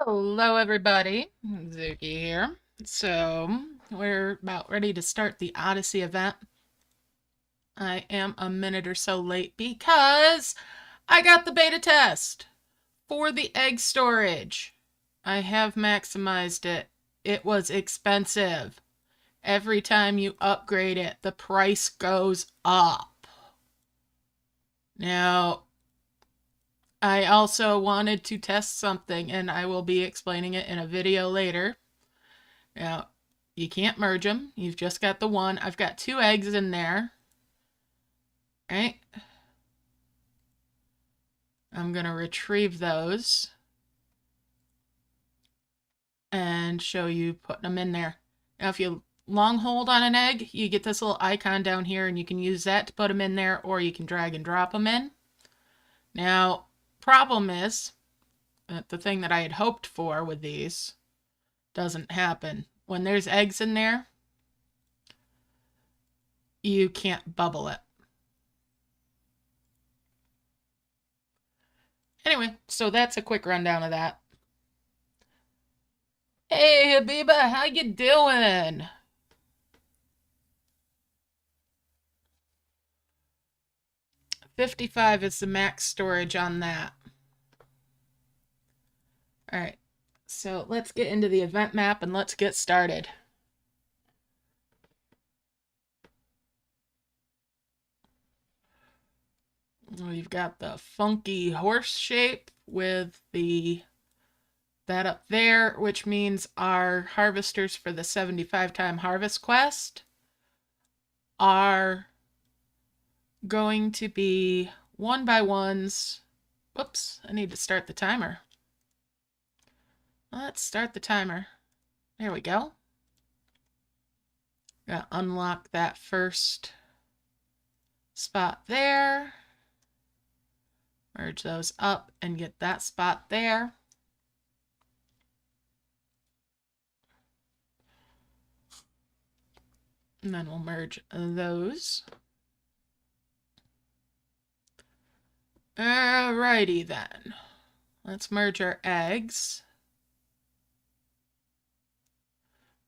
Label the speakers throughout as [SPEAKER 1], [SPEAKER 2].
[SPEAKER 1] Hello, everybody. Zuki here. So, we're about ready to start the Odyssey event. I am a minute or so late because I got the beta test for the egg storage. I have maximized it. It was expensive. Every time you upgrade it, the price goes up. Now, I also wanted to test something, and I will be explaining it in a video later. Now, you can't merge them. You've just got the one. I've got 2 eggs in there. Right? I'm going to retrieve those and show you putting them in there. Now, if you long hold on an egg, you get this little icon down here, and you can use that to put them in there, or you can drag and drop them in. Now, problem is that the thing that I had hoped for with these doesn't happen. When there's eggs in there, you can't bubble it. Anyway, so that's a quick rundown of that. Hey, Habiba, how you doing? $55 is the max storage on that. All right, so let's get into the event map and let's get started. We've got the funky horse shape with that up there, which means our harvesters for the 75-time harvest quest are going to be 1x1s. Whoops, I need to start the timer. Let's start the timer. There we go. Gotta unlock that first spot there. Merge those up and get that spot there. And then we'll merge those. Alrighty then. Let's merge our eggs.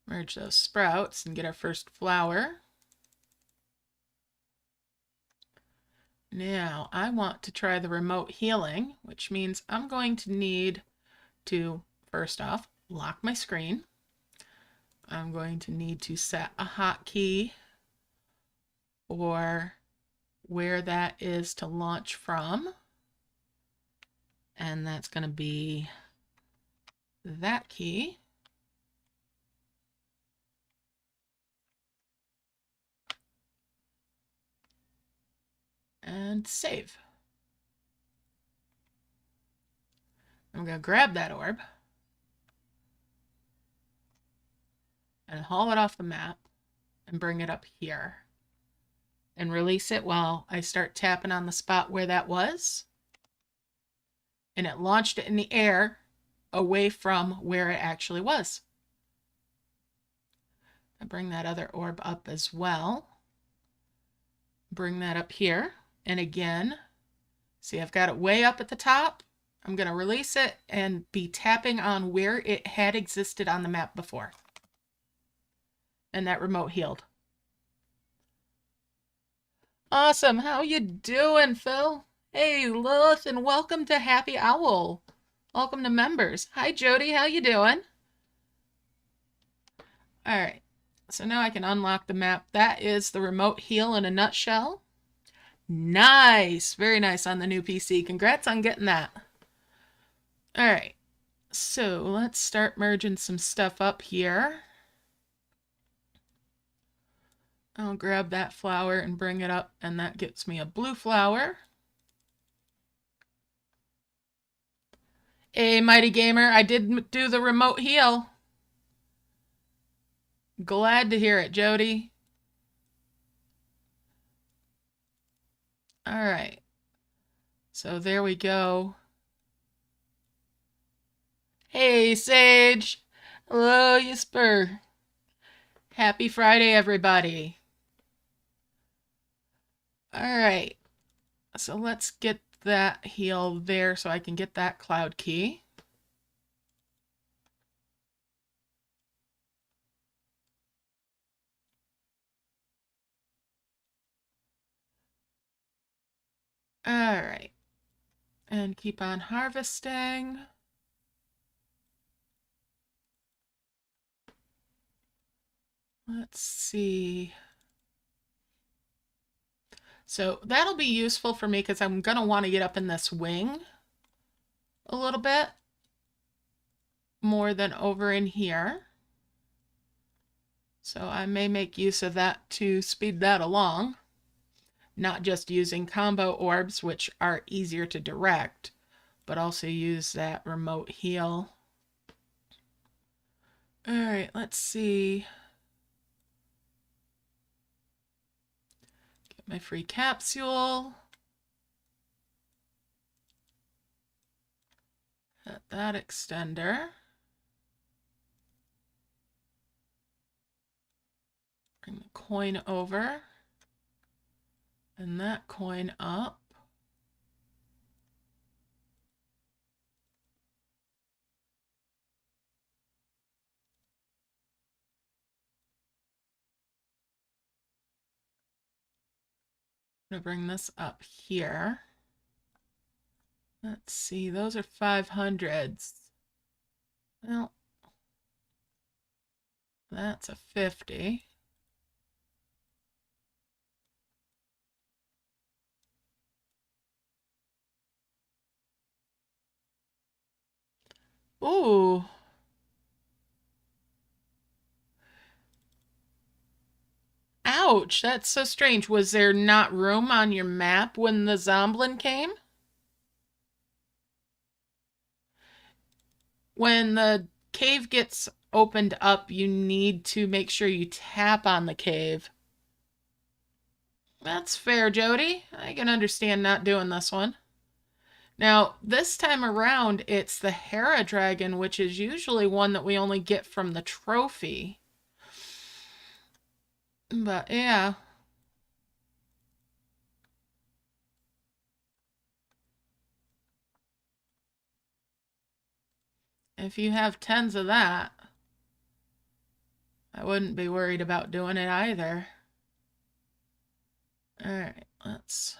[SPEAKER 1] Merge those sprouts and get our first flower. Now, I want to try the remote healing, which means I'm going to need to, first off, lock my screen. I'm going to need to set a hotkey for where that is to launch from. And that's going to be that key. And save. I'm going to grab that orb and haul it off the map and bring it up here and release it while I start tapping on the spot where that was. And it launched it in the air away from where it actually was. I bring that other orb up as well. Bring that up here. And again, see, I've got it way up at the top. I'm going to release it and be tapping on where it had existed on the map before. And that remote healed. Awesome. How you doing, Phil? Hey, Lilith, and welcome to Happy Owl. Welcome to members. Hi, Jody. How you doing? All right. So now I can unlock the map. That is the remote heal in a nutshell. Nice. Very nice on the new PC. Congrats on getting that. All right. So let's start merging some stuff up here. I'll grab that flower and bring it up, and that gets me a blue flower. Hey, Mighty Gamer, I did do the remote heal. Glad to hear it, Jody. All right. So there we go. Hey, Sage. Hello, Jesper. Happy Friday, everybody. All right. So let's get that heal there so I can get that cloud key. All right. And keep on harvesting. Let's see. So that'll be useful for me because I'm going to want to get up in this wing a little bit more than over in here. So I may make use of that to speed that along. Not just using combo orbs, which are easier to direct, but also use that remote heal. All right, let's see. Get my free capsule. Hit that extender. Bring the coin over. And that coin up. I'm going to bring this up here. Let's see, those are 500s. Well, that's a 50. Ooh. Ouch, that's so strange. Was there not room on your map when the Zomblin came? When the cave gets opened up, you need to make sure you tap on the cave. That's fair, Jody. I can understand not doing this one. Now, this time around, it's the Hera dragon, which is usually one that we only get from the trophy. But yeah. If you have 10s of that, I wouldn't be worried about doing it either. All right, let's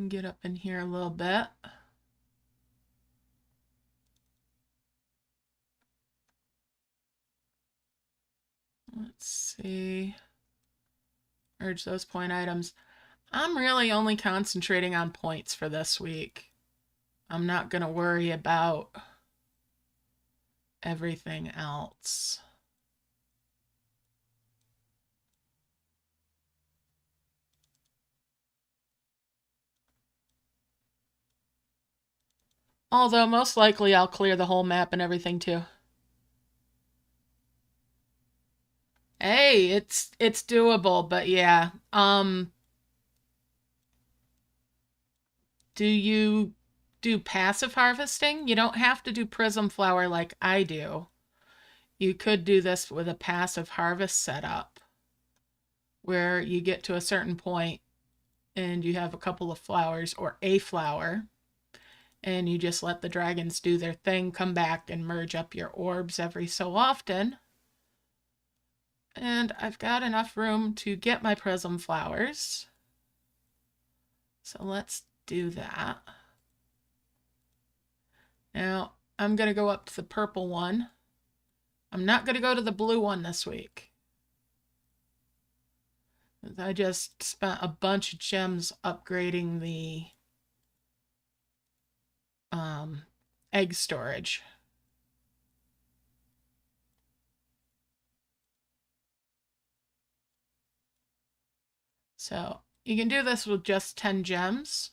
[SPEAKER 1] get up in here a little bit. Let's see. Merge those point items. I'm really only concentrating on points for this week. I'm not going to worry about everything else. Although most likely I'll clear the whole map and everything too. Hey, it's doable, but yeah. Do you do passive harvesting? You don't have to do prism flower like I do. You could do this with a passive harvest setup where you get to a certain point and you have a couple of flowers or a flower and you just let the dragons do their thing, come back and merge up your orbs every so often. And I've got enough room to get my prism flowers. So let's do that. Now, I'm going to go up to the purple one. I'm not going to go to the blue one this week. I just spent a bunch of gems upgrading the egg storage. So you can do this with just 10 gems.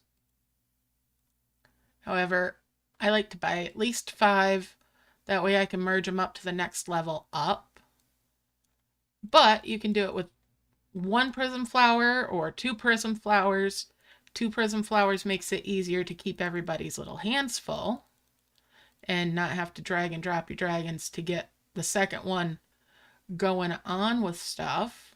[SPEAKER 1] However, I like to buy at least 5. That way I can merge them up to the next level up. But you can do it with 1 prism flower or 2 prism flowers. 2 prism flowers makes it easier to keep everybody's little hands full and not have to drag and drop your dragons to get the second one going on with stuff.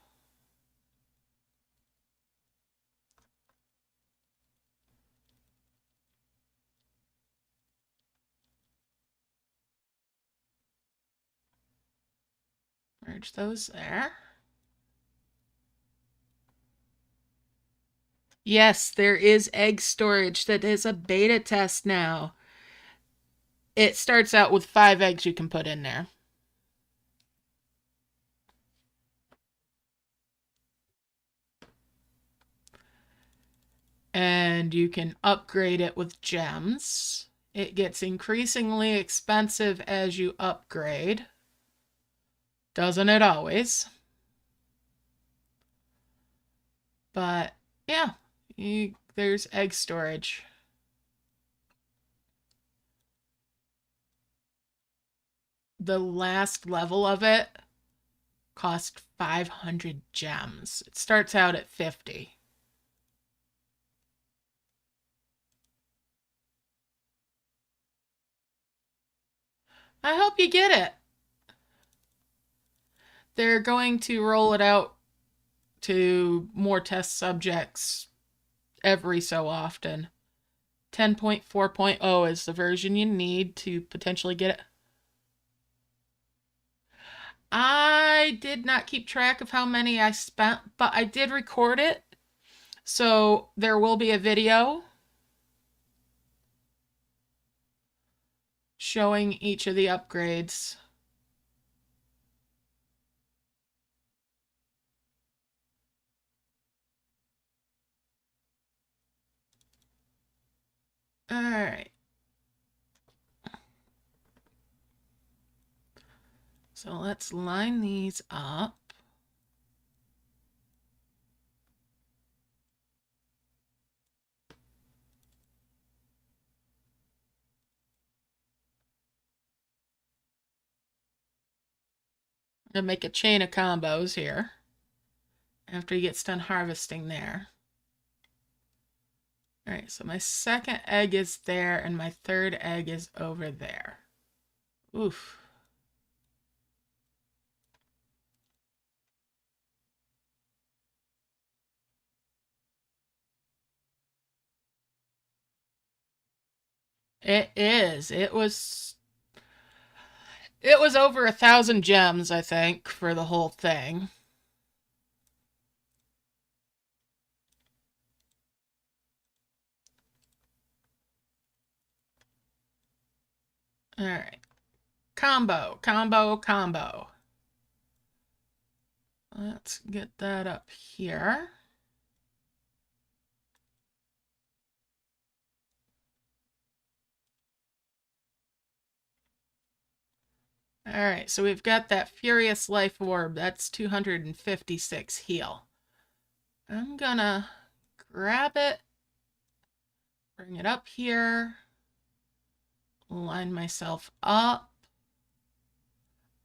[SPEAKER 1] Merge those there. Yes, there is egg storage that is a beta test now. It starts out with 5 eggs you can put in there. And you can upgrade it with gems. It gets increasingly expensive as you upgrade. Doesn't it always? But yeah, there's egg storage. The last level of it cost 500 gems. It starts out at 50. I hope you get it. They're going to roll it out to more test subjects every so often. 10.4.0 is the version you need to potentially get it. I did not keep track of how many I spent, but I did record it. So there will be a video showing each of the upgrades. All right. So let's line these up. I'm gonna make a chain of combos here after he gets done harvesting there. All right, so my second egg is there and my third egg is over there. Oof. It is. It was over 1,000 gems, I think, for the whole thing. All right. Combo, combo, combo. Let's get that up here. All right, so we've got that Furious Life Orb. That's 256 heal. I'm gonna grab it, bring it up here, line myself up.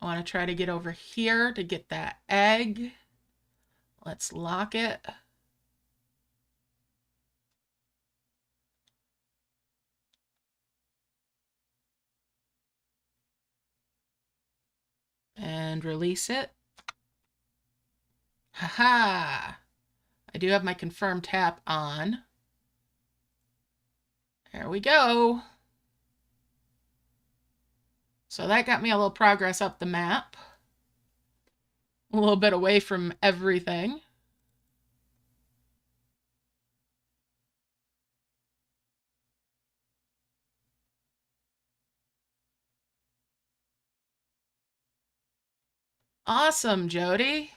[SPEAKER 1] I want to try to get over here to get that egg. Let's lock it. And release it. Haha! I do have my confirm tap on. There we go. So that got me a little progress up the map. A little bit away from everything. Awesome, Jody.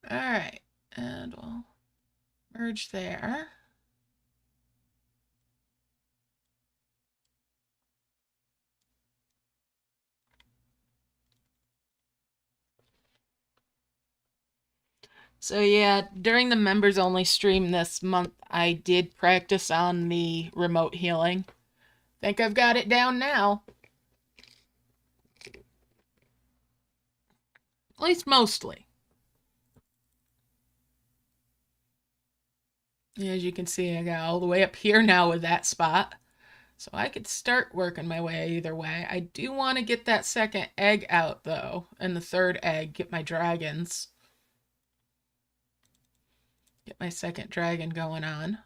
[SPEAKER 1] All right, and we'll merge there. So yeah, during the members only stream this month, I did practice on the remote healing. Think I've got it down now. At least mostly. As you can see, I got all the way up here now with that spot. So I could start working my way either way. I do want to get that second egg out, though, and the third egg, get my dragons. Get my second dragon going on.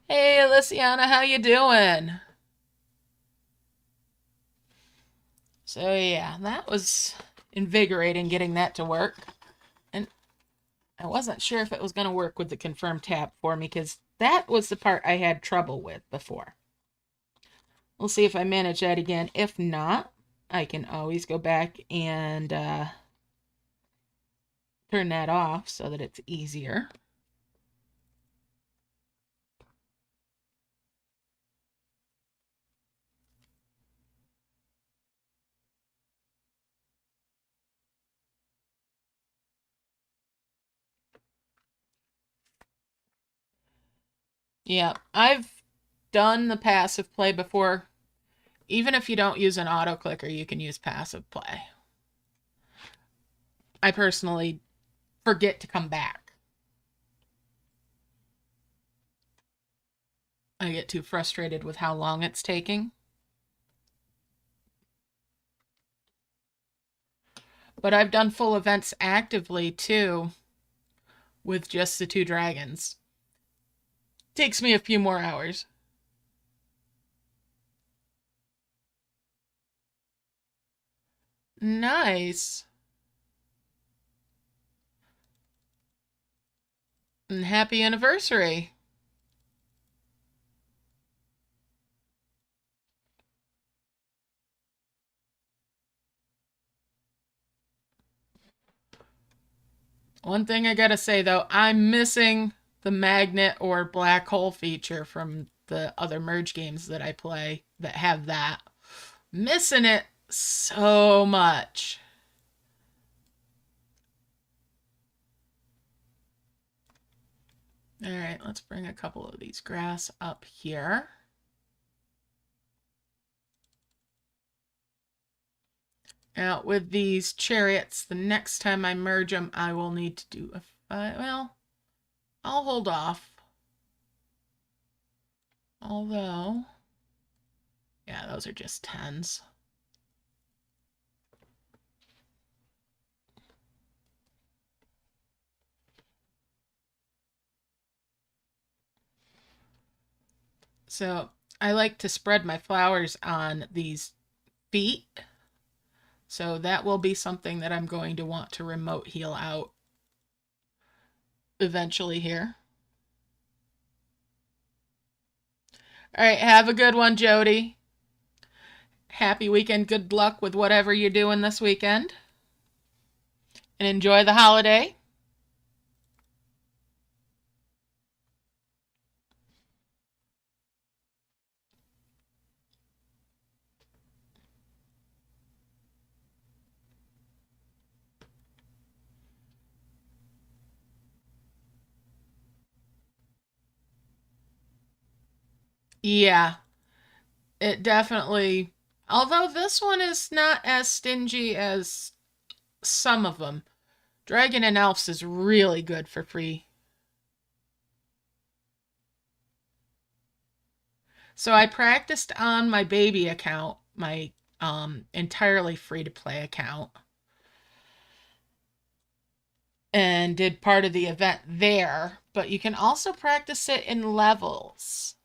[SPEAKER 1] Hey, Luciana, how you doing? So yeah, that was invigorating getting that to work. And I wasn't sure if it was going to work with the confirm tab for me because that was the part I had trouble with before. We'll see if I manage that again. If not, I can always go back and turn that off so that it's easier. Yeah, I've done the passive play before. Even if you don't use an auto clicker, you can use passive play. I personally forget to come back. I get too frustrated with how long it's taking. But I've done full events actively too with just the two dragons. Takes me a few more hours. Nice. And happy anniversary. One thing I gotta say though, I'm missing the magnet or black hole feature from the other merge games that I play that have that. Missing it so much. All right, let's bring a couple of these grass up here. Now, with these chariots, the next time I merge them, I will need to do a... well, I'll hold off. Although... yeah, those are just 10s. So, I like to spread my flowers on these feet. So that will be something that I'm going to want to remote heal out eventually here. All right, have a good one, Jody. Happy weekend. Good luck with whatever you're doing this weekend. And enjoy the holiday. Yeah, it definitely. Although this one is not as stingy as some of them. Dragon and Elves is really good for free. So I practiced on my baby account, my entirely free to play account, and did part of the event there. But you can also practice it in levels.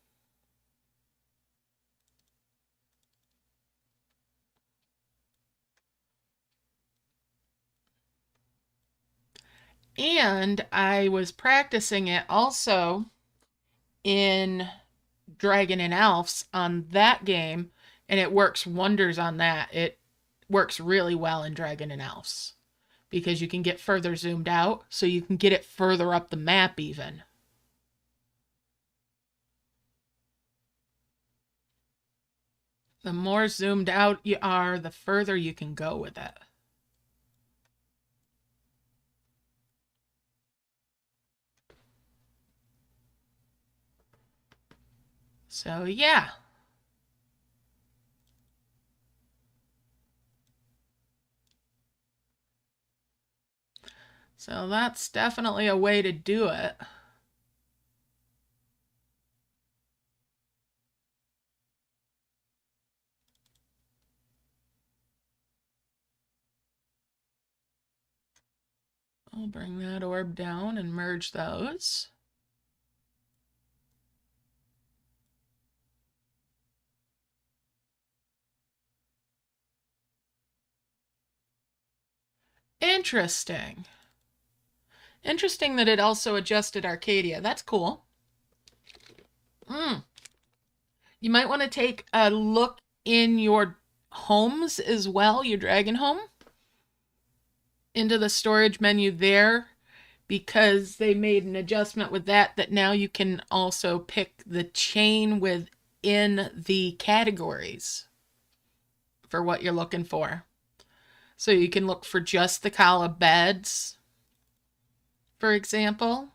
[SPEAKER 1] And I was practicing it also in Dragon and Elves on that game, and it works wonders on that. It works really well in Dragon and Elves because you can get further zoomed out, so you can get it further up the map even. The more zoomed out you are, the further you can go with it. So, yeah. So, that's definitely a way to do it. I'll bring that orb down and merge those. Interesting. Interesting that it also adjusted Arcadia. That's cool. You might want to take a look in your homes as well, your dragon home, into the storage menu there, because they made an adjustment with that now you can also pick the chain within the categories for what you're looking for. So you can look for just the Kala beds, for example.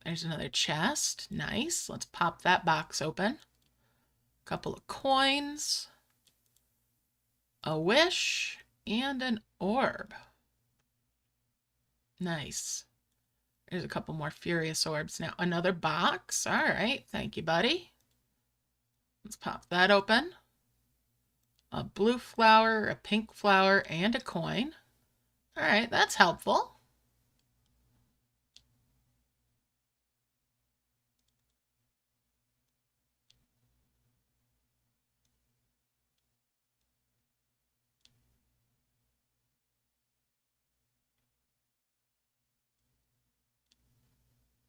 [SPEAKER 1] There's another chest. Nice. Let's pop that box open. A couple of coins, a wish, and an orb. Nice. There's a couple more furious orbs now. Another box. All right. Thank you, buddy. Let's pop that open. A blue flower, a pink flower, and a coin. All right. That's helpful.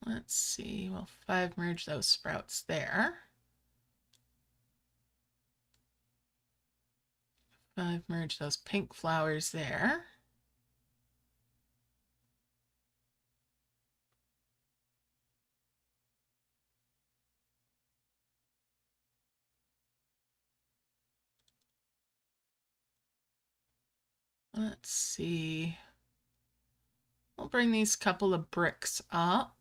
[SPEAKER 1] Let's see. We'll 5 merge those sprouts there. 5 merge those pink flowers there. Let's see. We'll bring these couple of bricks up.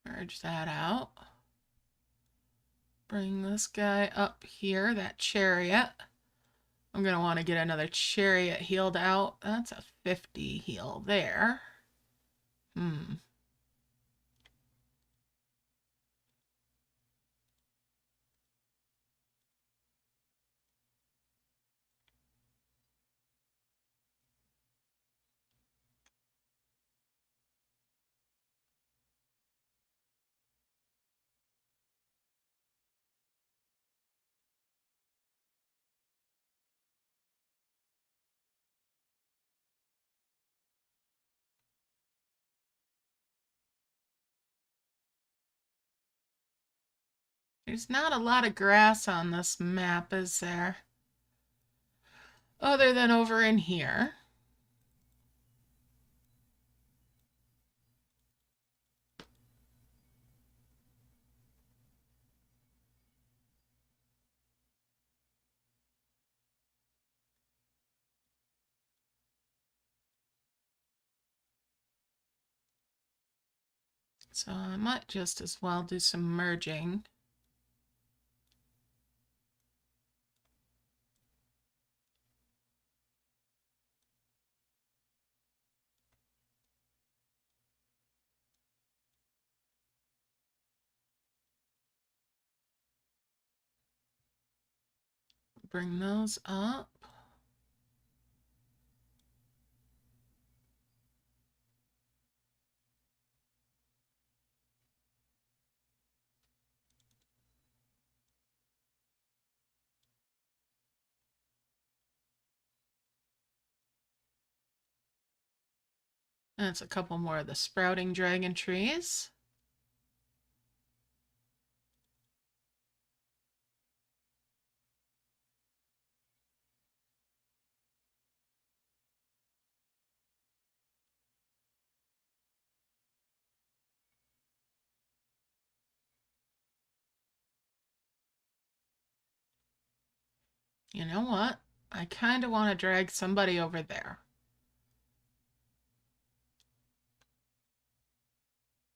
[SPEAKER 1] Merge that out. Bring this guy up here, that chariot. I'm going to want to get another chariot healed out. That's a 50 heal there. There's not a lot of grass on this map, is there? Other than over in here. So I might just as well do some merging. Bring those up. That's a couple more of the sprouting dragon trees. You know what? I kind of want to drag somebody over there.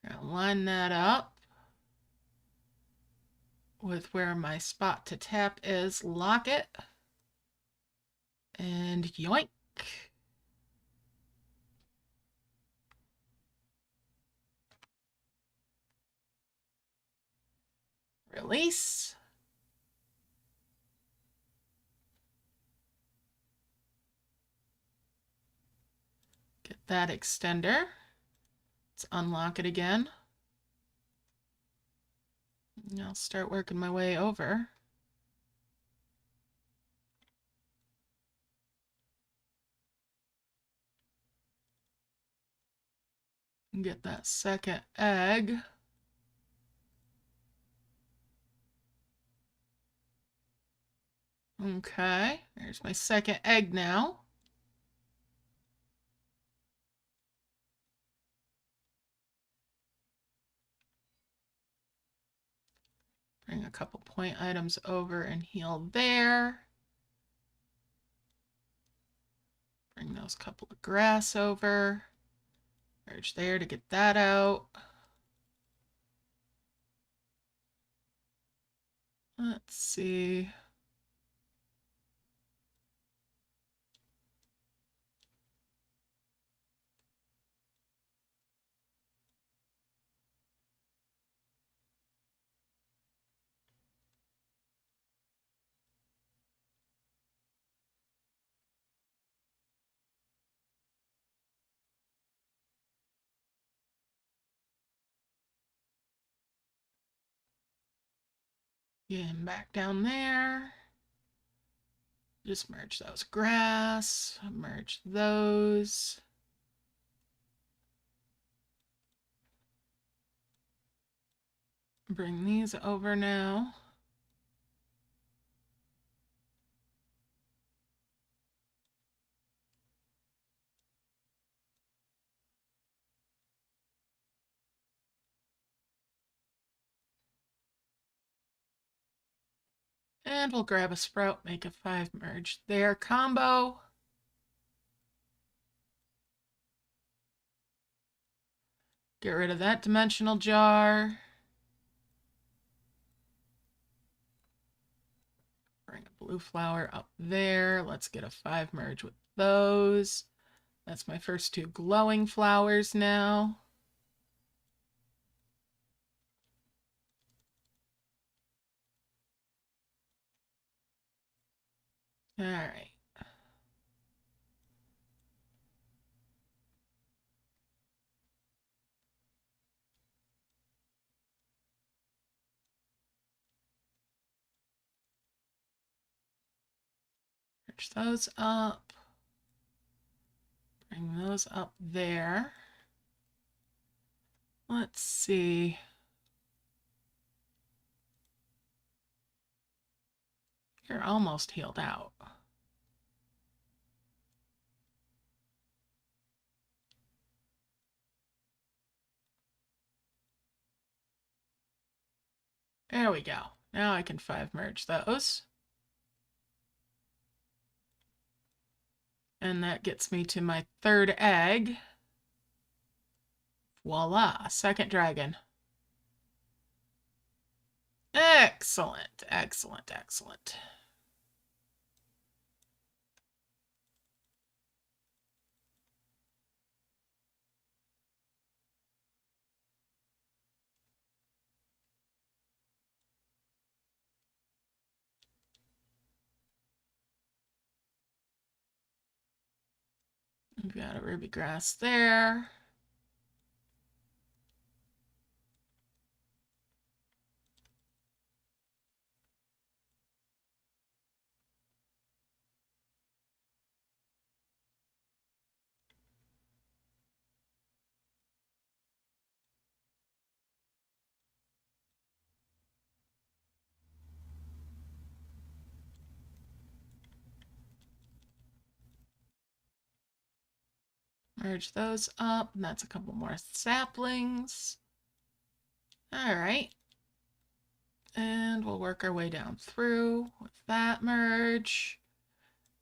[SPEAKER 1] Gonna line that up with where my spot to tap is, lock it, and yoink. Release. Get that extender. Let's unlock it again. And I'll start working my way over. And get that second egg. Okay, there's my second egg now. Bring a couple point items over and heal there. Bring those couple of grass over. Merge there to get that out. Let's see. Getting back down there. Just merge those grass. Merge those. Bring these over now. And we'll grab a sprout, make a 5 merge there combo. Get rid of that dimensional jar. Bring a blue flower up there. Let's get a 5 merge with those. That's my first 2 glowing flowers now. All right. Merge those up. Bring those up there. Let's see. You're almost healed out. There we go. Now I can 5 merge those. And that gets me to my 3rd egg. Voila, second dragon. Excellent, excellent, excellent. We've got a ruby grass there. Merge those up, and that's a couple more saplings. All right. And we'll work our way down through with that merge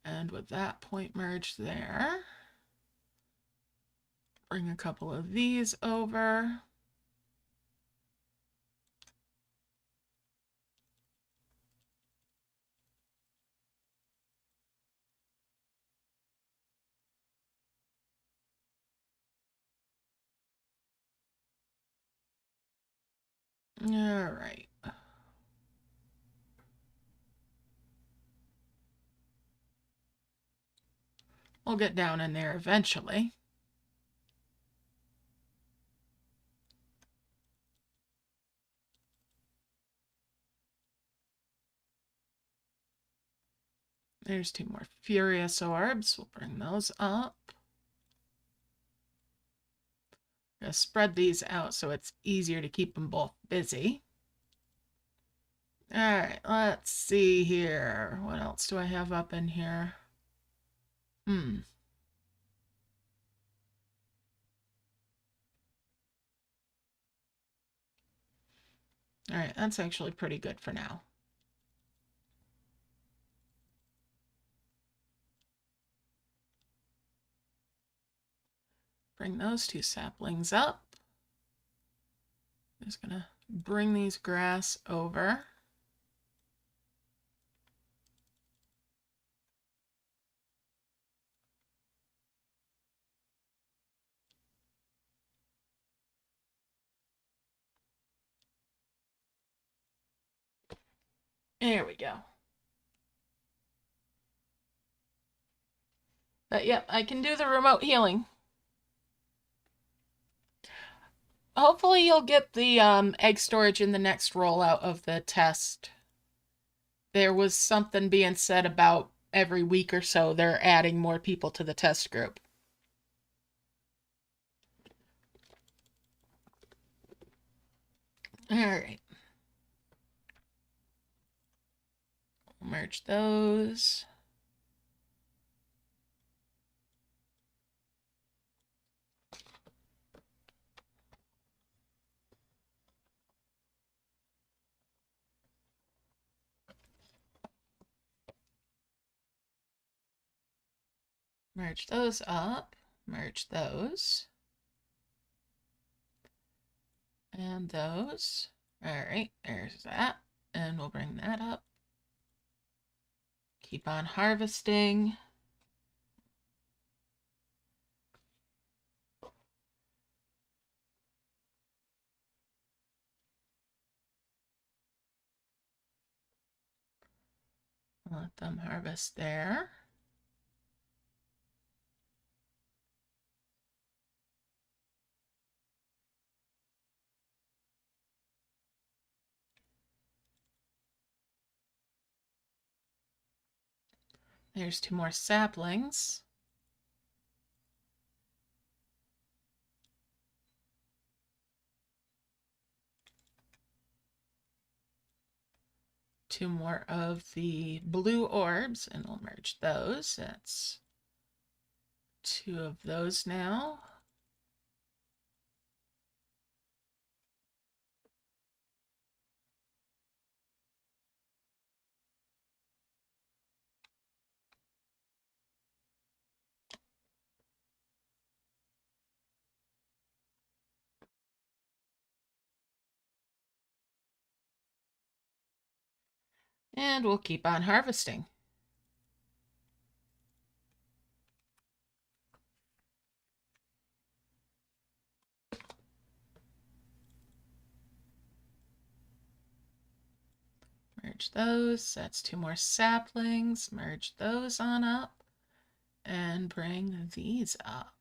[SPEAKER 1] and with that point merge there. Bring a couple of these over. All right. We'll get down in there eventually. There's 2 more furious orbs. We'll bring those up. I'm going to spread these out so it's easier to keep them both busy. All right, let's see here. What else do I have up in here? All right, that's actually pretty good for now. Bring those 2 saplings up. Just gonna bring these grass over. There we go. But yep, I can do the remote healing. Hopefully you'll get the egg storage in the next rollout of the test. There was something being said about every week or so they're adding more people to the test group. All right. Merge those. Merge those up. Merge those. And those. All right, there's that. And we'll bring that up. Keep on harvesting. Let them harvest there. There's 2 more saplings. Two more of the blue orbs, and we'll merge those. That's 2 of those now. And we'll keep on harvesting. Merge those. That's 2 more saplings. Merge those on up. And bring these up.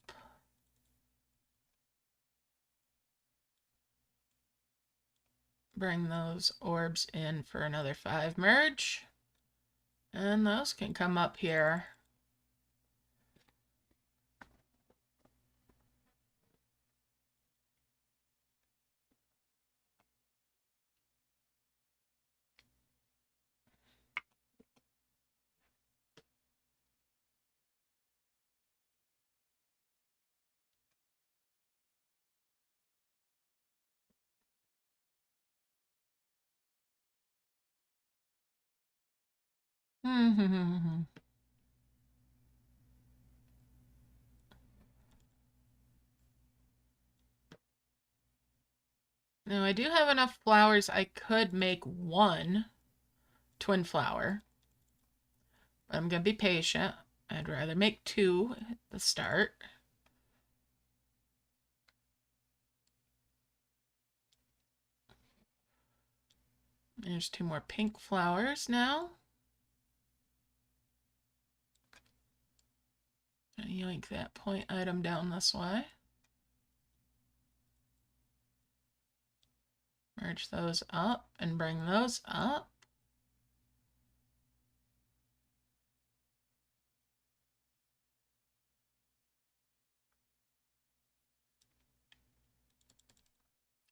[SPEAKER 1] Bring those orbs in for another 5 merge. And those can come up here. Now I do have enough flowers. I could make 1 twin flower. But I'm going to be patient. I'd rather make 2 at the start. There's 2 more pink flowers now. Yoink that point item down this way. Merge those up and bring those up.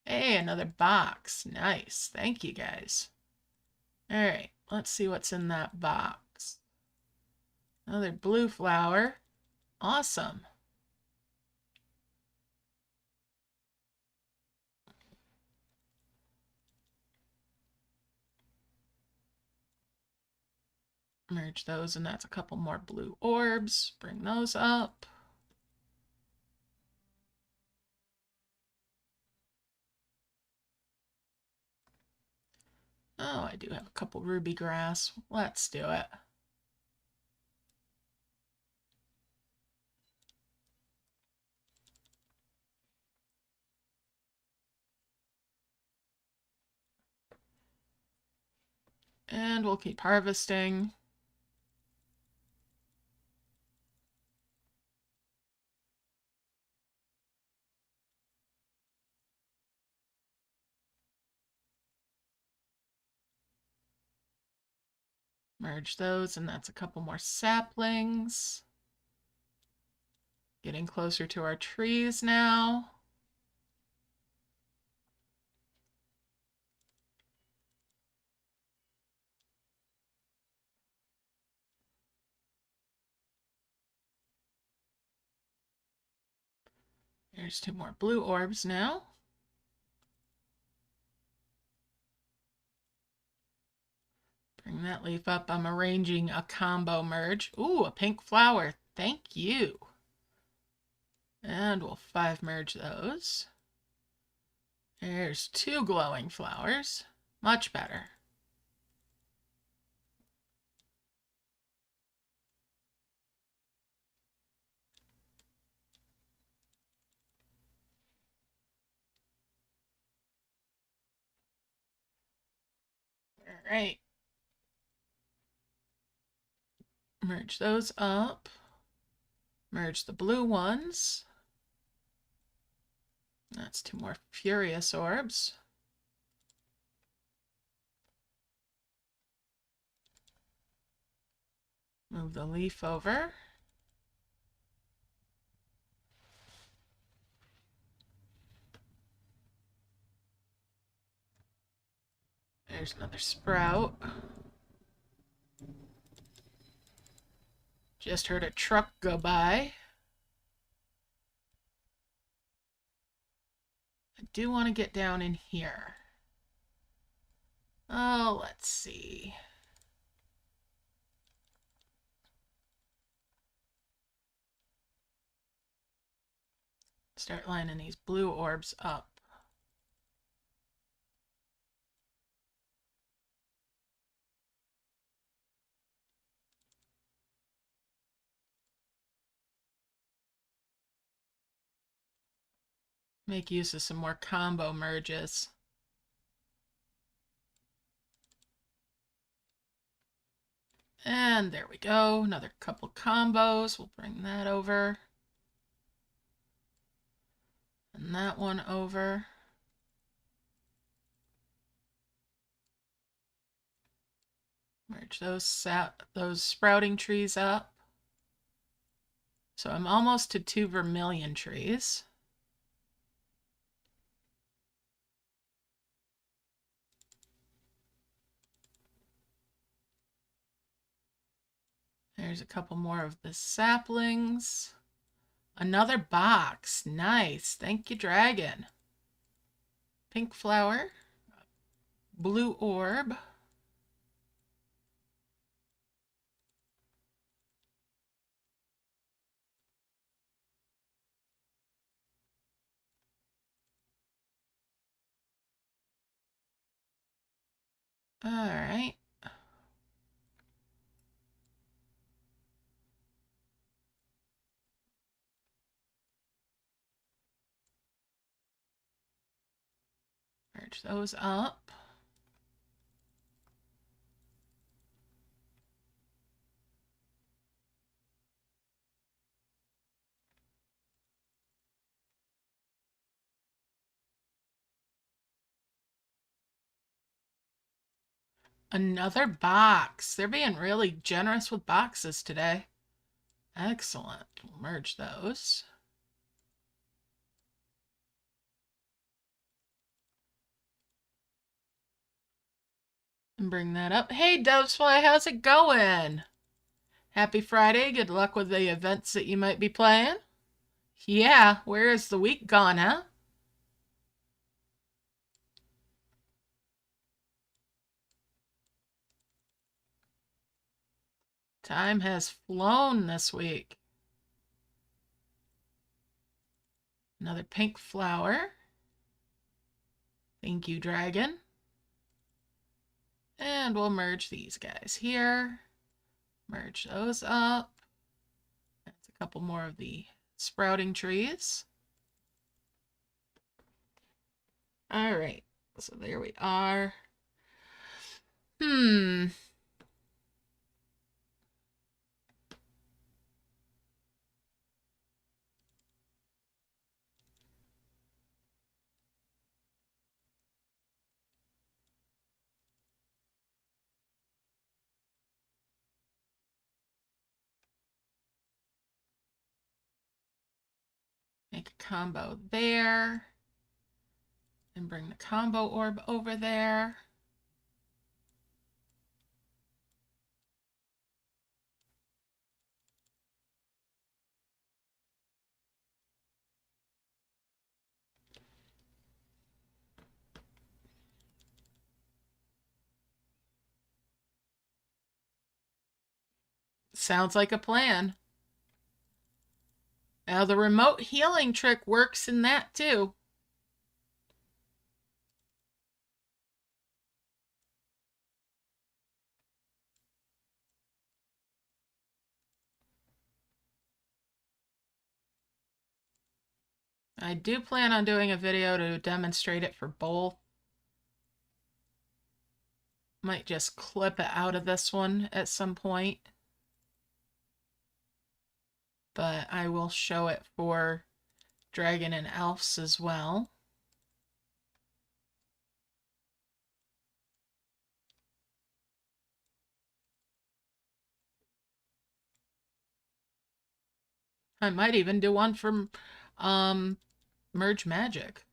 [SPEAKER 1] Hey, another box. Nice. Thank you, guys. All right, let's see what's in that box. Another blue flower. Awesome. Merge those, and that's a couple more blue orbs. Bring those up. Oh, I do have a couple ruby grass. Let's do it. And we'll keep harvesting. Merge those, and that's a couple more saplings. Getting closer to our trees now. There's two more blue orbs now. Bring that leaf up. I'm arranging a combo merge. Ooh, a pink flower. Thank you. And we'll 5 merge those. There's 2 glowing flowers. Much better. All right. Merge those up. Merge the blue ones. That's 2 more furious orbs. Move the leaf over. There's another sprout. Just heard a truck go by. I do want to get down in here. Oh, let's see. Start lining these blue orbs up. Make use of some more combo merges. And there we go. Another couple combos. We'll bring that over. And that one over. Merge those sprouting trees up. So I'm almost to 2 vermilion trees. There's a couple more of the saplings. Another box. Nice. Thank you, dragon. Pink flower. Blue orb. All right. Merge those up. Another box. They're being really generous with boxes today. Excellent. We'll merge those. And bring that up. Hey, Dovesfly, how's it going? Happy Friday. Good luck with the events that you might be playing. Yeah, where is the week gone, huh? Time has flown this week. Another pink flower. Thank you, dragon. And we'll merge these guys here. Merge those up. That's a couple more of the sprouting trees. All right, so there we are. Hmm. Make a combo there. And bring the combo orb over there. Sounds like a plan. Now the remote healing trick works in that too. I do plan on doing a video to demonstrate it for both. Might just clip it out of this one at some point. But I will show it for Dragon and Elves as well. I might even do one from Merge Magic.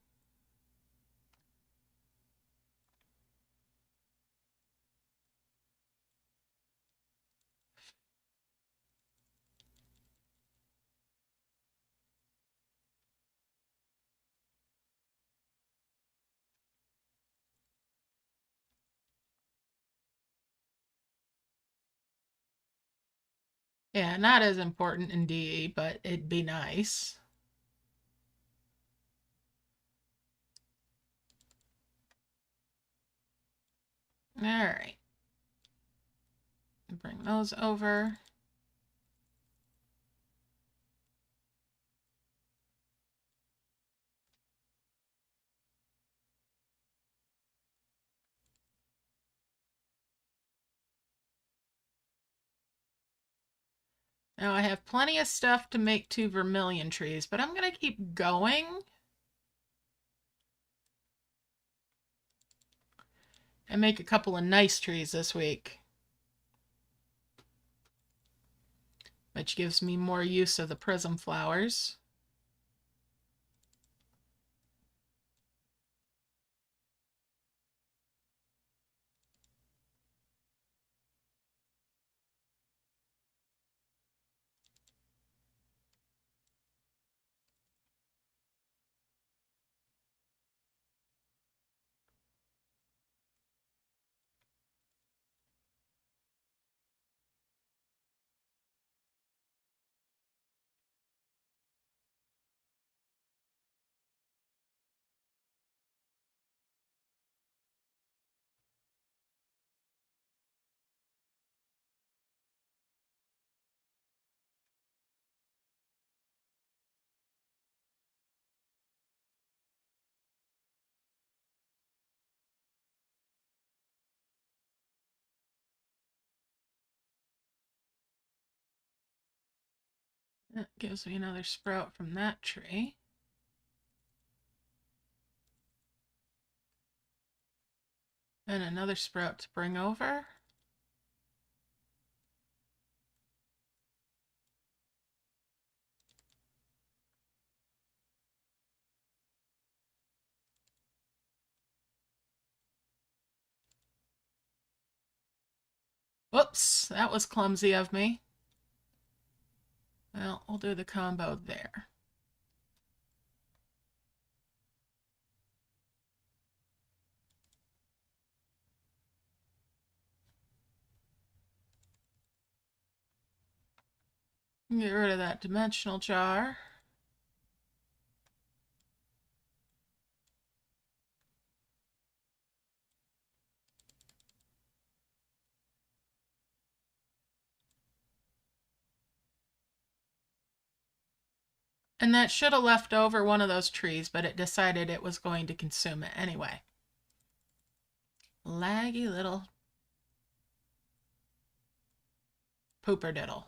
[SPEAKER 1] Yeah, not as important in DE, but it'd be nice. All right. Bring those over. Now I have plenty of stuff to make 2 vermilion trees, but I'm going to keep going. And make a couple of nice trees this week. Which gives me more use of the prism flowers. That gives me another sprout from that tree. And another sprout to bring over. Whoops, that was clumsy of me. Well, we'll do the combo there. Get rid of that dimensional jar. And that should have left over one of those trees, but it decided it was going to consume it anyway. Laggy little pooper diddle.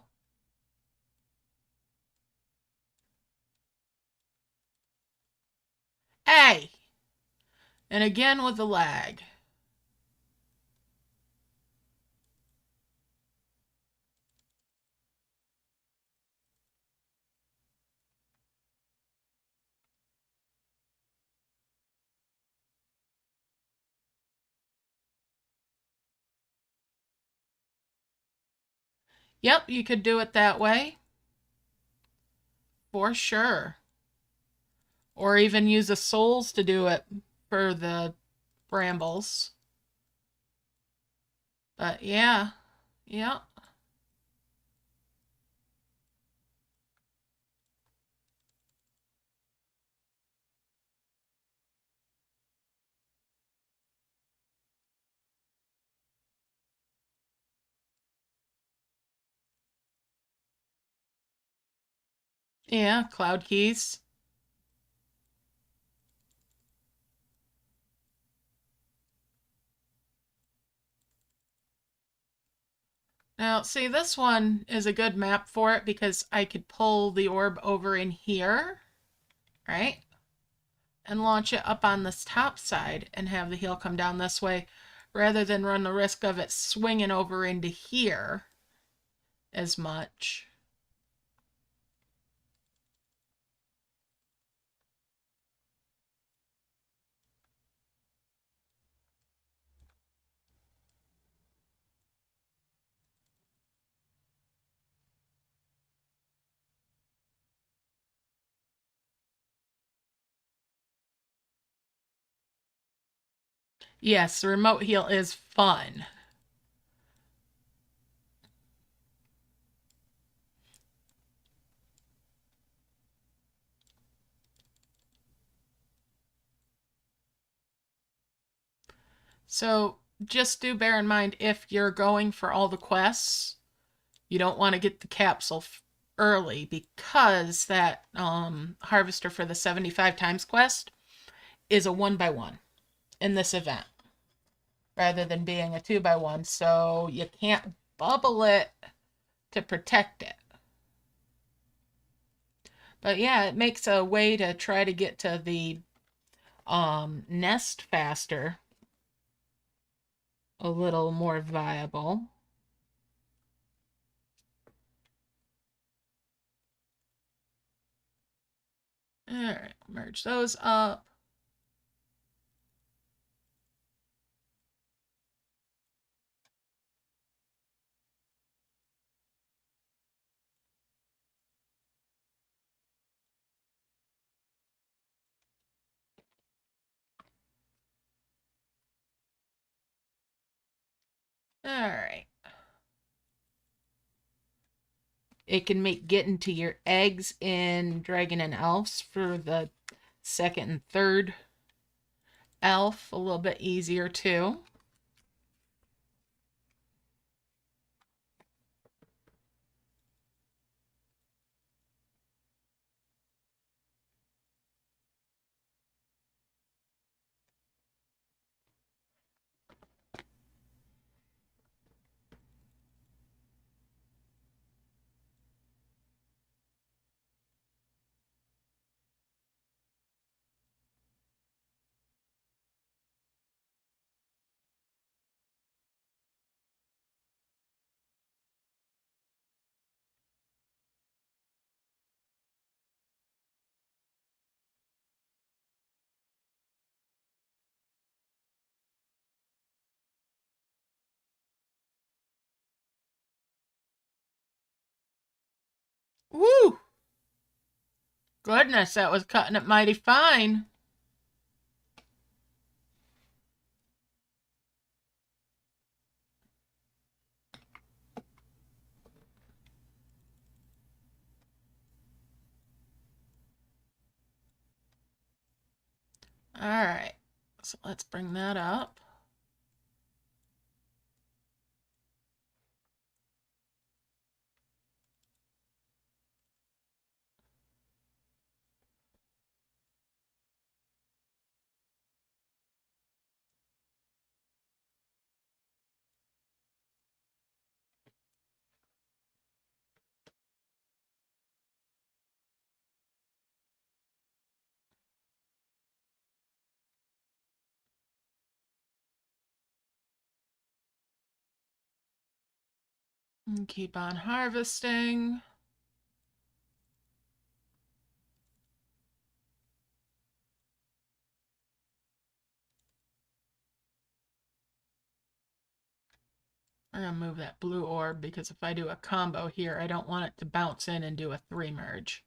[SPEAKER 1] Hey! And again with the lag. Yep, you could do it that way. For sure. Or even use the souls to do it for the brambles. But yeah, yeah. Yeah, cloud keys. Now, see, this one is a good map for it because I could pull the orb over in here, right? And launch it up on this top side and have the heel come down this way rather than run the risk of it swinging over into here as much. Yes, the remote heel is fun. So just do bear in mind if you're going for all the quests, you don't want to get the capsule early because that harvester for the 75 times quest is a 1x1 in this event rather than being a 2x1. So you can't bubble it to protect it. But yeah, it makes a way to try to get to the nest faster a little more viable. All right, merge those up. All right. It can make getting to your eggs in Dragon and Elves for the second and third elf a little bit easier too. Woo! Goodness, that was cutting it mighty fine. All right, so let's bring that up. And keep on harvesting. I'm going to move that blue orb because if I do a combo here, I don't want it to bounce in and do a 3 merge.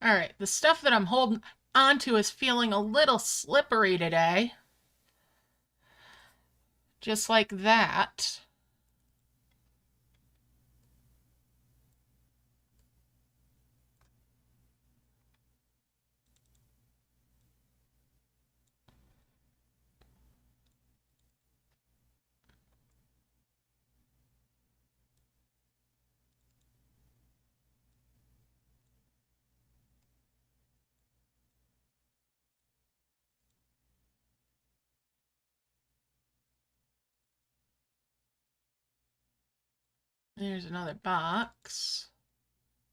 [SPEAKER 1] All right, the stuff that I'm holding onto is feeling a little slippery today. Just like that. There's another box.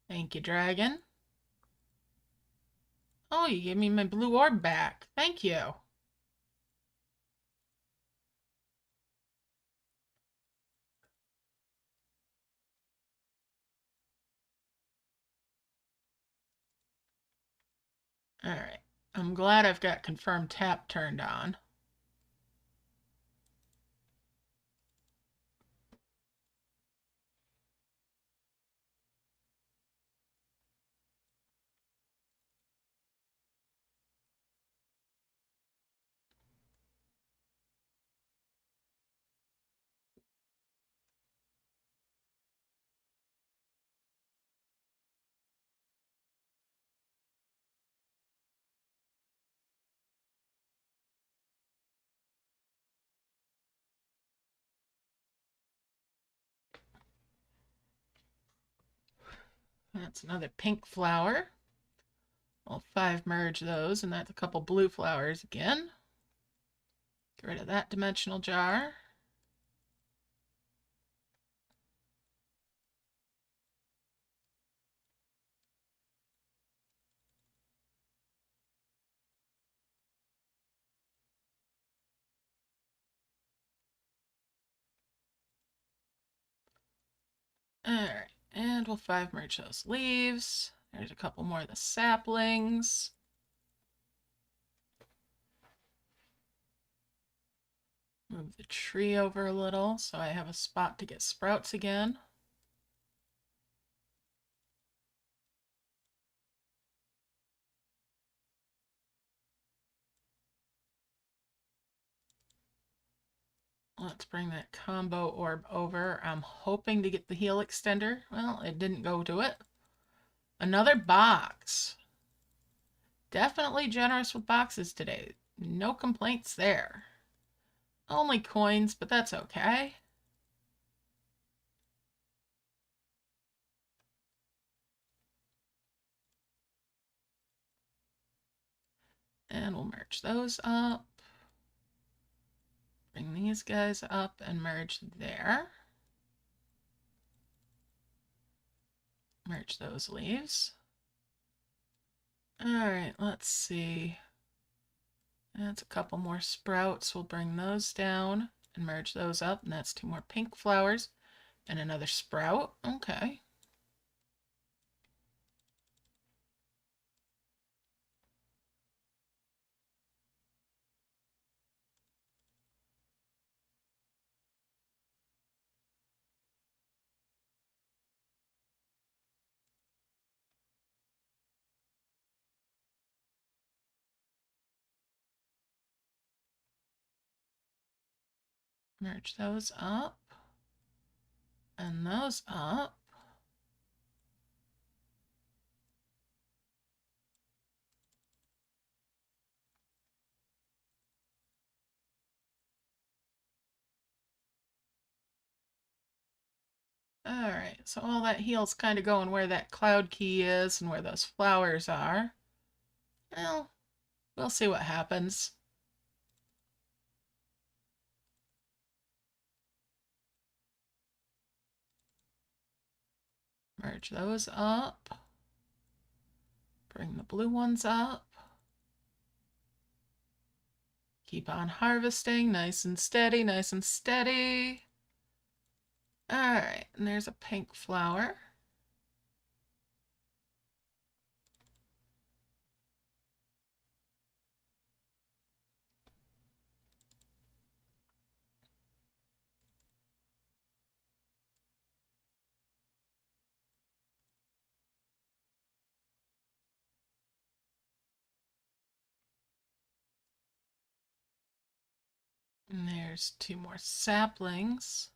[SPEAKER 1] Thank you, dragon. Oh, you gave me my blue orb back. Thank you. All right. I'm glad I've got confirm tap turned on. That's another pink flower. I'll 5 merge those, and that's a couple blue flowers again. Get rid of that dimensional jar. All right, and we'll 5 merge those leaves. There's a couple more of the saplings. Move the tree over a little so I have a spot to get sprouts again. Let's bring that combo orb over. I'm hoping to get the heal extender. Well, it didn't go to it. Another box. Definitely generous with boxes today. No complaints there. Only coins, but that's okay. And we'll merge those up. Bring these guys up and merge there. Merge those leaves. All right, let's see. That's a couple more sprouts. We'll bring those down and merge those up. And that's 2 more pink flowers and another sprout. Okay. Merge those up and those up. All right, so all that heel's kind of going where that cloud key is and where those flowers are. Well, we'll see what happens. Merge those up. Bring the blue ones up. Keep on harvesting, nice and steady, nice and steady. All right, and there's a pink flower. And there's 2 more saplings.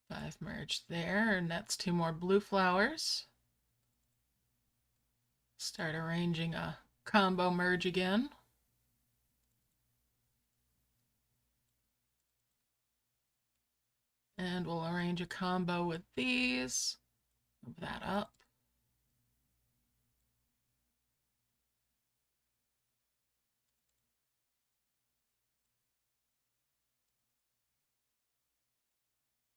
[SPEAKER 1] 5 merged there, and that's 2 more blue flowers. Start arranging a combo merge again. And we'll arrange a combo with these. Move that up.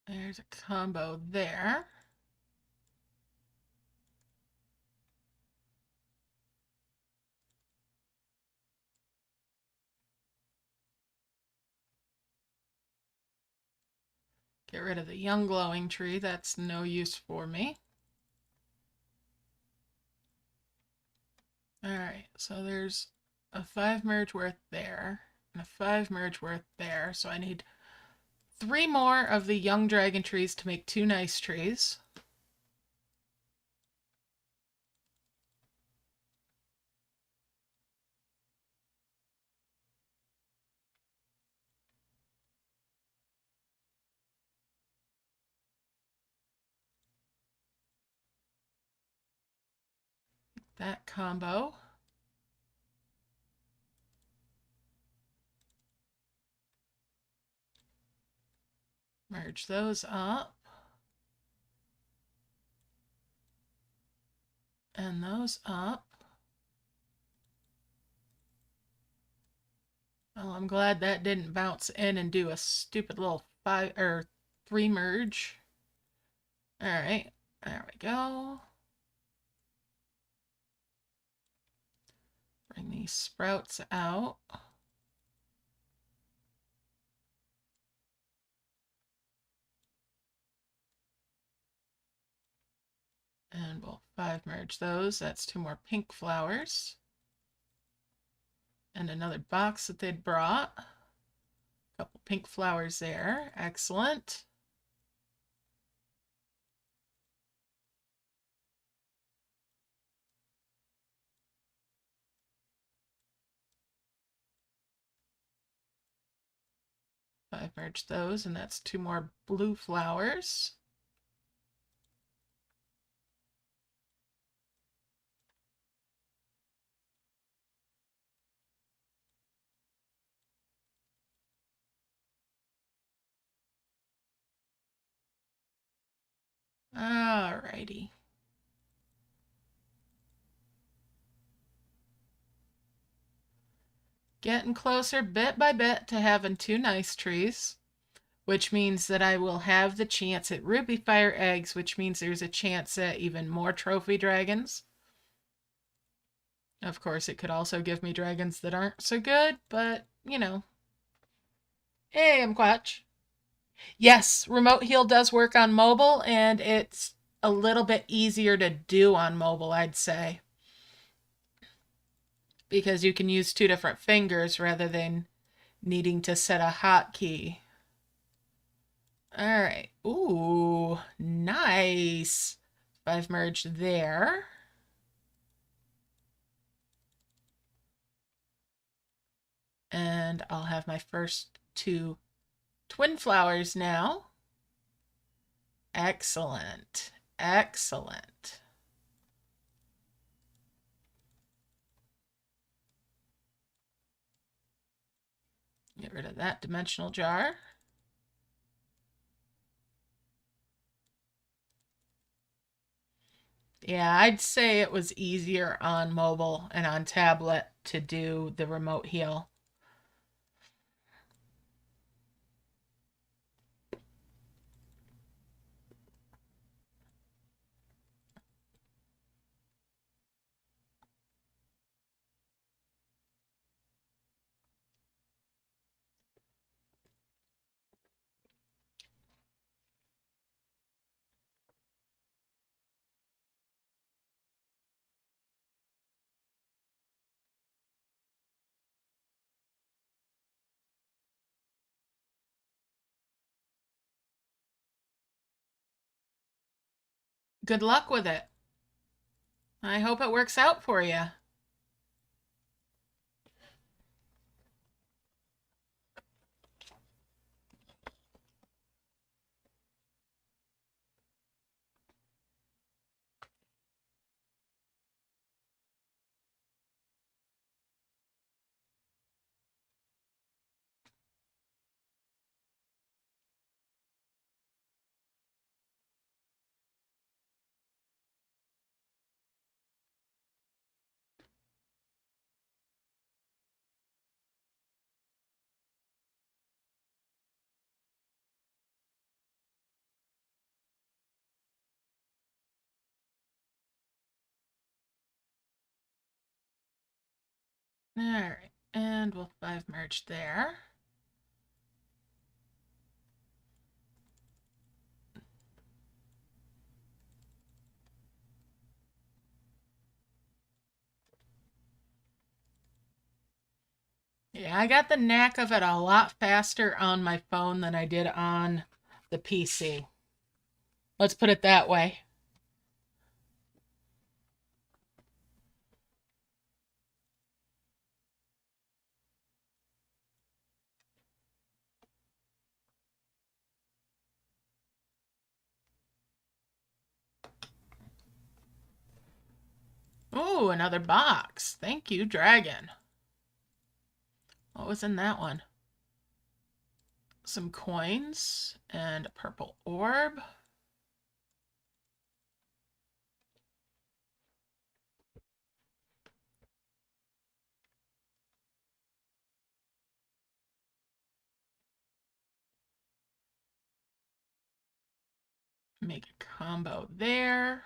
[SPEAKER 1] There's a combo there. Get rid of the young glowing tree. That's no use for me. All right, so there's a 5 merge worth there and a 5 merge worth there. So I need 3 more of the young dragon trees to make 2 nice trees. That combo. Merge those up. And those up. Well, I'm glad that didn't bounce in and do a stupid little 5 or 3 merge. All right, there we go. Bring these sprouts out. And we'll 5 merge those. That's 2 more pink flowers. And another box that they'd brought. A couple pink flowers there. Excellent. I've merged those, and that's 2 more blue flowers. Alrighty. Getting closer bit by bit to having 2 nice trees, which means that I will have the chance at ruby fire eggs, which means there's a chance at even more trophy dragons. Of course, it could also give me dragons that aren't so good, but, you know. Hey, I'm Quatch. Yes, remote heal does work on mobile, and it's a little bit easier to do on mobile, I'd say. Because you can use 2 different fingers rather than needing to set a hotkey. All right. Ooh, nice. I've merged there. And I'll have my first 2 twin flowers now. Excellent. Excellent. Get rid of that dimensional jar. Yeah, I'd say it was easier on mobile and on tablet to do the remote heal. Good luck with it. I hope it works out for you. All right, and we'll 5 merge there. Yeah, I got the knack of it a lot faster on my phone than I did on the PC. Let's put it that way. Ooh, another box. Thank you, dragon. What was in that one? Some coins and a purple orb. Make a combo there.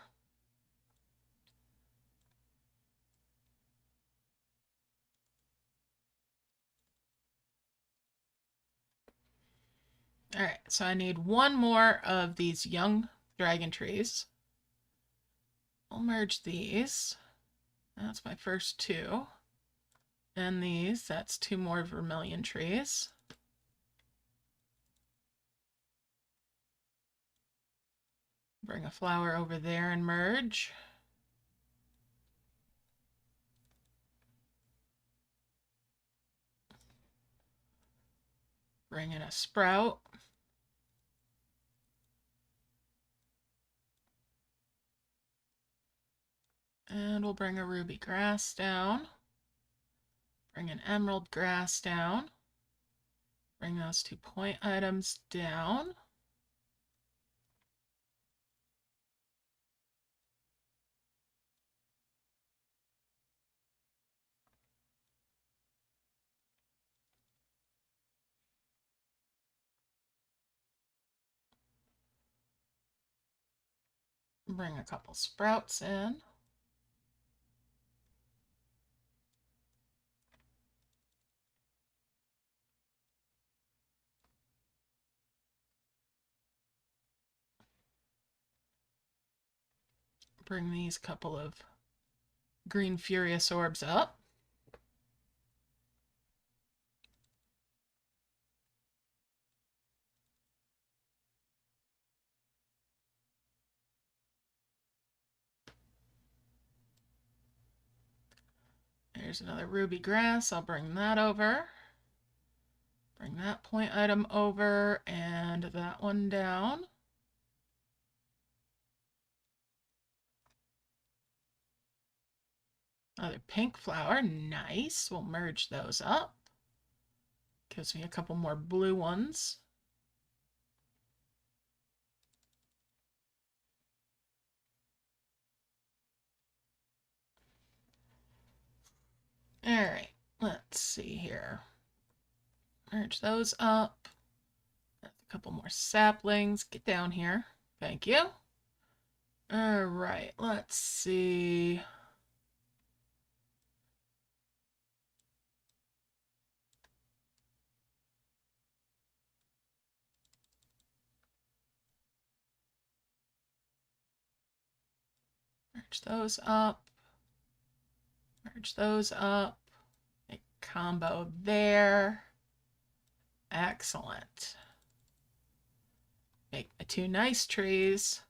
[SPEAKER 1] All right, so I need 1 more of these young dragon trees. I'll merge these. That's my first 2. And these, that's 2 more vermilion trees. Bring a flower over there and merge. Bring in a sprout. And we'll bring a ruby grass down. Bring an emerald grass down. Bring those 2 point items down. Bring a couple sprouts in. Bring these couple of green furious orbs up. There's another ruby grass. I'll bring that over. Bring that point item over and that one down. Another pink flower. Nice. We'll merge those up. Gives me a couple more blue ones. All right. Let's see here. Merge those up. A couple more saplings. Get down here. Thank you. All right. Let's see. Merge those up. Merge those up. Make a combo there. Excellent. Make my two nice trees.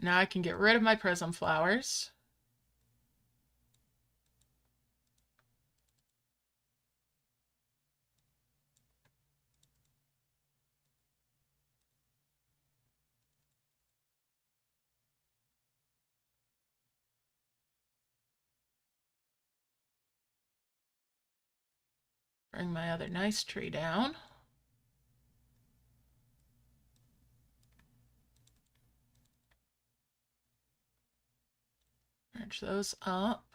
[SPEAKER 1] Now I can get rid of my prism flowers. Bring my other nice tree down. Merge those up.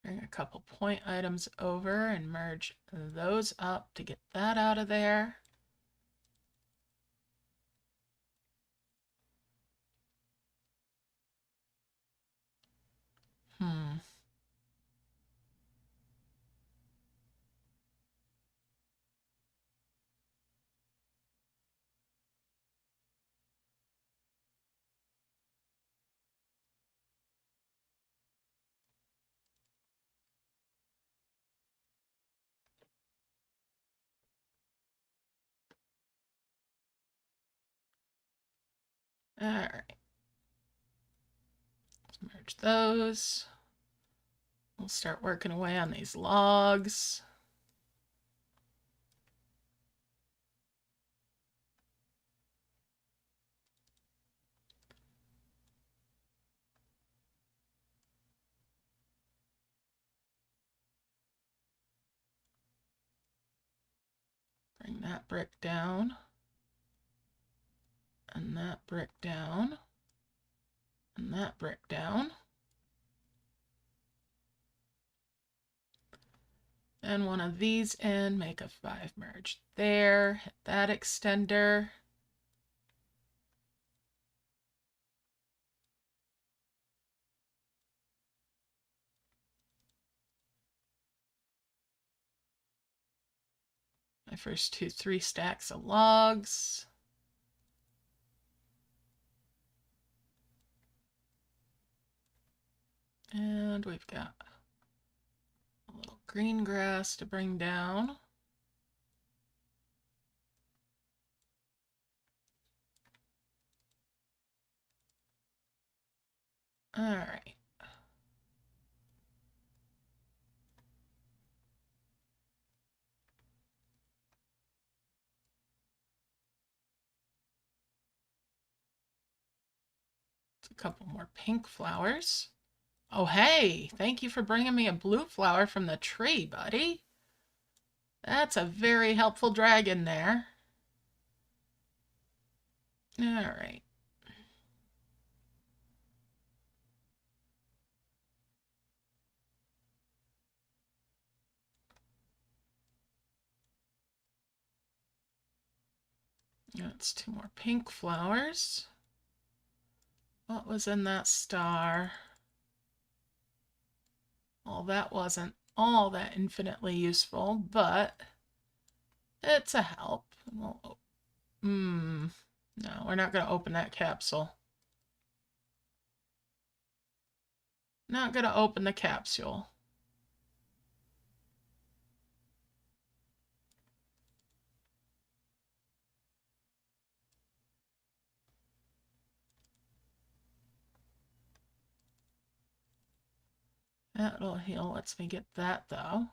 [SPEAKER 1] Bring a couple point items over and merge those up to get that out of there. All right. Let's merge those. We'll start working away on these logs. Bring that brick down. And that brick down. And that brick down. And one of these in, make a 5 merge there. Hit that extender. My first 3 stacks of logs. And we've got a little green grass to bring down. All right. A couple more pink flowers. Oh, hey, thank you for bringing me a blue flower from the tree, buddy. That's a very helpful dragon there. All right. That's 2 more pink flowers. What was in that star? Well, that wasn't all that infinitely useful, but it's a help. No, we're not going to open that capsule. Not going to open the capsule. That little heal lets me get that, though.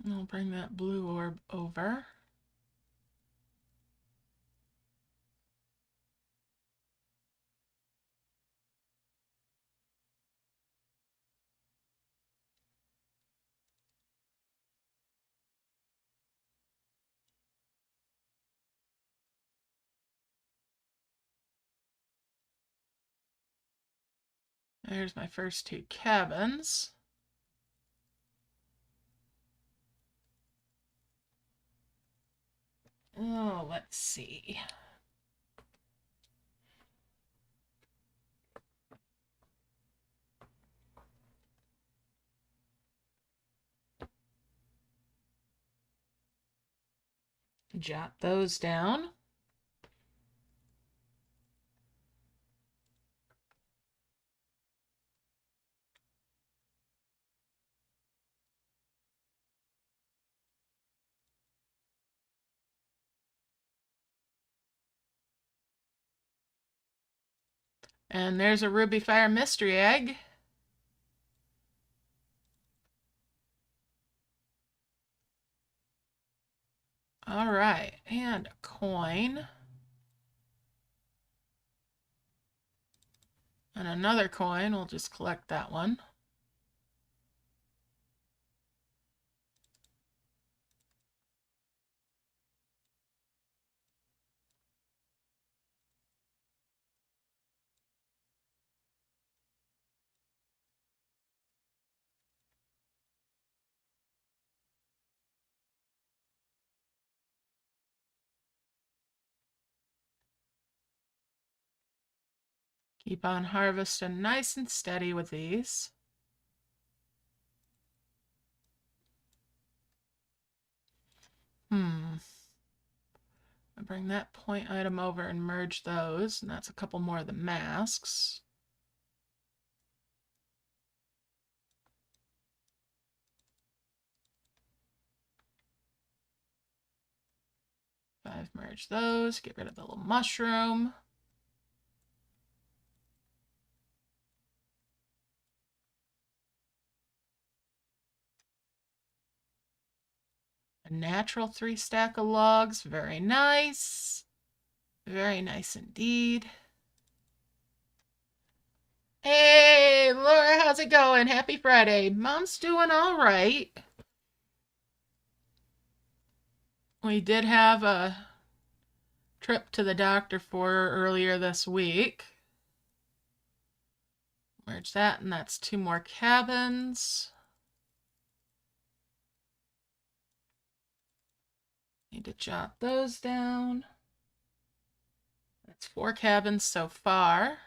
[SPEAKER 1] I'll bring that blue orb over. There's my first 2 cabins. Oh, let's see. Jot those down. And there's a Ruby Fire Mystery Egg. All right, and a coin. And another coin, we'll just collect that one. Keep on harvesting nice and steady with these. I bring that point item over and merge those, and that's a couple more of the masks. I've merged those, get rid of the little mushroom. A natural 3 stack of logs, very nice. Very nice indeed. Hey, Laura, how's it going? Happy Friday. Mom's doing all right. We did have a trip to the doctor for her earlier this week. Merge that, and that's 2 more cabins. Need to jot those down. That's 4 cabins so far.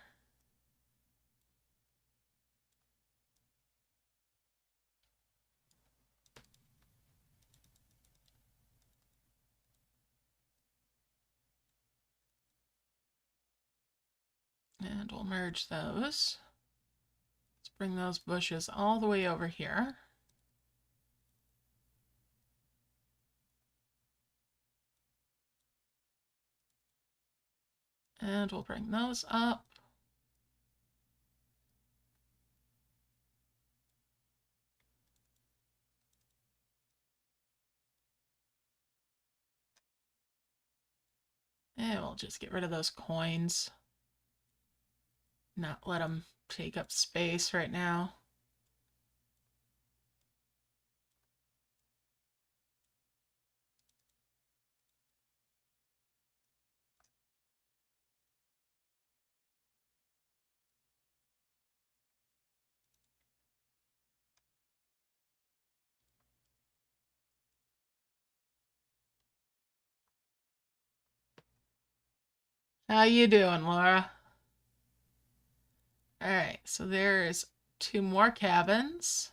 [SPEAKER 1] And we'll merge those. Let's bring those bushes all the way over here. And we'll bring those up. And we'll just get rid of those coins. Not let them take up space right now. How you doing, Laura? All right, so there's 2 more cabins.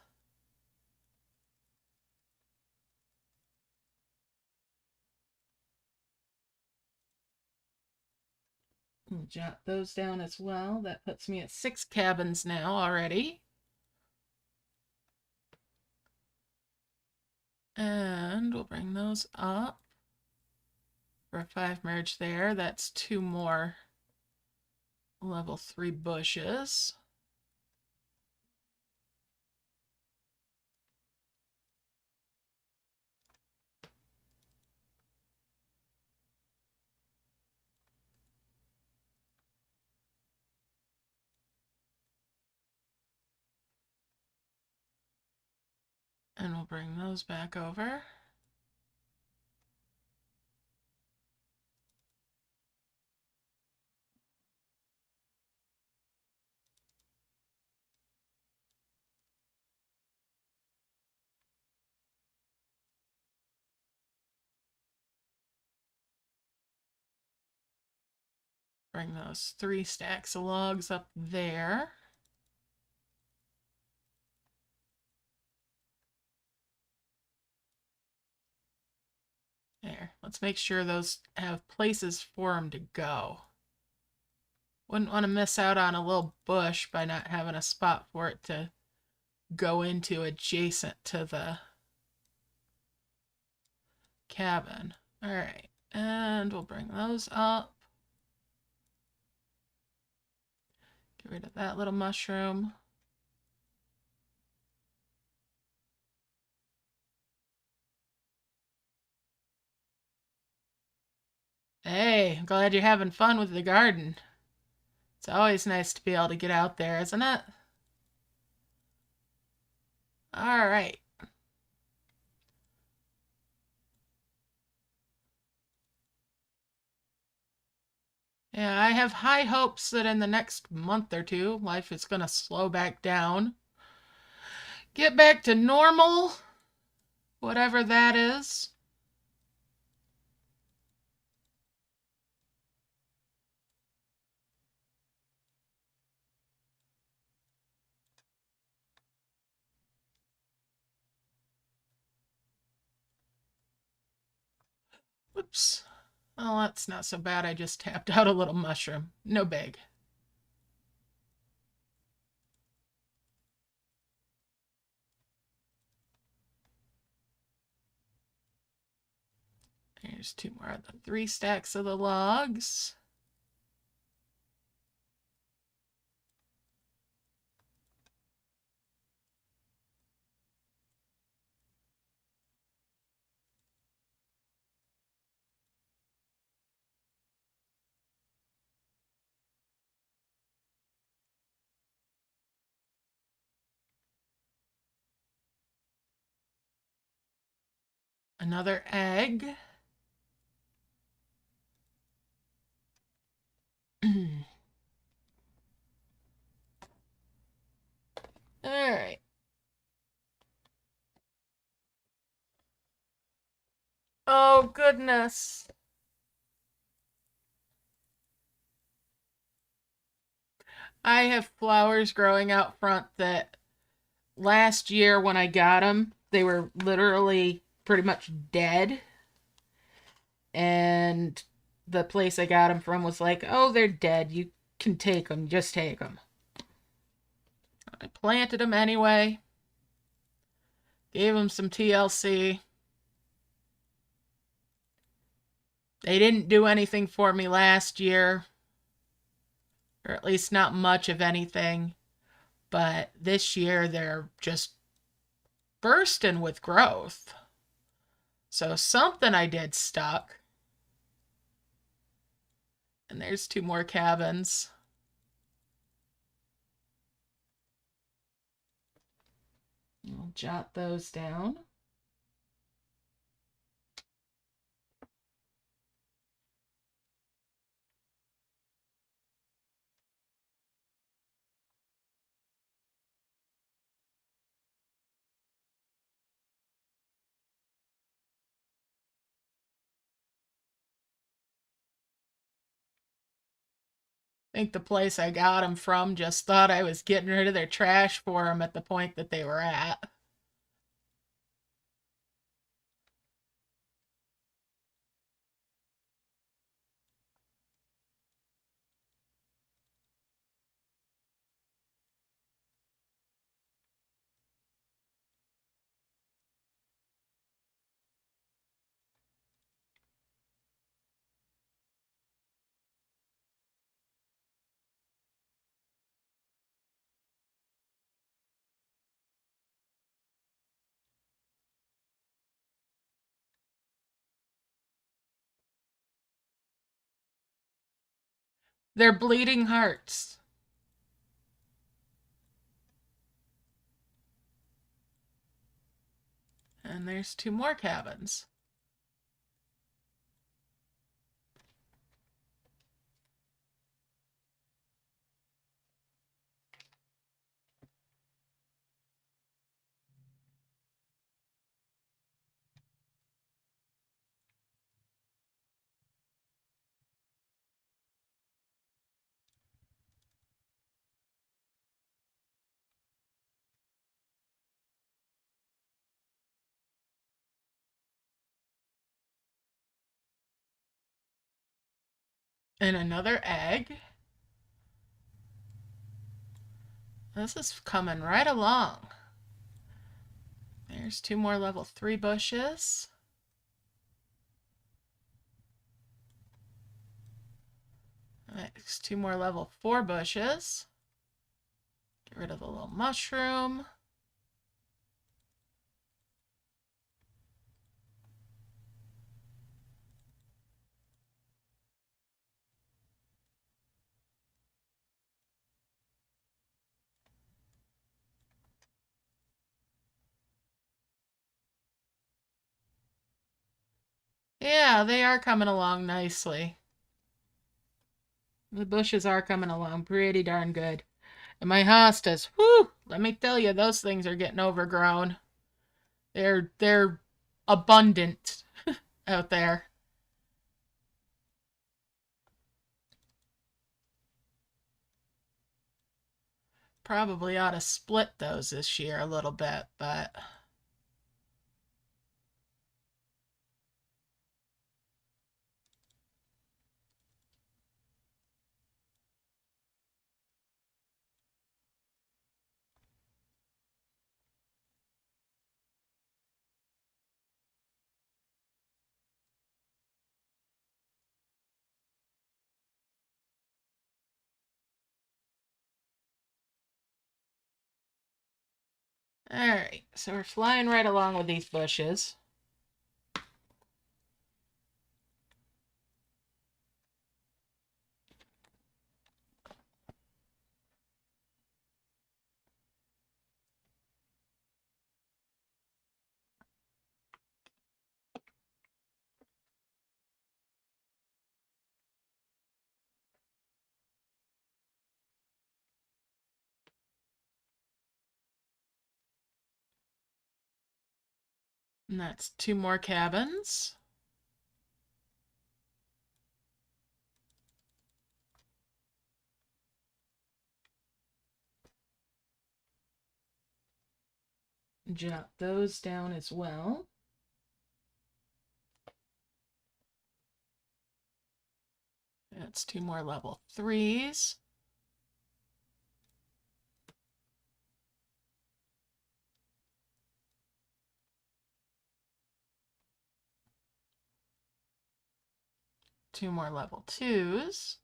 [SPEAKER 1] Jot those down as well. That puts me at 6 cabins now already. And we'll bring those up for a 5 merge there. That's 2 more level 3 bushes. And we'll bring those back over. Bring those 3 stacks of logs up there. There. Let's make sure those have places for them to go. Wouldn't want to miss out on a little bush by not having a spot for it to go into adjacent to the cabin. All right. And we'll bring those up. Get rid of that little mushroom. Hey, I'm glad you're having fun with the garden. It's always nice to be able to get out there, isn't it? All right. Yeah, I have high hopes that in the next month or 2, life is going to slow back down. Get back to normal, whatever that is. Whoops. Oh, that's not so bad. I just tapped out a little mushroom. No big. There's 2 more of the 3 stacks of the logs. Another egg. All right. Oh, goodness. I have flowers growing out front that last year when I got them, they were literally pretty much dead. And the place I got them from was like, oh, they're dead. You can take them. Just take them. I planted them anyway. Gave them some TLC. They didn't do anything for me last year, or at least not much of anything. But this year they're just bursting with growth. So something I did stuck. And there's 2 more cabins. Jot those down. I think the place I got them from just thought I was getting rid of their trash for them at the point that they were at. They're bleeding hearts. And there's 2 more cabins. And another egg. This is coming right along. There's 2 more level 3 bushes. Next, 2 more level 4 bushes. Get rid of the little mushroom. Yeah, they are coming along nicely. The bushes are coming along pretty darn good. And my hostas, whew, let me tell you, those things are getting overgrown. They're abundant out there. Probably ought to split those this year a little bit, but alright, so we're flying right along with these bushes. And that's 2 more cabins. Jot those down as well. That's 2 more level 3s. Two more level 2s.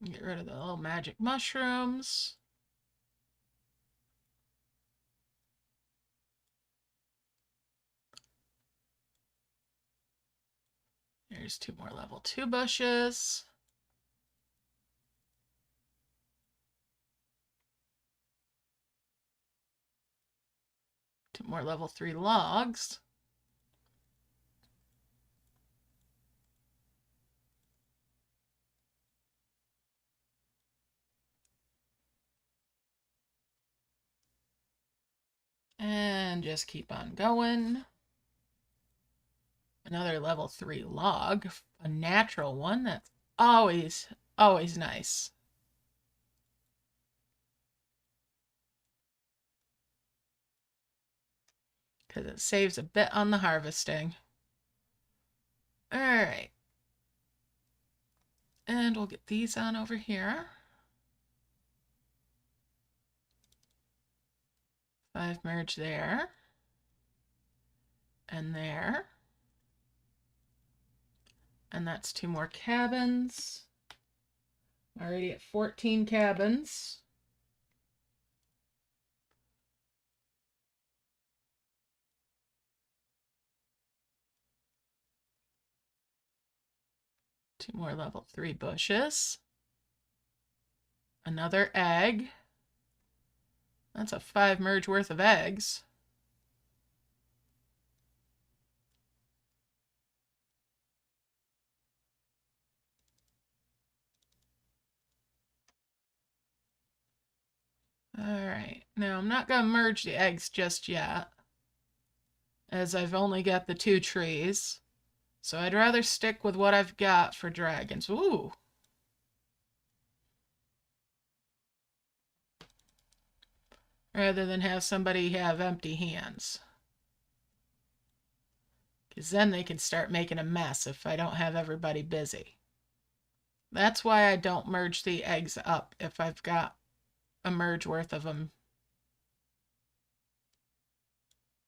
[SPEAKER 1] Get rid of the little magic mushrooms. There's 2 more level 2 bushes. Two more level 3 logs. And just keep on going. Another level 3 log, a natural one. That's always nice. Because it saves a bit on the harvesting. All right. And we'll get these on over here. 5 merge there. And there. And that's 2 more cabins. Already at 14 cabins. Two more level 3 bushes. Another egg. That's a 5 merge worth of eggs. All right, now I'm not going to merge the eggs just yet, as I've only got the 2 trees. So I'd rather stick with what I've got for dragons. Ooh. Rather than have somebody have empty hands. Because then they can start making a mess if I don't have everybody busy. That's why I don't merge the eggs up if I've got a merge worth of them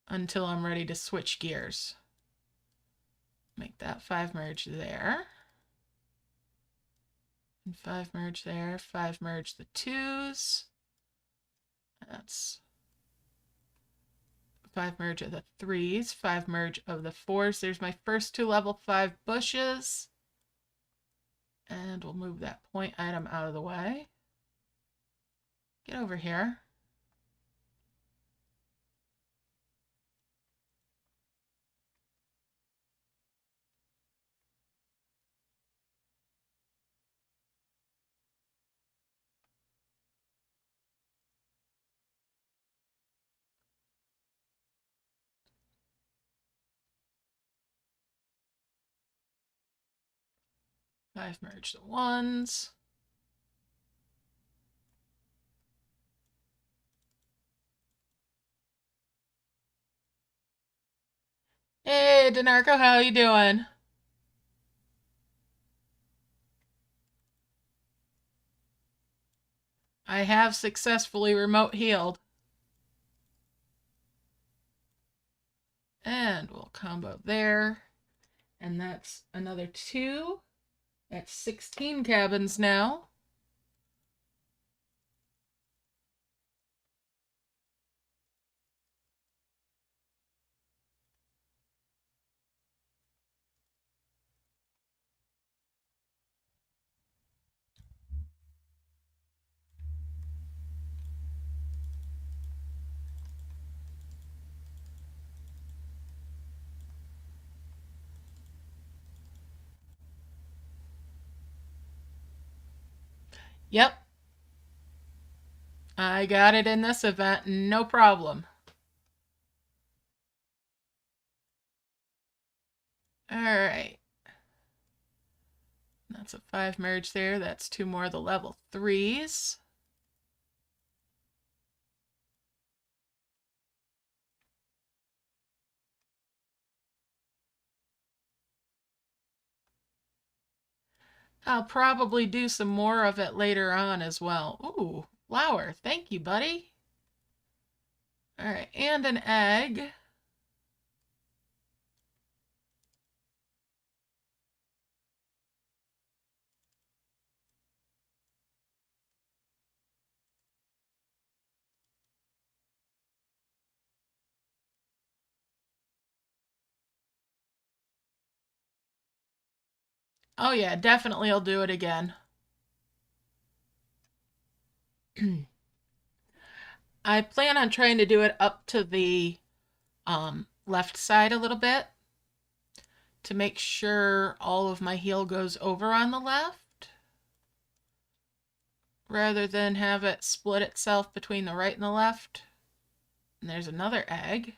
[SPEAKER 1] until I'm ready to switch gears. Make that 5 merge there. And 5 merge there. 5 merge the 2s. That's 5 merge of the 3s. 5 merge of the 4s. There's my first 2 level 5 bushes. And we'll move that point item out of the way. Get over here. Five merge the 1s. Hey, Denarco, how you doing? I have successfully remote healed. And we'll combo there. And that's another 2. That's 16 cabins now. Yep. I got it in this event, no problem. All right. That's a 5 merge there. That's 2 more of the level 3s. I'll probably do some more of it later on as well. Ooh, flower. Thank you, buddy. All right, and an egg. Oh yeah, definitely I'll do it again. I plan on trying to do it up to the left side a little bit to make sure all of my heel goes over on the left rather than have it split itself between the right and the left. And there's another egg.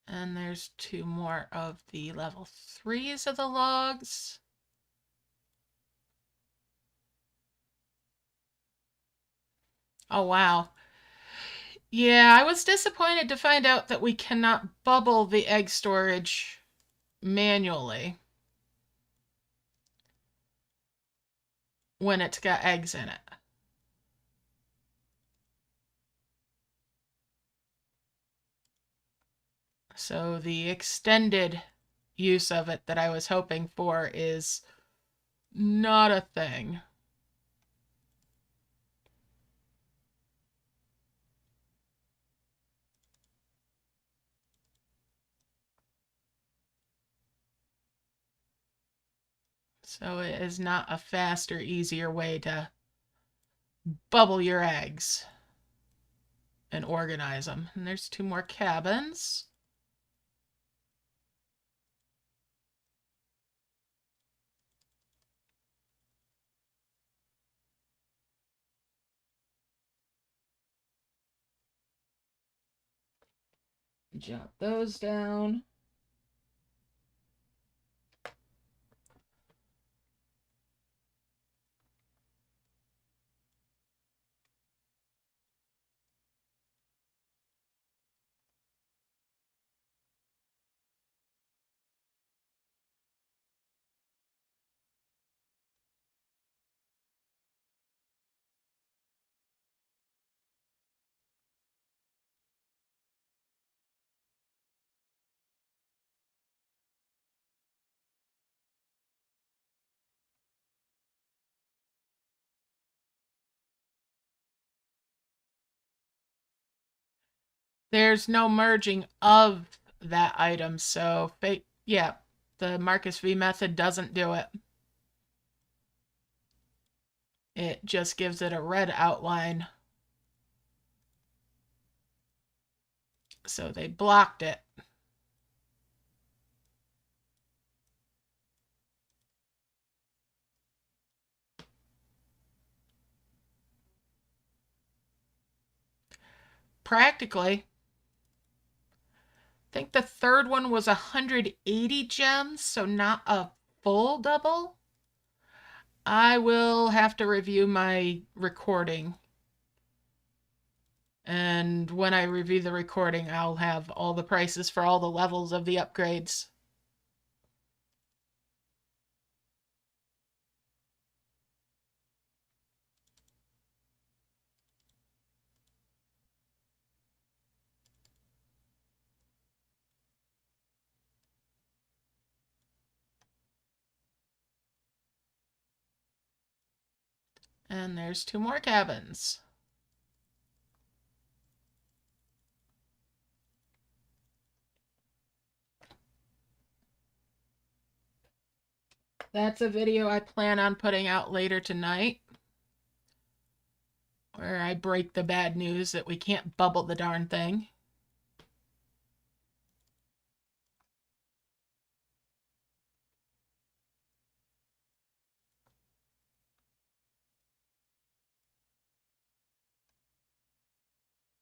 [SPEAKER 1] And there's two more of the level 3s of the logs. Oh, wow. Yeah, I was disappointed to find out that we cannot bubble the egg storage manually when it's got eggs in it. So the extended use of it that I was hoping for is not a thing. So it is not a faster, easier way to bubble your eggs and organize them. And there's two more cabins. Jot those down. There's no merging of that item, so yeah, the Marcus V method doesn't do it. It just gives it a red outline. So they blocked it. Practically. I think the third one was 180 gems, so not a full double. I will have to review my recording. And when I review the recording, I'll have all the prices for all the levels of the upgrades. And there's two more cabins. That's a video I plan on putting out later tonight, where I break the bad news that we can't bubble the darn thing.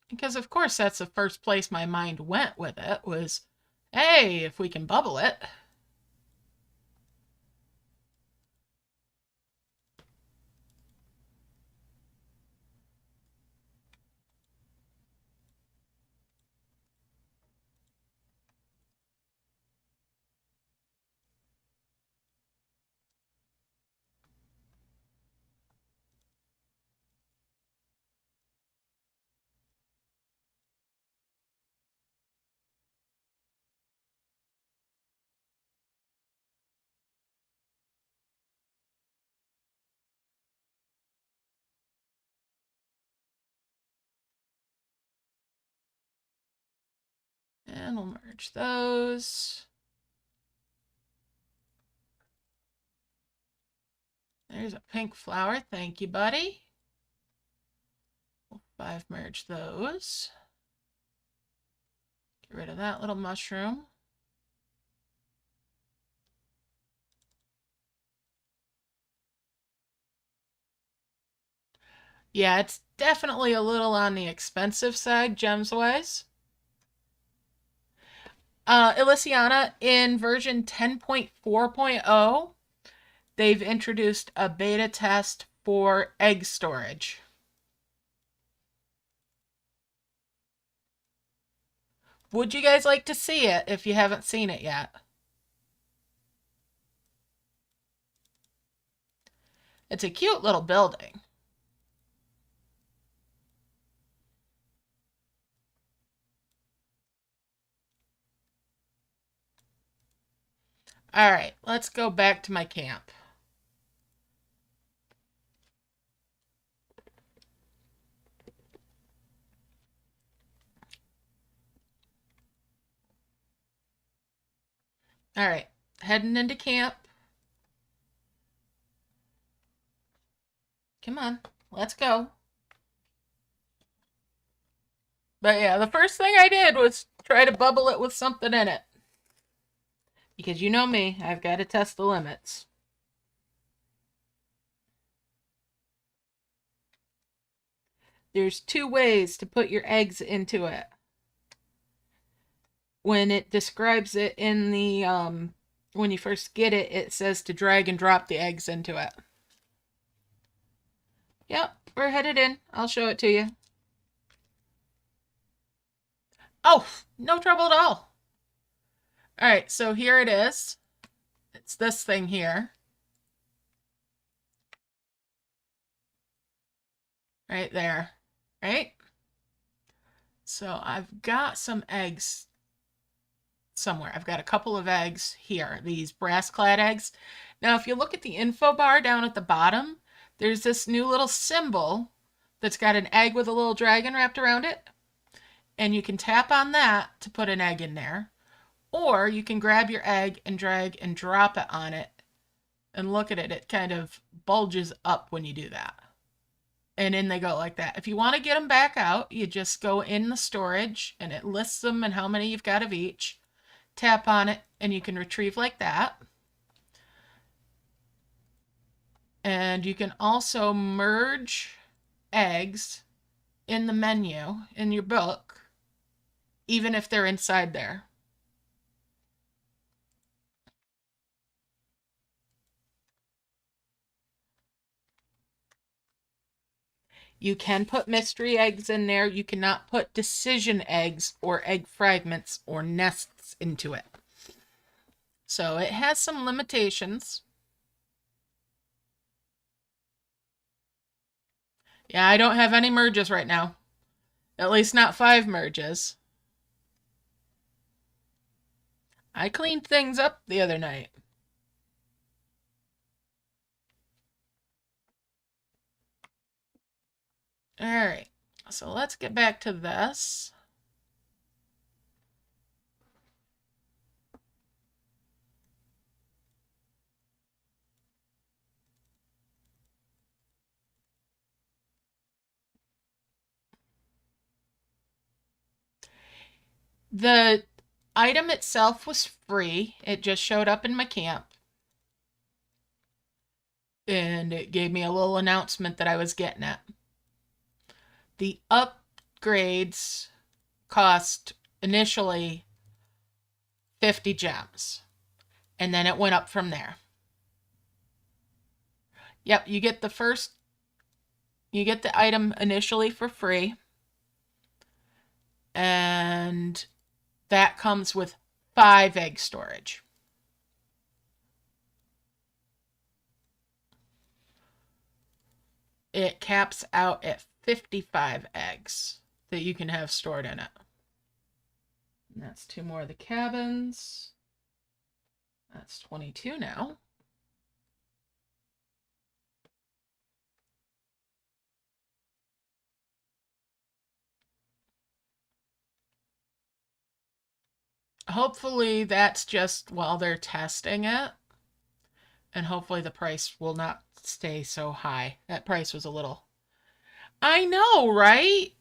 [SPEAKER 1] Because of course that's the first place my mind went with it was, hey, if we can bubble it. And we'll merge those. There's a pink flower. Thank you, buddy. We'll 5 merge those. Get rid of that little mushroom. Yeah, it's definitely a little on the expensive side, gems-wise. Elysiana, in version 10.4.0, they've introduced a beta test for egg storage. Would you guys like to see it if you haven't seen it yet? It's a cute little building. All right, let's go back to my camp. All right, heading into camp. Come on, let's go. But yeah, the first thing I did was try to bubble it with something in it. Because you know me, I've got to test the limits. There's 2 ways to put your eggs into it. When it describes it in the, when you first get it, it says to drag and drop the eggs into it. Yep, we're headed in. I'll show it to you. Oh, no trouble at all. All right, so here it is. It's this thing here. Right there, right? So I've got some eggs somewhere. I've got a couple of eggs here, these brass clad eggs. Now, if you look at the info bar down at the bottom, there's this new little symbol that's got an egg with a little dragon wrapped around it. And you can tap on that to put an egg in there. Or you can grab your egg and drag and drop it on it. And look at it, it kind of bulges up when you do that. And in they go like that. If you want to get them back out, you just go in the storage and it lists them and how many you've got of each. Tap on it and you can retrieve like that. And you can also merge eggs in the menu in your book, even if they're inside there. You can put mystery eggs in there. You cannot put decision eggs or egg fragments or nests into it. So it has some limitations. Yeah, I don't have any merges right now. At least not 5 merges. I cleaned things up the other night. All right, so let's get back to this. The item itself was free. It just showed up in my camp. And it gave me a little announcement that I was getting it. The upgrades cost initially 50 gems. And then it went up from there. Yep, you get the item initially for free. And that comes with 5 egg storage. It caps out at 55 eggs that you can have stored in it. And that's 2 more of the cabins. That's 22 now. Hopefully that's just while they're testing it, and hopefully the price will not stay so high. That price was a little. I know, right?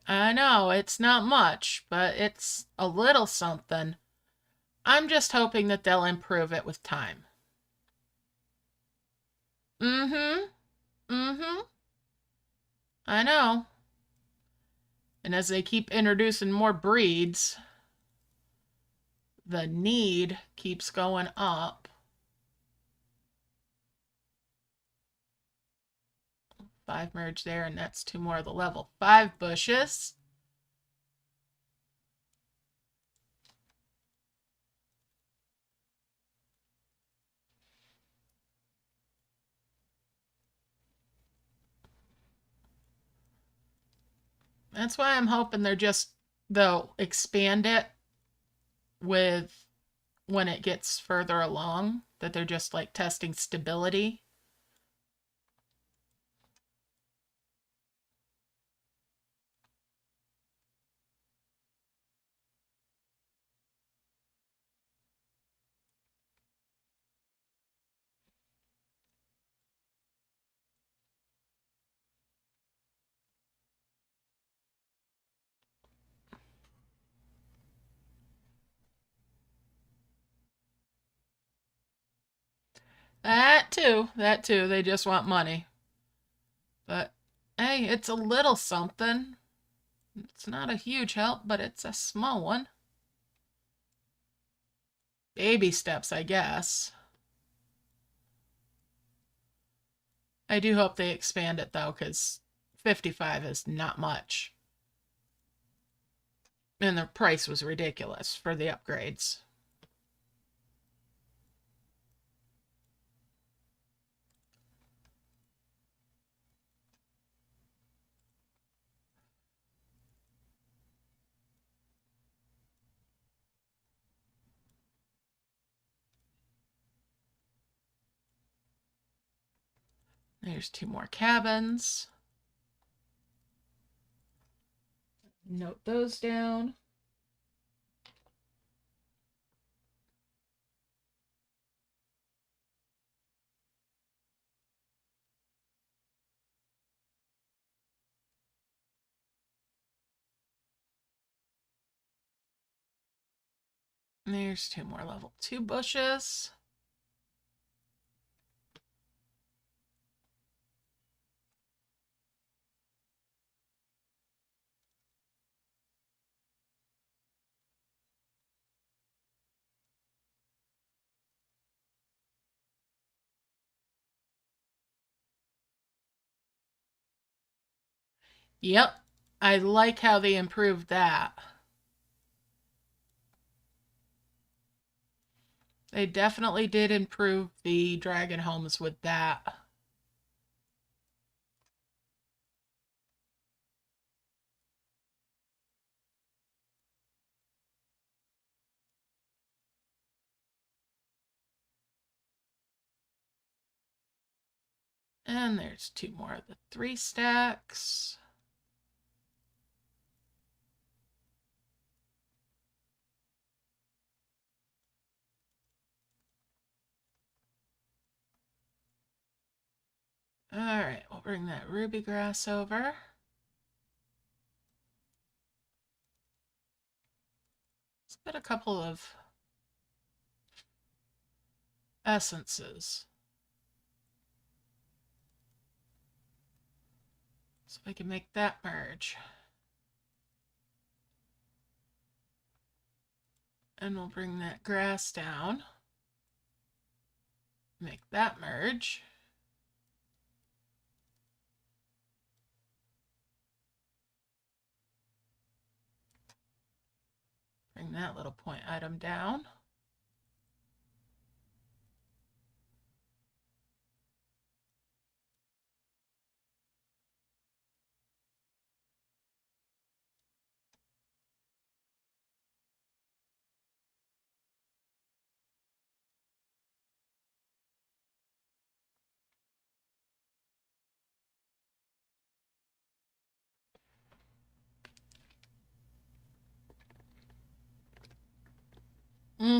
[SPEAKER 1] I know, it's not much, but it's a little something. I'm just hoping that they'll improve it with time. Mm-hmm. Mm-hmm. I know. And as they keep introducing more breeds, the need keeps going up. 5 merge there, and that's 2 more of the level 5 bushes. That's why I'm hoping they'll expand it with when it gets further along, that they're just like testing stability. That too, they just want money. But hey, it's a little something. It's not a huge help, but it's a small one. Baby steps, I guess. I do hope they expand it though, because 55 is not much. And the price was ridiculous for the upgrades. There's 2 more cabins. Note those down. There's 2 more level 2 bushes. Yep, I like how they improved that. They definitely did improve the dragon homes with that. And there's 2 more of the 3 stacks. All right, we'll bring that ruby grass over. Let's get a couple of essences. So we can make that merge. And we'll bring that grass down. Make that merge. Bring that little point item down.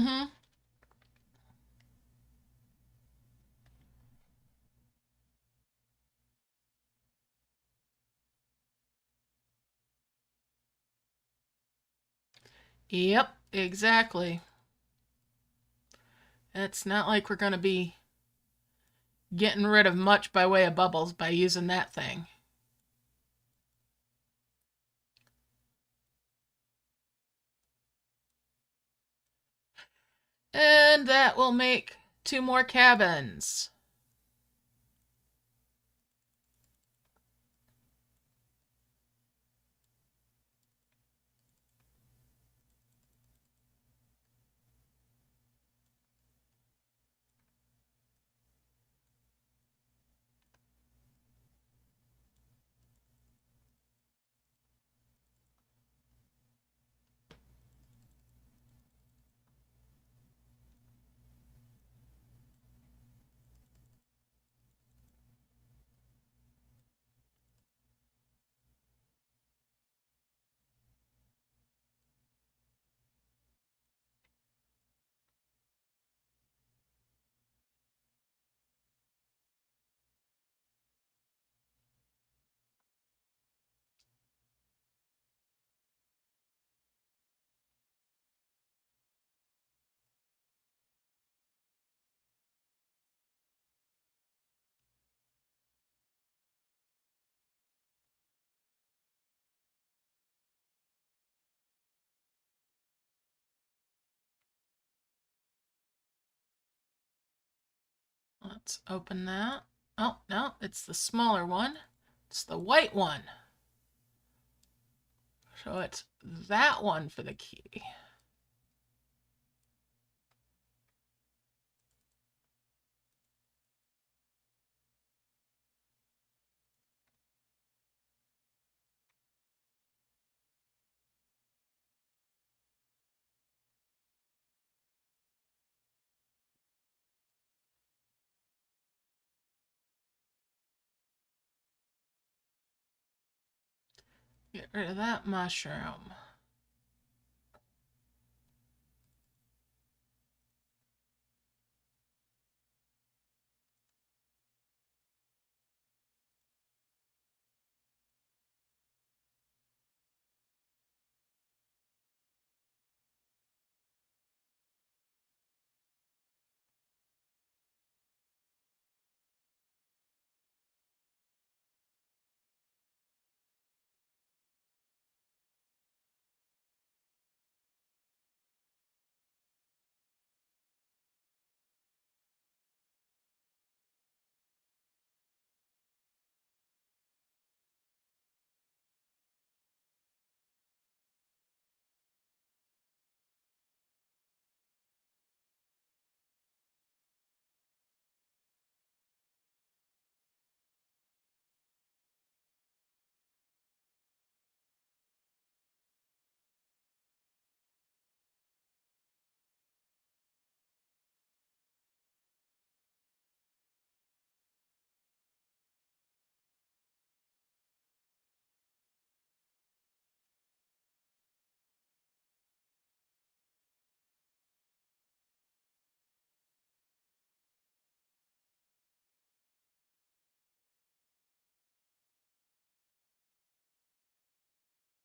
[SPEAKER 1] Mm-hmm. Yep, exactly. It's not like we're going to be getting rid of much by way of bubbles by using that thing. And that will make 2 more cabins. Let's open that. Oh, no, it's the smaller one. It's the white one. So it's that one for the key. Get rid of that mushroom.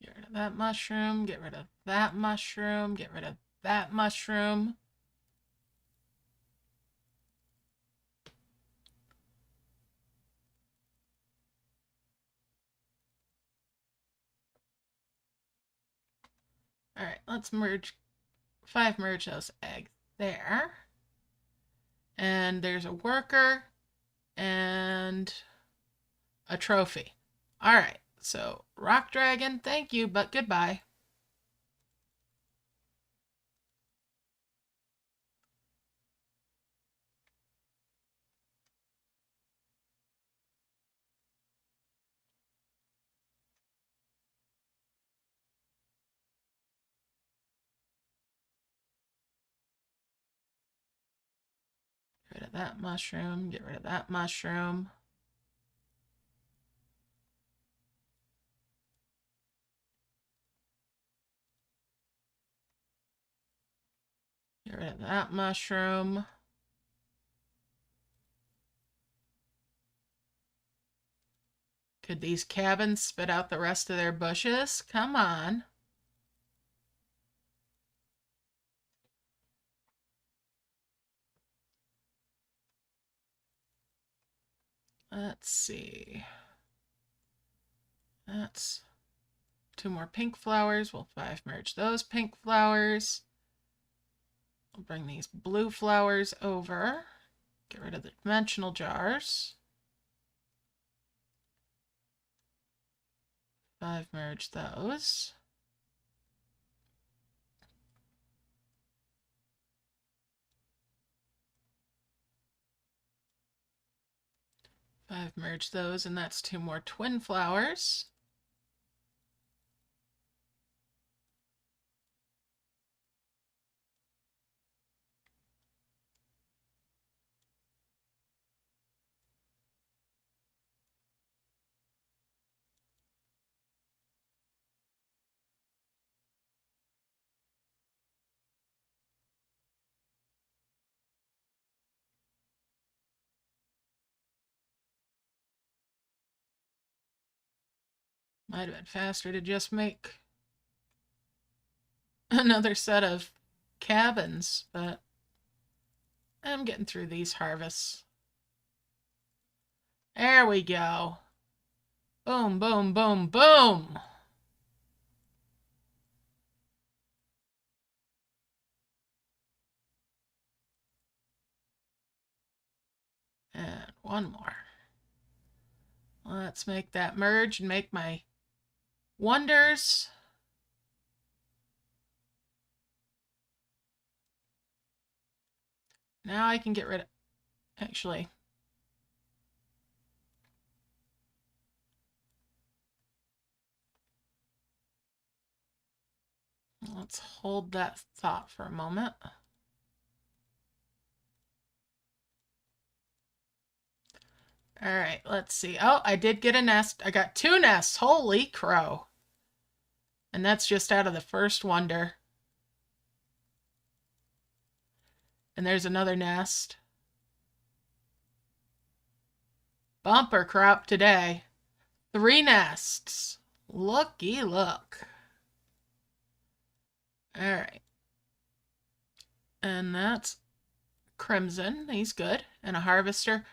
[SPEAKER 1] Get rid of that mushroom. Get rid of that mushroom. Get rid of that mushroom. All right, let's merge 5 merge those eggs there. And there's a worker and a trophy. All right, so Rock Dragon, thank you, but goodbye. Get rid of that mushroom. Get rid of that mushroom. Get rid of that mushroom. Could these cabins spit out the rest of their bushes? Come on. Let's see. That's 2 more pink flowers. We'll 5 merge those pink flowers. We'll bring these blue flowers over. Get rid of the dimensional jars. 5 merge those. Five merge those, and that's 2 more twin flowers. Might have been faster to just make another set of cabins, but I'm getting through these harvests. There we go. Boom, boom, boom, boom. And one more. Let's make that merge and make my wonders. Now I can get rid of, actually, let's hold that thought for a moment. All right, let's see. Oh, I did get a nest. I got 2 nests. Holy crow. And that's just out of the first wonder. And there's another nest. Bumper crop today. 3 nests. Looky look. All right. And that's Crimson. He's good. And a harvester.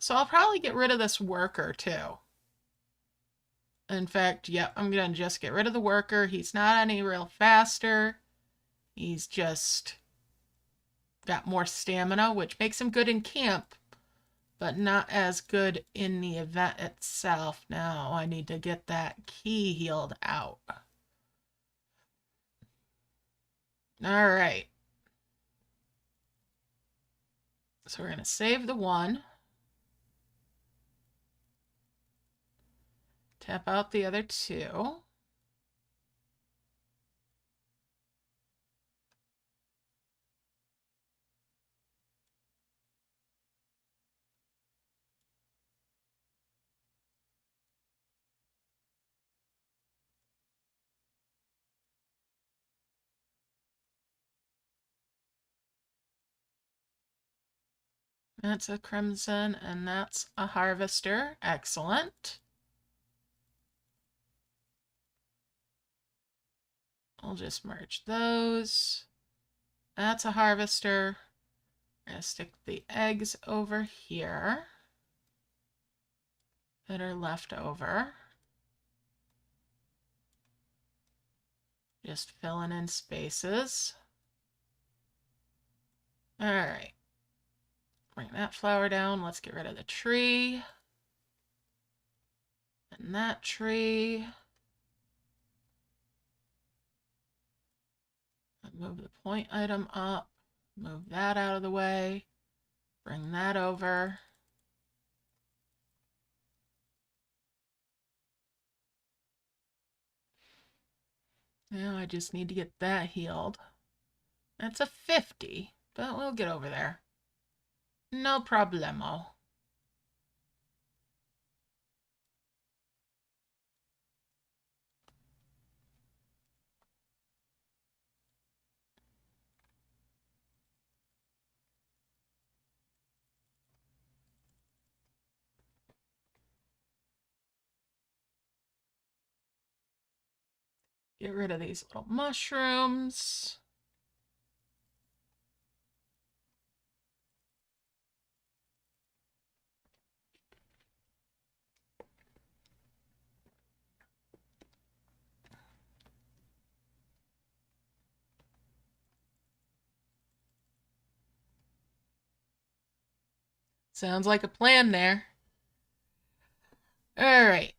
[SPEAKER 1] So I'll probably get rid of this worker too. In fact, yep, I'm going to just get rid of the worker. He's not any real faster. He's just got more stamina, which makes him good in camp, but not as good in the event itself. Now I need to get that key healed out. All right. So we're going to save the 1. Tap out the other 2. That's a Crimson, and that's a Harvester. Excellent. I'll just merge those. That's a Harvester. I'm going to stick the eggs over here that are left over. Just filling in spaces. All right. Bring that flower down. Let's get rid of the tree. And that tree. Move the point item up. Move that out of the way. Bring that over. Now I just need to get that healed. That's a 50, but we'll get over there. No problemo. Get rid of these little mushrooms. Sounds like a plan there. All right.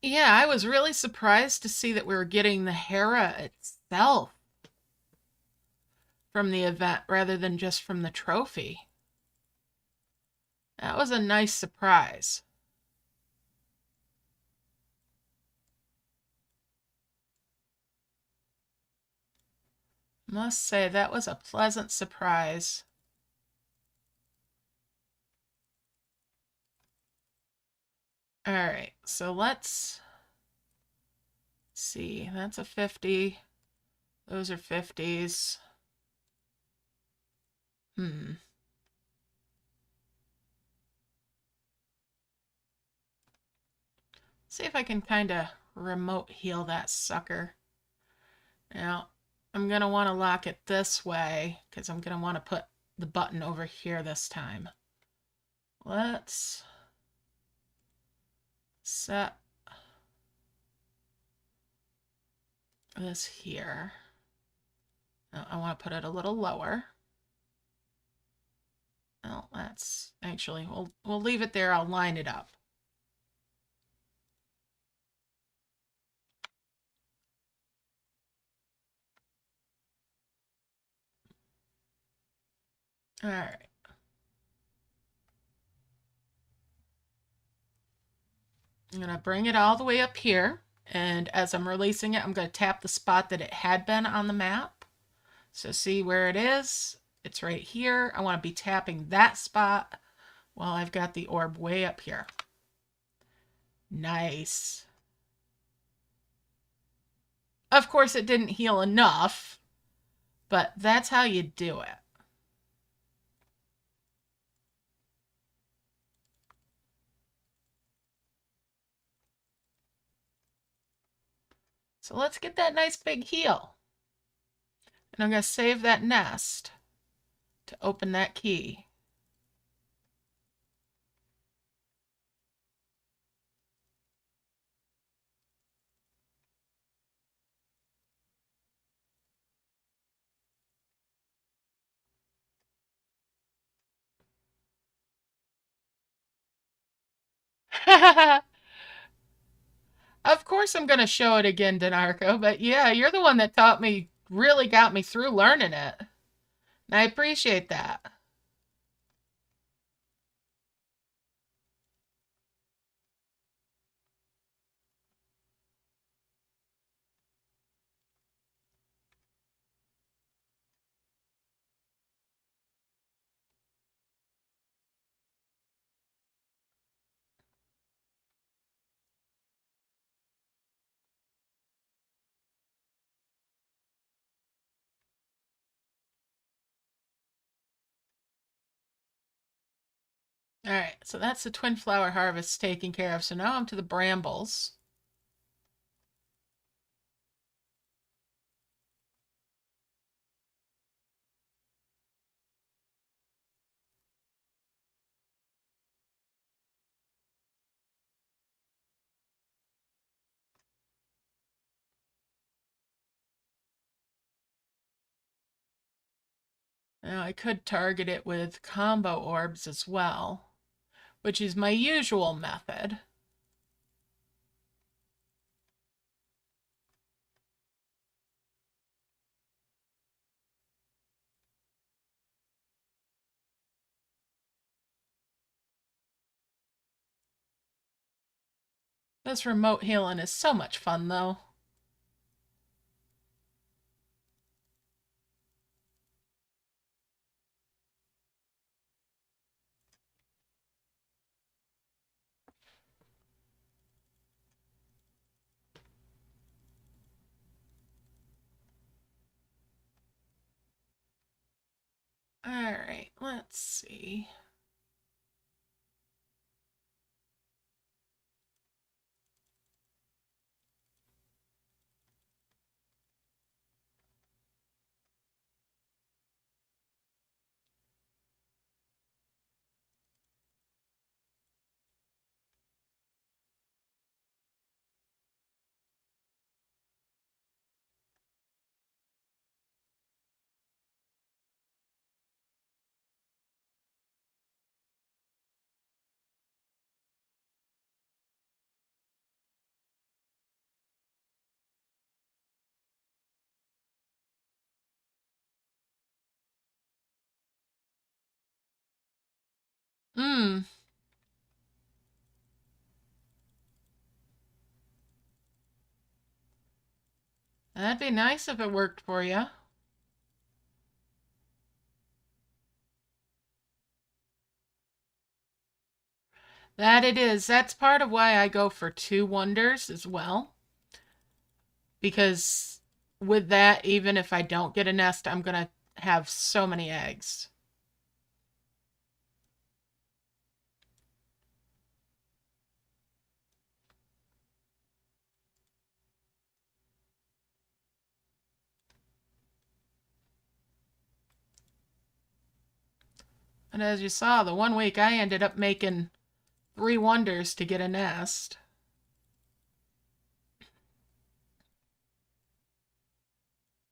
[SPEAKER 1] Yeah, I was really surprised to see that we were getting the Hera itself from the event rather than just from the trophy. That was a nice surprise. Must say, that was a pleasant surprise. All right, so let's see. That's a 50. Those are 50s. See if I can kind of remote heal that sucker. Now, I'm going to want to lock it this way because I'm going to want to put the button over here this time. Let's set this here. Now, I want to put it a little lower. Well, that's actually, we'll leave it there. I'll line it up. All right. I'm going to bring it all the way up here. And as I'm releasing it, I'm going to tap the spot that it had been on the map. So see where it is? It's right here. I want to be tapping that spot while I've got the orb way up here. Nice. Of course, it didn't heal enough, but that's how you do it. So let's get that nice big heal. And I'm going to save that nest to open that key. Of course I'm going to show it again, Denarco, but yeah, you're the one that taught me, really got me through learning it. And I appreciate that. All right, so that's the twin flower harvest taken care of. So now I'm to the brambles. Now I could target it with combo orbs as well, which is my usual method. This remote healing is so much fun, though. Alright, let's see. Hmm, that'd be nice if it worked for you. That it is. That's part of why I go for 2 wonders as well. Because with that, even if I don't get a nest, I'm going to have so many eggs. And as you saw, the one week I ended up making 3 wonders to get a nest.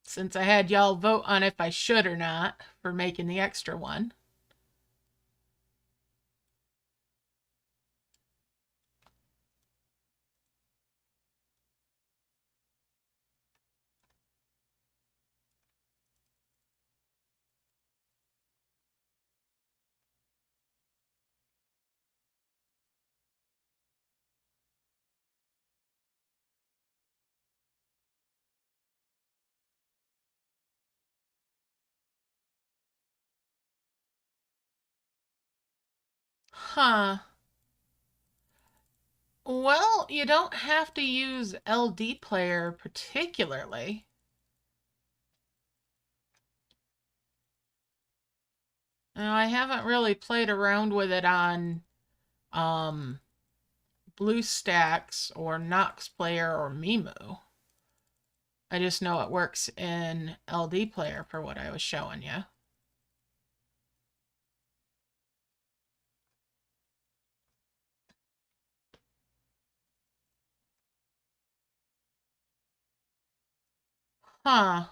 [SPEAKER 1] Since I had y'all vote on if I should or not for making the extra one. Huh. Well, you don't have to use LD player particularly. Now, I haven't really played around with it on um, BlueStacks or Nox Player or Mimu. I just know it works in LD Player for what I was showing you. Huh.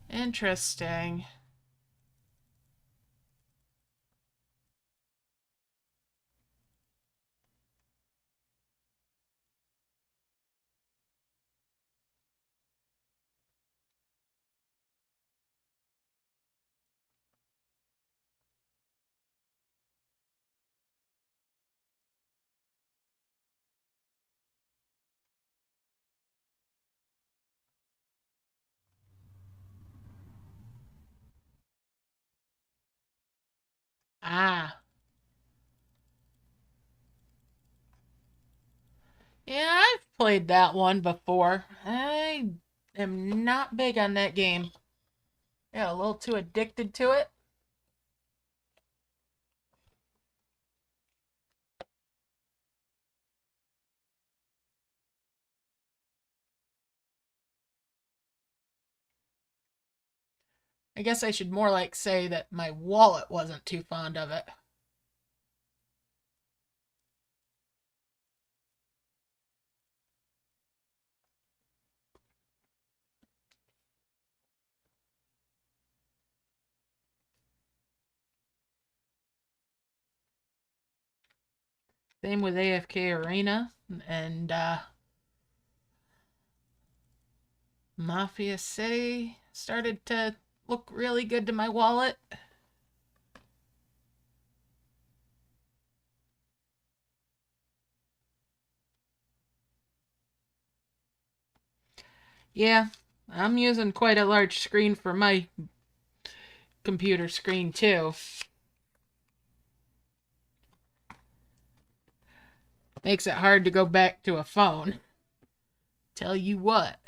[SPEAKER 1] Interesting. Ah. Yeah, I've played that one before. I am not big on that game. Yeah, a little too addicted to it. I guess I should more like say that my wallet wasn't too fond of it. Same with AFK Arena and Mafia City started to look really good to my wallet. Yeah, I'm using quite a large screen for my computer screen too. Makes it hard to go back to a phone. Tell you what.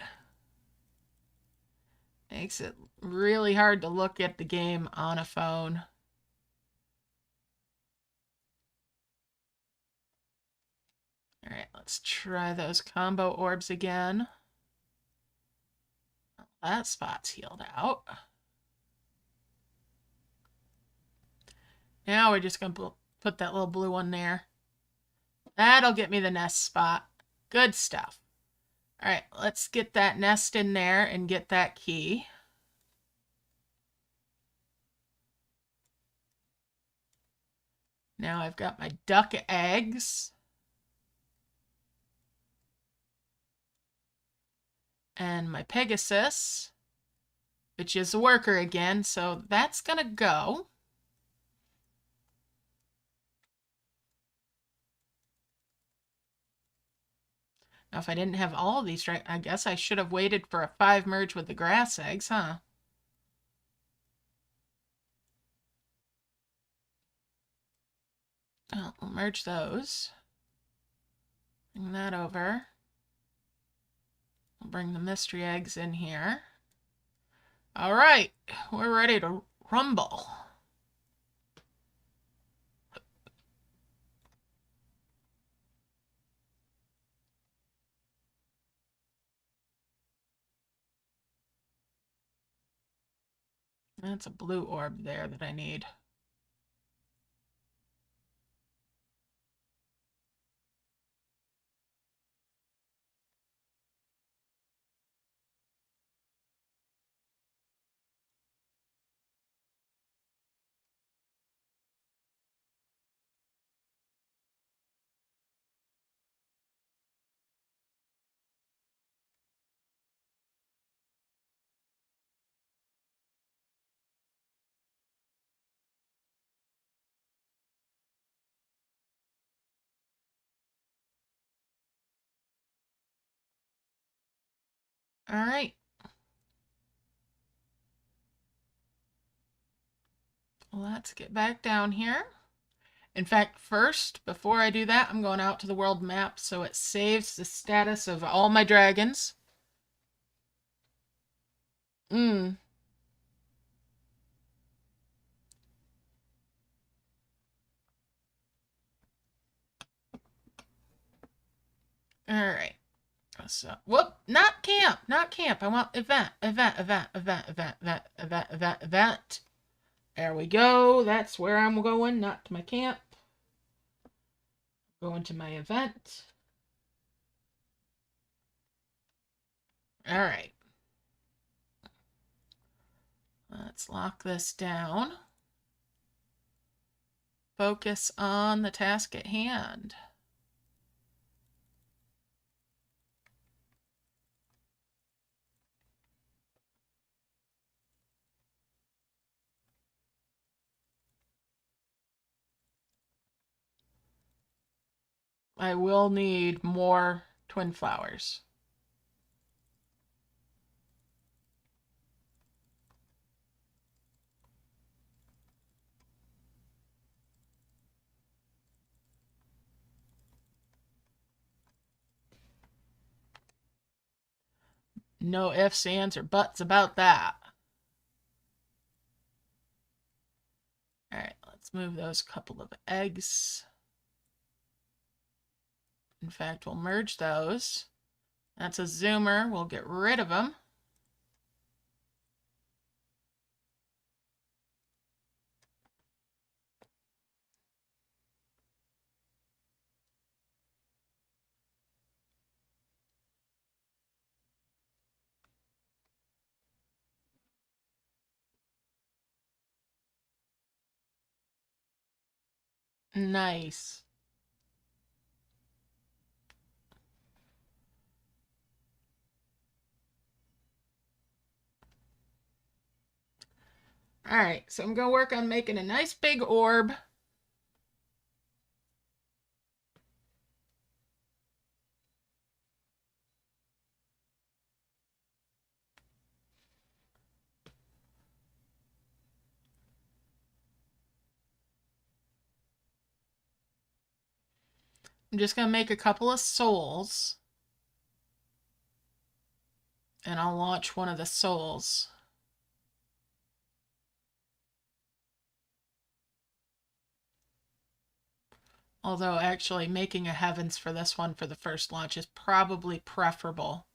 [SPEAKER 1] Makes it really hard to look at the game on a phone. Alright, let's try those combo orbs again. That spot's healed out. Now we're just going to put that little blue one there. That'll get me the nest spot. Good stuff. Alright, let's get that nest in there and get that key. Now I've got my duck eggs. And my Pegasus, which is a worker again, so that's going to go. Now, if I didn't have all of these right, I guess I should have waited for a 5 merge with the grass eggs, huh? Well, we'll merge those. Bring that over. We'll bring the mystery eggs in here. All right, we're ready to rumble. That's a blue orb there that I need. All right. Let's get back down here. In fact, first, before I do that, I'm going out to the world map so it saves the status of all my dragons. All right. So, whoop, not camp, not camp. I want event. There we go. That's where I'm going, not to my camp. Going to my event. All right. Let's lock this down. Focus on the task at hand. I will need more twin flowers. No ifs, ands, or buts about that. All right, let's move those couple of eggs. In fact, we'll merge those. That's a zoomer. We'll get rid of them. Nice. All right, so I'm going to work on making a nice big orb. I'm just going to make a couple of souls, and I'll launch one of the souls. Although actually making a heavens for this one for the first launch is probably preferable.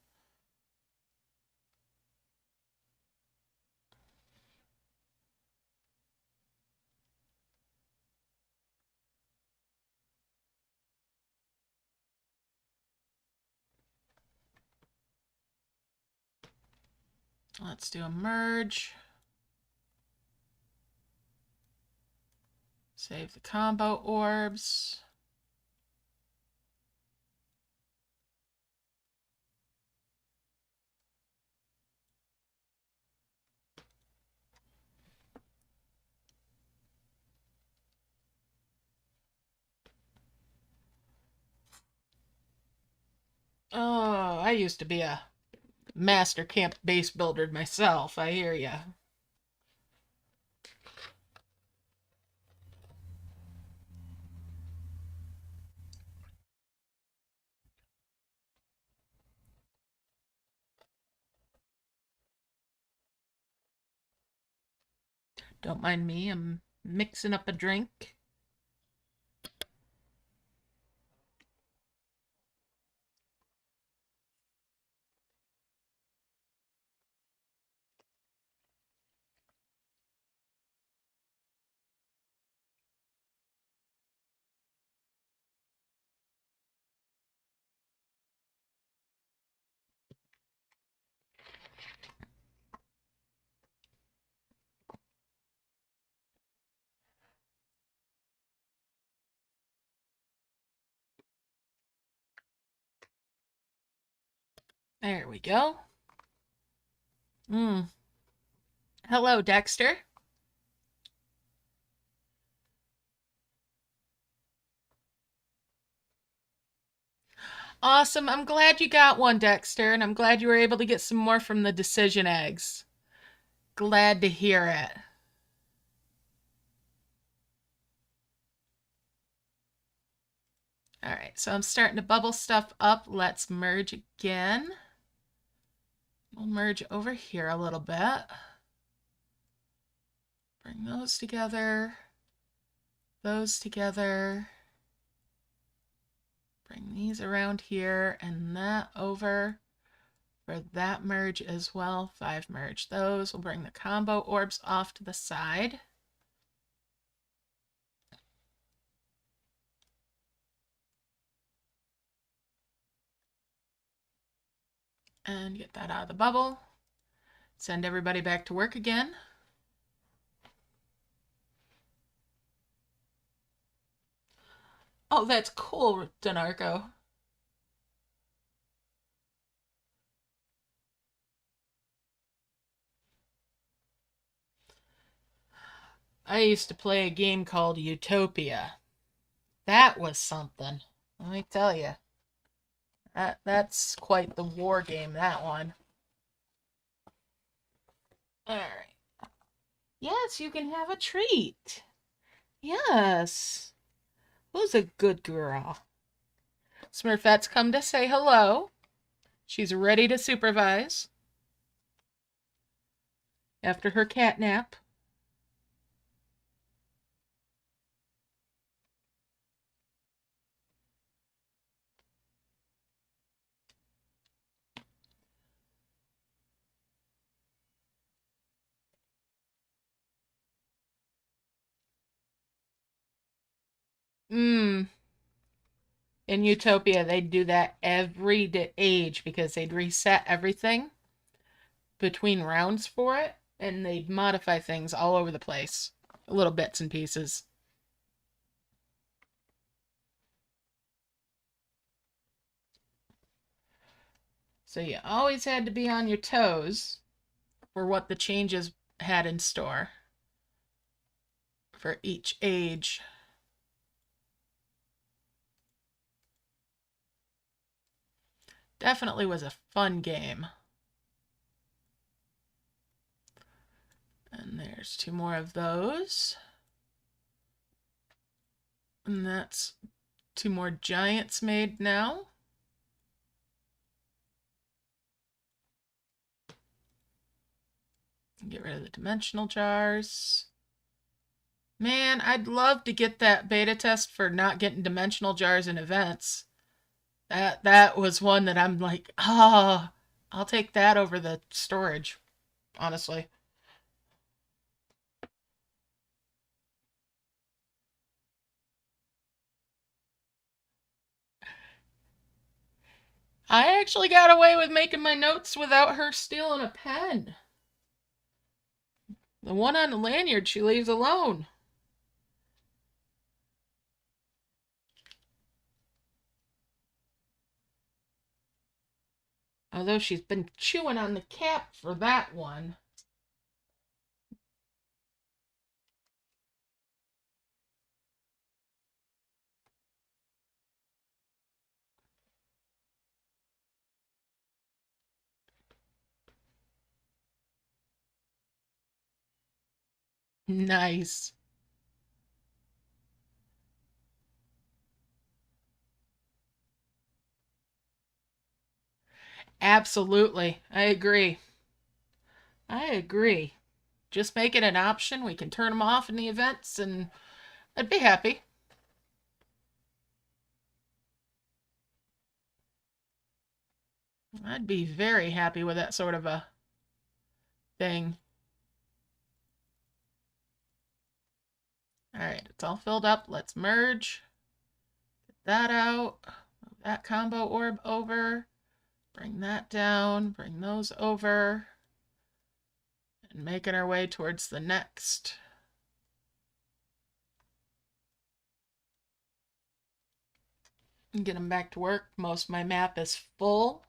[SPEAKER 1] Let's do a merge. Save the combo orbs. Oh, I used to be a master camp base builder myself. I hear ya. Don't mind me, I'm mixing up a drink. There we go. Hello, Dexter. Awesome. I'm glad you got one, Dexter, and I'm glad you were able to get some more from the decision eggs. Glad to hear it. All right, so I'm starting to bubble stuff up. Let's merge again. We'll merge over here a little bit. Bring those together. Those together. Bring these around here and that over for that merge as well. 5 merge those. We'll bring the combo orbs off to the side. And get that out of the bubble. Send everybody back to work again. Oh, that's cool, Denarco. I used to play a game called Utopia. That was something. Let me tell you. That's quite the war game, that one. All right. Yes, you can have a treat. Yes. Who's a good girl? Smurfette's come to say hello. She's ready to supervise after her cat nap. In Utopia, they'd do that every age because they'd reset everything between rounds for it, and they'd modify things all over the place. Little bits and pieces. So you always had to be on your toes for what the changes had in store for each age. Definitely was a fun game. And there's 2 more of those. And that's 2 more giants made now. Get rid of the dimensional jars. Man, I'd love to get that beta test for not getting dimensional jars in events. That was one that I'm like, oh, I'll take that over the storage, honestly. I actually got away with making my notes without her stealing a pen. The one on the lanyard she leaves alone. Although she's been chewing on the cap for that one. Nice. Absolutely. I agree. I agree. Just make it an option. We can turn them off in the events and I'd be happy. I'd be very happy with that sort of a thing. All right, it's all filled up. Let's merge. Get that out. Move that combo orb over. Bring that down. Bring those over. And making our way towards the next. And get them back to work. Most of my map is full.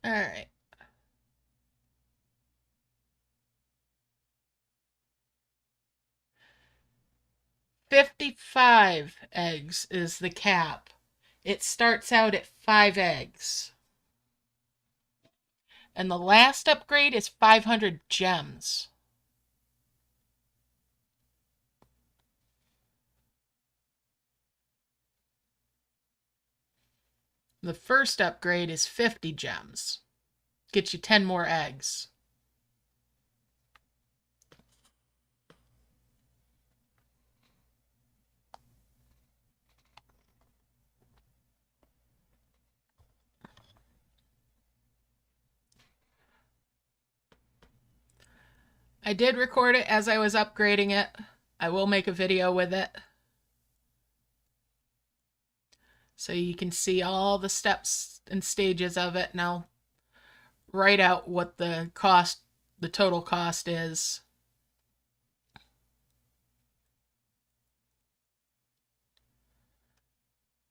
[SPEAKER 1] All right. 55 eggs is the cap. It starts out at 5 eggs. And the last upgrade is 500 gems. The first upgrade is 50 gems. Gets you 10 more eggs. I did record it as I was upgrading it. I will make a video with it. So you can see all the steps and stages of it, and I'll write out what the total cost is.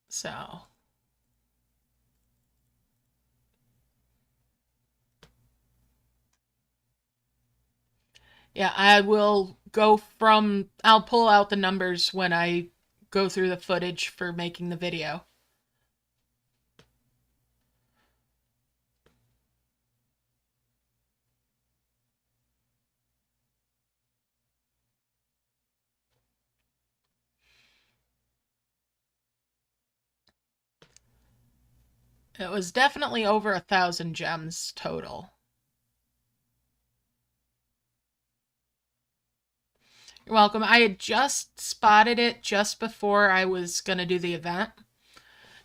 [SPEAKER 1] So yeah, I'll pull out the numbers when I go through the footage for making the video. It was definitely over 1,000 gems total. You're welcome. I had just spotted it just before I was going to do the event.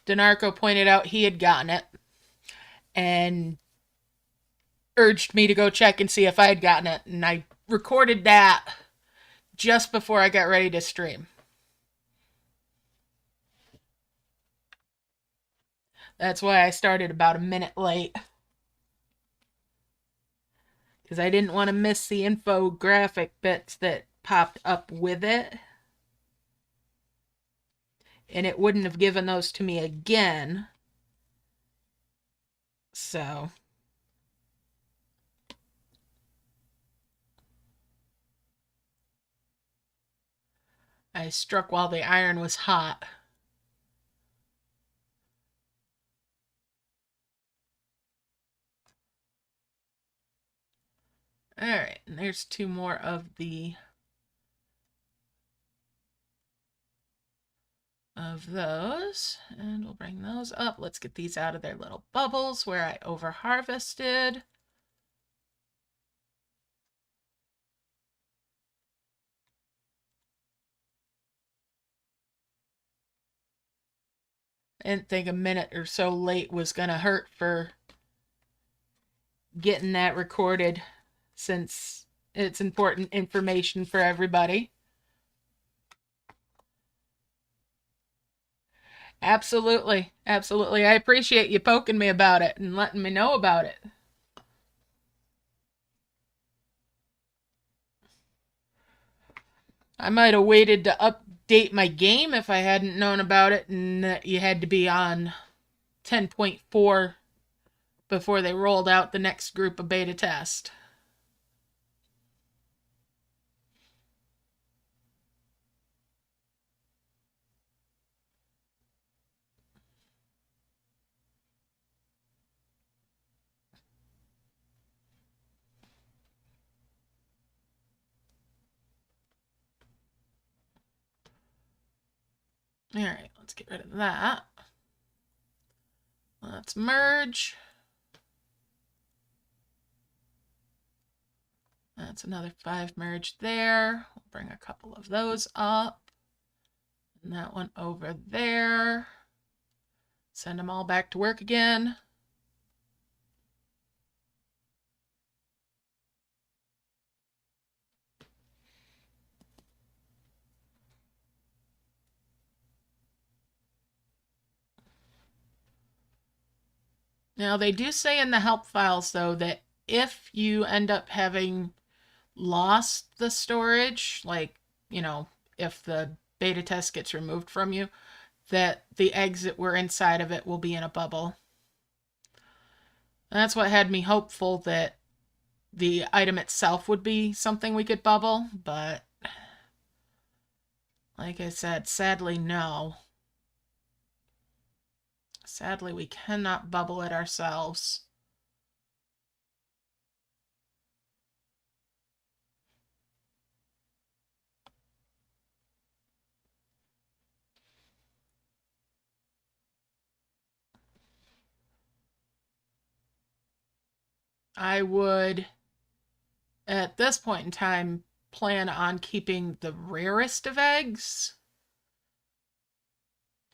[SPEAKER 1] Denarco pointed out he had gotten it and urged me to go check and see if I had gotten it. And I recorded that just before I got ready to stream. That's why I started about a minute late. Because I didn't want to miss the infographic bits that popped up with it. and it wouldn't have given those to me again. So I struck while the iron was hot. All right, and there's two more of those, and we'll bring those up. Let's get these out of their little bubbles where I over harvested. I didn't think a minute or so late was gonna hurt for getting that recorded, since it's important information for everybody. Absolutely. Absolutely. I appreciate you poking me about it and letting me know about it. I might have waited to update my game if I hadn't known about it, and that you had to be on 10.4 before they rolled out the next group of beta test. All right, let's get rid of that. Let's merge. That's another 5 merged there. We'll bring a couple of those up. And that one over there. Send them all back to work again. Now, they do say in the help files, though, that if you end up having lost the storage, like, if the beta test gets removed from you, that the eggs that were inside of it will be in a bubble. And that's what had me hopeful that the item itself would be something we could bubble, but like I said, sadly, no. Sadly, we cannot bubble it ourselves. I would, at this point in time, plan on keeping the rarest of eggs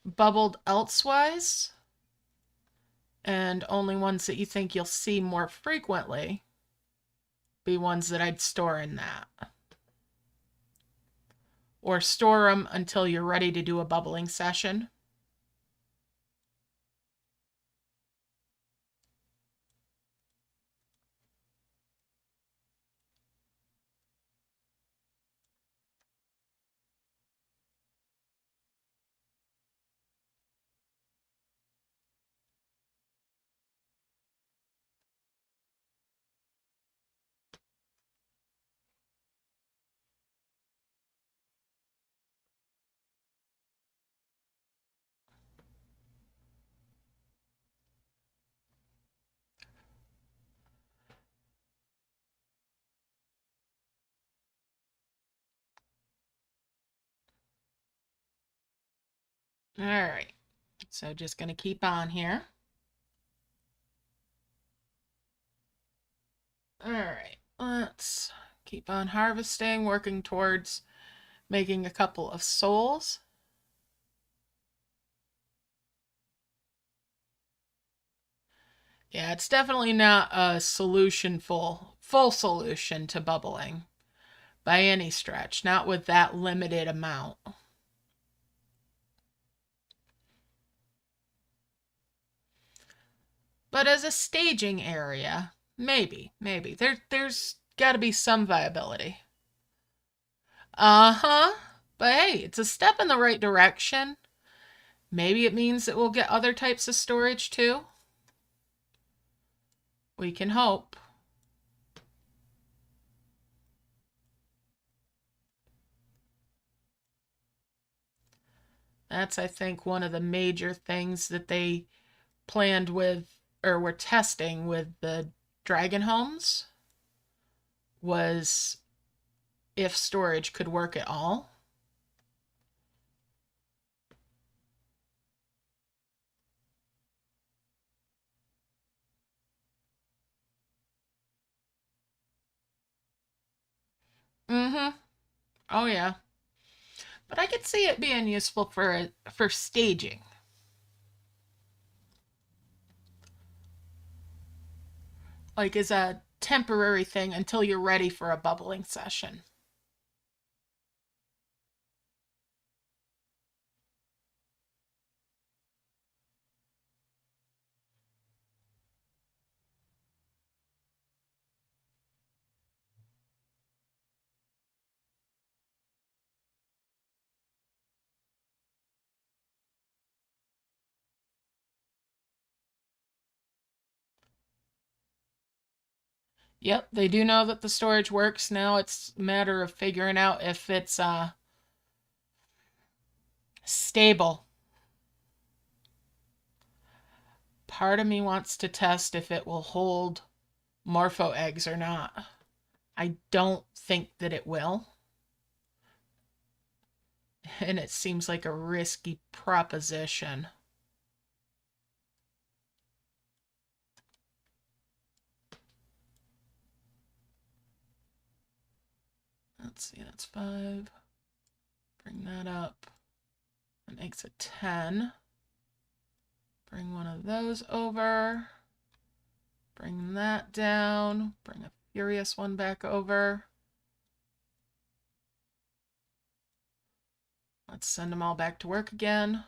[SPEAKER 1] bubbled elsewise, and only ones that you think you'll see more frequently be ones that I'd store in that. Or store them until you're ready to do a bubbling session. All right, so just going to keep on here. All right, let's keep on harvesting, working towards making a couple of souls. Yeah, it's definitely not a solution, full solution to bubbling by any stretch, not with that limited amount. But as a staging area, maybe. There's got to be some viability. Uh-huh. But hey, it's a step in the right direction. Maybe it means that we'll get other types of storage too. We can hope. That's, I think, one of the major things that they planned with, or were testing with the Dragon homes, was if storage could work at all. Mm-hmm. Oh yeah. But I could see it being useful for staging. Like as a temporary thing until you're ready for a bubbling session. Yep, they do know that the storage works. Now it's a matter of figuring out if it's stable. Part of me wants to test if it will hold morpho eggs or not. I don't think that it will. And it seems like a risky proposition. Let's see, that's 5. Bring that up. That makes it 10. Bring one of those over. Bring that down. Bring a furious one back over. Let's send them all back to work again.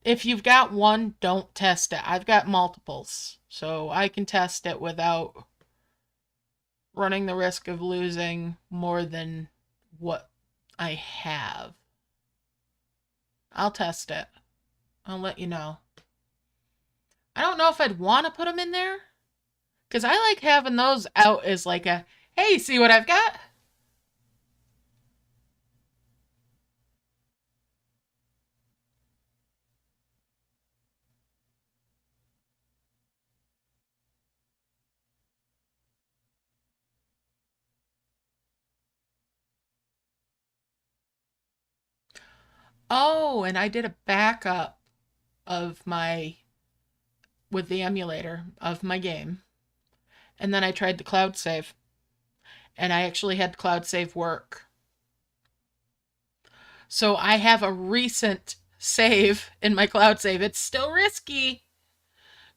[SPEAKER 1] If you've got one, don't test it. I've got multiples, so I can test it without running the risk of losing more than what I have. I'll test it. I'll let you know. I don't know if I'd want to put them in there, because I like having those out as like a, hey, see what I've got? Oh, and I did a backup of my, with the emulator of my game. And then I tried to cloud save. And I actually had cloud save work. So I have a recent save in my cloud save. It's still risky.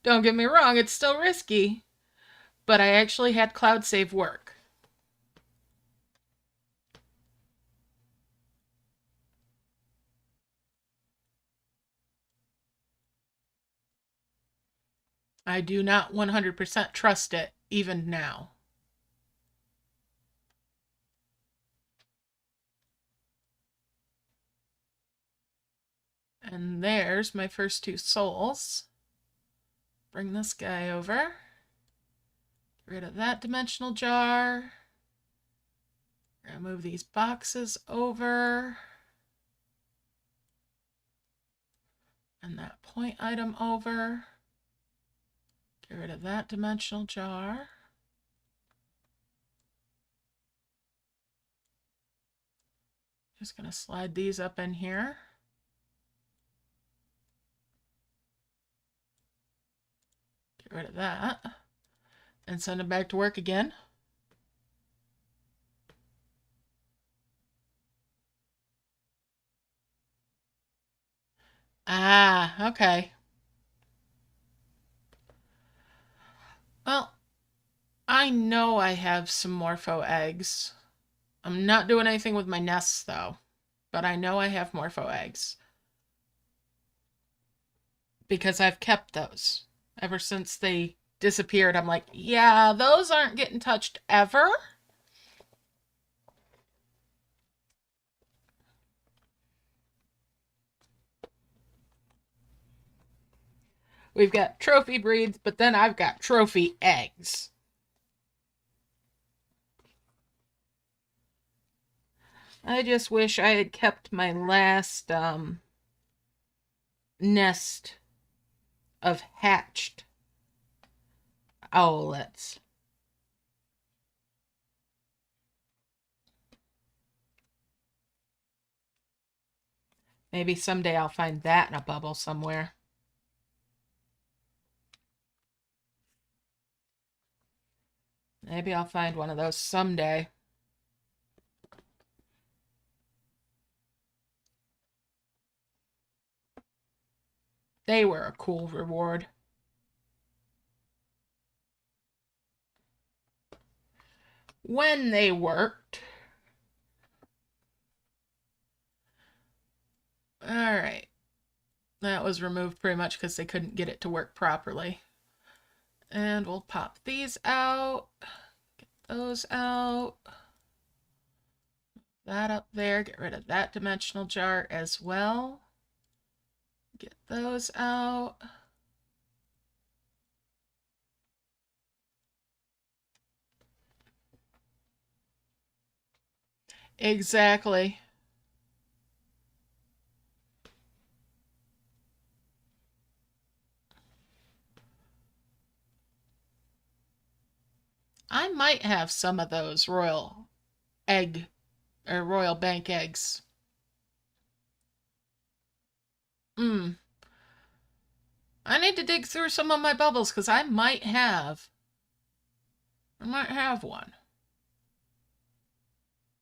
[SPEAKER 1] Don't get me wrong, it's still risky. But I actually had cloud save work. I do not 100% trust it, even now. And there's my first 2 souls. Bring this guy over. Get rid of that dimensional jar. We're gonna move these boxes over. And that point item over. Get rid of that dimensional jar. Just gonna slide these up in here. Get rid of that. And send them back to work again. Ah, okay. Well, I know I have some morpho eggs. I'm not doing anything with my nests, though. But I know I have morpho eggs. Because I've kept those. Ever since they disappeared, I'm like, yeah, those aren't getting touched ever. We've got trophy breeds, but then I've got trophy eggs. I just wish I had kept my last nest of hatched owlets. Maybe someday I'll find that in a bubble somewhere. Maybe I'll find one of those someday. They were a cool reward. When they worked. Alright. That was removed pretty much because they couldn't get it to work properly. And we'll pop these out. Get those out. That up there. Get rid of that dimensional jar as well. Get those out. Exactly. I might have some of those royal egg or royal bank eggs. I need to dig through some of my bubbles because I might have one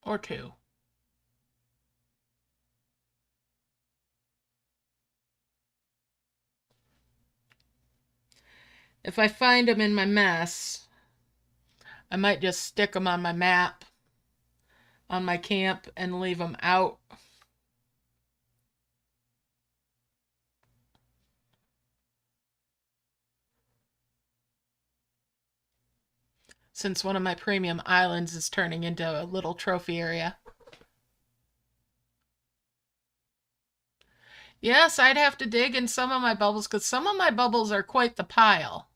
[SPEAKER 1] or two. If I find them in my mess, I might just stick them on my map on my camp and leave them out. Since one of my premium islands is turning into a little trophy area. Yes, I'd have to dig in some of my bubbles because some of my bubbles are quite the pile.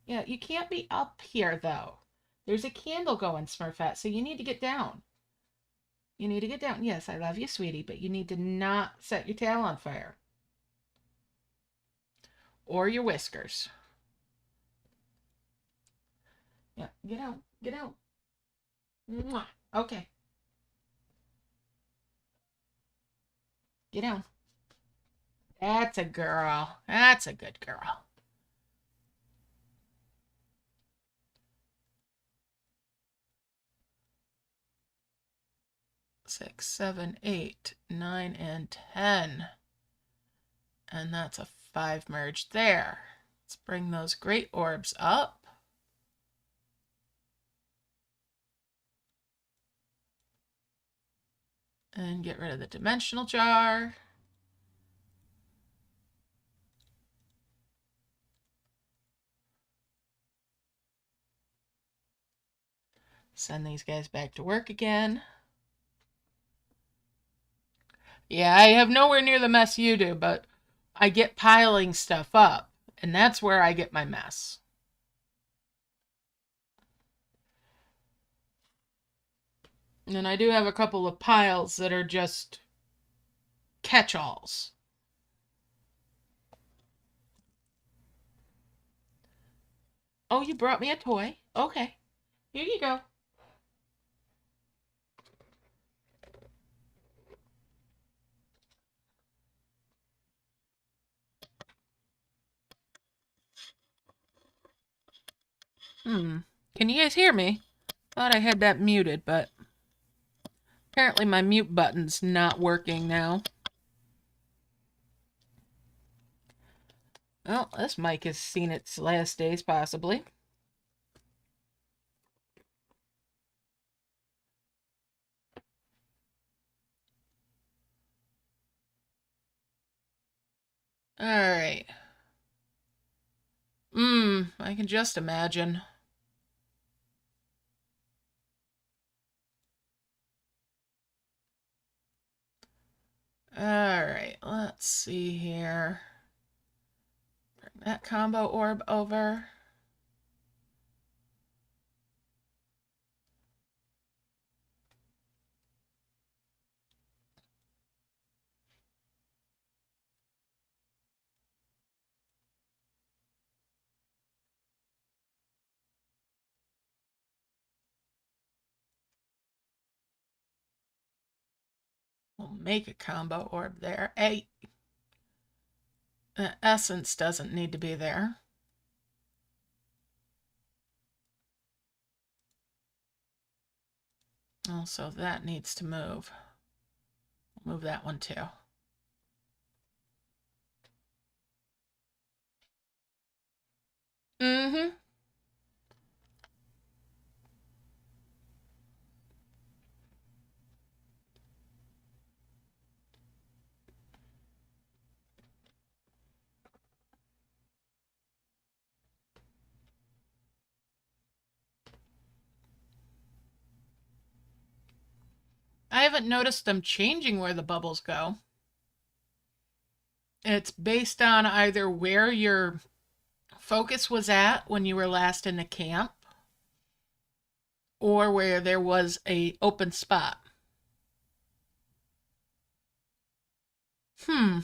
[SPEAKER 1] Yeah, you can't be up here though. There's a candle going, Smurfette, so you need to get down. You need to get down. Yes, I love you, sweetie, but you need to not set your tail on fire. Or your whiskers. Yeah, get out. Get out. Mwah. Okay. Get down. That's a girl. That's a good girl. Six, seven, eight, 9, and 10. And that's a 5 merge there. Let's bring those great orbs up. And get rid of the dimensional jar. Send these guys back to work again. Yeah, I have nowhere near the mess you do, but I get piling stuff up, and that's where I get my mess. And I do have a couple of piles that are just catch-alls. Oh, you brought me a toy? Okay. Here you go. Can you guys hear me? Thought I had that muted, but apparently my mute button's not working now. Well, this mic has seen its last days, possibly. Alright. I can just imagine. Alright, let's see here. Bring that combo orb over. We'll make a combo orb there. The essence doesn't need to be there. Also, that needs to move. Move that one too. Mm-hmm. I haven't noticed them changing where the bubbles go. It's based on either where your focus was at when you were last in the camp or where there was a open spot. Hmm.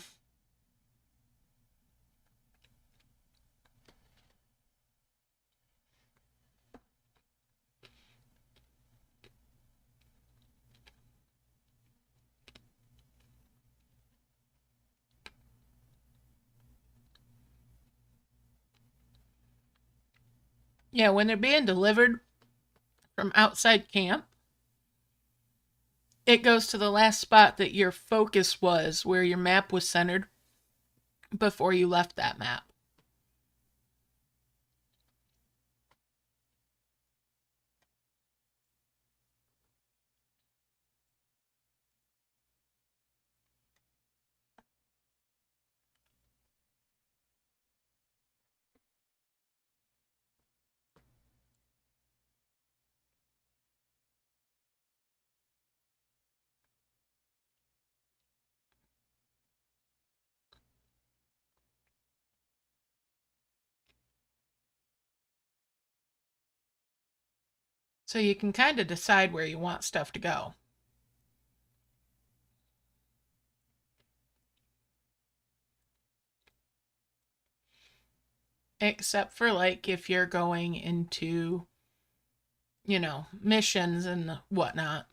[SPEAKER 1] Yeah, when they're being delivered from outside camp, it goes to the last spot that your focus was, where your map was centered before you left that map. So you can kind of decide where you want stuff to go. Except for like if you're going into, missions and whatnot.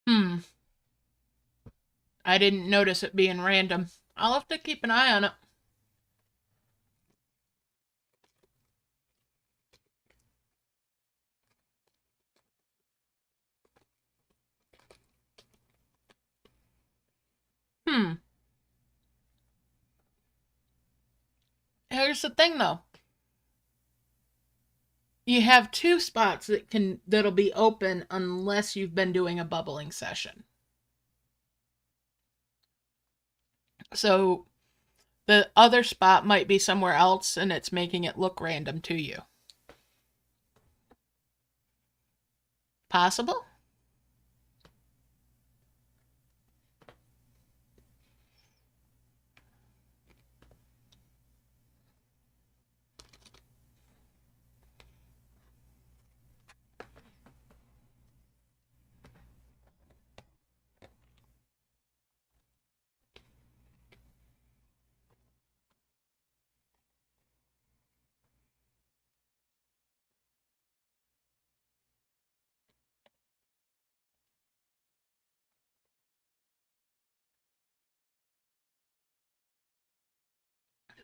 [SPEAKER 1] Hmm. I didn't notice it being random. I'll have to keep an eye on it. Hmm. Here's the thing though. You have two spots that'll be open unless you've been doing a bubbling session. So the other spot might be somewhere else and it's making it look random to you. Possible?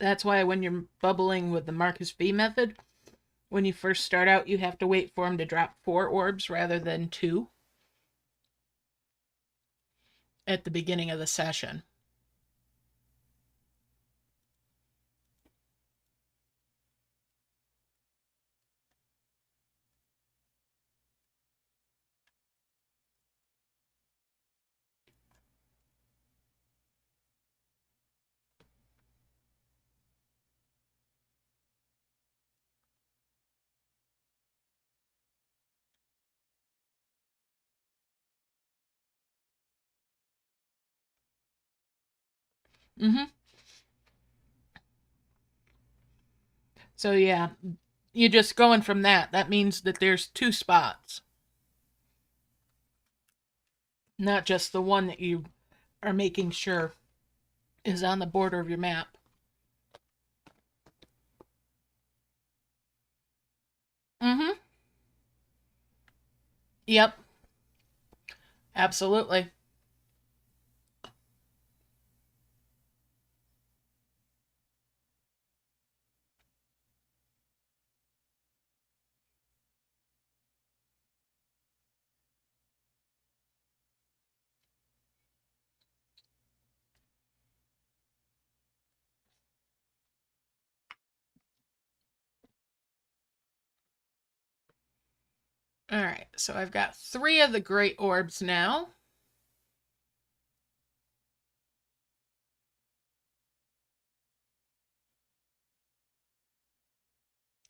[SPEAKER 1] That's why when you're bubbling with the Marcus V method, when you first start out, you have to wait for them to drop 4 orbs rather than 2 at the beginning of the session. Mm-hmm. So yeah, you're just going from that. That means that there's two spots, not just the one that you are making sure is on the border of your map. Mm-hmm. Yep, absolutely. All right, so I've got three of the great orbs now.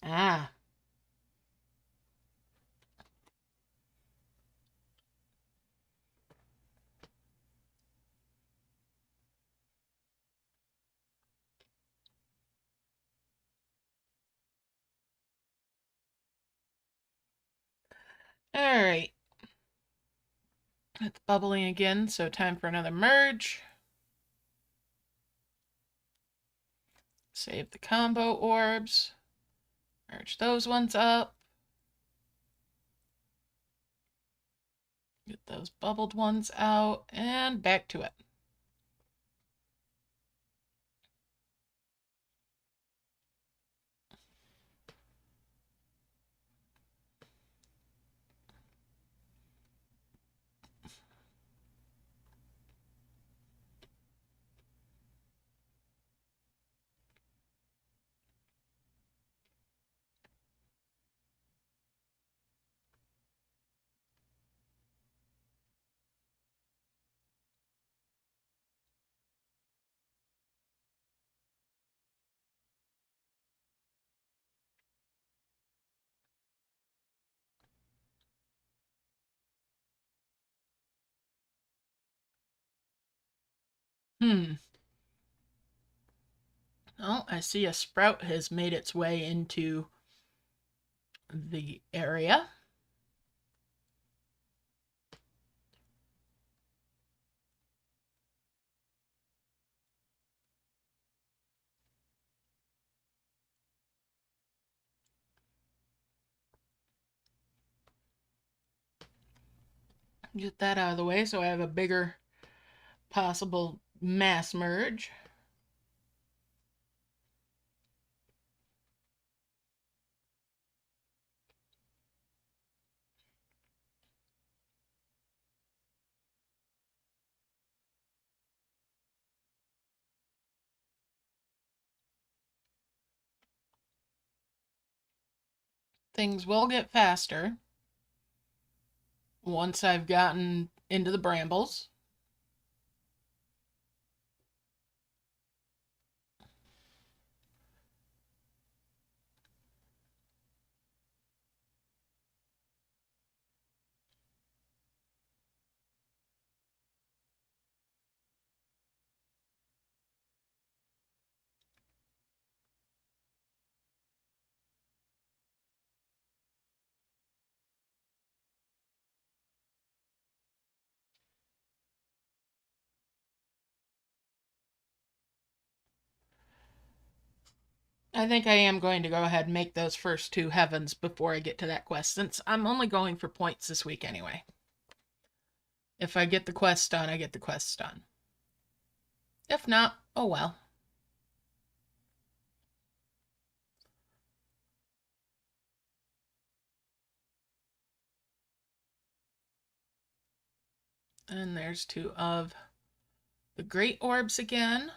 [SPEAKER 1] Ah, all right. It's bubbling again, so time for another merge. Save the combo orbs. Merge those ones up. Get those bubbled ones out, and back to it. Hmm. Oh, I see a sprout has made its way into the area. Get that out of the way so I have a bigger possible mass merge. Things will get faster once I've gotten into the brambles. I think I am going to go ahead and make those first two heavens before I get to that quest, since I'm only going for points this week anyway. If I get the quest done, I get the quest done. If not, oh well. And there's two of the great orbs again.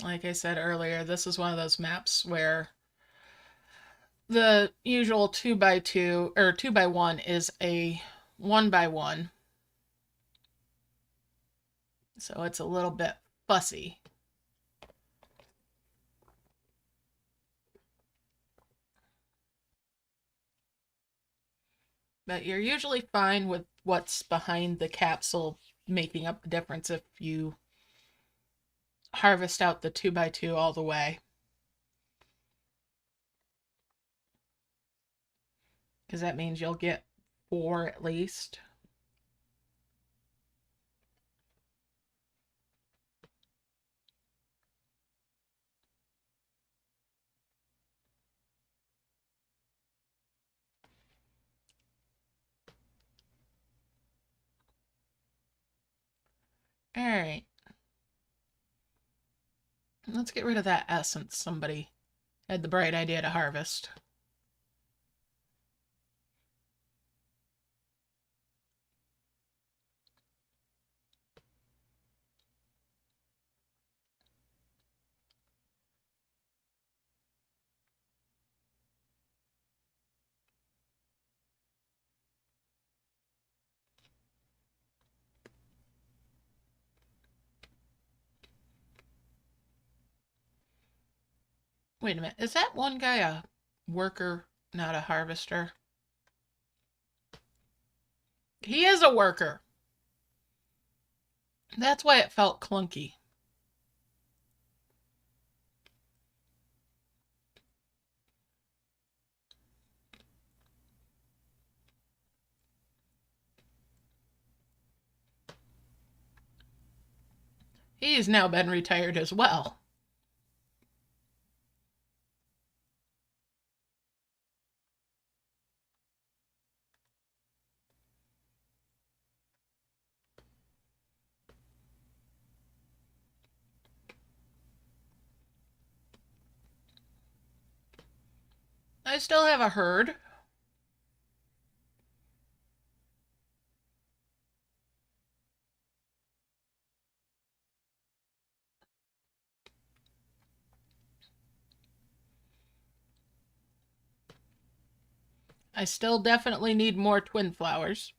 [SPEAKER 1] Like I said earlier, this is one of those maps where the usual 2x2 or 2x1 is a 1x1. So it's a little bit fussy. But you're usually fine with what's behind the capsule making up the difference if you harvest out the 2x2 all the way. Because that means you'll get 4 at least. All right. Let's get rid of that essence somebody had the bright idea to harvest. Wait a minute. Is that one guy a worker, not a harvester? He is a worker. That's why it felt clunky. He's now been retired as well. I still have a herd. I still definitely need more twin flowers.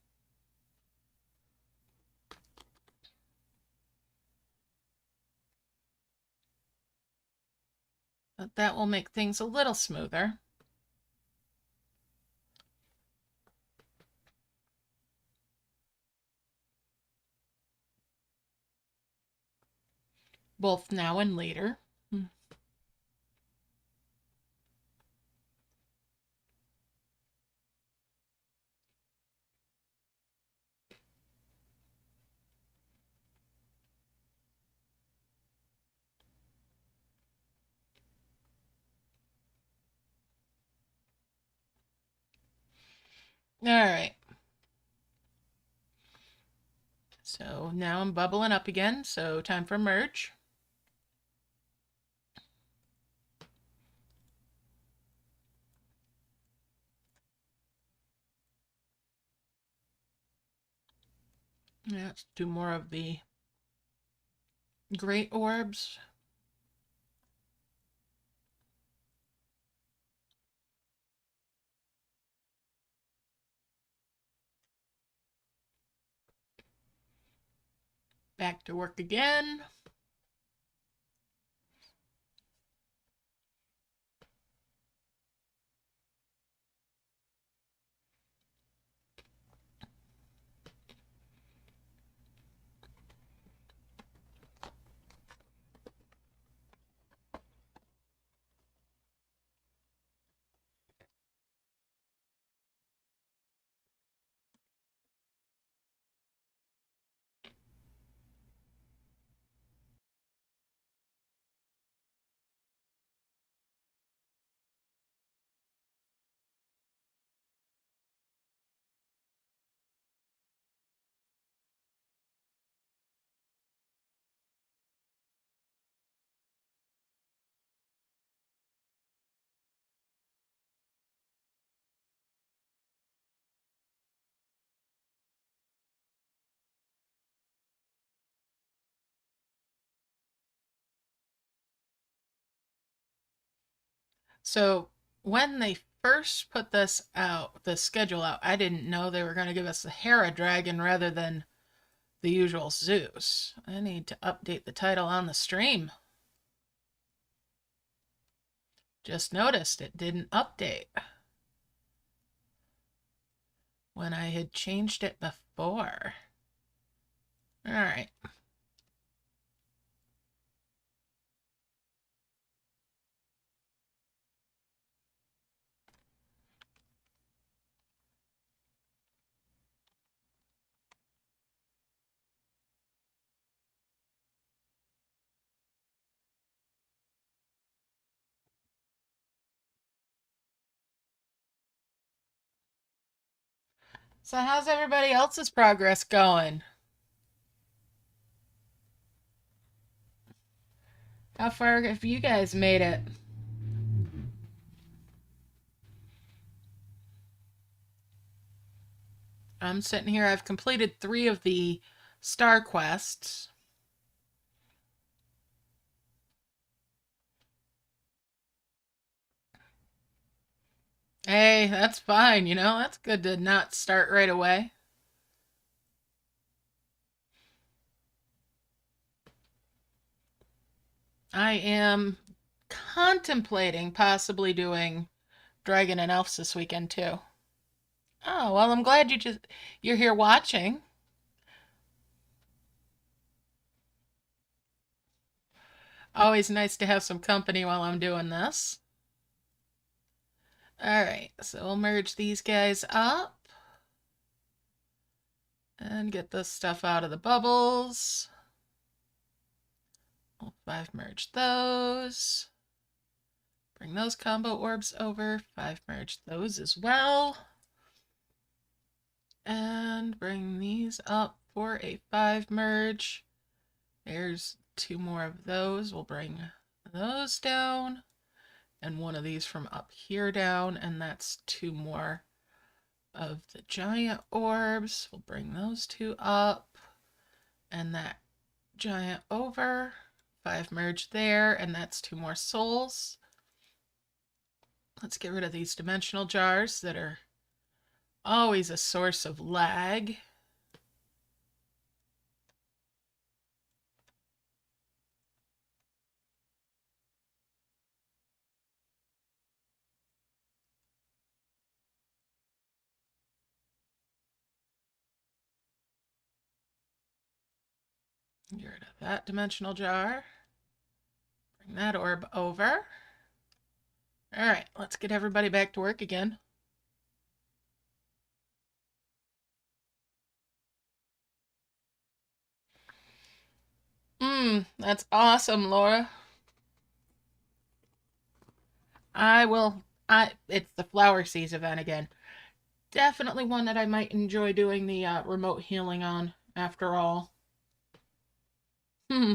[SPEAKER 1] But that will make things a little smoother. Both now and later. All right. So now I'm bubbling up again, so time for merge. Let's do more of the great orbs. Back to work again. So when they first put this out, the schedule out, I didn't know they were going to give us the Hera dragon rather than the usual Zeus. I need to update the title on the stream. Just noticed it didn't update. when I had changed it before. All right. So how's everybody else's progress going? How far have you guys made it? I'm sitting here. I've completed 3 of the star quests. Hey, that's fine, you know? That's good to not start right away. I am contemplating possibly doing Dragon and Elves this weekend too. Oh, well, I'm glad you're here watching. Always nice to have some company while I'm doing this. All right, so we'll merge these guys up and get this stuff out of the bubbles. We'll 5 merge those. Bring those combo orbs over. 5 merge those as well. And bring these up for a 5 merge. There's 2 more of those. We'll bring those down. And 1 of these from up here down. And that's 2 more of the giant orbs. We'll bring those 2 up. And that giant over. 5 merge there. And that's 2 more souls. Let's get rid of these dimensional jars that are always a source of lag. Get rid of that dimensional jar. Bring that orb over. All right, let's get everybody back to work again. That's awesome, Laura. It's the Flower Seas event again. Definitely one that I might enjoy doing the remote healing on, after all. Hmm.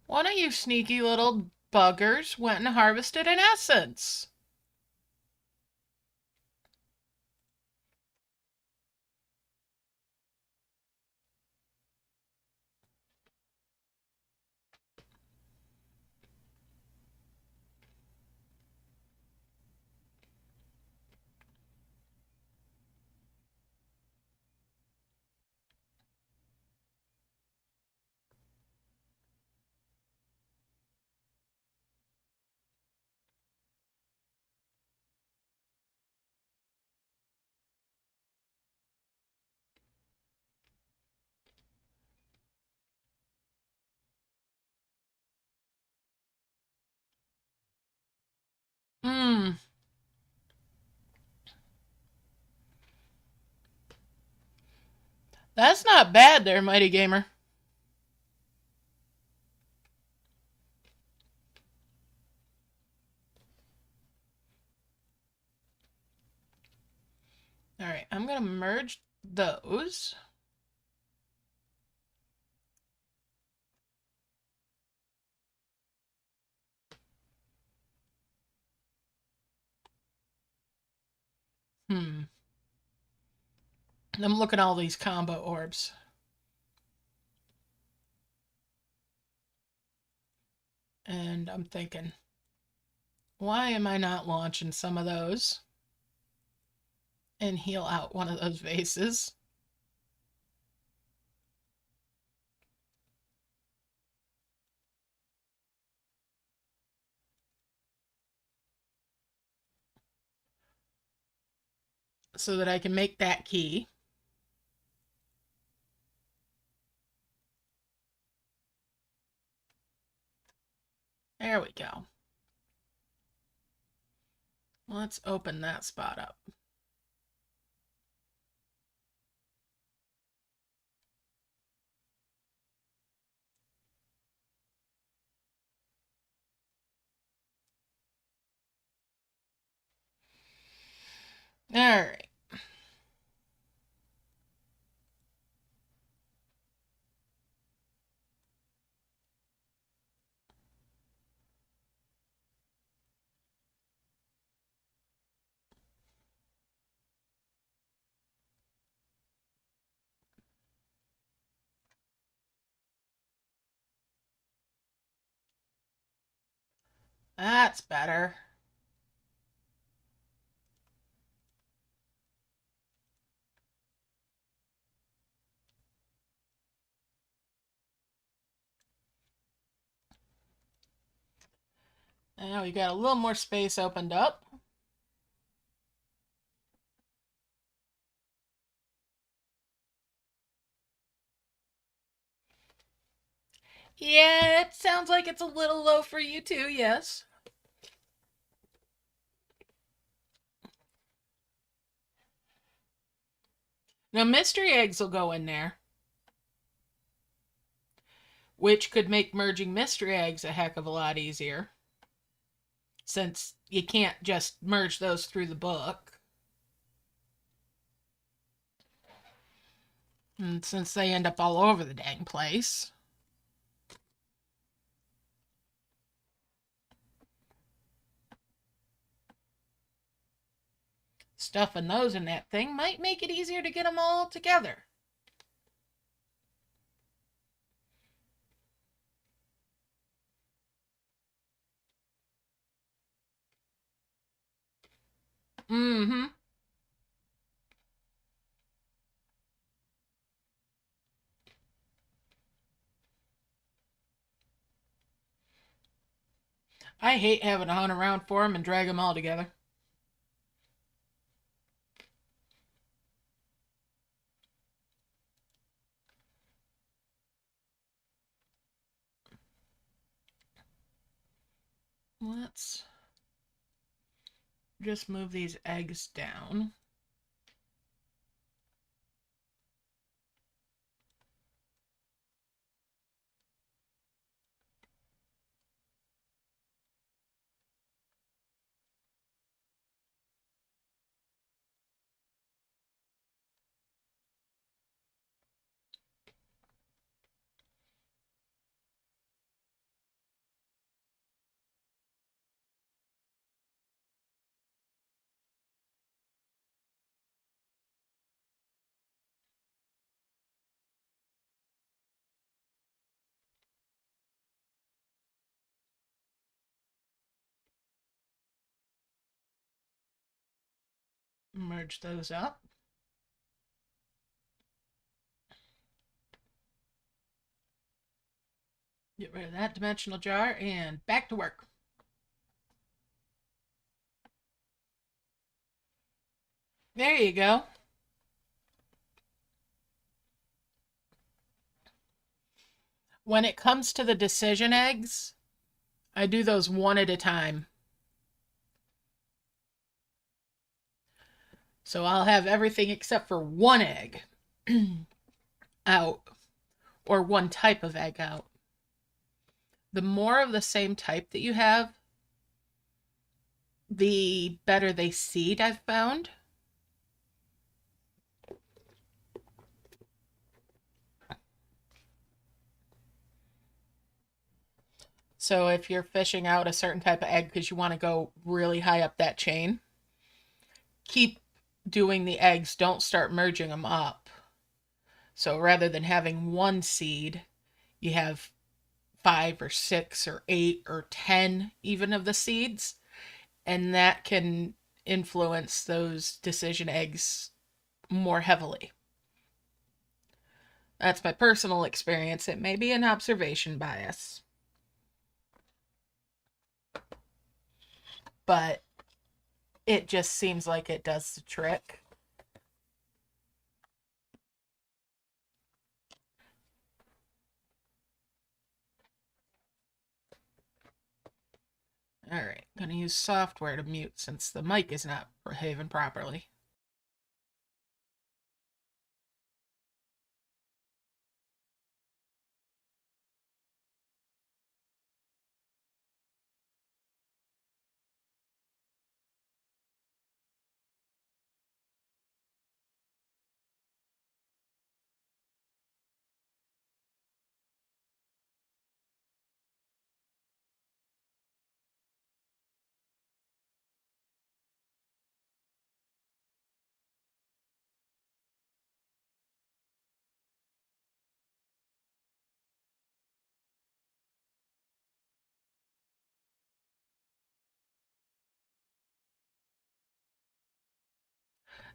[SPEAKER 1] One of you sneaky little buggers went and harvested an essence. Hmm. That's not bad there, Mighty Gamer. All right, I'm going to merge those. I'm looking at all these combo orbs. And I'm thinking, why am I not launching some of those? and heal out one of those vases. So that I can make that key. There we go. Let's open that spot up. All right. That's better. Now we got a little more space opened up. Yeah, it sounds like it's a little low for you too, yes. Now, mystery eggs will go in there, which could make merging mystery eggs a heck of a lot easier, since you can't just merge those through the book. And since they end up all over the dang place. Stuffing those in that thing might make it easier to get them all together. Mm-hmm. I hate having to hunt around for them and drag them all together. Let's just move these eggs down. Merge those up. Get rid of that dimensional jar and back to work. There you go. When it comes to the decision eggs, I do those one at a time. So I'll have everything except for one egg out, or one type of egg out. The more of the same type that you have, the better they seed, I've found. So if you're fishing out a certain type of egg because you want to go really high up that chain, keep doing the eggs. Don't start merging them up. So rather than having one seed, you have 5 or 6 or 8 or 10 even of the seeds. And that can influence those decision eggs more heavily. That's my personal experience. It may be an observation bias, but it just seems like it does the trick. All right, I'm gonna use software to mute since the mic is not behaving properly.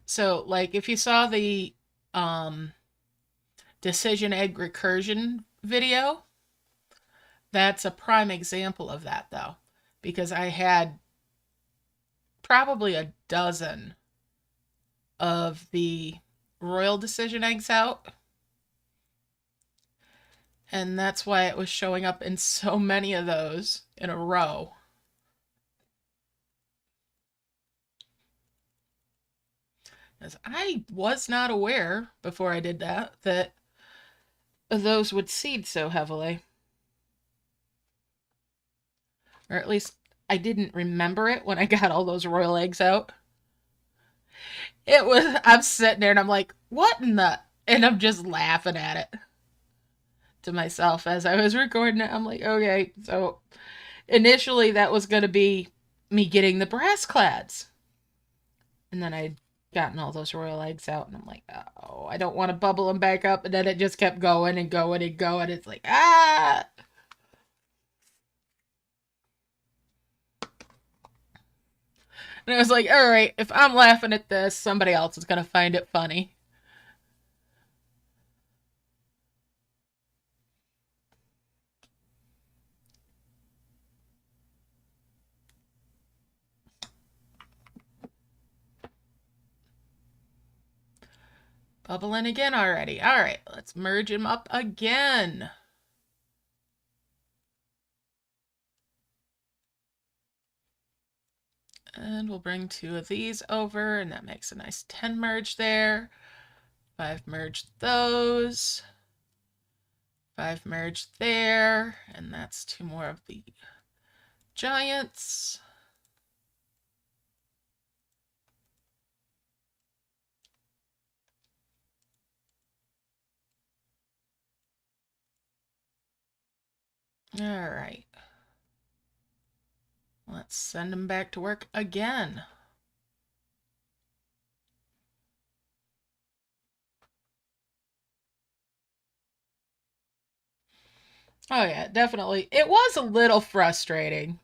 [SPEAKER 1] So, like, if you saw the um, decision egg recursion video, that's a prime example of that, though, because I had probably a dozen of the royal decision eggs out, and that's why it was showing up in so many of those in a row. As I was not aware before I did that those would seed so heavily. Or at least I didn't remember it when I got all those royal eggs out. I'm sitting there and I'm like, what in the? And I'm just laughing at it to myself as I was recording it. I'm like, okay, so initially that was going to be me getting the brass clads. And then I'd gotten all those royal eggs out and I'm like, oh, I don't want to bubble them back up. And then it just kept going and going and going. It's like, ah. And I was like, all right, if I'm laughing at this, somebody else is going to find it funny. Bubbling again already. All right, let's merge them up again. And we'll bring 2 of these over, and that makes a nice 10 merge there. 5 merge those. 5 merge there, and that's 2 more of the giants. All right. Let's send them back to work again. Oh yeah, definitely. It was a little frustrating.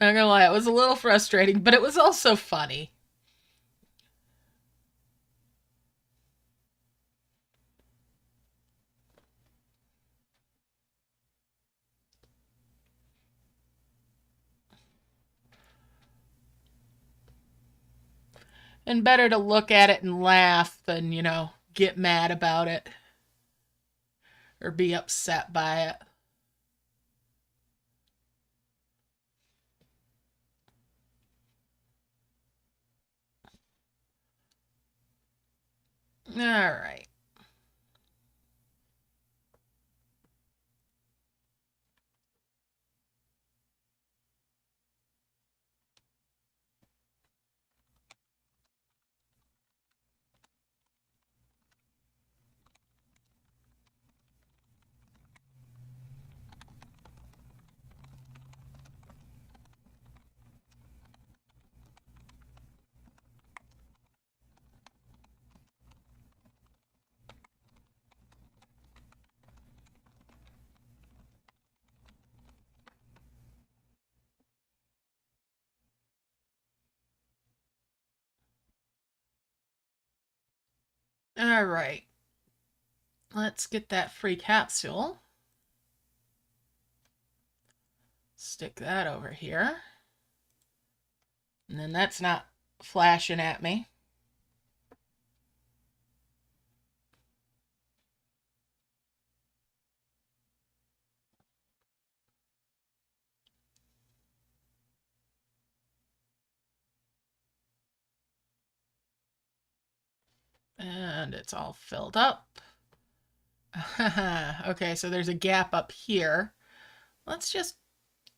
[SPEAKER 1] Not gonna lie, it was a little frustrating, but it was also funny. And better to look at it and laugh than, get mad about it or be upset by it. All right. All right. Let's get that free capsule. Stick that over here. And then that's not flashing at me. And it's all filled up. Okay, so there's a gap up here. Let's just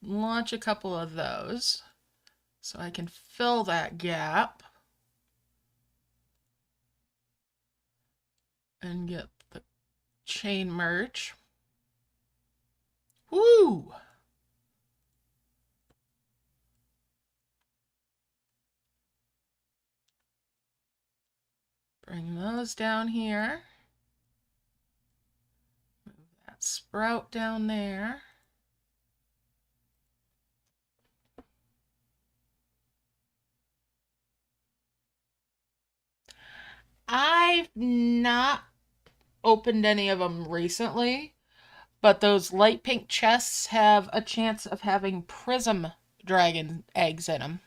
[SPEAKER 1] launch a couple of those so I can fill that gap and get the chain merge. Woo! Bring those down here. Move that sprout down there. I've not opened any of them recently, but those light pink chests have a chance of having prism dragon eggs in them.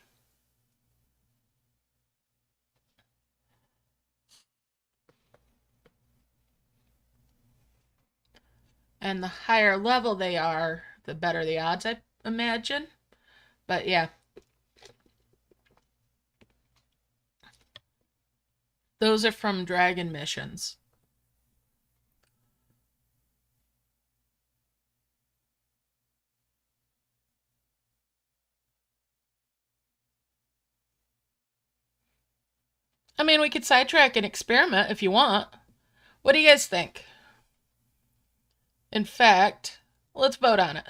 [SPEAKER 1] And the higher level they are, the better the odds, I imagine. But yeah, those are from dragon missions. I mean, we could sidetrack and experiment if you want. What do you guys think? In fact, let's vote on it.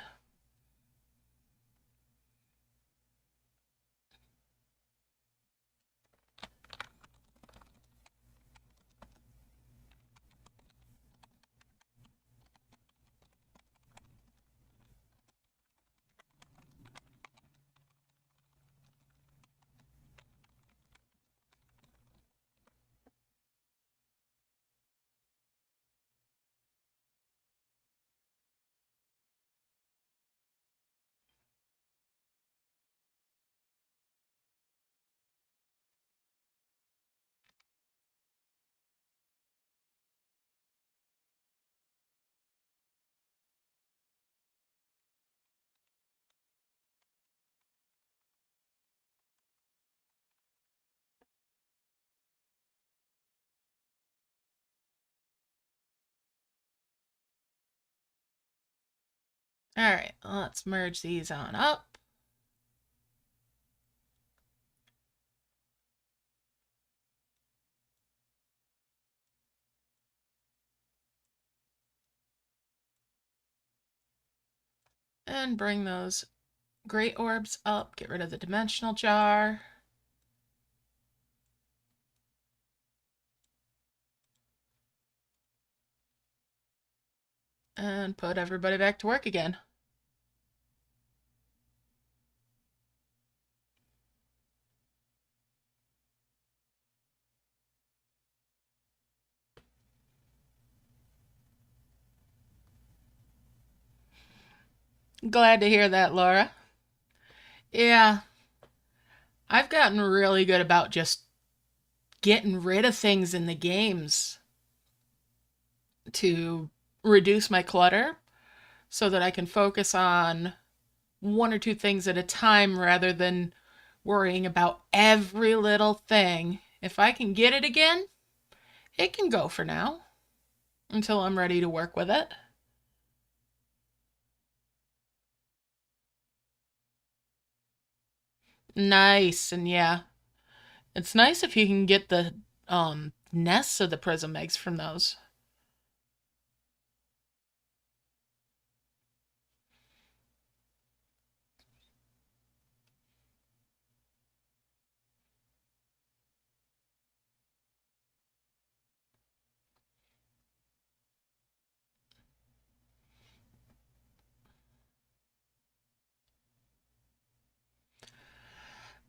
[SPEAKER 1] All right, let's merge these on up. And bring those great orbs up. Get rid of the dimensional jar. And put everybody back to work again. Glad to hear that, Laura. Yeah, I've gotten really good about just getting rid of things in the games to reduce my clutter so that I can focus on one or two things at a time rather than worrying about every little thing. If I can get it again, it can go for now until I'm ready to work with it. Nice, and yeah, it's nice if you can get the nests of the prism eggs from those.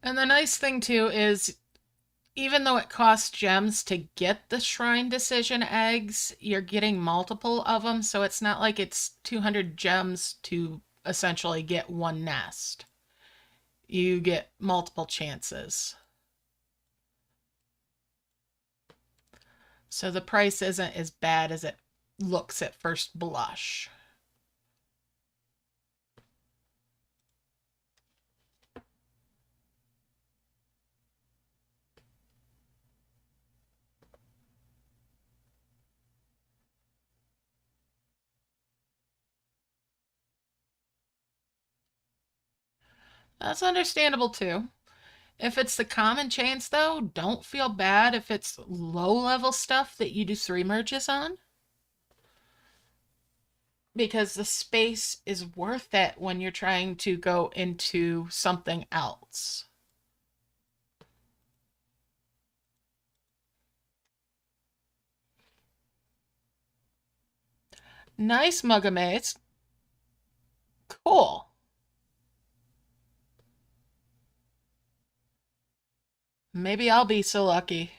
[SPEAKER 1] And the nice thing too is even though it costs gems to get the Shrine Decision eggs, you're getting multiple of them, so it's not like it's 200 gems to essentially get one nest. You get multiple chances. So the price isn't as bad as it looks at first blush. That's understandable too. If it's the common chains though, don't feel bad if it's low level stuff that you do 3 merges on, because the space is worth it when you're trying to go into something else. Nice, Mugamates. Cool. Maybe I'll be so lucky.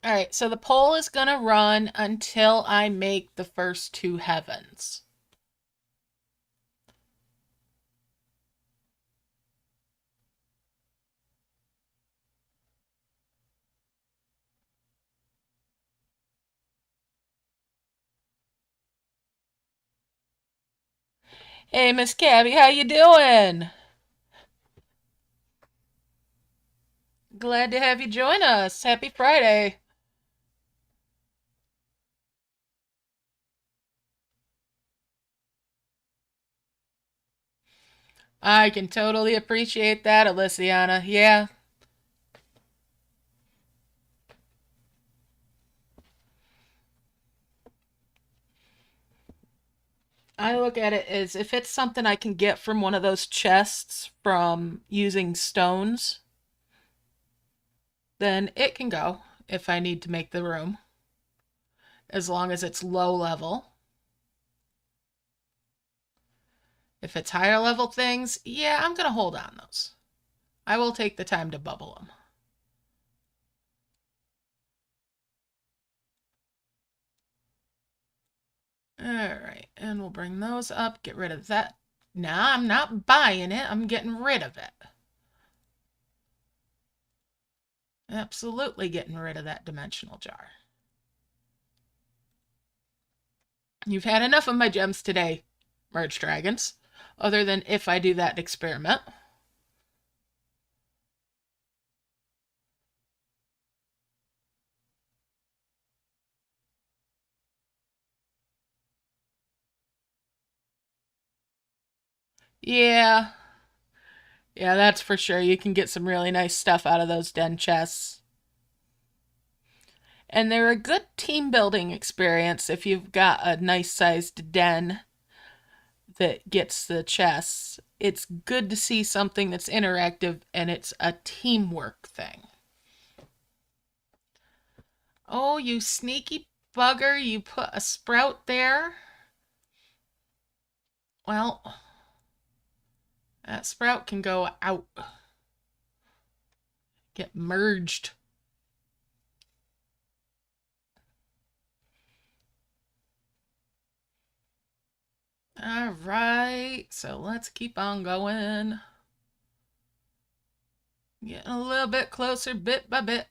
[SPEAKER 1] All right, so the poll is going to run until I make the first 2 heavens. Hey, Miss Cabby, how you doing? Glad to have you join us. Happy Friday. I can totally appreciate that, Alyssiana. Yeah. I look at it as if it's something I can get from one of those chests from using stones, then it can go if I need to make the room, as long as it's low level. If it's higher level things, yeah, I'm going to hold on those. I will take the time to bubble them. All right, and we'll bring those up, get rid of that. Now I'm not buying it, I'm getting rid of it. Absolutely getting rid of that dimensional jar. You've had enough of my gems today, Merge Dragons, other than if I do that experiment. Yeah. Yeah, that's for sure. You can get some really nice stuff out of those den chests. And they're a good team building experience if you've got a nice sized den that gets the chests. It's good to see something that's interactive and it's a teamwork thing. Oh, you sneaky bugger, you put a sprout there? Well, that sprout can go out. Get merged. All right, so let's keep on going. Getting a little bit closer bit by bit.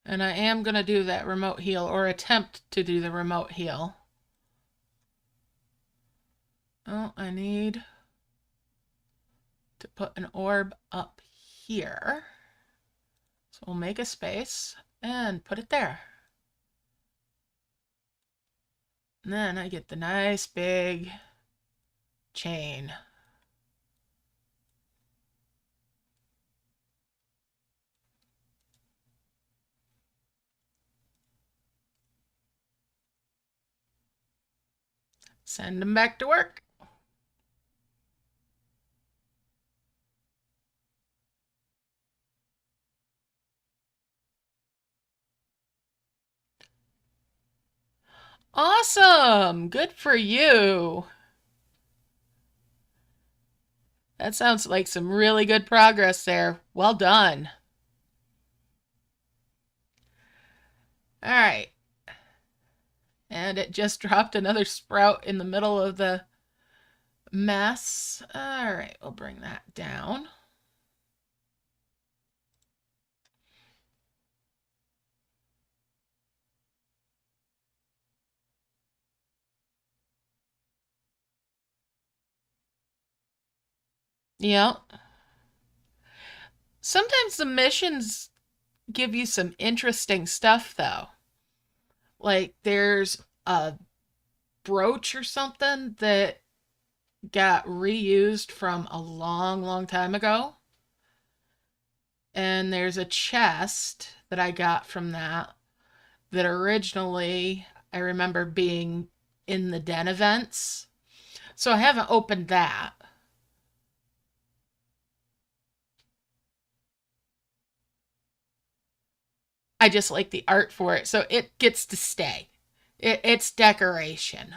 [SPEAKER 1] And I am going to do that remote heal, or attempt to do the remote heal. Oh, I need to put an orb up here. So we'll make a space and put it there. And then I get the nice big chain. Send them back to work. Awesome! Good for you. That sounds like some really good progress there. Well done. All right. And it just dropped another sprout in the middle of the mess. All right, we'll bring that down. Yep. Sometimes the missions give you some interesting stuff, though. Like there's a brooch or something that got reused from a long, long time ago. And there's a chest that I got from that originally I remember being in the den events. So I haven't opened that. I just like the art for it. So it gets to stay. It's decoration.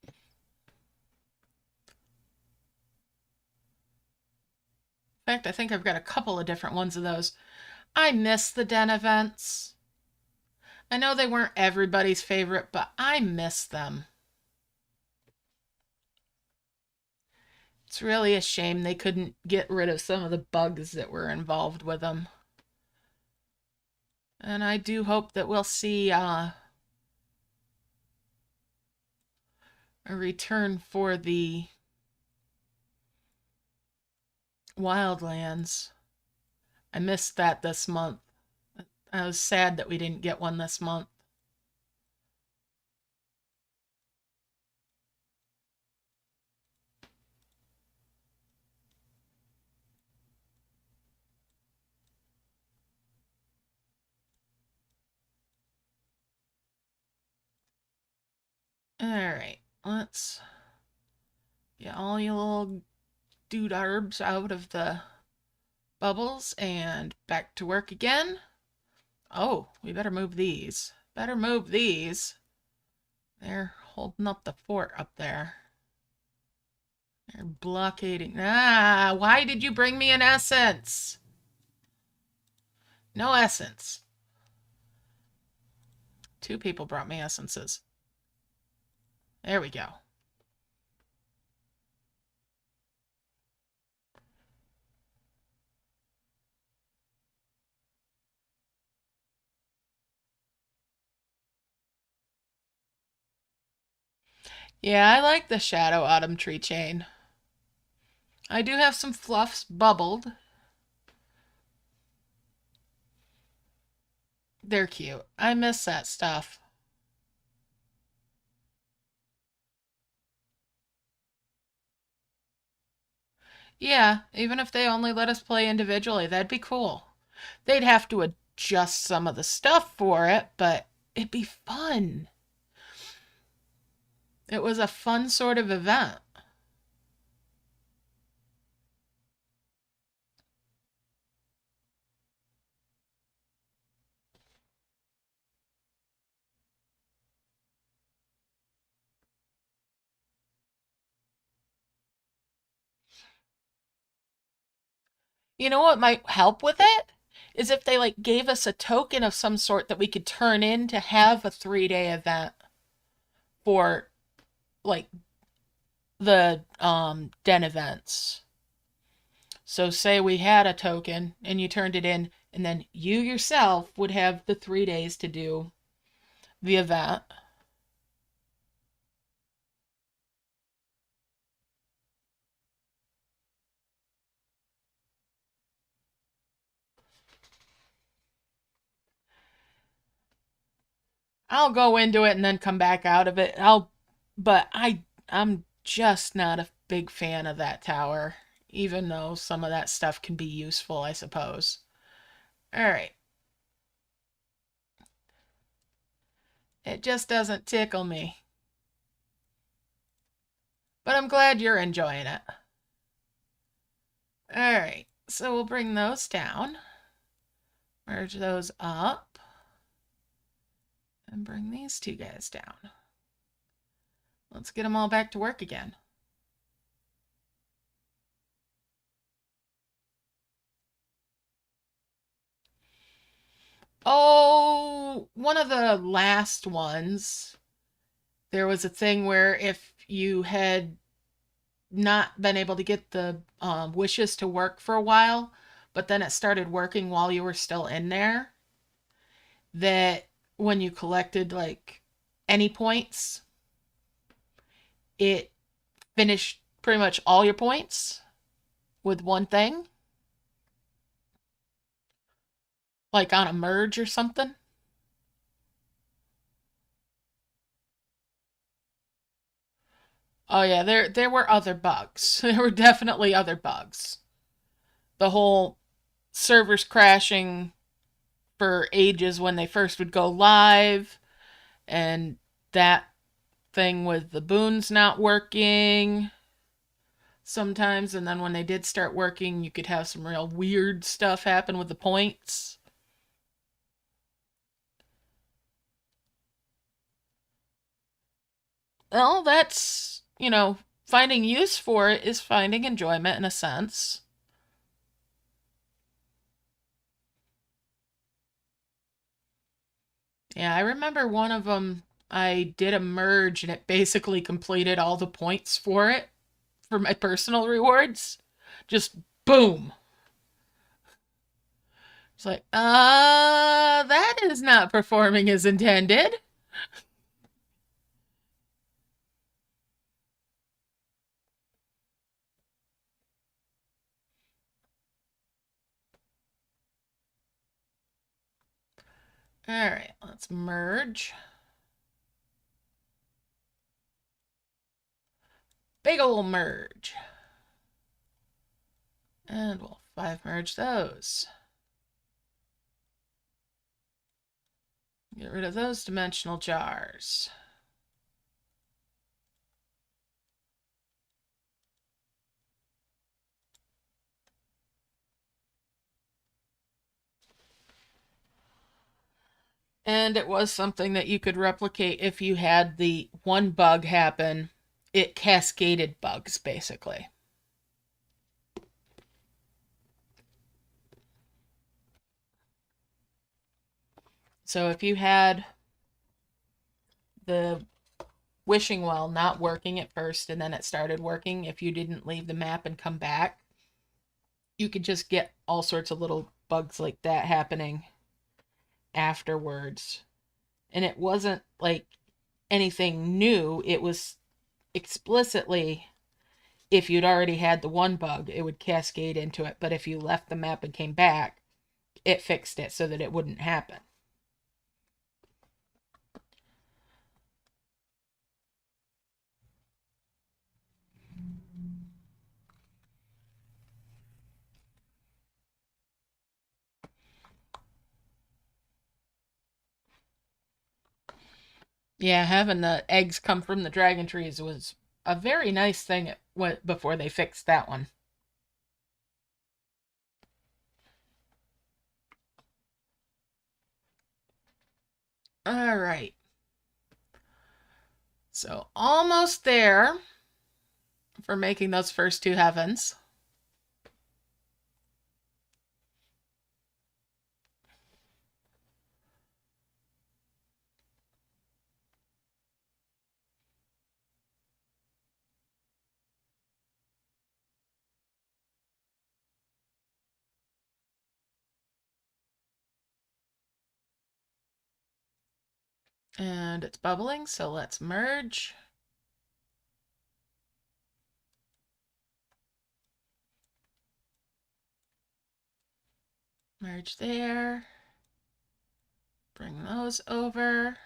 [SPEAKER 1] In fact, I think I've got a couple of different ones of those. I miss the den events. I know they weren't everybody's favorite, but I miss them. It's really a shame they couldn't get rid of some of the bugs that were involved with them. And I do hope that we'll see a return for the Wildlands. I missed that this month. I was sad that we didn't get one this month. All right, let's get all you little doodarbs out of the bubbles and back to work again. Oh, we better move these. Better move these. They're holding up the fort up there. They're blockading. Ah, why did you bring me an essence? No essence. Two people brought me essences. There we go. Yeah, I like the Shadow Autumn tree chain. I do have some fluffs bubbled. They're cute. I miss that stuff. Yeah, even if they only let us play individually, that'd be cool. They'd have to adjust some of the stuff for it, but it'd be fun. It was a fun sort of event. You know what might help with it? Is if they like gave us a token of some sort that we could turn in to have a 3-day event for like the den events. So say we had a token and you turned it in and then you yourself would have the 3 days to do the event. I'll go into it and then come back out of it. I'm just not a big fan of that tower, even though some of that stuff can be useful, I suppose. All right. It just doesn't tickle me. But I'm glad you're enjoying it. All right, so we'll bring those down, merge those up, and bring these two guys down. Let's get them all back to work again. Oh, one of the last ones, there was a thing where if you had not been able to get the wishes to work for a while, but then it started working while you were still in there, that when you collected like any points, it finished pretty much all your points with one thing, like on a merge or something. Oh yeah, there were other bugs. There were definitely other bugs. The whole servers crashing for ages when they first would go live, and that thing with the boons not working sometimes, and then when they did start working, you could have some real weird stuff happen with the points. Well, that's, finding use for it is finding enjoyment in a sense. Yeah, I remember one of them, I did a merge and it basically completed all the points for it for my personal rewards. Just boom. It's like, that is not performing as intended. All right, let's merge. Big ol' merge. And we'll 5 merge those. Get rid of those dimensional jars. And it was something that you could replicate if you had the one bug happen. It cascaded bugs, basically. So if you had the wishing well not working at first and then it started working, if you didn't leave the map and come back, you could just get all sorts of little bugs like that happening afterwards. And it wasn't like anything new, it was explicitly, if you'd already had the one bug, it would cascade into it. But if you left the map and came back, it fixed it so that it wouldn't happen. Yeah, having the eggs come from the dragon trees was a very nice thing before they fixed that one. All right. So almost there for making those first 2 heavens. And it's bubbling, so let's merge. Merge there. Bring those over.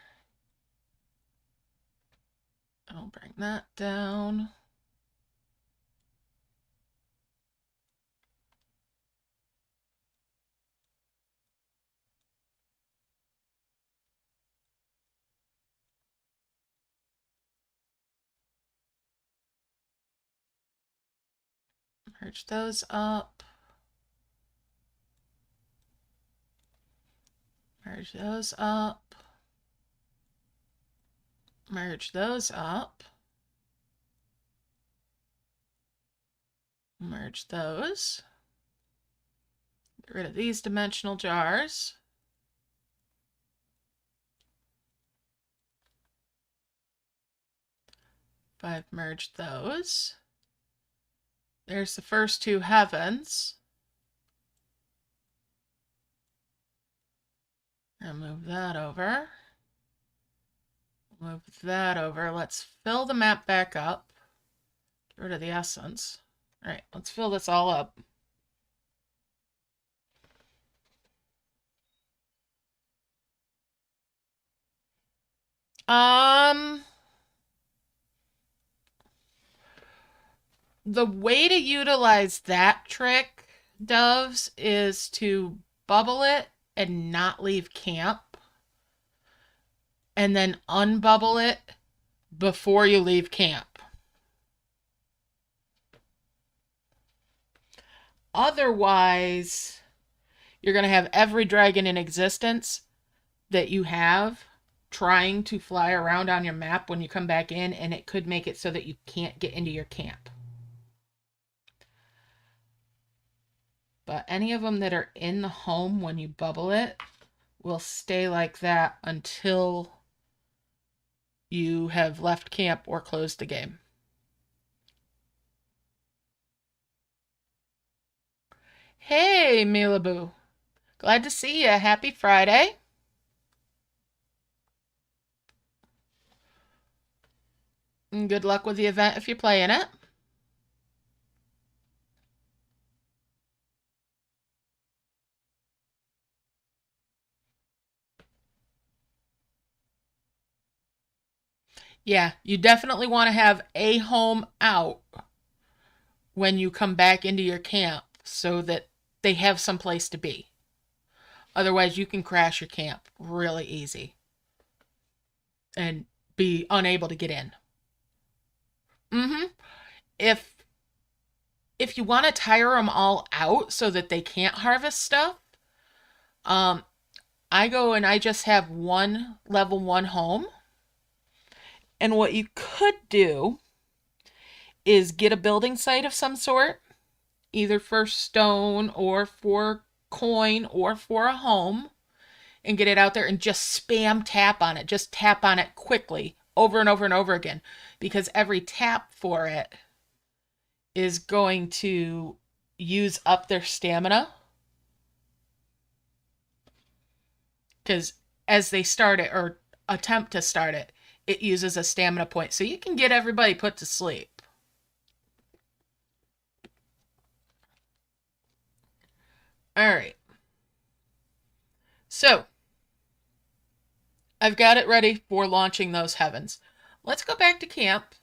[SPEAKER 1] I'll bring that down. Merge those up. Merge those up. Merge those up. Merge those. Get rid of these dimensional jars. If I've merged those. There's the first two heavens. And move that over. Move that over. Let's fill the map back up. Get rid of the essence. All right, let's fill this all up. The way to utilize that trick, Doves, is to bubble it and not leave camp. And then unbubble it before you leave camp. Otherwise, you're going to have every dragon in existence that you have trying to fly around on your map when you come back in, and it could make it so that you can't get into your camp. But any of them that are in the home when you bubble it will stay like that until you have left camp or closed the game. Hey, Milaboo. Glad to see you. Happy Friday. And good luck with the event if you're playing it. Yeah, you definitely want to have a home out when you come back into your camp so that they have some place to be. Otherwise, you can crash your camp really easy and be unable to get in. If you want to tire them all out so that they can't harvest stuff, I go and I just have one level 1 home. And what you could do is get a building site of some sort, either for stone or for coin or for a home, and get it out there and just spam tap on it. Just tap on it quickly over and over and over again, because every tap for it is going to use up their stamina. Because as they start it or attempt to start it, it uses a stamina point. So you can get everybody put to sleep. All right. So I've got it ready for launching those heavens. Let's go back to camp.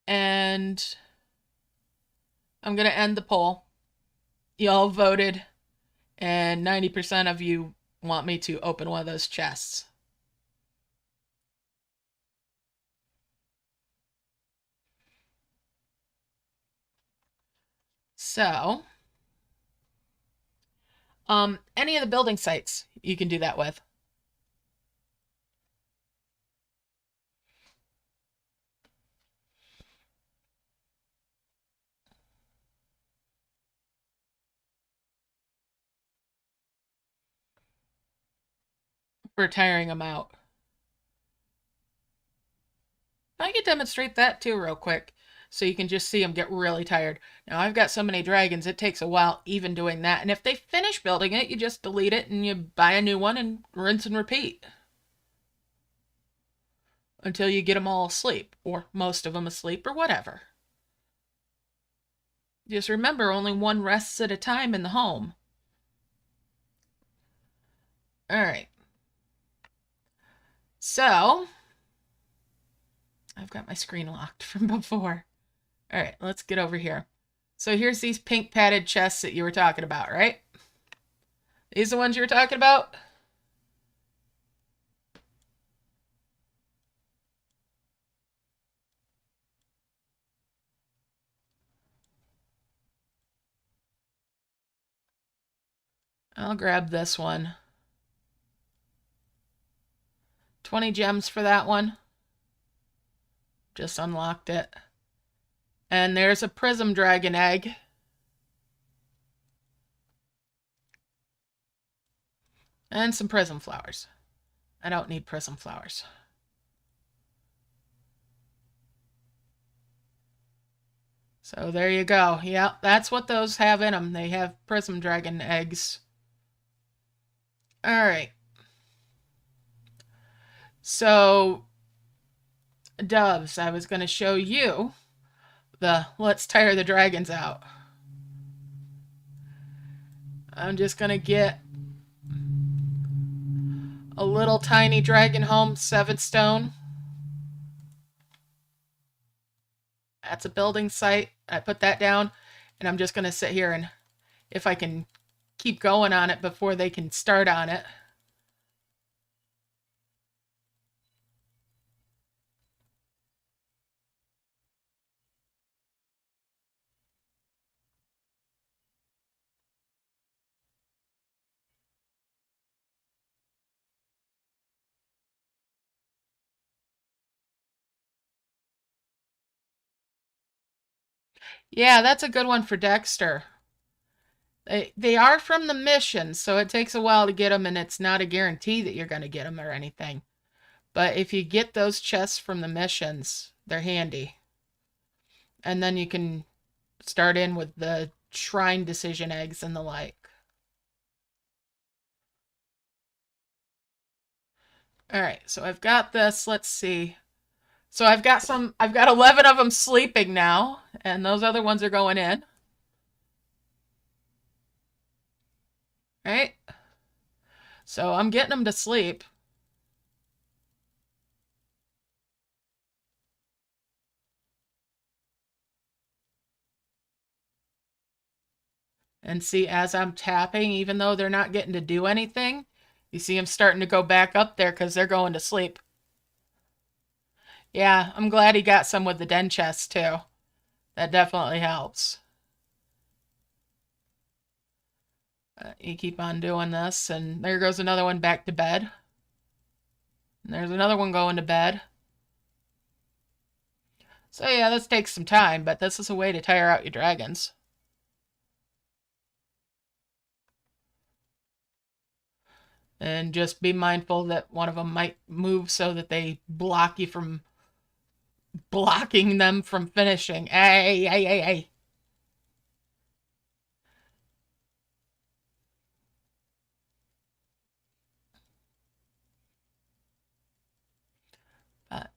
[SPEAKER 1] And I'm going to end the poll. Y'all voted, and 90% of you want me to open one of those chests. So, any of the building sites you can do that with. For tiring them out. I can demonstrate that too real quick, so you can just see them get really tired. Now, I've got so many dragons, it takes a while even doing that. And if they finish building it, you just delete it and you buy a new one and rinse and repeat. Until you get them all asleep, or most of them asleep, or whatever. Just remember, only one rests at a time in the home. Alright. So, I've got my screen locked from before. Alright, let's get over here. So here's these pink padded chests that you were talking about, right? These the ones you were talking about? I'll grab this one. 20 gems for that one. Just unlocked it. And there's a prism dragon egg. And some prism flowers. I don't need prism flowers. So there you go. Yep, that's what those have in them. They have prism dragon eggs. All right. So, doves, I was going to show you the let's tire the dragons out. I'm just going to get a little tiny dragon home, 7 stone. That's a building site. I put that down, and I'm just going to sit here and if I can keep going on it before they can start on it. Yeah, that's a good one for Dexter. They are from the mission, so it takes a while to get them, and it's not a guarantee that you're going to get them or anything. But if you get those chests from the missions, they're handy. And then you can start in with the shrine decision eggs and the like. All right, so I've got this. Let's see. So I've got 11 of them sleeping now, and those other ones are going in. Right? So I'm getting them to sleep. And see, as I'm tapping, even though they're not getting to do anything, you see them starting to go back up there because they're going to sleep. Yeah, I'm glad he got some with the den chest too. That definitely helps. You keep on doing this, and there goes another one back to bed. And there's another one going to bed. So yeah, this takes some time, but this is a way to tire out your dragons. And just be mindful that one of them might move so that they block you from blocking them from finishing. Hey, hey, hey, hey.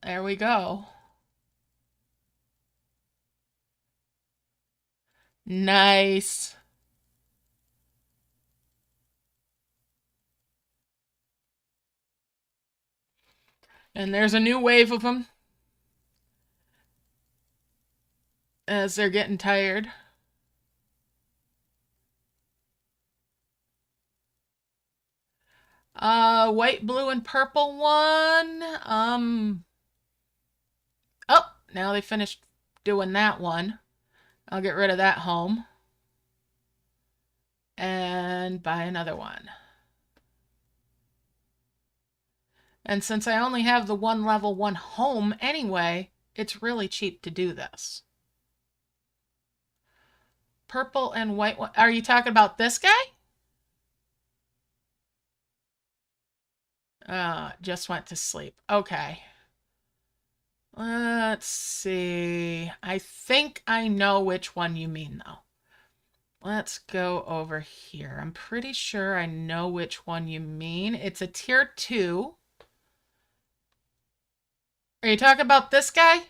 [SPEAKER 1] There we go. Nice. And there's a new wave of them as they're getting tired. White, blue, and purple one. Oh, now they finished doing that one. I'll get rid of that home. And buy another one. And since I only have the one level 1 home anyway, it's really cheap to do this. Purple and white one. Are you talking about this guy? Just went to sleep. Okay. Let's see. I think I know which one you mean, though. Let's go over here. I'm pretty sure I know which one you mean. It's a tier 2. Are you talking about this guy?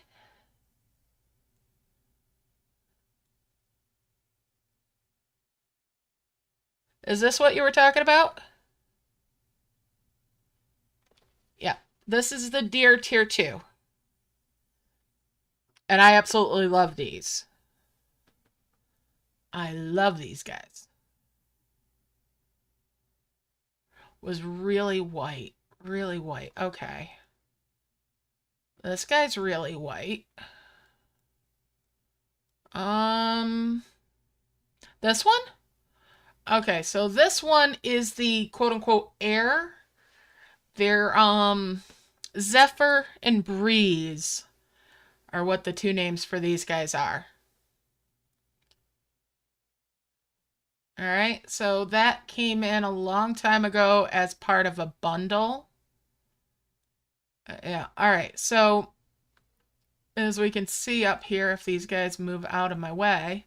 [SPEAKER 1] Is this what you were talking about? Yeah. This is the deer tier 2. And I absolutely love these. I love these guys. Was really white. Really white. Okay. This guy's really white. This one? Okay, so this one is the quote-unquote air. They're Zephyr and Breeze are what the two names for these guys are. All right, so that came in a long time ago as part of a bundle. Yeah, all right, so as we can see up here, if these guys move out of my way,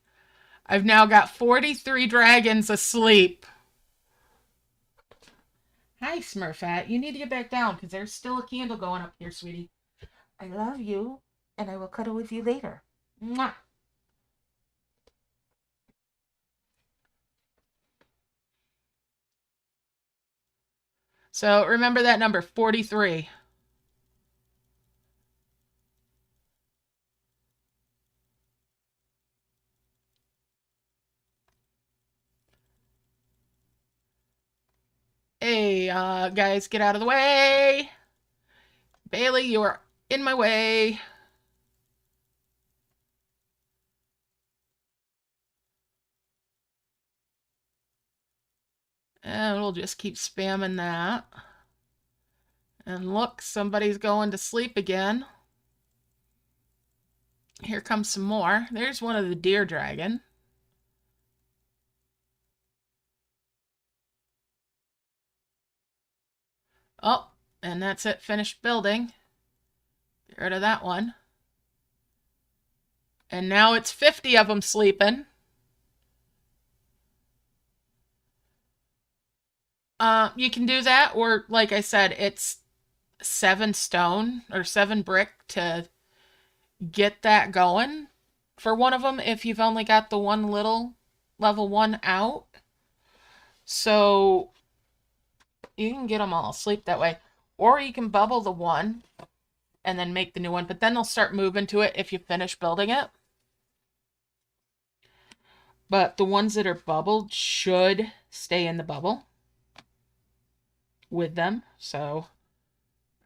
[SPEAKER 1] I've now got 43 dragons asleep. Hi, Smurfette. You need to get back down because there's still a candle going up here, sweetie. I love you, and I will cuddle with you later. Mwah. So remember that number, 43. Hey, guys, get out of the way. Bailey, you are in my way. And we'll just keep spamming that. And look, somebody's going to sleep again. Here comes some more. There's one of the deer dragon. Oh, and that's it. Finished building. Get rid of that one. And now it's 50 of them sleeping. You can do that, or like I said, it's 7 stone or 7 brick to get that going for one of them if you've only got the one little level 1 out. So you can get them all asleep that way. Or you can bubble the one and then make the new one, but then they'll start moving to it if you finish building it. But the ones that are bubbled should stay in the bubble with them. So,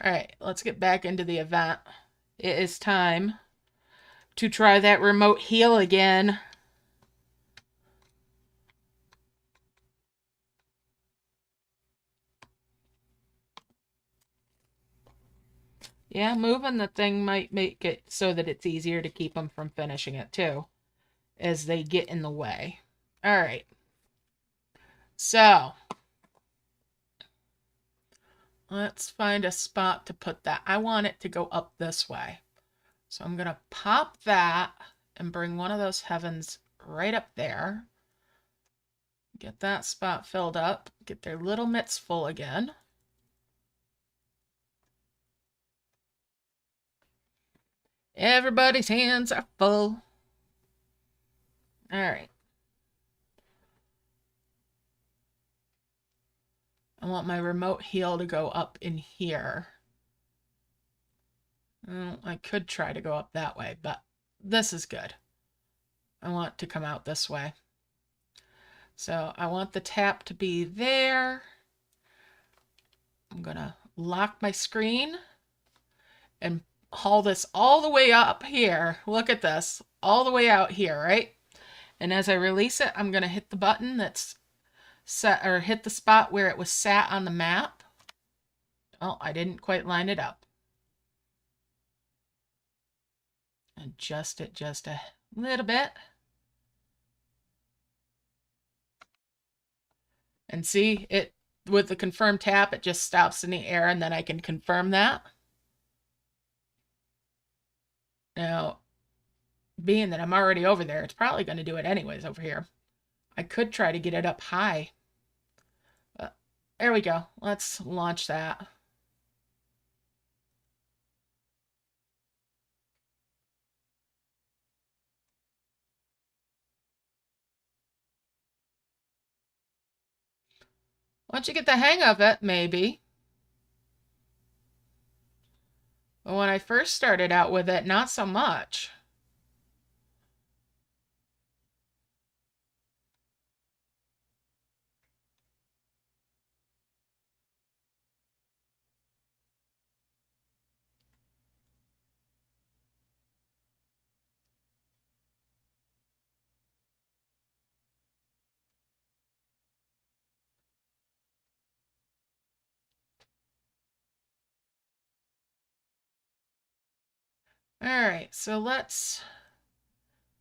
[SPEAKER 1] all right, let's get back into the event. It is time to try that remote heal again. Yeah, moving the thing might make it so that it's easier to keep them from finishing it too, as they get in the way. All right. So, let's find a spot to put that. I want it to go up this way. So I'm going to pop that and bring one of those heavens right up there. Get that spot filled up. Get their little mitts full again. Everybody's hands are full. All right. I want my remote heal to go up in here. Well, I could try to go up that way, but this is good. I want to come out this way. So I want the tap to be there. I'm going to lock my screen and haul this all the way up here. Look at this. All the way out here, right? And as I release it, I'm going to hit the button that's set, or hit the spot where it was sat on the map. Oh, I didn't quite line it up. Adjust it just a little bit. And see, it with the confirm tap, it just stops in the air, and then I can confirm that. Now, being that I'm already over there, it's probably going to do it anyways over here. I could try to get it up high. But there we go. Let's launch that. Once you get the hang of it, maybe. But when I first started out with it, not so much. All right, so let's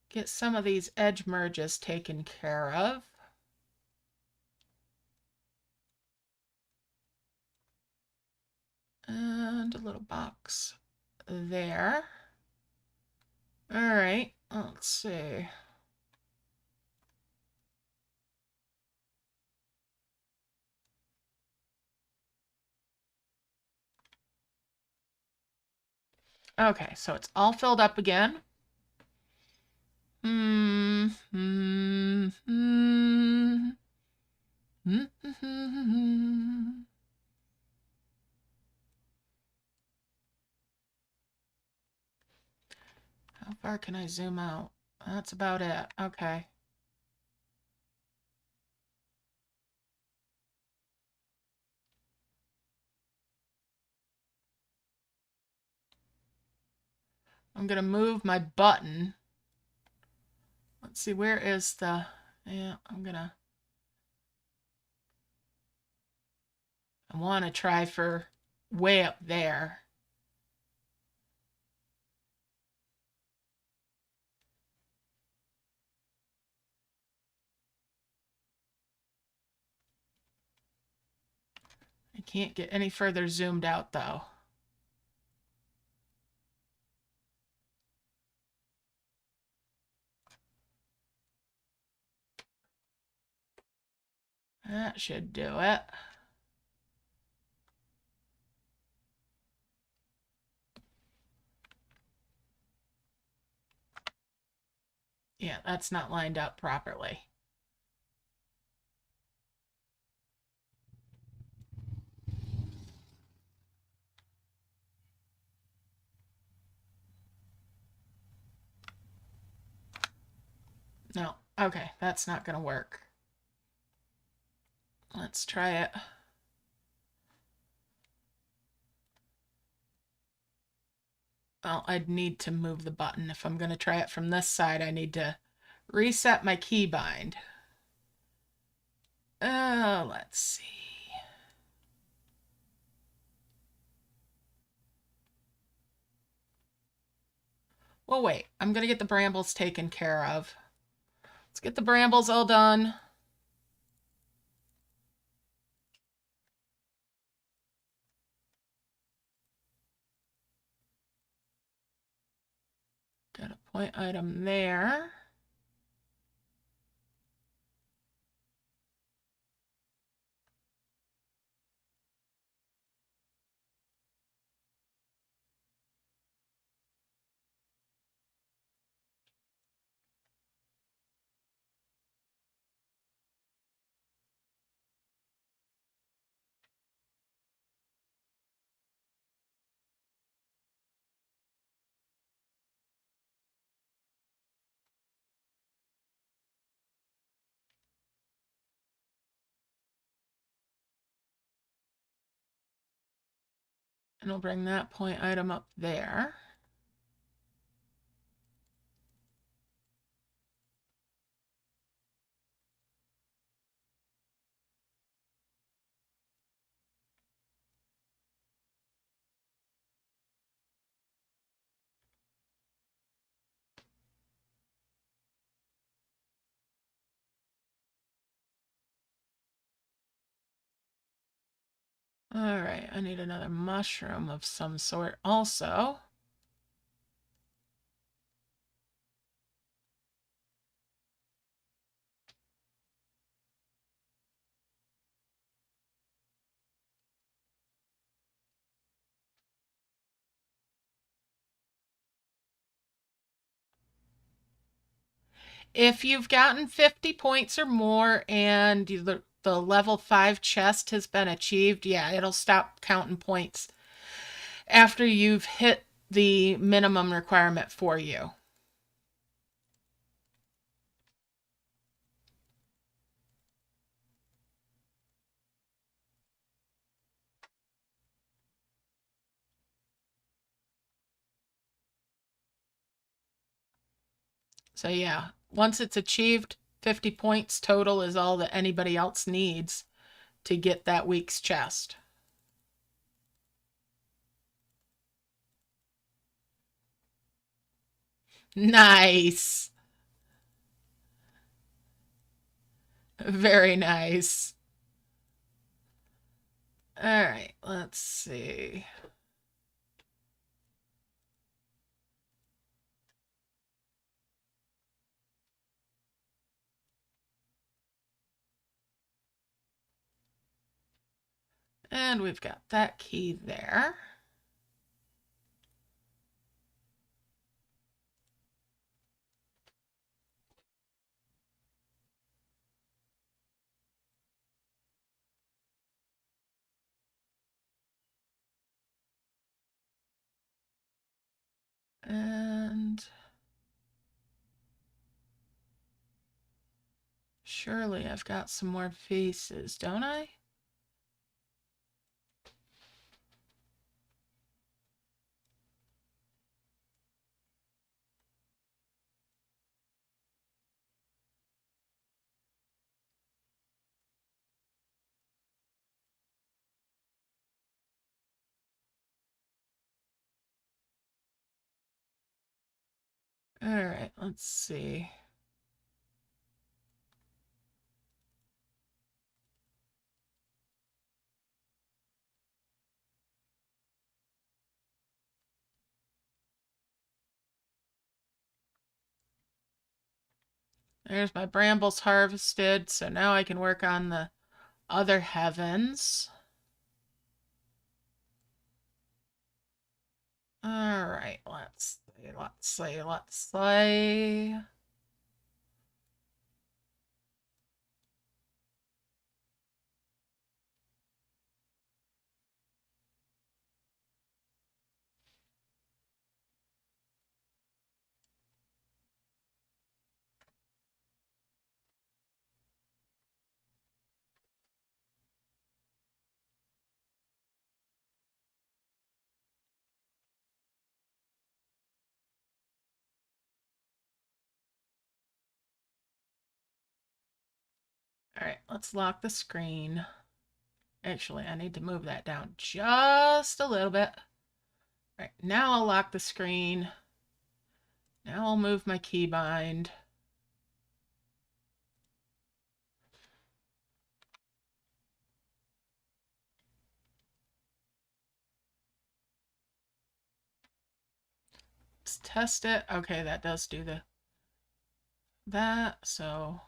[SPEAKER 1] get some of these edge merges taken care of. And a little box there. All right, let's see. Okay, so it's all filled up again. How far can I zoom out? That's about it. Okay. I'm going to move my button. Let's see, where is the... Yeah, I want to try for way up there. I can't get any further zoomed out, though. That should do it. Yeah, that's not lined up properly. No, okay, that's not going to work. Let's try it. Well, I'd need to move the button. If I'm going to try it from this side, I need to reset my keybind. Oh, let's see. Well, wait. I'm going to get the brambles taken care of. Let's get the brambles all done. Got a point item there. And we'll bring that point item up there. All right, I need another mushroom of some sort also. If you've gotten 50 points or more and the level 5 chest has been achieved, yeah, it'll stop counting points after you've hit the minimum requirement for you. So yeah, once it's achieved, 50 points total is all that anybody else needs to get that week's chest. Nice. Very nice. All right, let's see. And we've got that key there. And surely I've got some more faces, don't I? All right, let's see. There's my brambles harvested, so now I can work on the other heavens. All right, let's see. All right, let's lock the screen. Actually, I need to move that down just a little bit. All right, now I'll lock the screen. Now I'll move my keybind. Let's test it. Okay, that does do that, so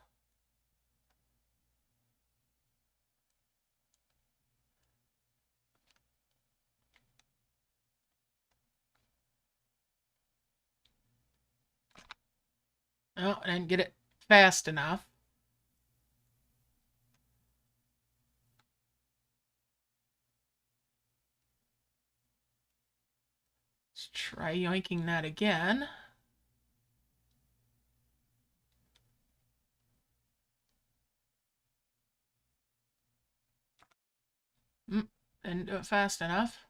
[SPEAKER 1] oh, I didn't get it fast enough. Let's try yoinking that again. Didn't do it fast enough.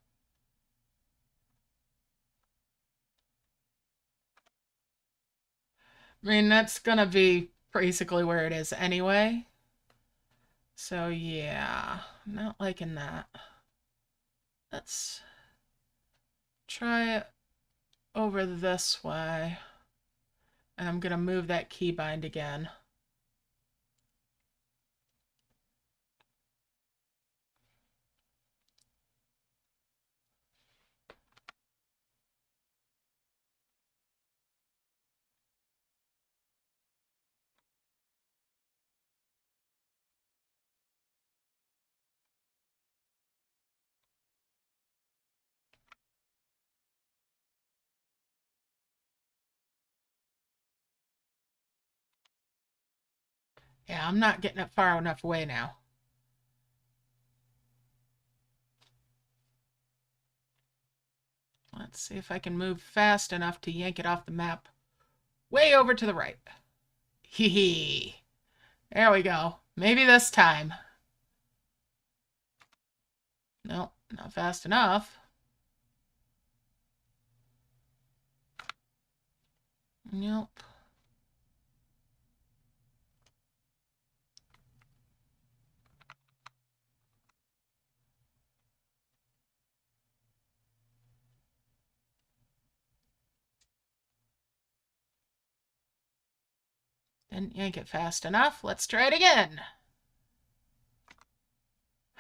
[SPEAKER 1] I mean, that's gonna be basically where it is anyway. So yeah, not liking that. Let's try it over this way. And I'm gonna move that keybind again. Yeah, I'm not getting it far enough away now. Let's see if I can move fast enough to yank it off the map. Way over to the right. Hee hee. There we go. Maybe this time. No, not fast enough. Nope. Didn't yank it fast enough. Let's try it again.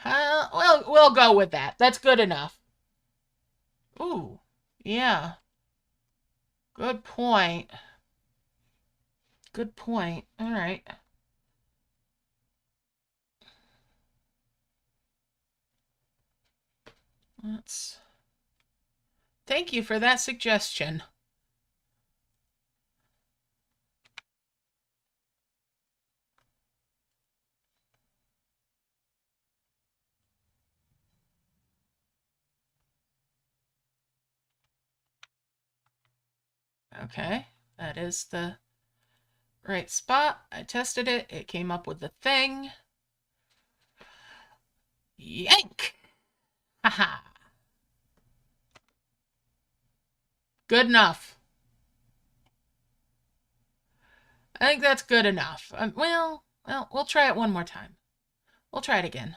[SPEAKER 1] We'll go with that. That's good enough. Ooh, yeah. Good point. Good point. All right. Let's... Thank you for that suggestion. Okay, that is the right spot. I tested it. It came up with the thing. Yank! Haha. Good enough. I think that's good enough. We'll try it one more time. We'll try it again.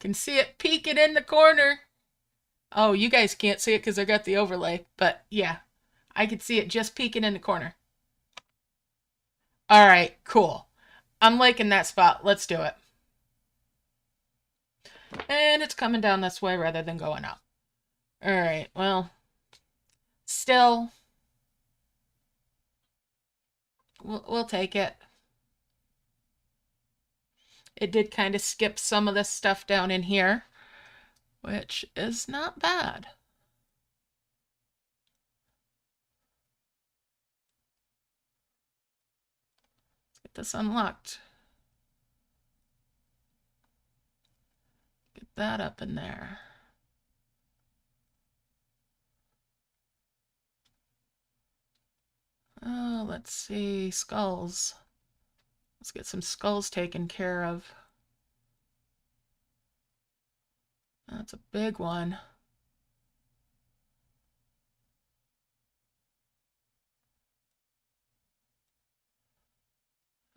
[SPEAKER 1] Can see it peeking in the corner. Oh, you guys can't see it because I got the overlay. But yeah, I could see it just peeking in the corner. All right, cool. I'm liking that spot. Let's do it. And it's coming down this way rather than going up. All right, well, still, we'll take it. It did kind of skip some of this stuff down in here, which is not bad. Let's get this unlocked. Get that up in there. Oh, let's see, skulls. Let's get some skulls taken care of. That's a big one.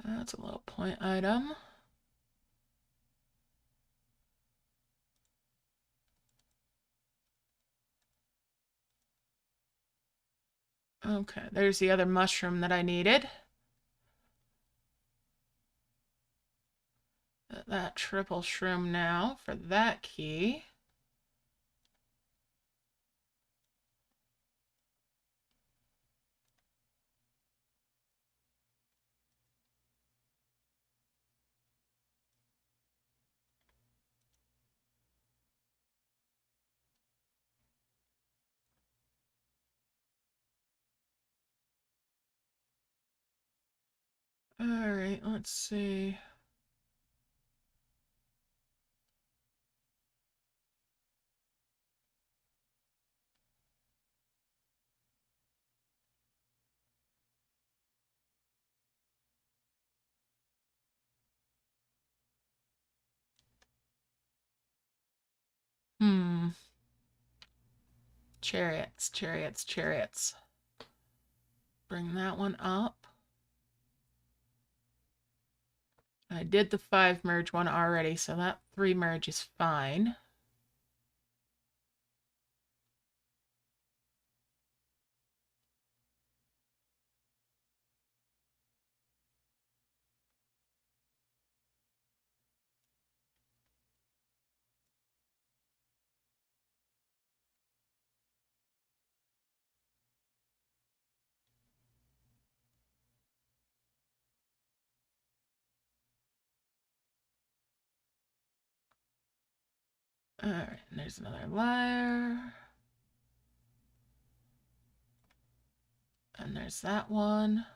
[SPEAKER 1] That's a little point item. Okay, there's the other mushroom that I needed. That triple shroom now for that key. All right, let's see. Chariots, chariots, chariots. Bring that one up. I did the 5 merge one already, so that 3 merge is fine. All right, and there's another lyre. And there's that one.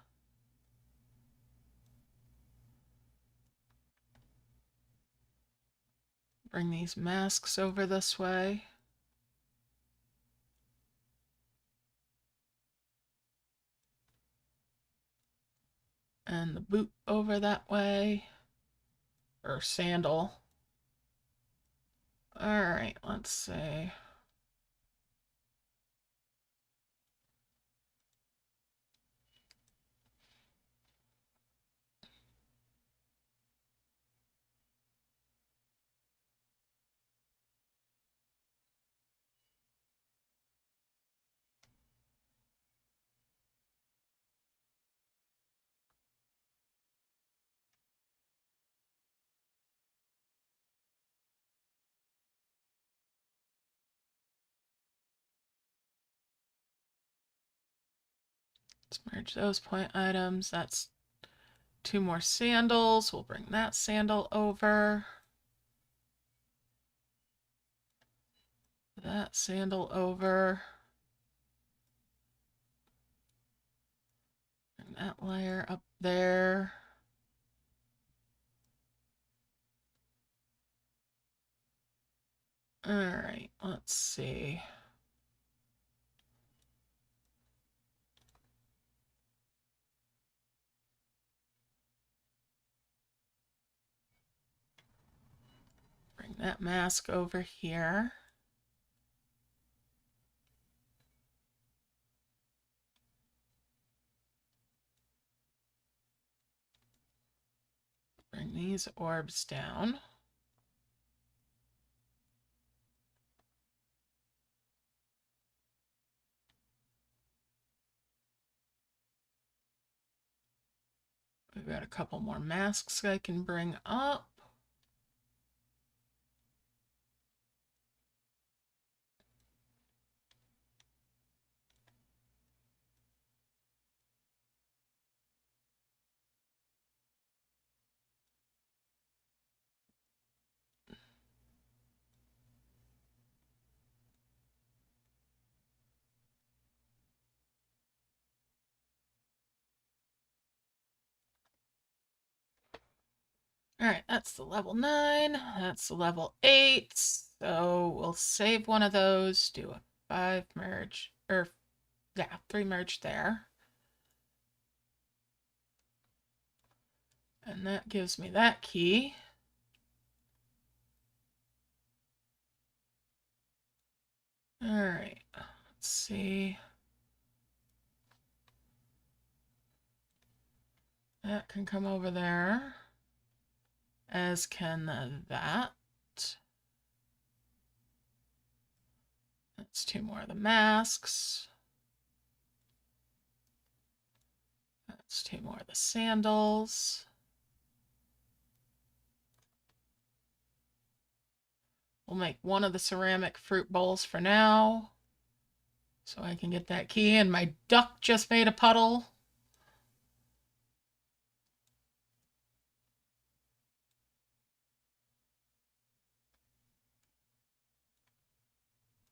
[SPEAKER 1] Bring these masks over this way. And the boot over that way. Or sandal. All right, let's see. Let's merge those point items. That's 2 more sandals. We'll bring that sandal over. That sandal over. Bring that layer up there. All right, let's see. Bring that mask over here. Bring these orbs down. We've got a couple more masks I can bring up. All right, that's the level 9. That's the level 8. So we'll save one of those, do a 5 merge, or yeah, 3 merge there. And that gives me that key. All right, let's see. That can come over there, as can that. That's 2 more of the masks. That's 2 more of the sandals. We'll make one of the ceramic fruit bowls for now, so I can get that key. And my duck just made a puddle.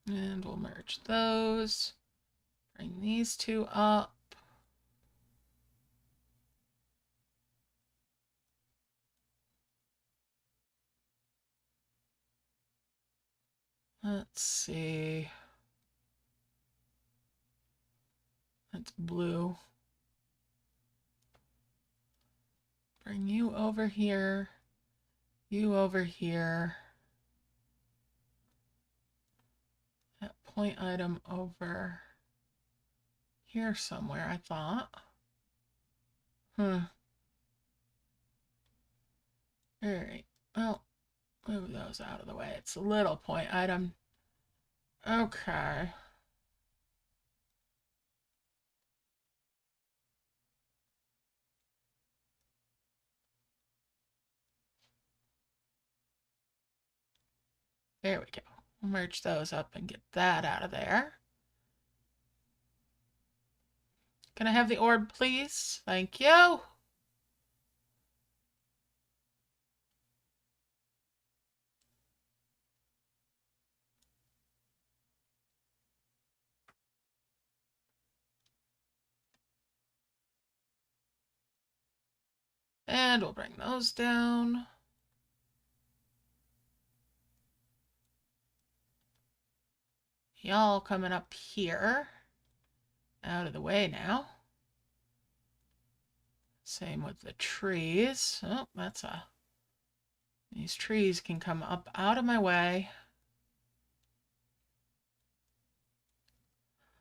[SPEAKER 1] And we'll merge those. Bring these 2 up. Let's see. That's blue. Bring you over here. You over here. That point item over here somewhere, I thought. All right. Well, move those out of the way. It's a little point item. Okay. There we go. We'll merge those up and get that out of there. Can I have the orb, please? Thank you. And we'll bring those down. Y'all coming up here. Out of the way now. Same with the trees. Oh, that's a... These trees can come up out of my way.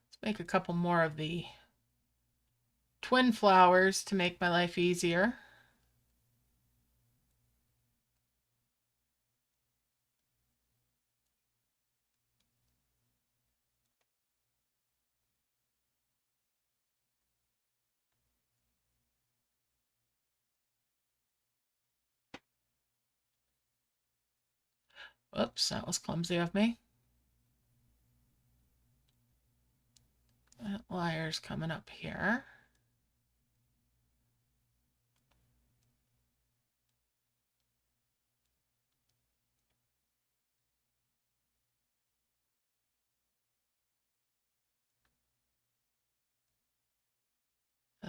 [SPEAKER 1] Let's make a couple more of the twin flowers to make my life easier. Whoops, that was clumsy of me. That wire's coming up here.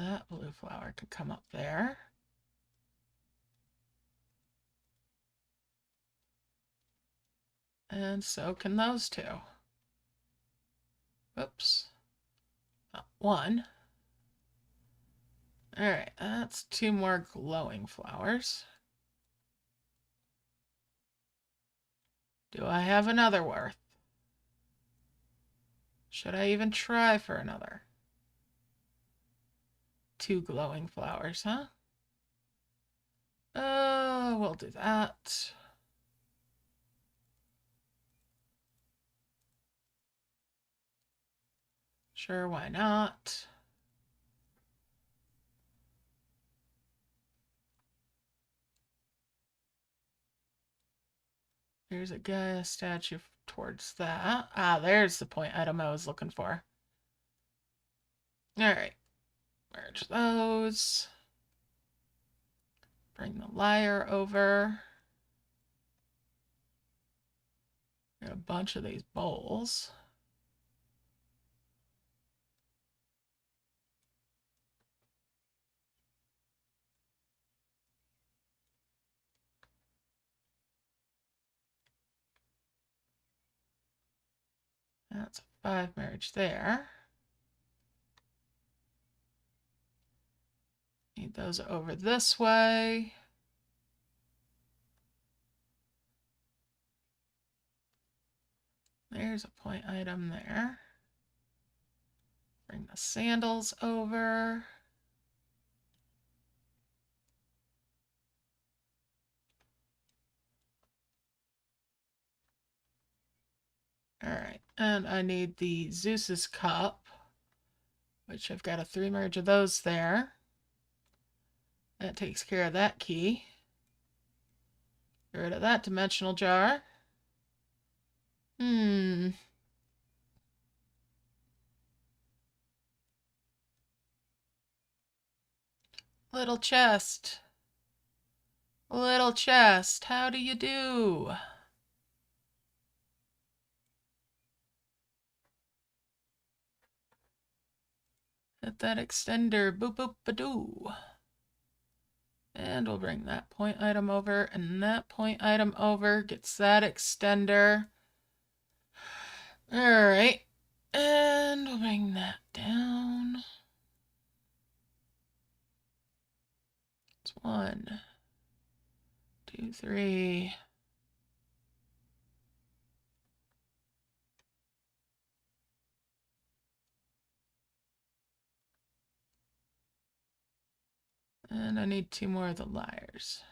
[SPEAKER 1] That blue flower could come up there. And so can those two. Whoops. One. All right, that's two more glowing flowers. Do I have another worth? Should I even try for another? Two glowing flowers, huh? We'll do that. Sure, why not? Here's a Gaia statue towards that. Ah, there's the point item I was looking for. All right, merge those. Bring the lyre over. Got a bunch of these bowls. That's a 5 marriage there. Need those over this way. There's a point item there. Bring the sandals over. All right, and I need the Zeus's cup, which I've got a 3 merge of those there. That takes care of that key. Get rid of that dimensional jar. Little chest. Little chest, how do you do? Hit that extender, boop boop ba-doo. And we'll bring that point item over, and that point item over gets that extender. All right, and we'll bring that down. It's 1, 2, 3. And I need 2 more of the lyres.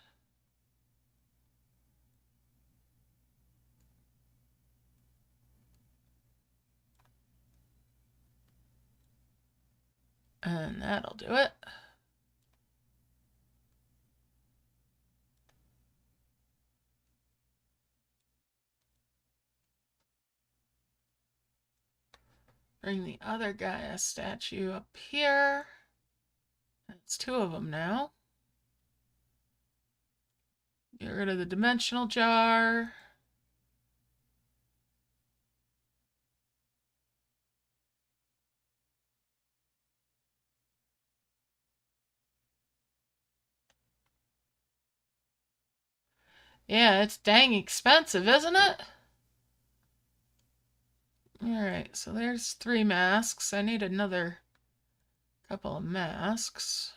[SPEAKER 1] And that'll do it. Bring the other Gaia statue up here. That's 2 of them now. Get rid of the dimensional jar. Yeah, it's dang expensive, isn't it? Alright, so there's 3 masks. I need another couple of masks.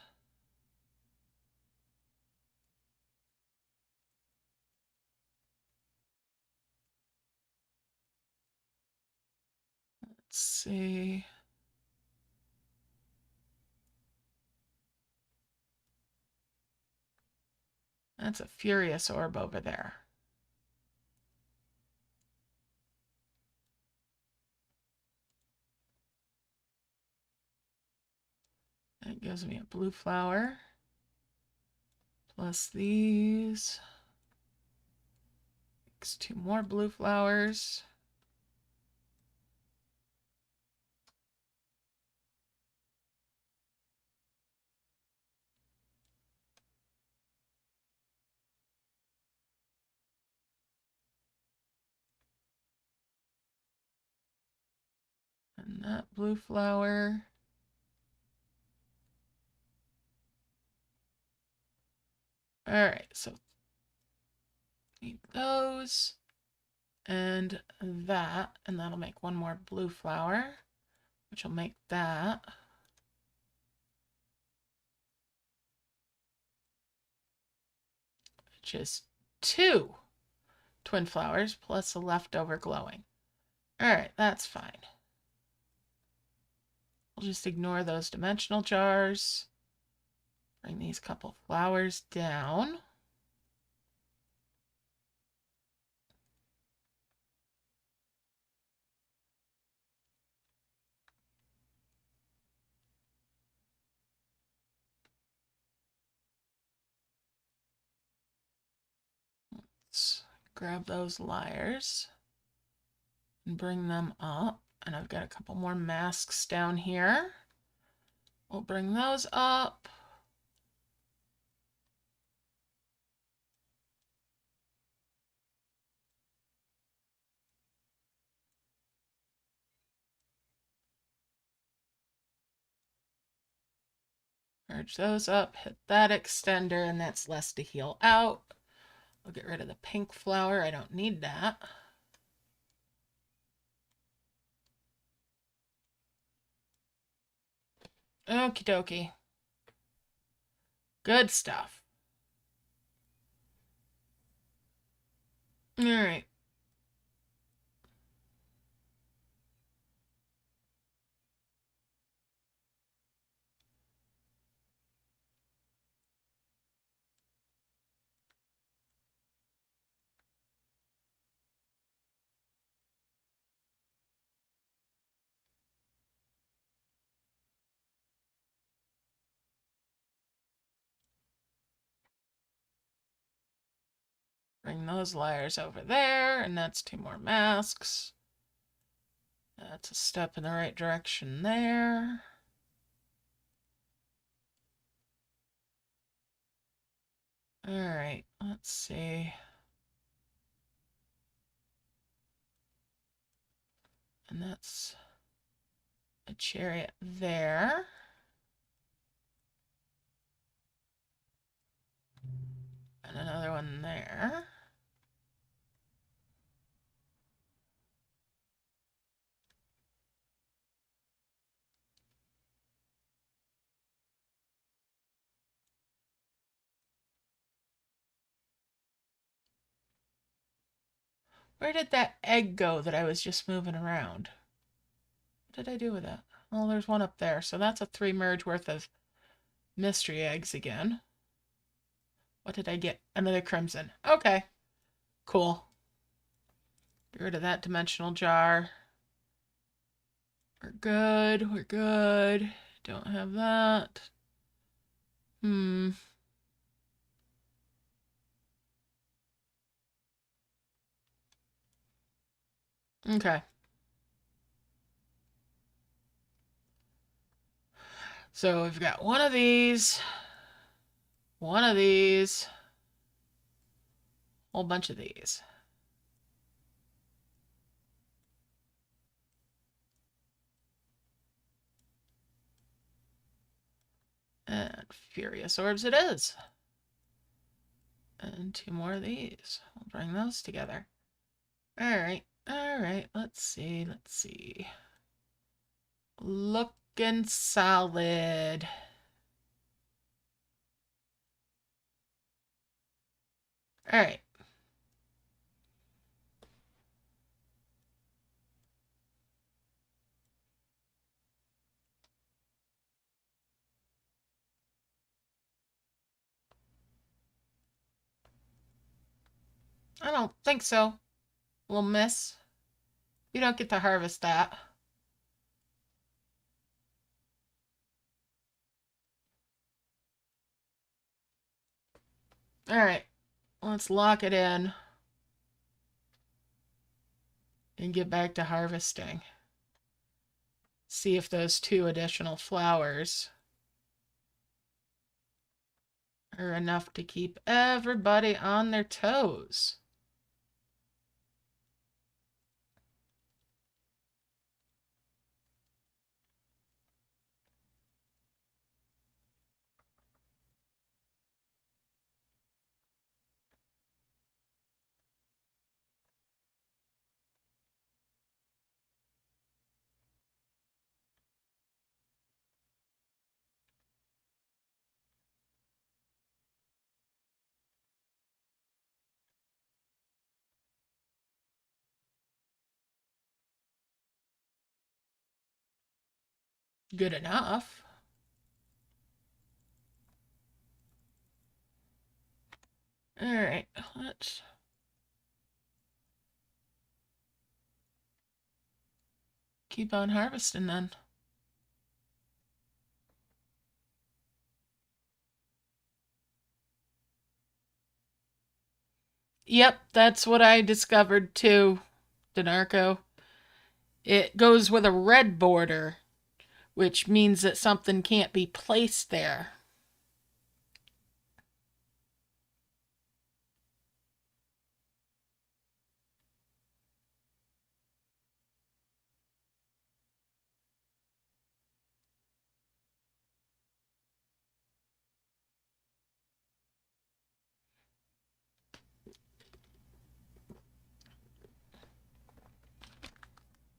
[SPEAKER 1] Let's see. That's a Furious Orb over there. That gives me a blue flower. Plus these. Makes 2 more blue flowers. And that blue flower. All right, so need those and that, and that'll make one more blue flower, which will make that. Which is 2 twin flowers plus a leftover glowing. All right, that's fine. We'll just ignore those dimensional jars. Bring these couple flowers down. Let's grab those lyres and bring them up. And I've got a couple more masks down here. We'll bring those up. Merge those up, hit that extender, and that's less to heal out. I'll get rid of the pink flower. I don't need that. Okie dokie. Good stuff. All right. Bring those lyres over there, and that's 2 more masks. That's a step in the right direction there. All right, let's see. And that's a chariot there. And another one there. Where did that egg go that I was just moving around? What did I do with it? Oh, there's one up there. So that's a 3 merge worth of mystery eggs again. What did I get? Another crimson. Okay. Cool. Get rid of that dimensional jar. We're good. We're good. Don't have that. Okay. So we've got one of these, whole bunch of these. And Furious Orbs it is. And 2 more of these. We'll bring those together. Alright, alright, let's see, let's see. Looking solid. Alright. I don't think so. We'll miss. You don't get to harvest that. Alright, let's lock it in and get back to harvesting. See if those 2 additional flowers are enough to keep everybody on their toes. Good enough. All right, let's keep on harvesting then. Yep, that's what I discovered too, Denarco. It goes with a red border, which means that something can't be placed there.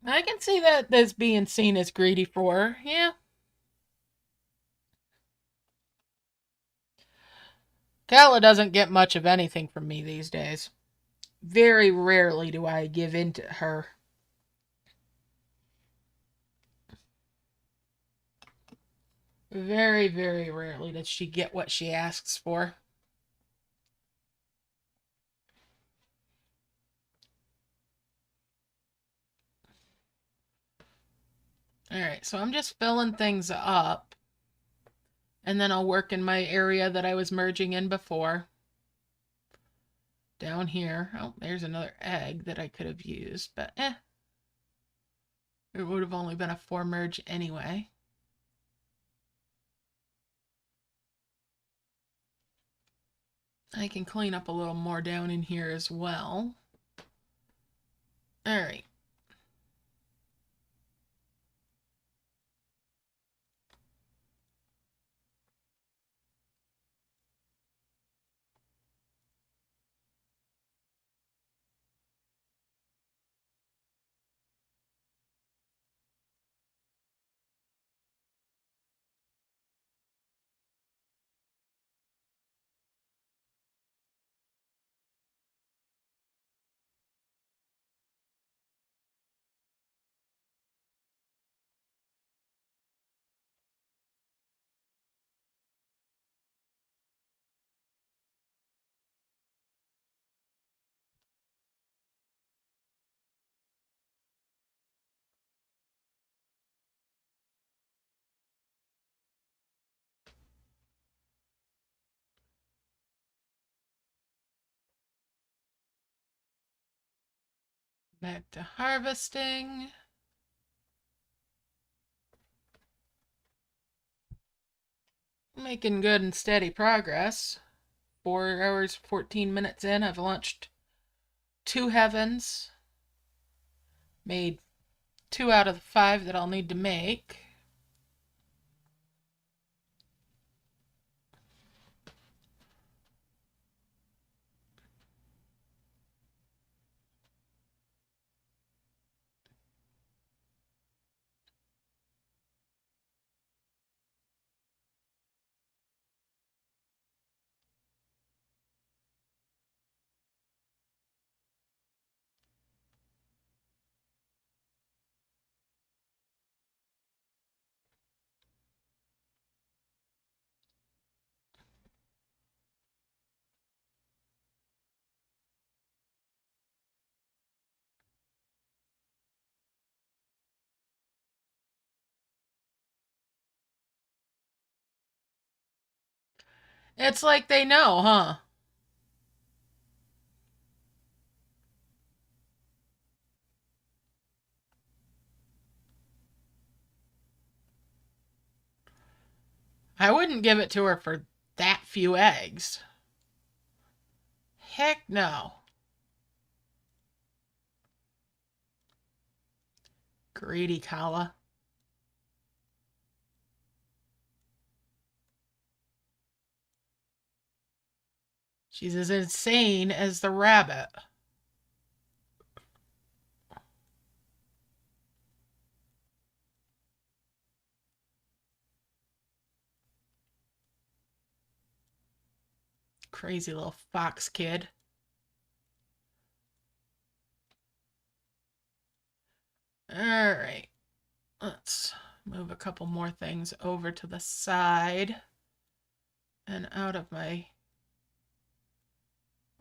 [SPEAKER 1] I can see that as being seen as greedy for her. Yeah. Kala doesn't get much of anything from me these days. Very rarely do I give in to her. Very, very rarely does she get what she asks for. Alright, so I'm just filling things up. And then I'll work in my area that I was merging in before. Down here. Oh, there's another egg that I could have used, but it would have only been a 4 merge anyway. I can clean up a little more down in here as well. Alright. Back to harvesting. Making good and steady progress. 4 hours, 14 minutes in, I've launched 2 heavens. Made 2 out of the 5 that I'll need to make. It's like they know, huh? I wouldn't give it to her for that few eggs. Heck no. Greedy Kala. She's as insane as the rabbit. Crazy little fox kid. Alright. Let's Move a couple more things over to the side and out of my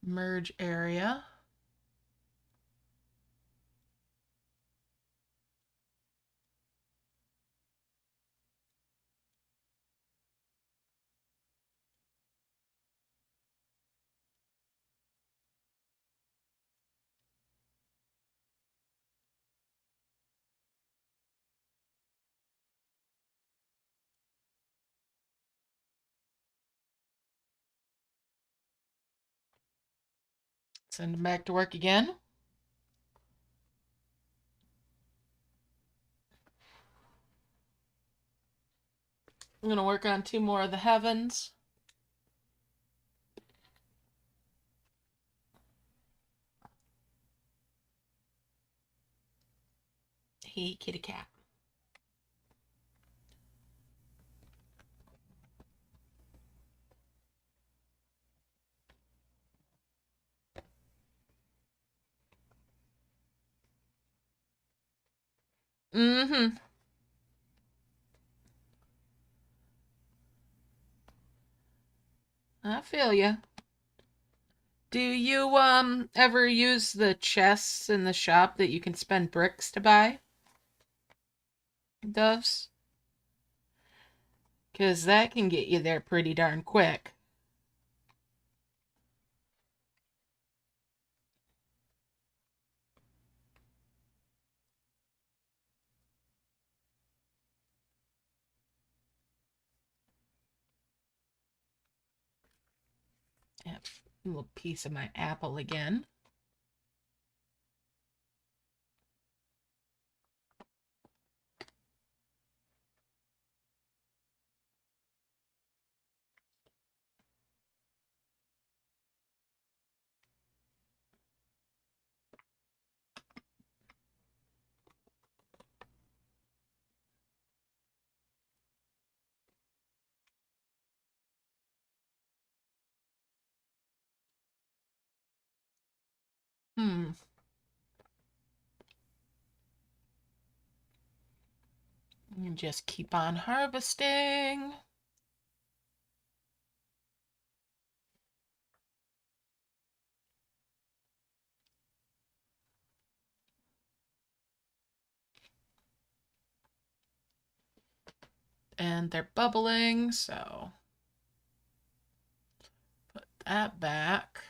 [SPEAKER 1] merge area. Send them back to work again. I'm going to work on 2 more of the heavens. Hey, kitty cat. Mm-hmm. I feel you. Do you ever use the chests in the shop that you can spend bricks to buy? Those? Because that can get you there pretty darn quick. Yep. A little piece of my apple again. Hmm. And just keep on harvesting. And they're bubbling, so put that back.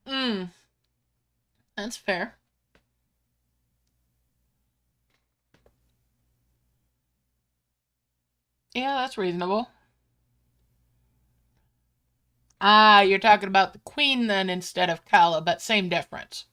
[SPEAKER 1] Mm, that's fair. Yeah, that's reasonable. Ah, you're talking about the queen then instead of Kala, but same difference.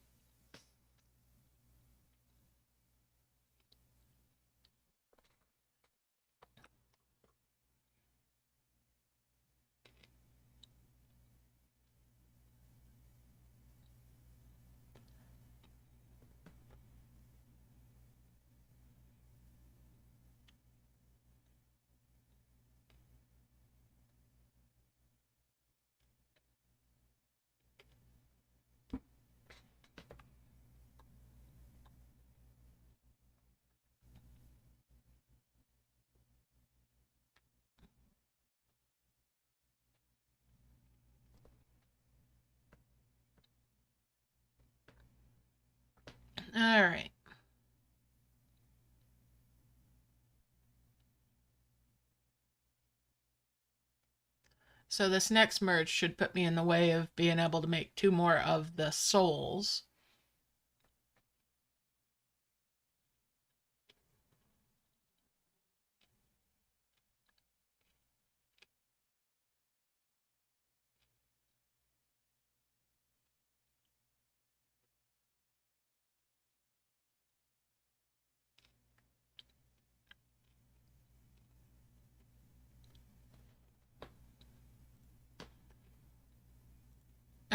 [SPEAKER 1] All right. So this next merge should put me in the way of being able to make 2 more of the souls.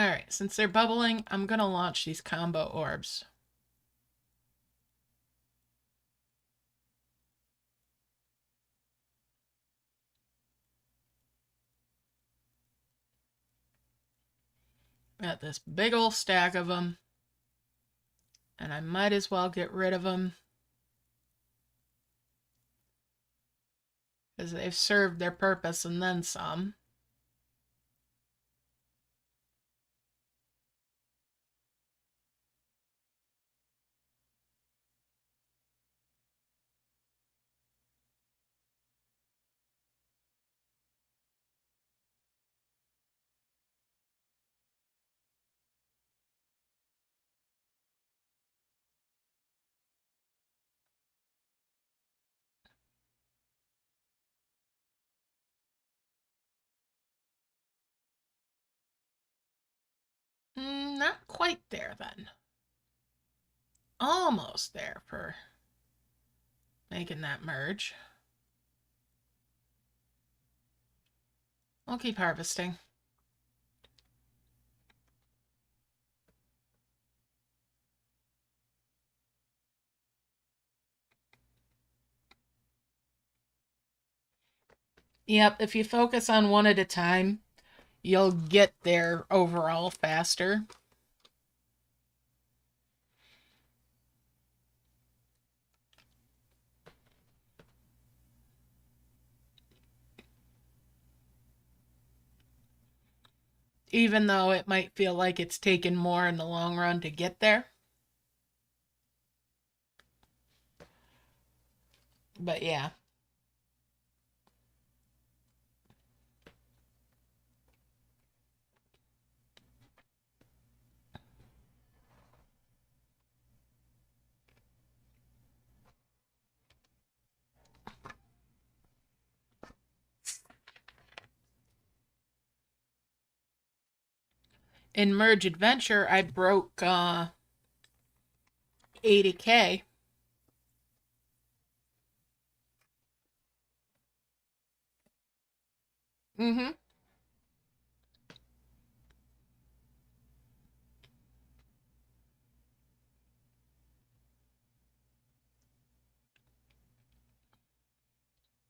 [SPEAKER 1] Alright, since they're bubbling, I'm going to launch these combo orbs. Got this big old stack of them, and I might as well get rid of them because they've served their purpose and then some. Not quite there then. Almost there for making that merge. I'll keep harvesting. Yep, if you focus on one at a time, you'll get there overall faster. Even though it might feel like it's taken more in the long run to get there. But yeah. In Merge Adventure, I broke 80K. Mm-hmm.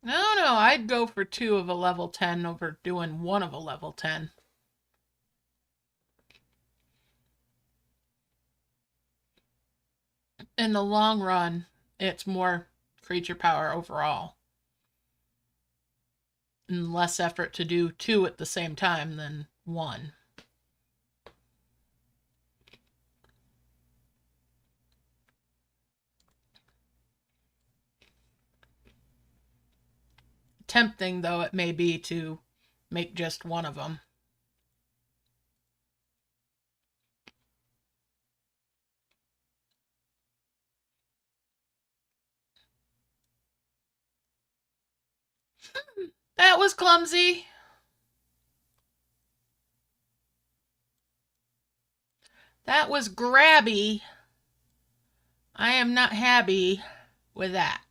[SPEAKER 1] No, I'd go for 2 of a level 10 over doing 1 of a level 10. In the long run, it's more creature power overall. And less effort to do 2 at the same time than 1. Tempting though it may be to make just 1 of them. That was clumsy. That was grabby. I am not happy with that.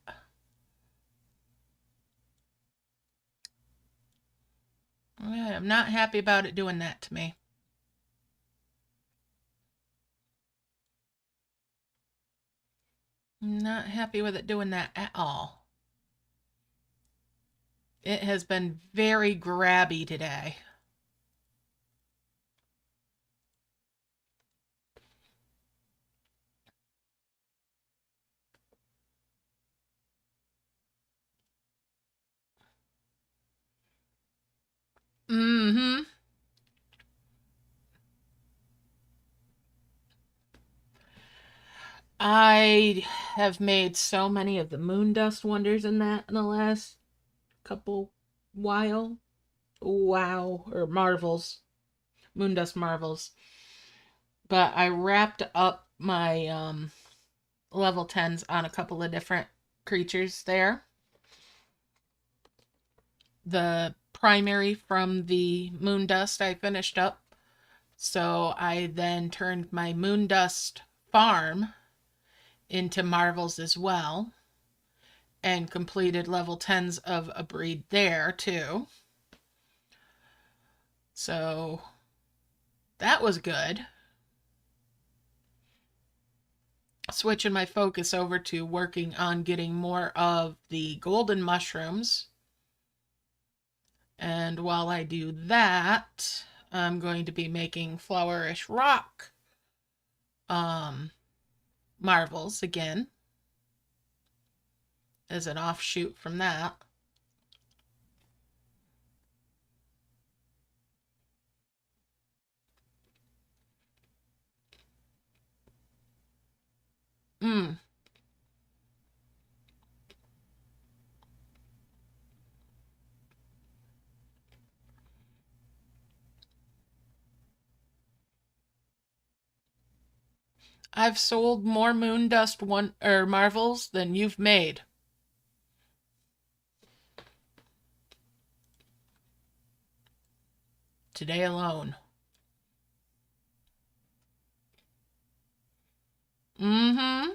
[SPEAKER 1] I am not happy about it doing that to me. Not happy with it doing that at all. It has been very grabby today. Mm-hmm. I have made so many of the moon dust wonders in that in the last couple while. Wow. Or marvels. Moon dust marvels. But I wrapped up my level 10s on a couple of different creatures there. The primary from the moon dust I finished up. So I then turned my moon dust farm into marvels as well and completed level 10s of a breed there too. So That was good. Switching my focus over to working on getting more of the golden mushrooms. And while I do that, I'm going to be making Flowerish Rock um, marvels again as an offshoot from that. Mm. I've sold more moon dust marvels than you've made today alone. Mm-hmm.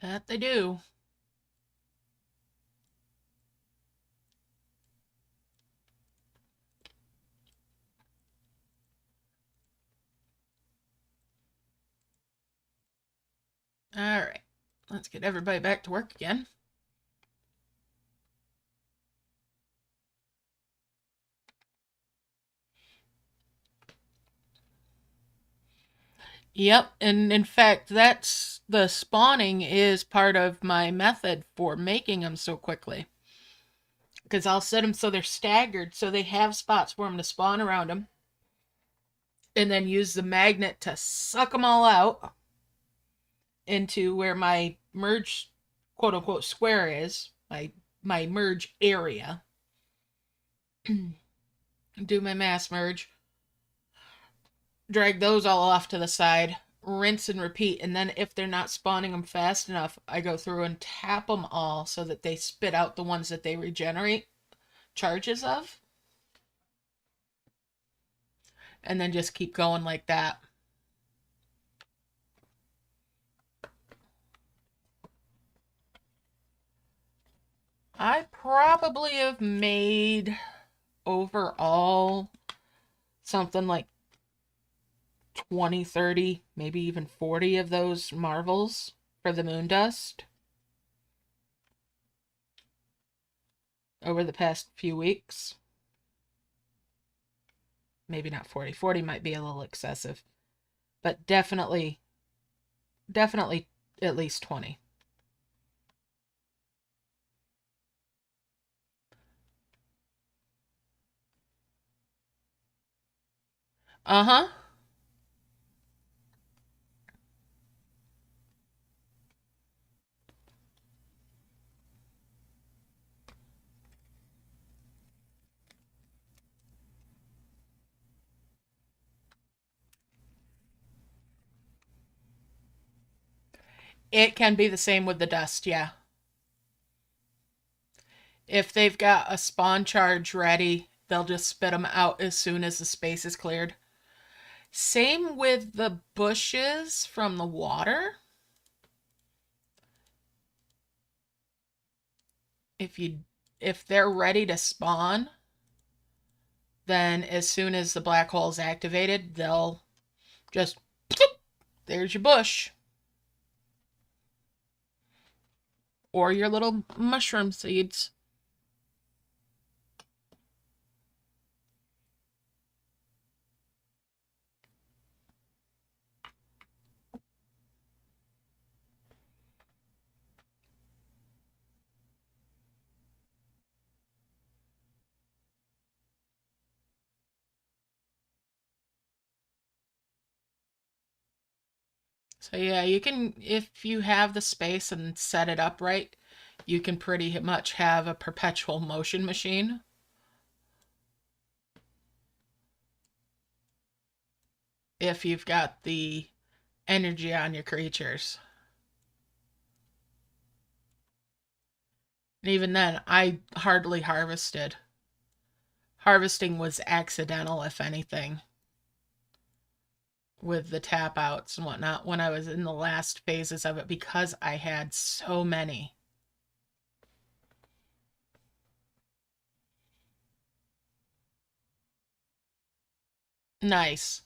[SPEAKER 1] That they do. All right. Let's get everybody back to work again. Yep, and in fact, that's the spawning is part of my method for making them so quickly. Because I'll set them so they're staggered, so they have spots for them to spawn around them, and then use the magnet to suck them all out into where my merge, quote unquote, square is, my merge area. Do my mass merge, drag those all off to the side, rinse and repeat. And then if they're not spawning them fast enough, I go through and tap them all so that they spit out the ones that they regenerate charges of. And then just keep going like that. I probably have made overall something like 20, 30, maybe even 40 of those marvels for the moon dust over the past few weeks. Maybe not 40. 40 might be a little excessive, but definitely at least 20. Uh-huh. It can be the same with the dust, yeah. If they've got a spawn charge ready, they'll just spit them out as soon as the space is cleared. Same with the bushes from the water. If you if they're ready to spawn, then as soon as the black hole is activated, they'll just there's your bush or your little mushroom seeds. So yeah, you can, if you have the space and set it up right, you can pretty much have a perpetual motion machine. If you've got the energy on your creatures. And even then, I hardly harvested. Harvesting was accidental, if anything, with the tap outs and whatnot when I was in the last phases of it because I had so many. Nice.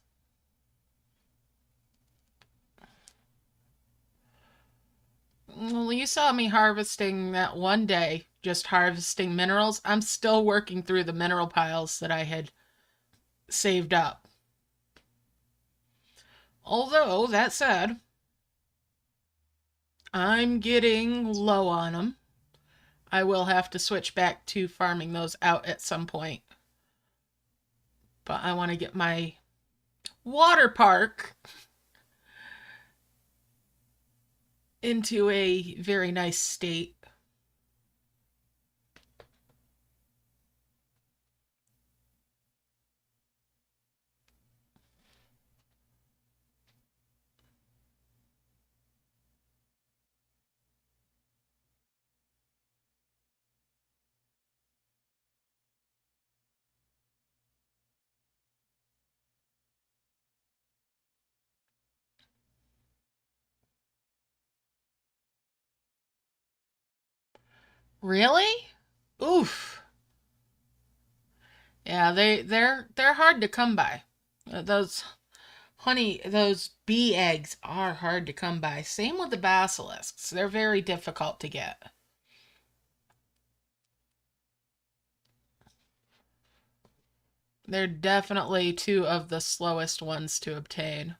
[SPEAKER 1] Well, you saw me harvesting that one day, just harvesting minerals. I'm still working through the mineral piles that I had saved up. Although, that said, I'm getting low on them. I will have to switch back to farming those out at some point. But I want to get my water park into a very nice state. Really? Oof. Yeah, they're hard to come by. Those bee eggs are hard to come by. Same with the basilisks. They're very difficult to get. They're definitely two of the slowest ones to obtain.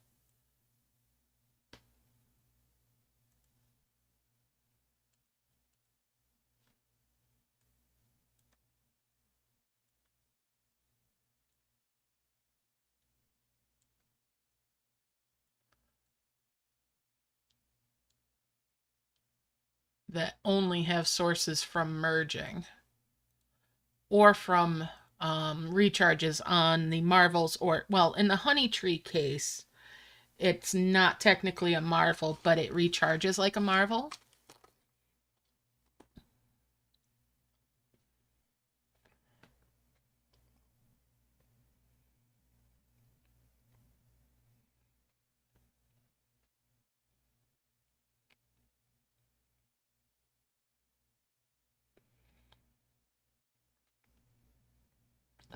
[SPEAKER 1] That only have sources from merging or from recharges on the marvels, or, well, in the honey tree case, it's not technically a marvel, but it recharges like a marvel.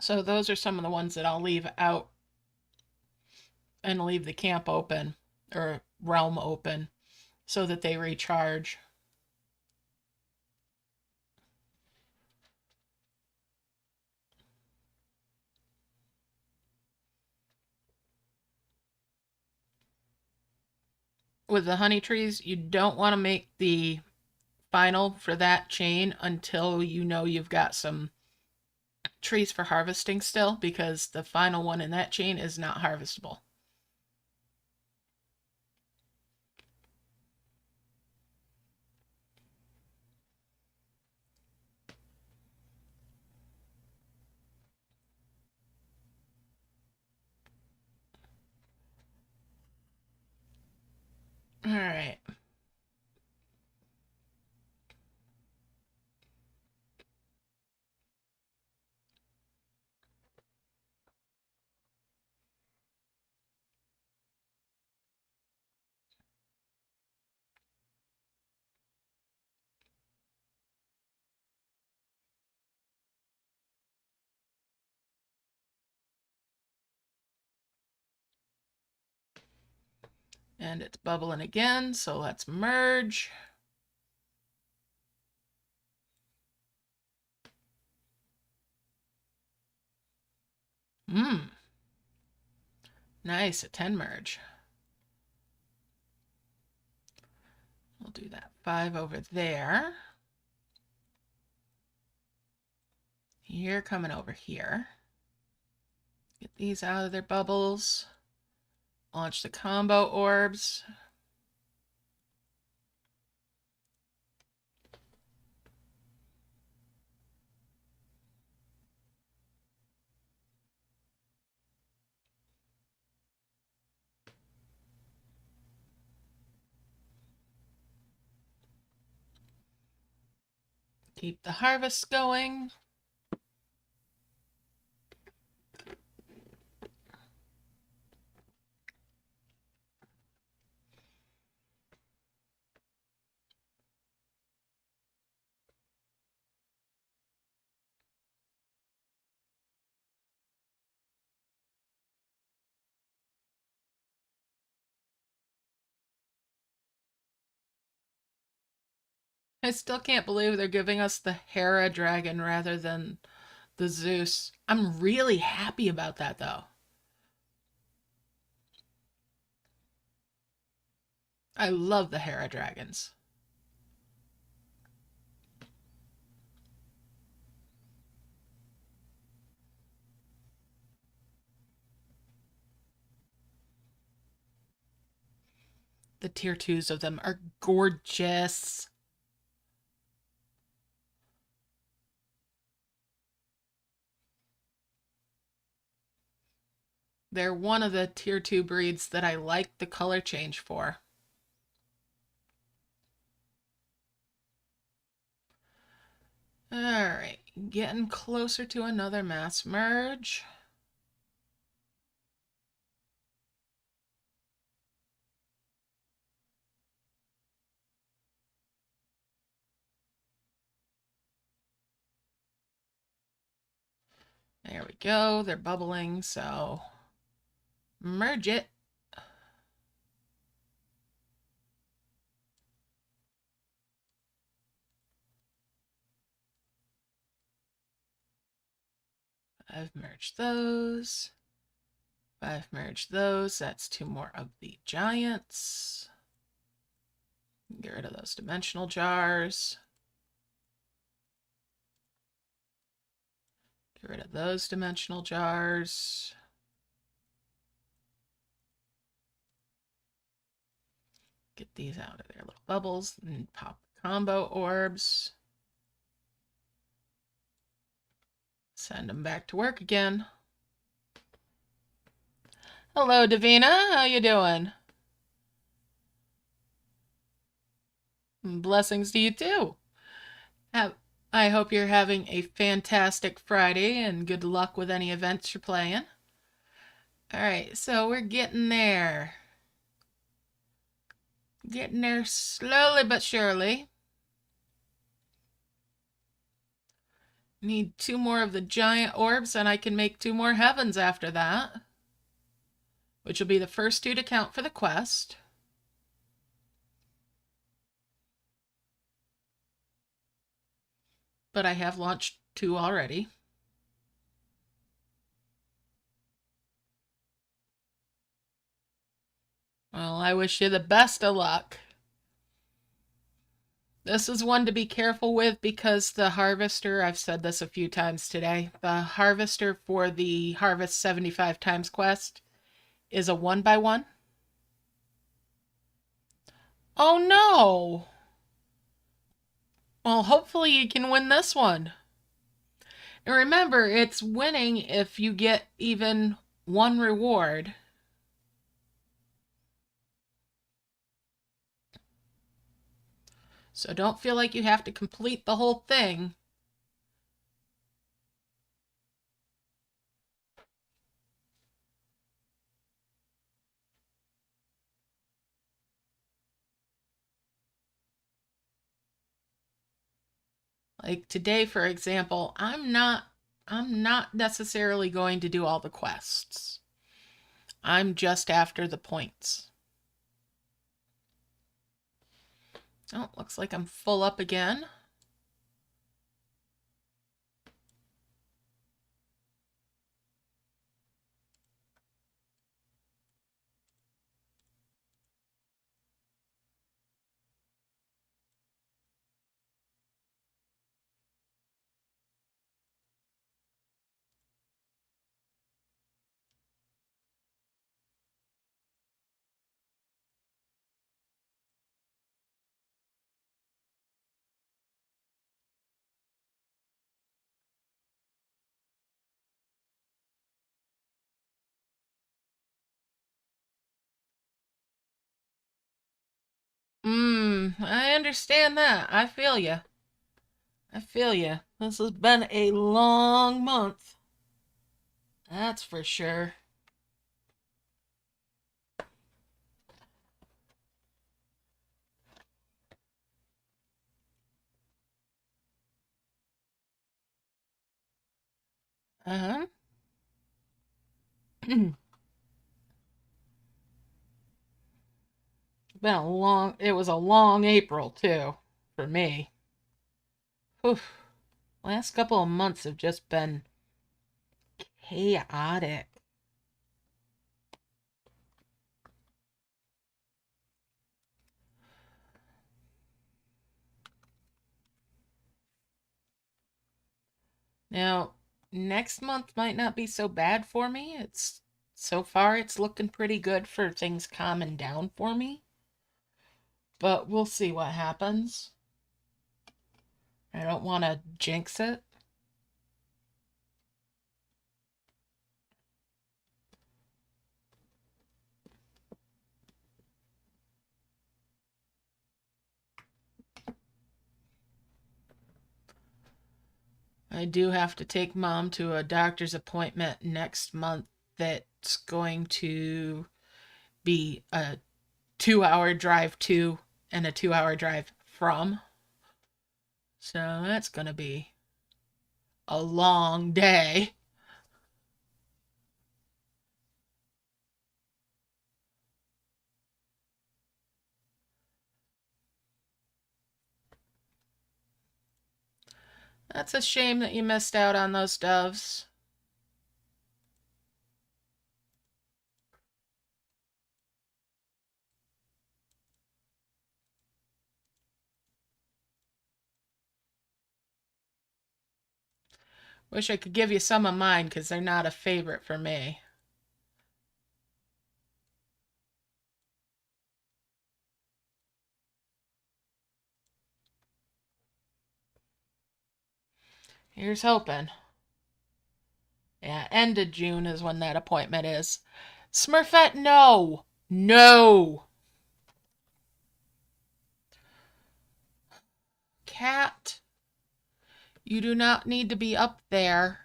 [SPEAKER 1] So those are some of the ones that I'll leave out and leave the camp open or realm open so that they recharge. With the honey trees, you don't want to make the final for that chain until you know you've got some trees for harvesting still, because the final one in that chain is not harvestable. All right. And it's bubbling again, so let's merge. Nice, a 10 merge. We'll do that 5 over there. You're coming over here. Get these out of their bubbles. Launch the combo orbs. Keep the harvest going. I still can't believe they're giving us the Hera dragon rather than the Zeus. I'm really happy about that, though. I love the Hera dragons. The tier 2s of them are gorgeous. They're one of the tier 2 breeds that I like the color change for. Alright, getting closer to another mass merge. There we go, they're bubbling, so merge it. I've merged those. I've merged those. That's 2 more of the giants. Get rid of those dimensional jars. Get rid of those dimensional jars. Get these out of their little bubbles and pop combo orbs. Send them back to work again. Hello, Davina. How you doing? Blessings to you too. I hope you're having a fantastic Friday and good luck with any events you're playing. All right, so we're getting there. Getting there slowly but surely. Need 2 more of the giant orbs and I can make 2 more heavens after that, which will be the first 2 to count for the quest. But I have launched 2 already. Well, I wish you the best of luck. This is one to be careful with because the harvester, I've said this a few times today, the harvester for the Harvest 75 times quest is a 1x1. Oh no! Well, hopefully you can win this one. And remember, it's winning if you get even 1 reward. So don't feel like you have to complete the whole thing. Like today, for example, I'm not necessarily going to do all the quests. I'm just after the points. Oh, looks like I'm full up again. I understand that. I feel you. I feel you. This has been a long month. That's for sure. Uh-huh. It was a long April too, for me. Whew. Last couple of months have just been chaotic. Now, next month might not be so bad for me. It's so far it's looking pretty good for things calming down for me. But we'll see what happens. I don't want to jinx it. I do have to take mom to a doctor's appointment next month that's going to be a 2 hour drive to and a 2 hour drive from. So that's going to be a long day. That's a shame that you missed out on those doves. Wish I could give you some of mine because they're not a favorite for me. Here's hoping. Yeah, end of June is when that appointment is. Smurfette, no! No! Cat, you do not need to be up there.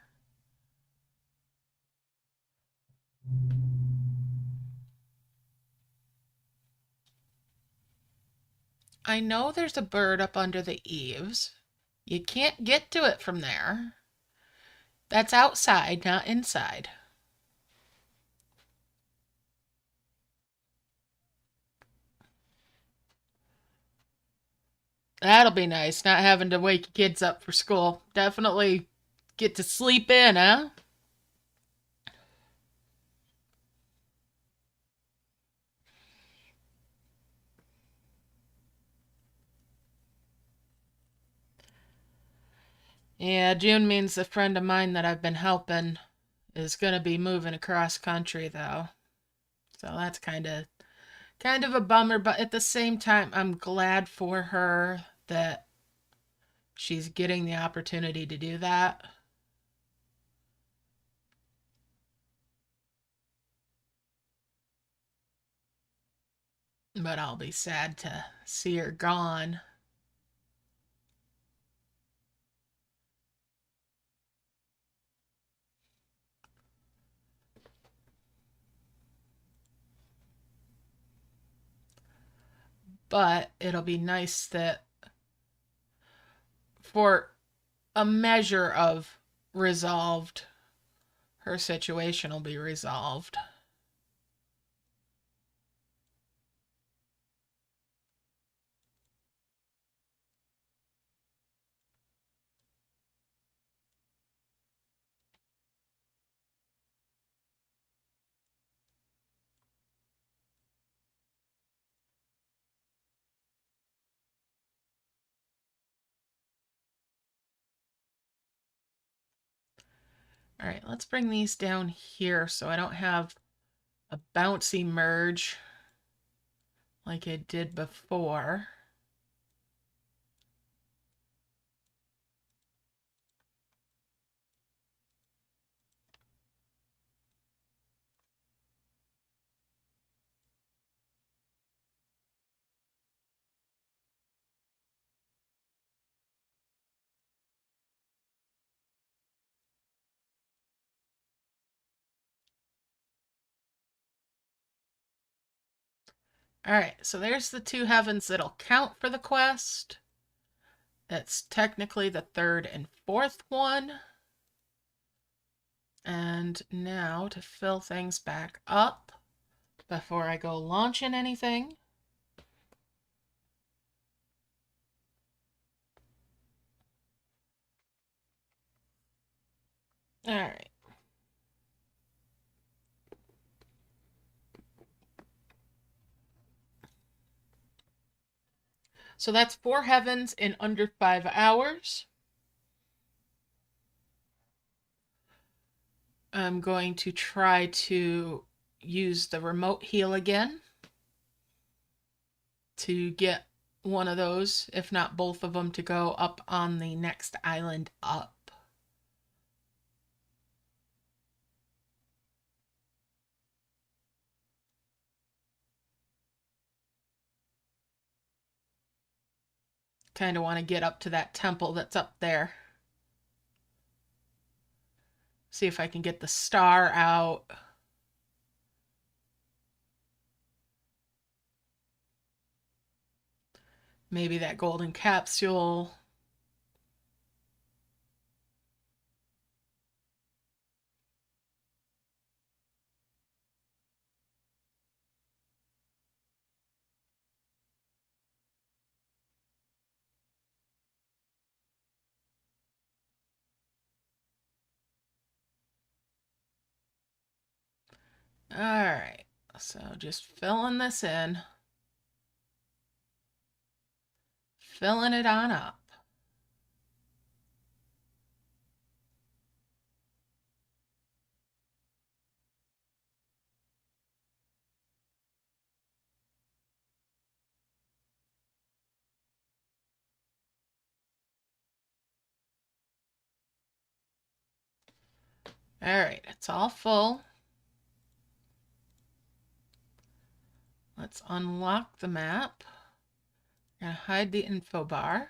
[SPEAKER 1] I know there's a bird up under the eaves. You can't get to it from there. That's outside, not inside. That'll be nice, not having to wake kids up for school. Definitely get to sleep in, huh? Yeah, June means a friend of mine that I've been helping is going to be moving across country though. So that's kind of a bummer, but at the same time I'm glad for her that she's getting the opportunity to do that. But I'll be sad to see her gone. But it'll be nice that for a measure of resolved, her situation will be resolved. All right, let's bring these down here so I don't have a bouncy merge like I did before. Alright, so there's the two heavens that'll count for the quest. It's technically the third and fourth one. And now to fill things back up before I go launching anything. Alright. So that's 4 heavens in under 5 hours. I'm going to try to use the remote heal again to get one of those, if not both of them, to go up on the next island up. Kind of want to get up to that temple that's up there. See if I can get the star out. Maybe that golden capsule. All right, so just filling this in. Filling it on up. All right, it's all full. Let's unlock the map. I'm gonna hide the info bar.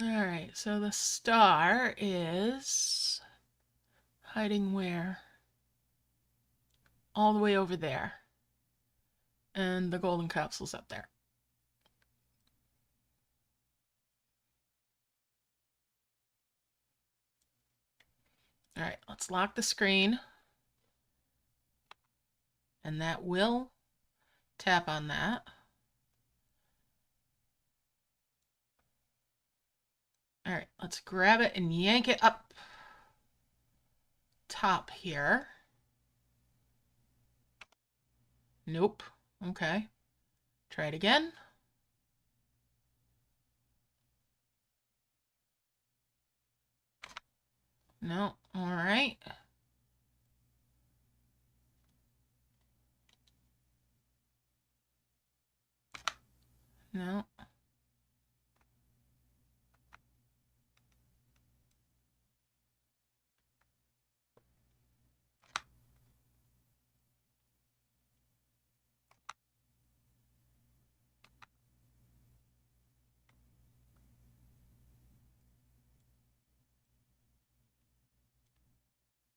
[SPEAKER 1] All right, so the star is hiding where? All the way over there. And the golden capsule's up there. All right, let's lock the screen. And that will tap on that. All right, let's grab it and yank it up top here. Nope. Okay. Try it again. No. All right. No.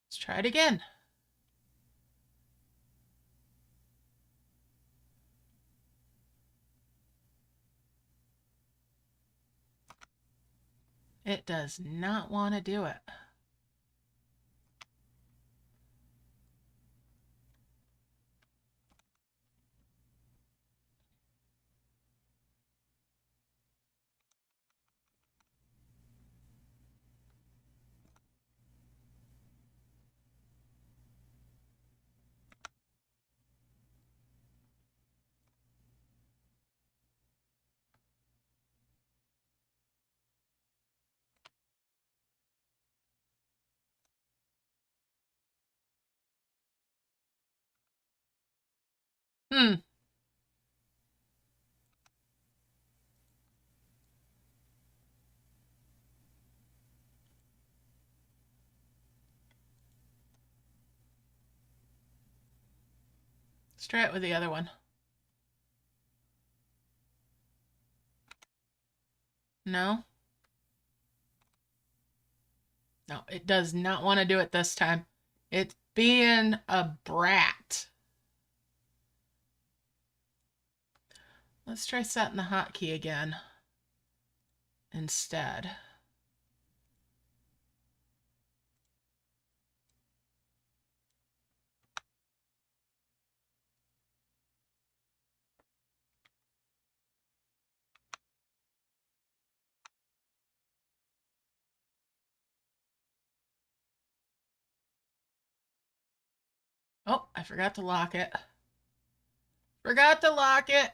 [SPEAKER 1] Let's try it again. It does not want to do it. Hmm. Let's try it with the other one. No? No, it does not want to do it this time. It's being a brat. Let's try setting the hotkey again instead. Oh, I forgot to lock it. Forgot to lock it.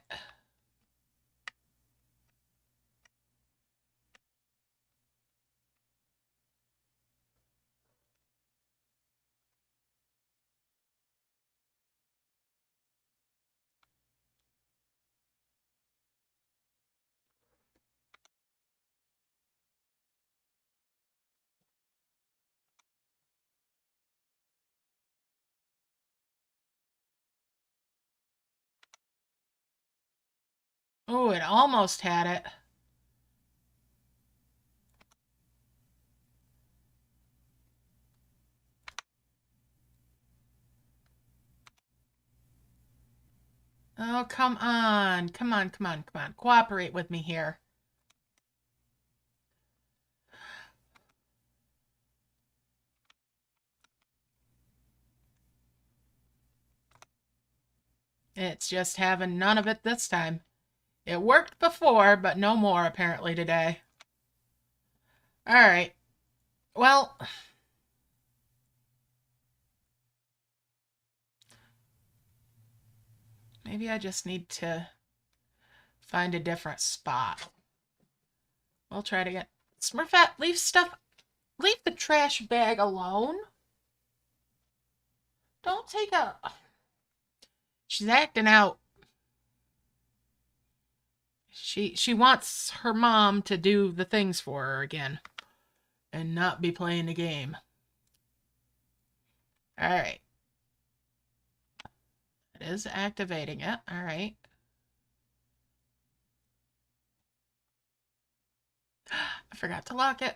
[SPEAKER 1] Oh, it almost had it. Oh, come on. Come on, come on, come on. Cooperate with me here. It's just having none of it this time. It worked before, but no more apparently today. All right. Well, maybe I just need to find a different spot. We'll try to get Smurfette, leave the trash bag alone. Don't take a... She's acting out. She wants her mom to do the things for her again and not be playing the game. All right. It is activating it. All right. I forgot to lock it.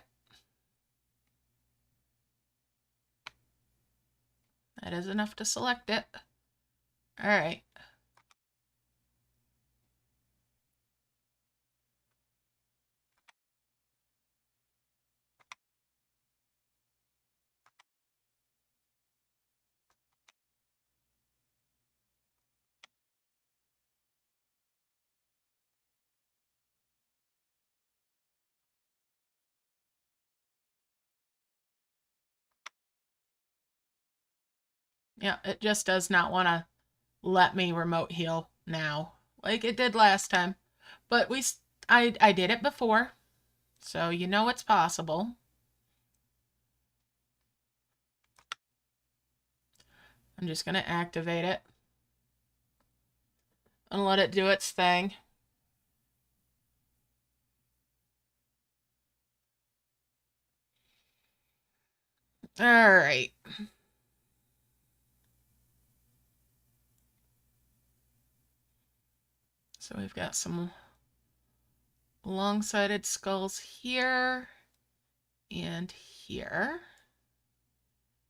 [SPEAKER 1] That is enough to select it. All right. Yeah, it just does not want to let me remote heal now like it did last time. But I did it before, so you know it's possible. I'm just going to activate it and let it do its thing. All right. So we've got some long-sided skulls here and here.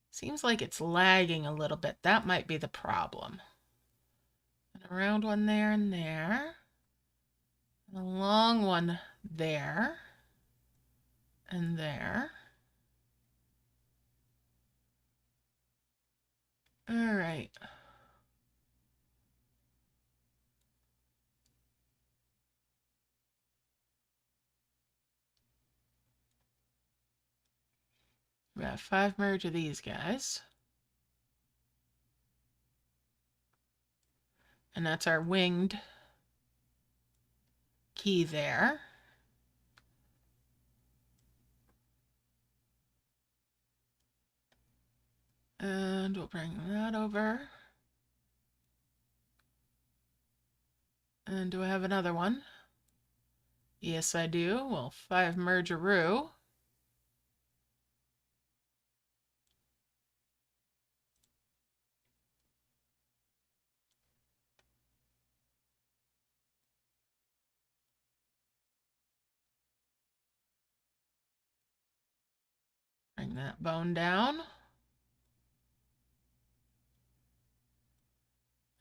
[SPEAKER 1] Seems like it's lagging a little bit. That might be the problem. And a round one there and there. And a long one there and there. All right. We got 5 merge of these guys. And that's our winged key there. And we'll bring that over. And do I have another one? Yes, I do. Well, 5 merge-a-roo. that bone down.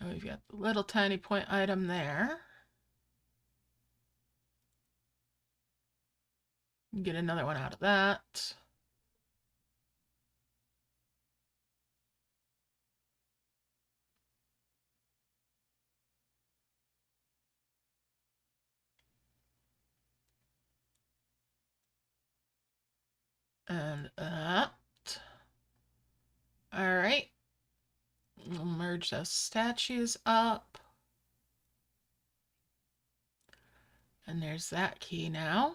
[SPEAKER 1] And we've got the little tiny point item there. Get another one out of that. And that. All right. We'll merge those statues up. And there's that key now.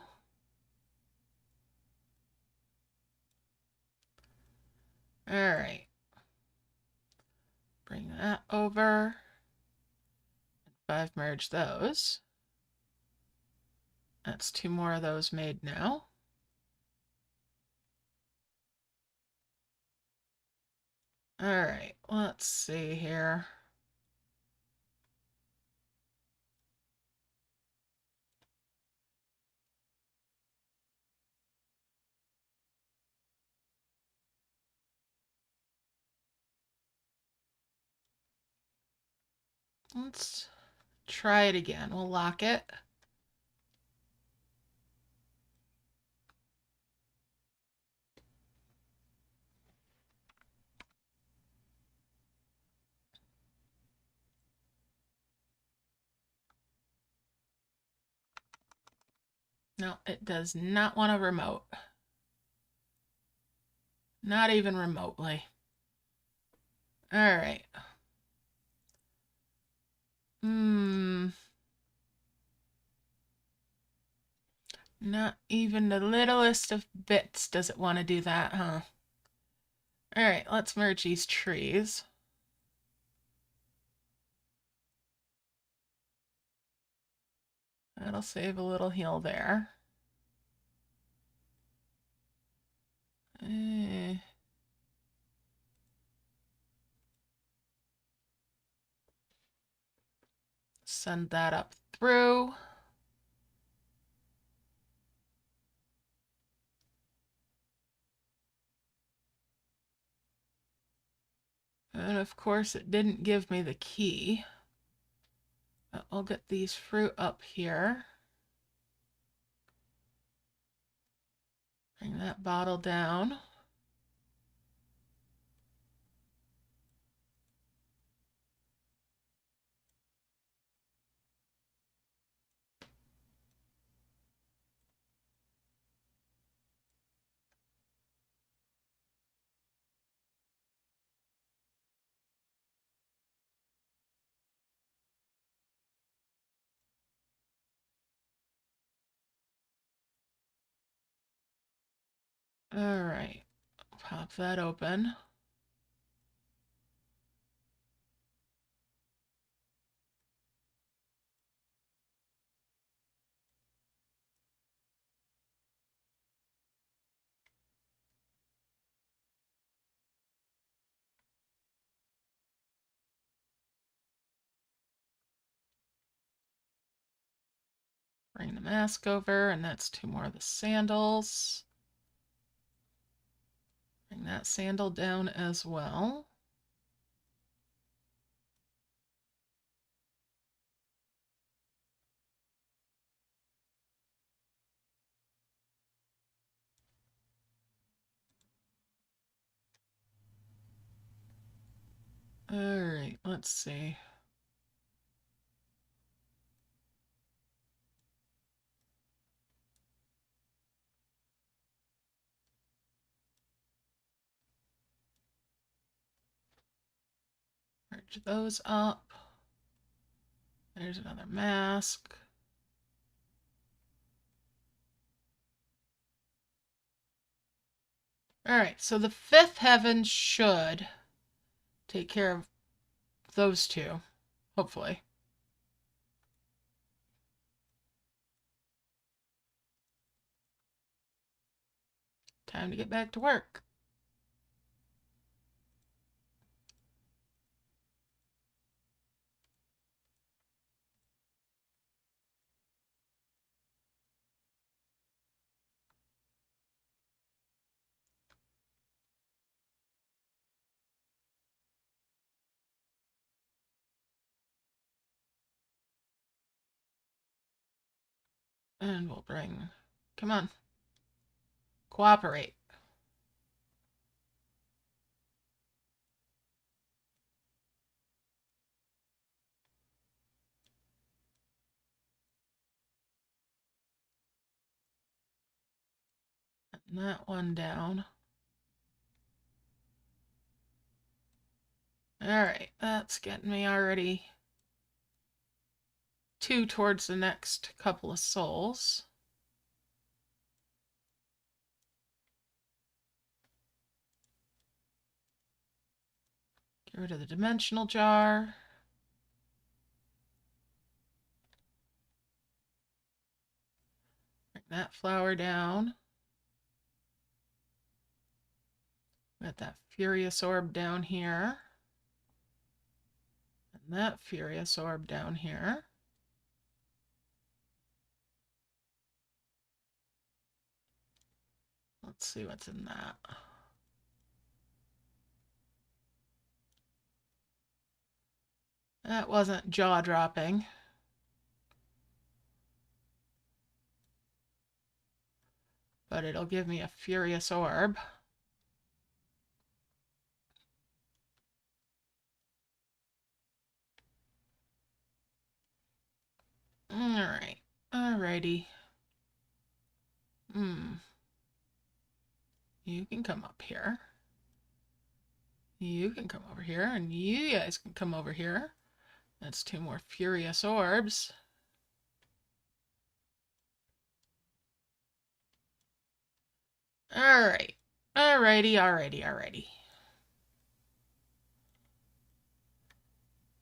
[SPEAKER 1] All right. Bring that over. If I've merged those, that's 2 more of those made now. All right, let's see here. Let's try it again. We'll lock it. No, it does not want a remote. Not even remotely. All right. Not even the littlest of bits does it want to do that, huh? All right, let's merge these trees. That'll save a little heal there. Send that up through. And of course it didn't give me the key. But I'll get these fruit up here. Bring that bottle down. All right, pop that open. Bring the mask over, and that's 2 more of the sandals. Bring that sandal down as well. All right, let's see. Merge those up. There's another mask. All right, so the 5th heaven should take care of those 2, hopefully. Time to get back to work. And we'll bring, come on, cooperate. And that one down. All right, that's getting me already 2 towards the next couple of souls. Get rid of the dimensional jar. Bring that flower down. Got that furious orb down here. And that furious orb down here. Let's see what's in that. That wasn't jaw-dropping. But it'll give me a furious orb. Alright. Alrighty. You can come up here. You can come over here, and you guys can come over here. That's 2 more furious orbs. Alright. Alrighty.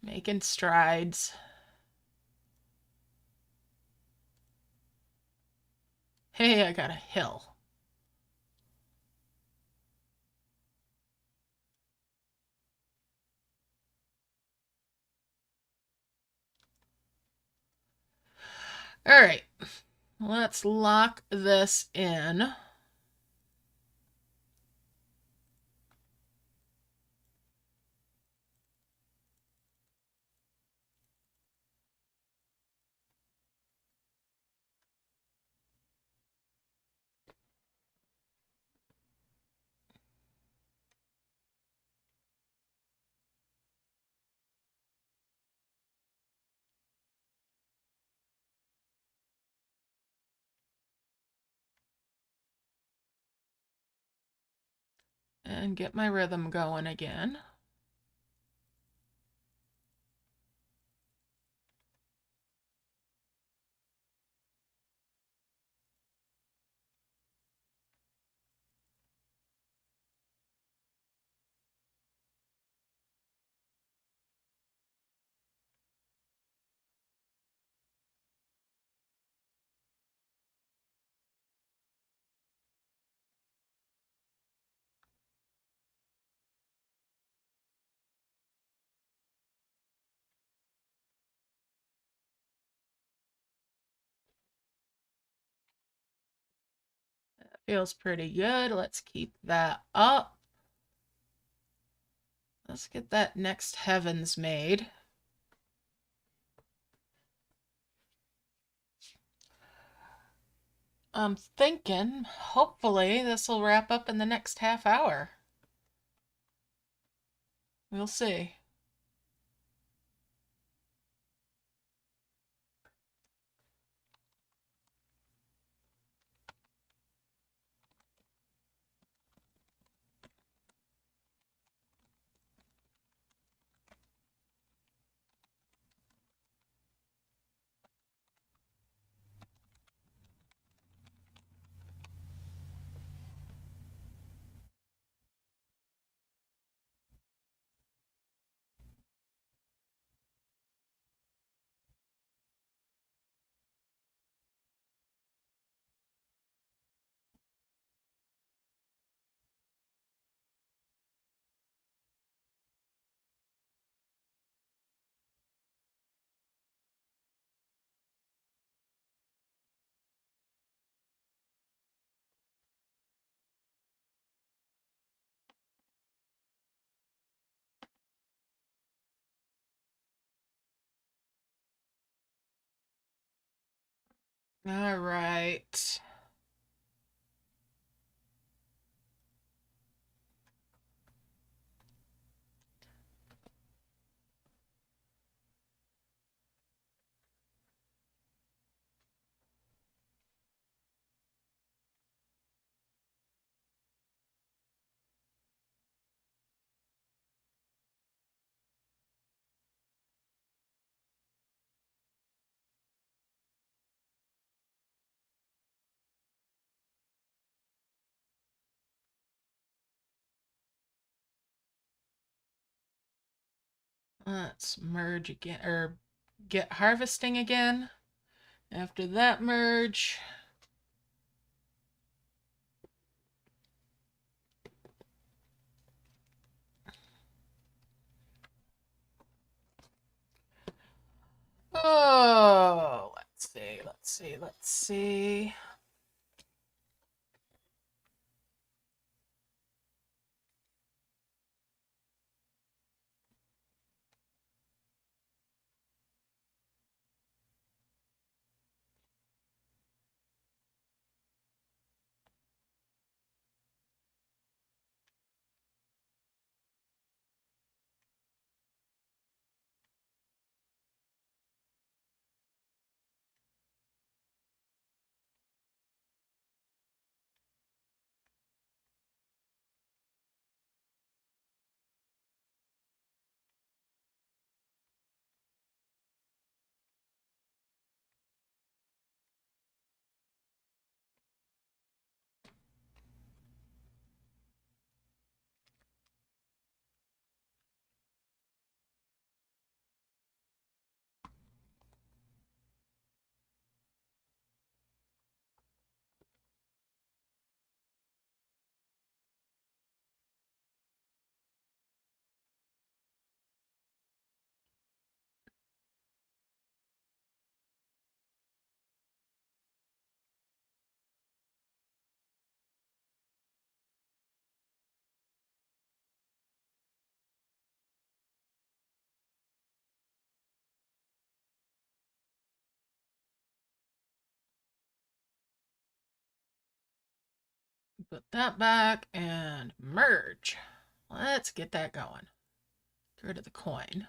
[SPEAKER 1] Making strides. Hey, I got a hill. Alright. Let's lock this in. And get my rhythm going again. Feels pretty good. Let's keep that up. Let's get that next heavens made. I'm thinking, hopefully, this will wrap up in the next half hour. We'll see. All right. Let's merge again, or get harvesting again. After that merge, oh, let's see. Put that back and merge. Let's get that going. Get rid of the coin.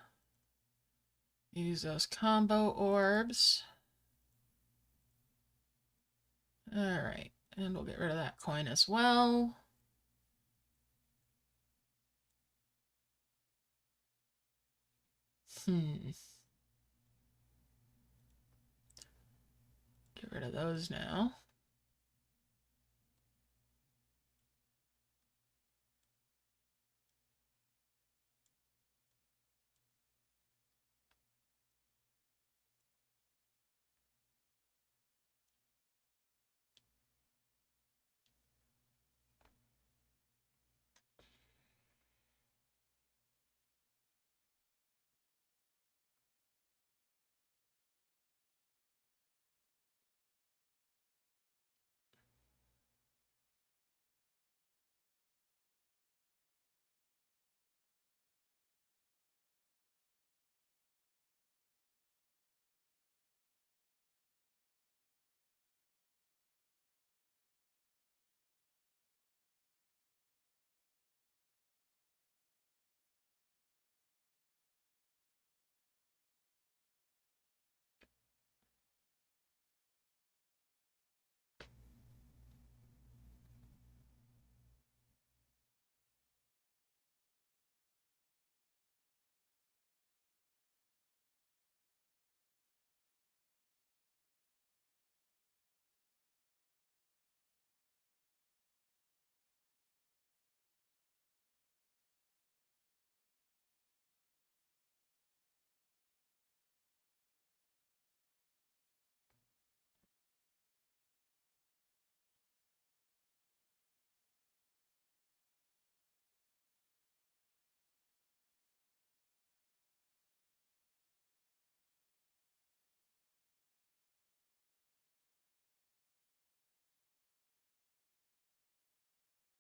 [SPEAKER 1] Use those combo orbs. All right, and we'll get rid of that coin as well. Get rid of those now.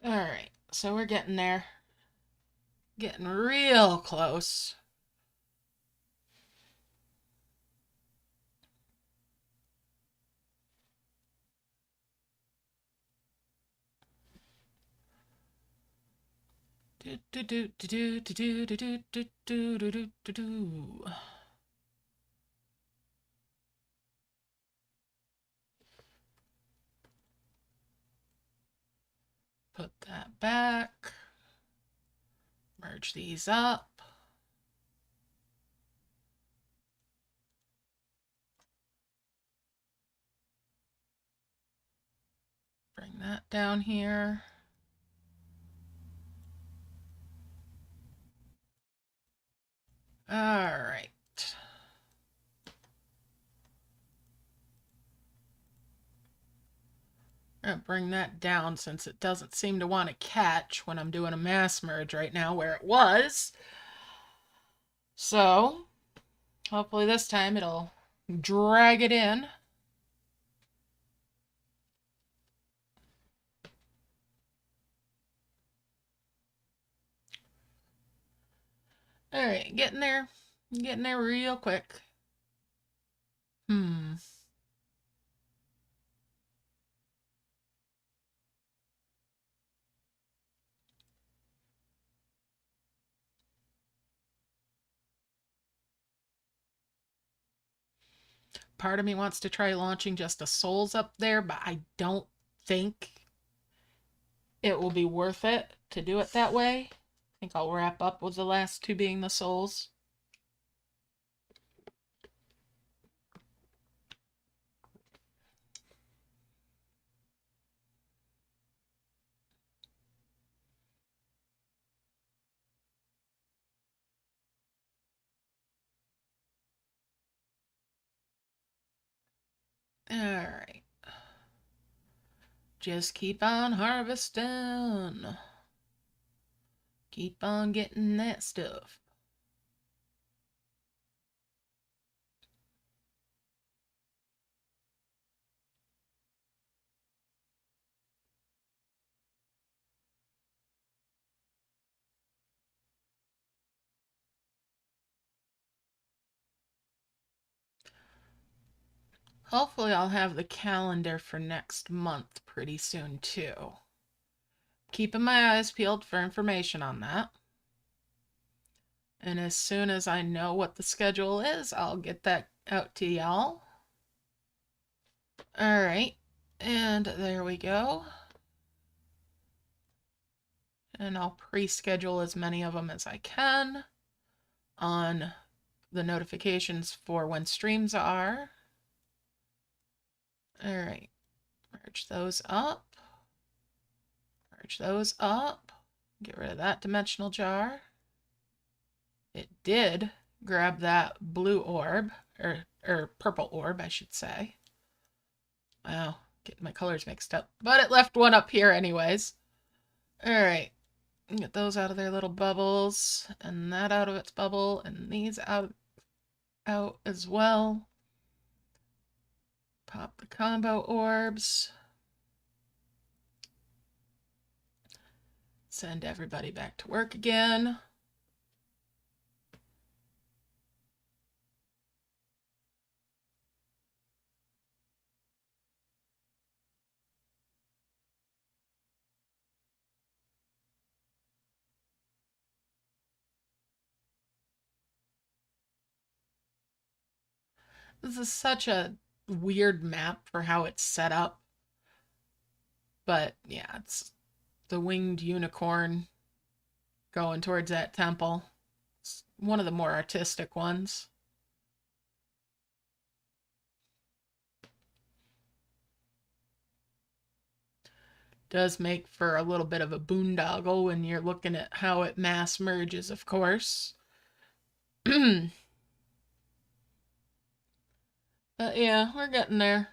[SPEAKER 1] All right, so we're getting there. Getting real close. Do, do, do, do, do, do, do, do, do, do, do, do, do, do. Put that back. Merge these up. Bring that down here. All right. I'm going to bring that down since it doesn't seem to want to catch when I'm doing a mass merge right now where it was. So, hopefully this time it'll drag it in. All right, getting there. Getting there real quick. Part of me wants to try launching just the souls up there, but I don't think it will be worth it to do it that way. I think I'll wrap up with the last two being the souls. All right. Just keep on harvesting. Keep on getting that stuff. Hopefully I'll have the calendar for next month pretty soon too. Keeping my eyes peeled for information on that. And as soon as I know what the schedule is, I'll get that out to y'all. All right, and there we go. And I'll pre-schedule as many of them as I can on the notifications for when streams are. All right, merge those up. Merge those up. Get rid of that dimensional jar. It did grab that blue orb, or purple orb, I should say. Wow, getting my colors mixed up. But it left one up here anyways. All right, get those out of their little bubbles, and that out of its bubble, and these out as well. Pop the combo orbs. Send everybody back to work again. This is such a weird map for how it's set up. But yeah, it's the winged unicorn going towards that temple. It's one of the more artistic ones. Does make for a little bit of a boondoggle when you're looking at how it mass merges, of course. But yeah, we're getting there.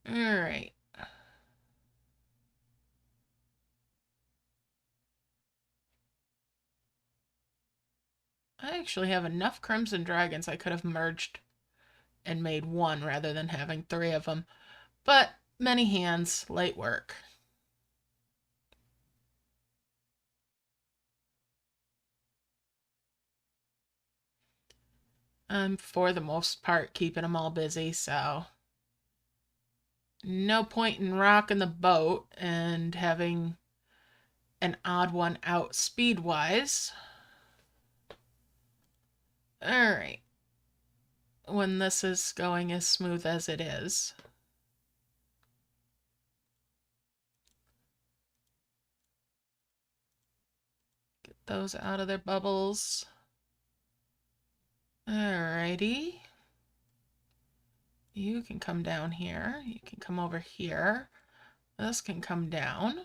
[SPEAKER 1] All right. I actually have enough Crimson Dragons I could have merged and made one rather than having three of them. But many hands, light work. I'm, for the most part, keeping them all busy, so no point in rocking the boat and having an odd one out speed-wise. Alright. When this is going as smooth as it is. Get those out of their bubbles. Alrighty. You can come down here. You can come over here. This can come down.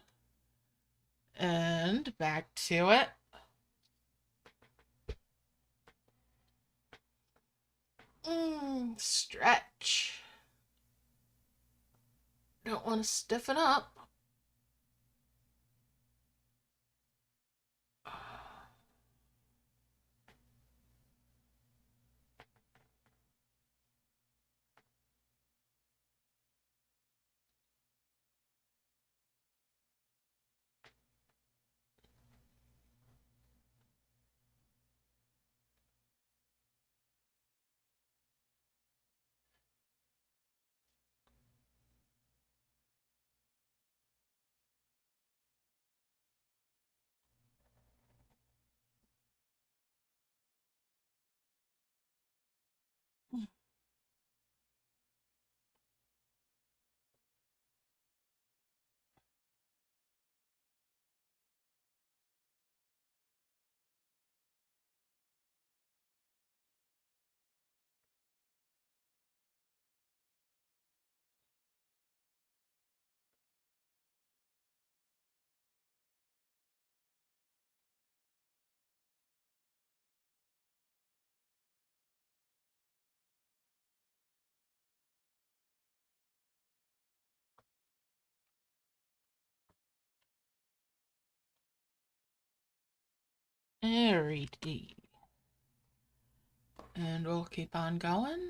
[SPEAKER 1] And back to it. Stretch. Don't want to stiffen up. Alrighty. And we'll keep on going.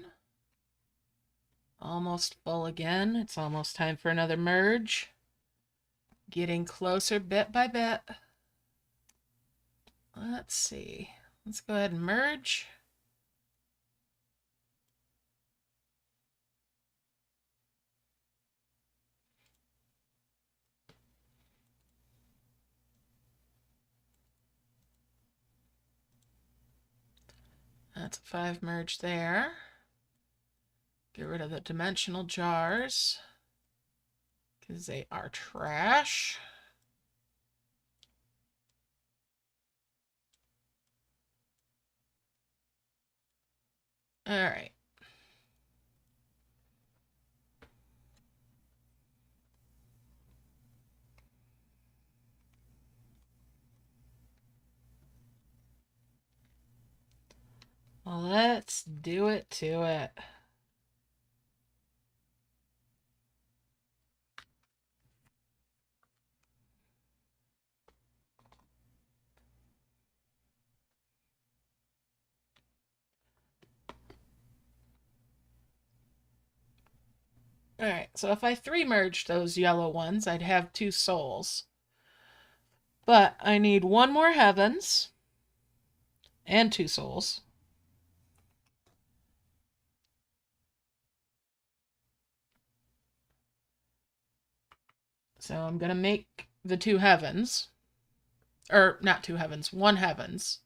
[SPEAKER 1] Almost full again. It's almost time for another merge. Getting closer bit by bit. Let's see. Let's go ahead and merge. That's a 5 merge there. Get rid of the dimensional jars because they are trash. All right. Well, let's do it to it. Alright, so if I 3 merged those yellow ones, I'd have 2 souls. But I need 1 more heavens and 2 souls. So I'm going to make the 2 heavens. Or, not 2 heavens, 1 heavens.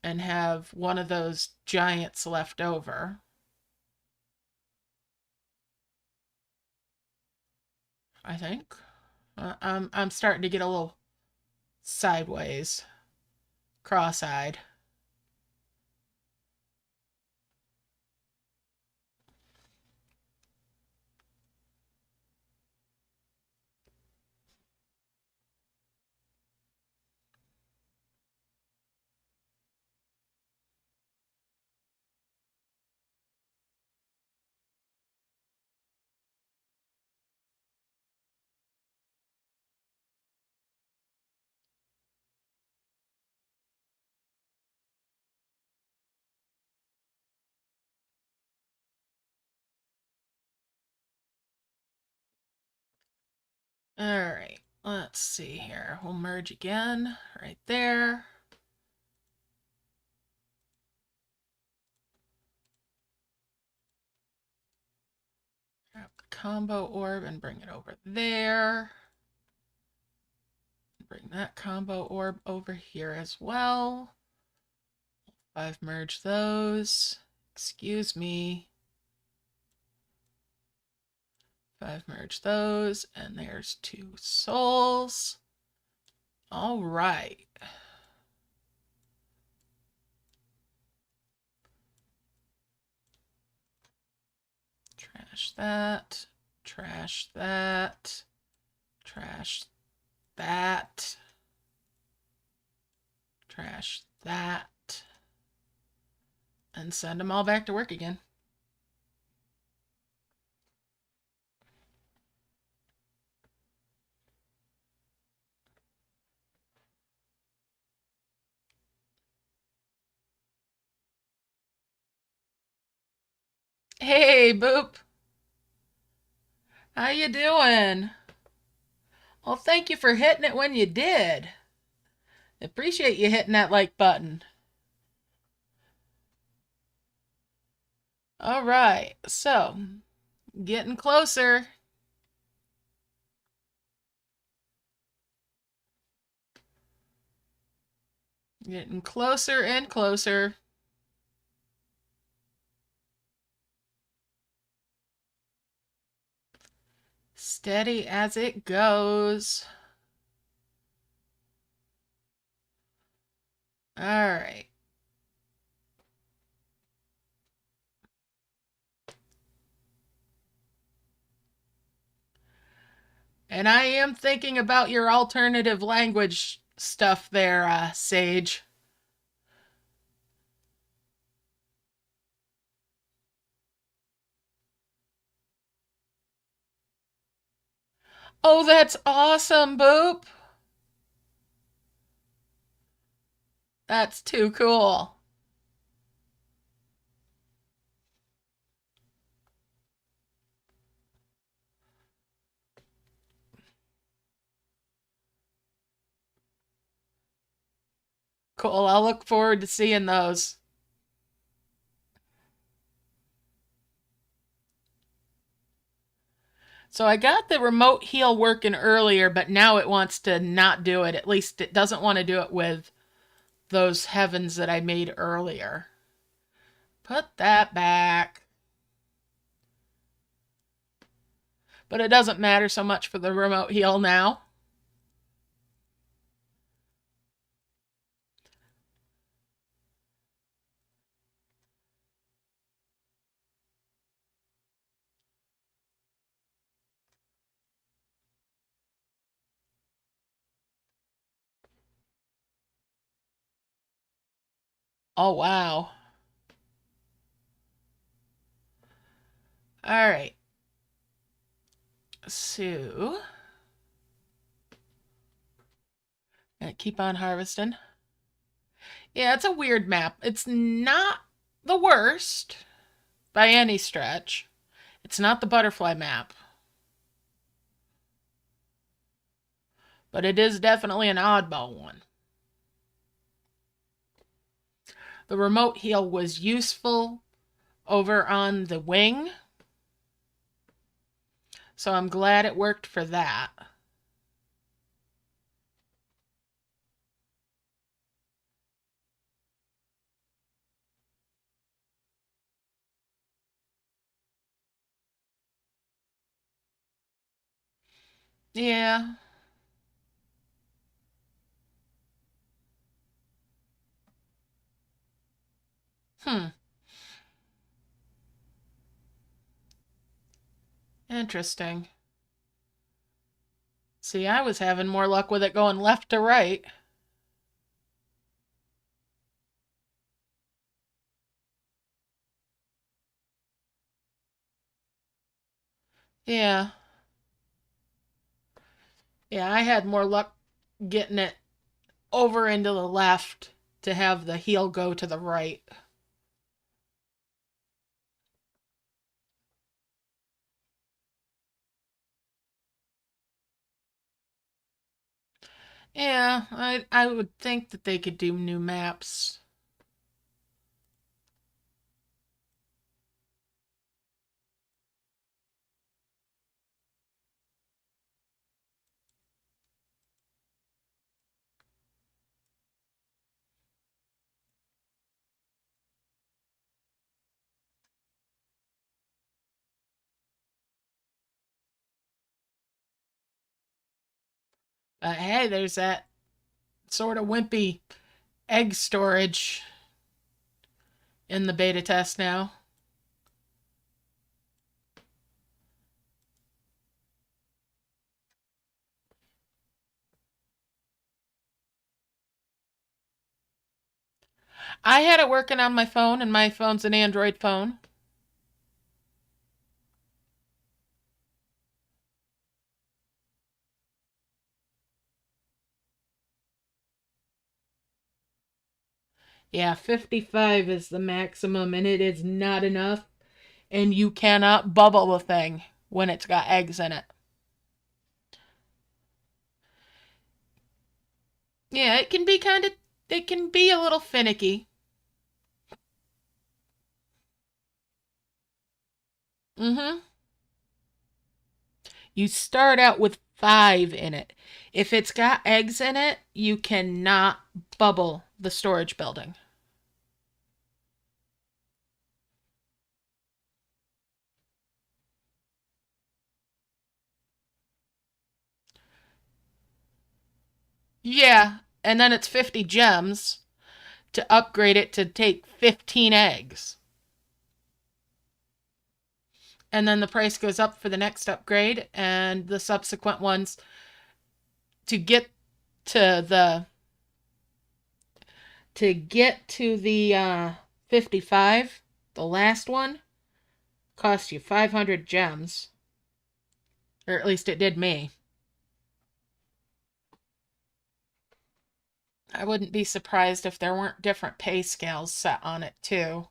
[SPEAKER 1] And have one of those giants left over. I think. I'm starting to get a little sideways, cross-eyed. Alright, let's see here. We'll merge again, right there. combo orb and bring it over there. Bring that combo orb over here as well. 5 merge those. Excuse me. 5 merge those, and there's 2 souls. All right. Trash that. Trash that. Trash that. Trash that. And send them all back to work again. Hey, Boop. How you doing? Well, thank you for hitting it when you did. Appreciate you hitting that like button. All right, so getting closer. Getting closer and closer. Steady as it goes. All right. And I am thinking about your alternative language stuff there, Sage. Oh, that's awesome, Boop. That's too cool. Cool. I'll look forward to seeing those. So I got the remote heal working earlier, but now it wants to not do it. At least it doesn't want to do it with those heavens that I made earlier. Put that back. But it doesn't matter so much for the remote heal now. Oh, wow. All right. So, keep on harvesting. Yeah, it's a weird map. It's not the worst by any stretch. It's not the butterfly map. But it is definitely an oddball one. The remote heal was useful over on the wing. So I'm glad it worked for that. Yeah. Hmm. Interesting. See, I was having more luck with it going left to right. Yeah. Yeah, I had more luck getting it over into the left to have the heel go to the right. Yeah, I would think that they could do new maps. But hey, there's that sort of wimpy egg storage in the beta test now. I had it working on my phone, and my phone's an Android phone. Yeah, 55 is the maximum, and it is not enough. And you cannot bubble the thing when it's got eggs in it. Yeah, it can be a little finicky. Mm-hmm. You start out with 5 in it. If it's got eggs in it, you cannot bubble the storage building. Yeah, and then it's 50 gems to upgrade it to take 15 eggs. And then the price goes up for the next upgrade and the subsequent ones to get to the 55, the last one cost you 500 gems, or at least it did me. I wouldn't be surprised if there weren't different pay scales set on it too.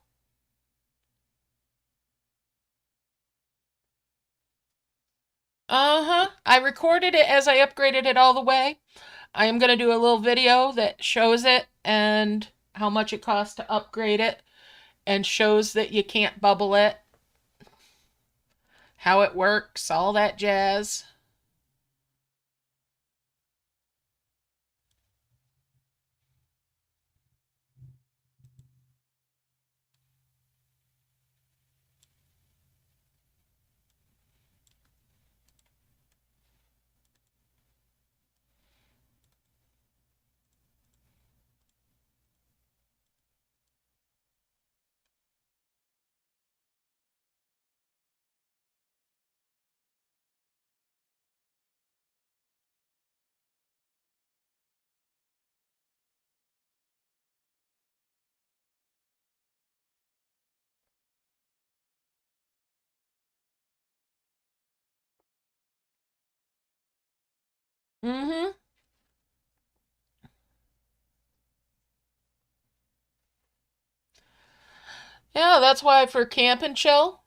[SPEAKER 1] Uh-huh. I recorded it as I upgraded it all the way. I am going to do a little video that shows it and how much it costs to upgrade it and shows that you can't bubble it, how it works, all that jazz. Mm-hmm. Yeah, that's why for camp and chill,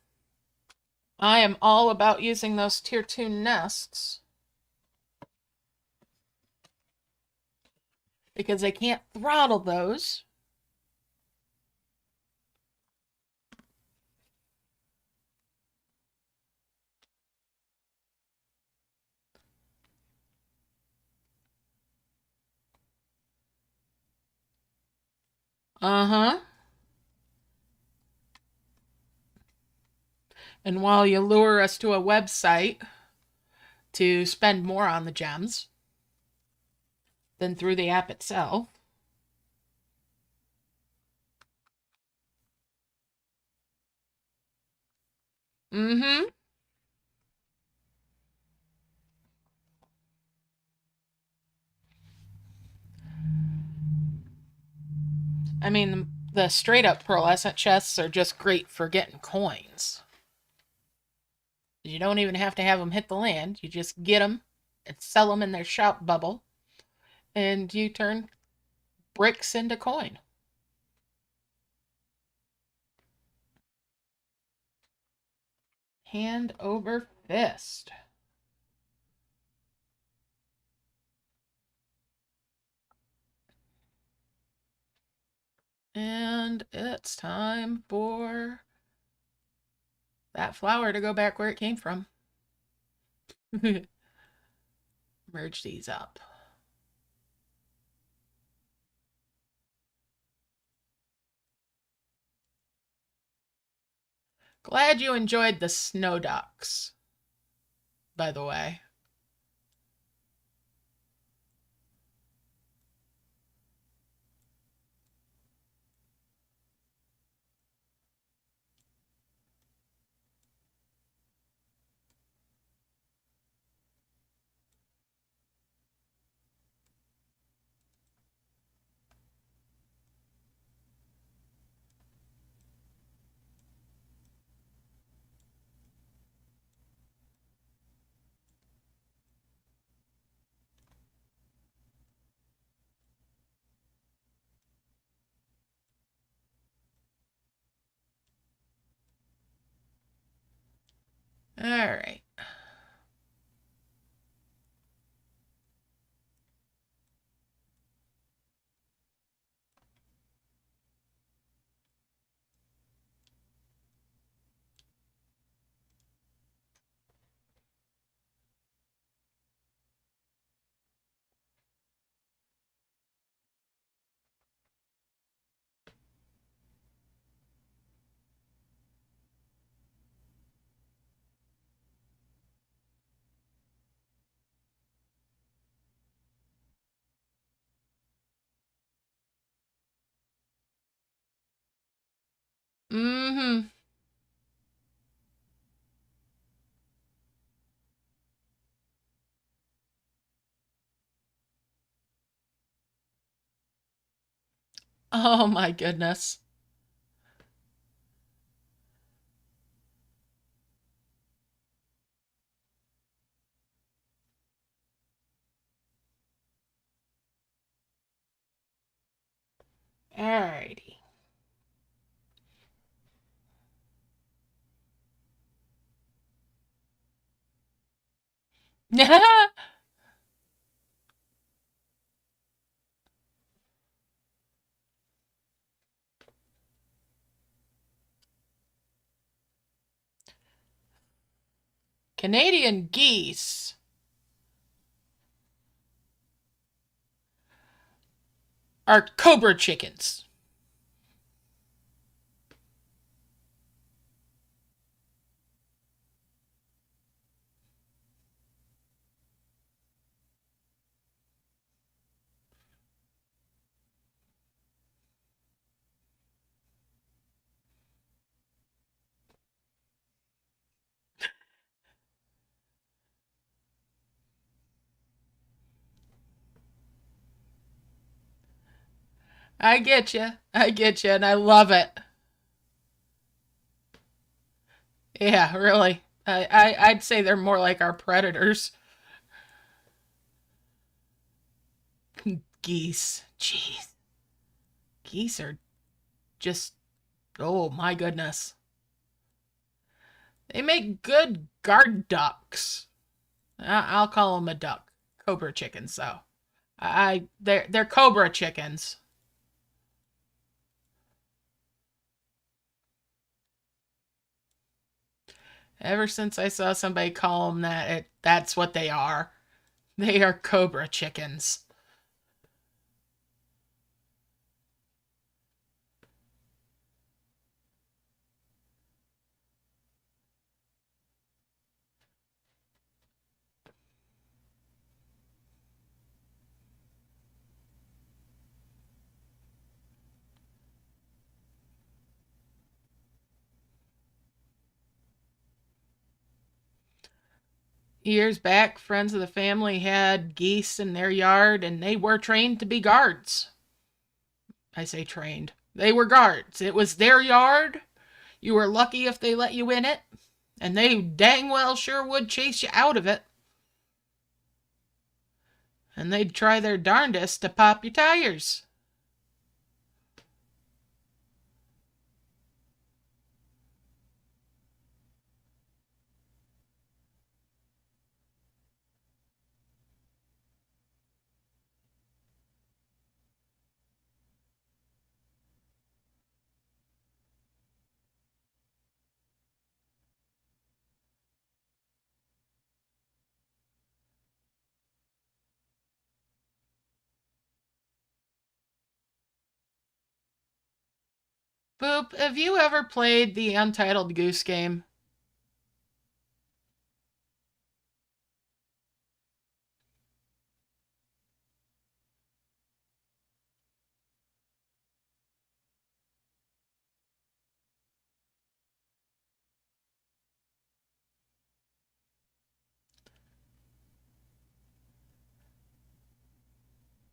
[SPEAKER 1] I am all about using those tier 2 nests because they can't throttle those. Uh-huh. And while you lure us to a website to spend more on the gems than through the app itself. Mm-hmm. I mean, the straight up pearlescent chests are just great for getting coins. You don't even have to have them hit the land. You just get them and sell them in their shop bubble, and you turn bricks into coin. Hand over fist. And it's time for that flower to go back where it came from. Merge these up. Glad you enjoyed the snow ducks, by the way. All right. Mm-hmm. Oh my goodness. All righty. Canadian geese are cobra chickens. I get you. I get you, and I love it. Yeah, really. I'd say they're more like our predators. Geese. Jeez. Geese are just, oh my goodness. They make good guard ducks. I'll call them a duck. Cobra chickens, so. They're cobra chickens. Ever since I saw somebody call them that, that's what they are. They are cobra chickens. Years back, friends of the family had geese in their yard and they were trained to be guards. I say trained. They were guards. It was their yard. You were lucky if they let you in it, and they dang well sure would chase you out of it. And they'd try their darndest to pop your tires. Boop, have you ever played the Untitled Goose Game?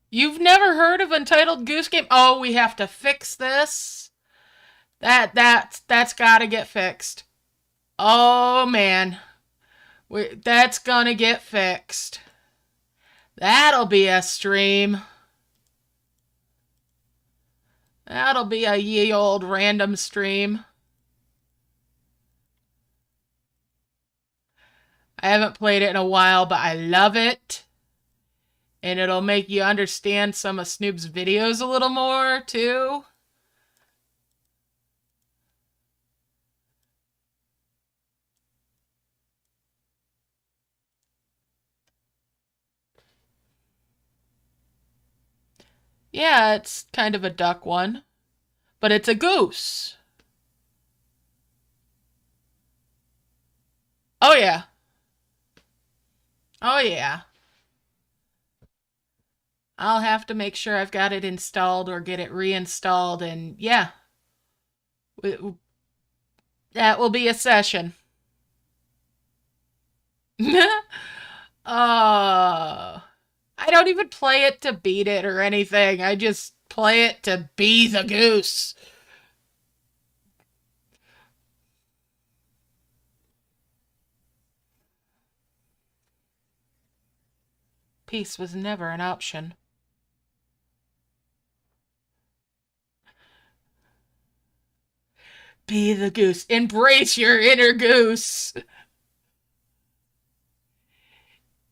[SPEAKER 1] You've never heard of Untitled Goose Game? Oh, we have to fix this. That's got to get fixed. Oh man, that's gonna get fixed. That'll be a stream. That'll be a ye old random stream. I haven't played it in a while, but I love it. And it'll make you understand some of Snoop's videos a little more, too. Yeah, it's kind of a duck one, but it's a goose. Oh, yeah. Oh, yeah. I'll have to make sure I've got it installed or get it reinstalled, and yeah, that will be a session. Oh, I don't even play it to beat it or anything. I just play it to be the goose. Peace was never an option. Be the goose. Embrace your inner goose.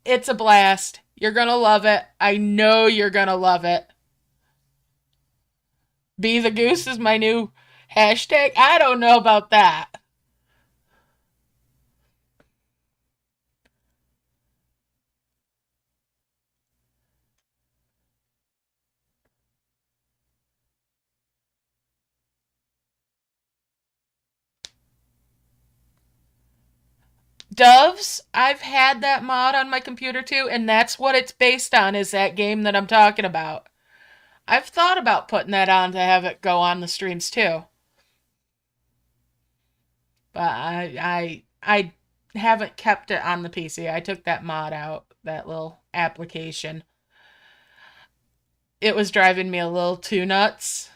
[SPEAKER 1] It's a blast. You're gonna love it. I know you're gonna love it. Be the goose is my new hashtag. I don't know about that. Doves, I've had that mod on my computer too, and that's what it's based on, is that game that I'm talking about. I've thought about putting that on to have it go on the streams too. But I haven't kept it on the PC. I took that mod out, that little application. It was driving me a little too nuts.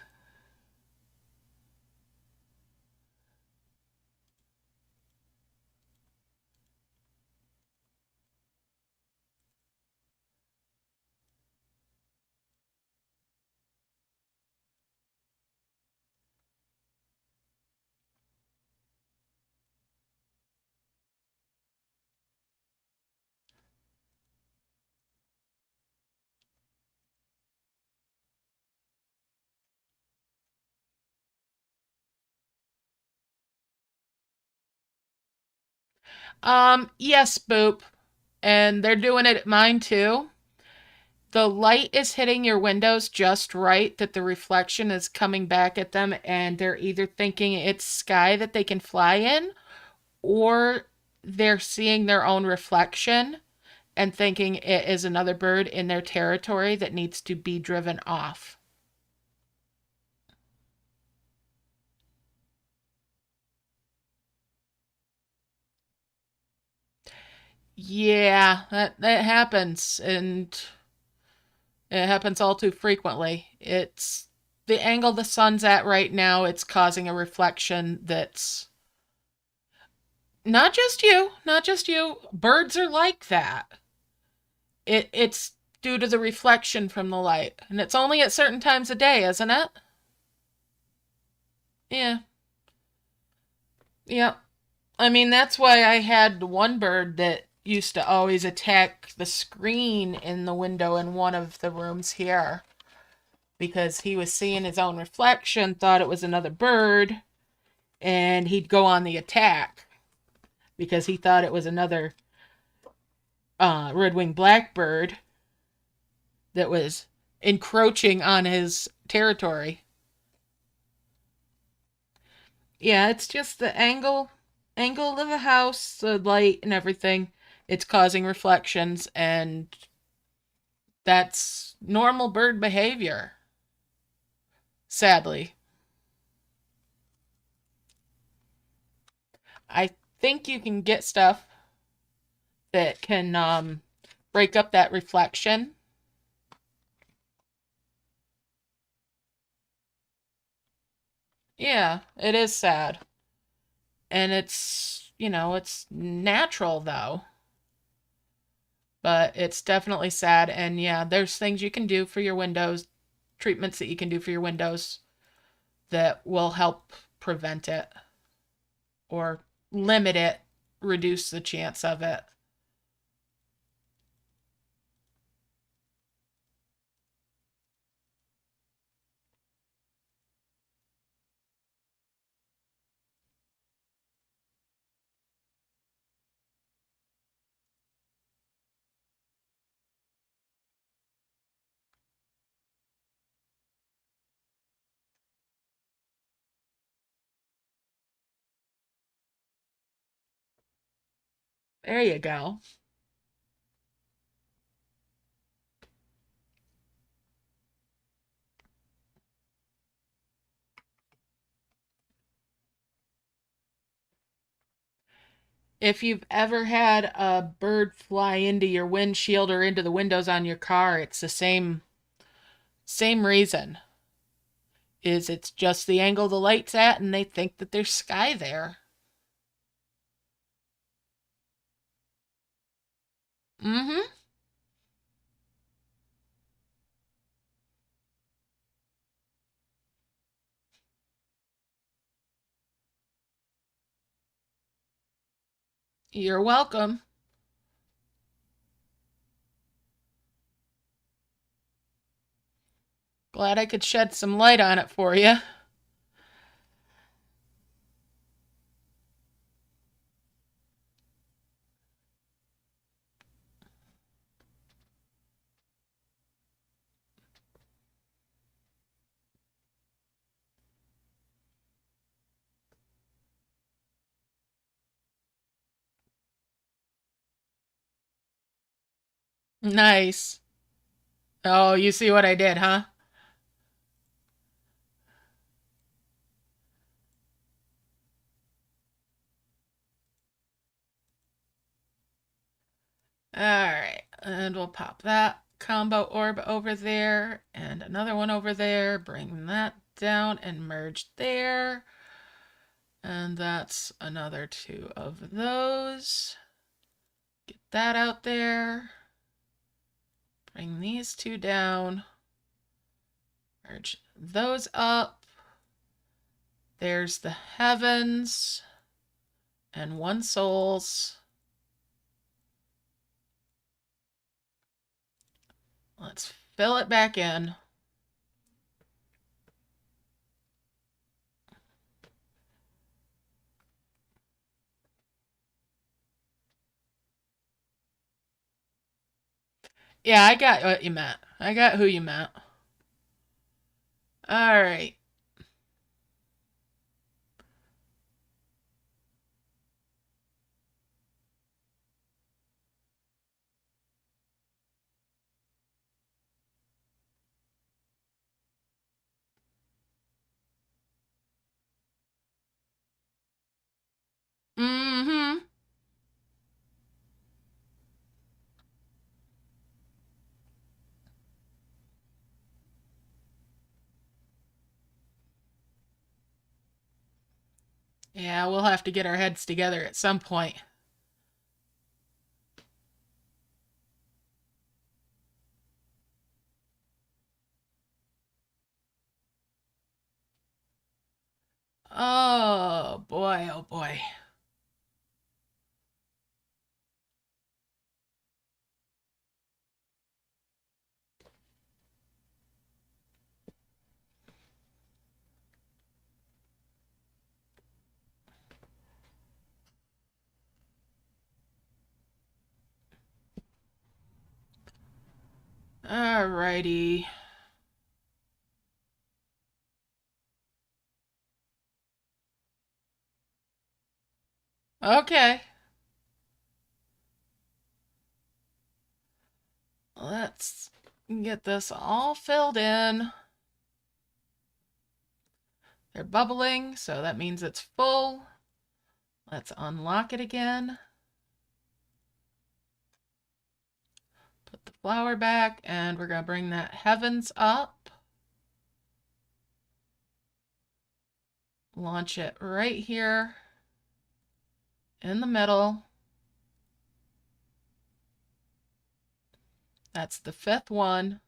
[SPEAKER 1] Yes, Boop. And they're doing it at mine too. The light is hitting your windows just right that the reflection is coming back at them, and they're either thinking it's sky that they can fly in, or they're seeing their own reflection and thinking it is another bird in their territory that needs to be driven off. Yeah, that happens, and it happens all too frequently. It's the angle the sun's at right now, it's causing a reflection that's not just you, not just you. Birds are like that. It's due to the reflection from the light, and it's only at certain times of day, isn't it? Yeah. Yeah. I mean, that's why I had one bird that used to always attack the screen in the window in one of the rooms here, because he was seeing his own reflection, thought it was another bird, and he'd go on the attack because he thought it was another red-winged blackbird that was encroaching on his territory. Yeah, it's just the angle of the house, the light and everything. It's causing reflections, and that's normal bird behavior. Sadly, I think you can get stuff that can break up that reflection. Yeah, it is sad. And it's natural though. But it's definitely sad. And yeah, there's things you can do for your windows, treatments that you can do for your windows that will help prevent it or limit it, reduce the chance of it. There you go. If you've ever had a bird fly into your windshield or into the windows on your car, it's the same reason. Is it's just the angle the light's at and they think that there's sky there. Mm-hmm. You're welcome. Glad I could shed some light on it for you. Nice. Oh, you see what I did, huh? All right, and we'll pop that combo orb over there and another one over there. Bring that down and merge there. And that's another two of those. Get that out there. Bring these two down. Merge those up. There's the heavens and one souls. Let's fill it back in. Yeah, I got what you meant. I got who you meant. All right. Mm-hmm. Yeah, we'll have to get our heads together at some point. Oh boy, oh boy. Alrighty. Okay. Let's get this all filled in. They're bubbling, so that means it's full. Let's unlock it again. Put the flower back, and we're going to bring that heavens up. Launch it right here in the middle. That's the fifth one.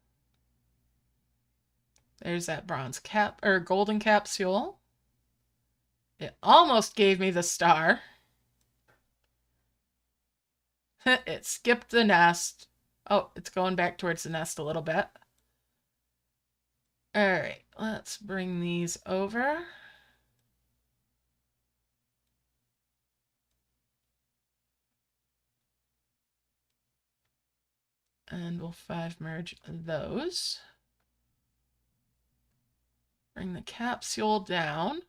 [SPEAKER 1] There's that bronze cap or golden capsule. It almost gave me the star. It skipped the nest. Oh, it's going back towards the nest a little bit. All right, let's bring these over. And we'll 5 merge those. Bring the capsule down.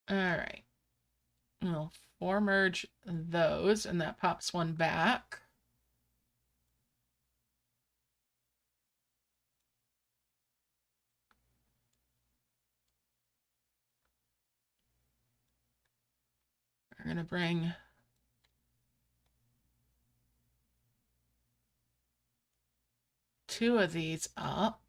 [SPEAKER 1] All right. We'll four-merge those, and that pops one back. We're going to bring two of these up.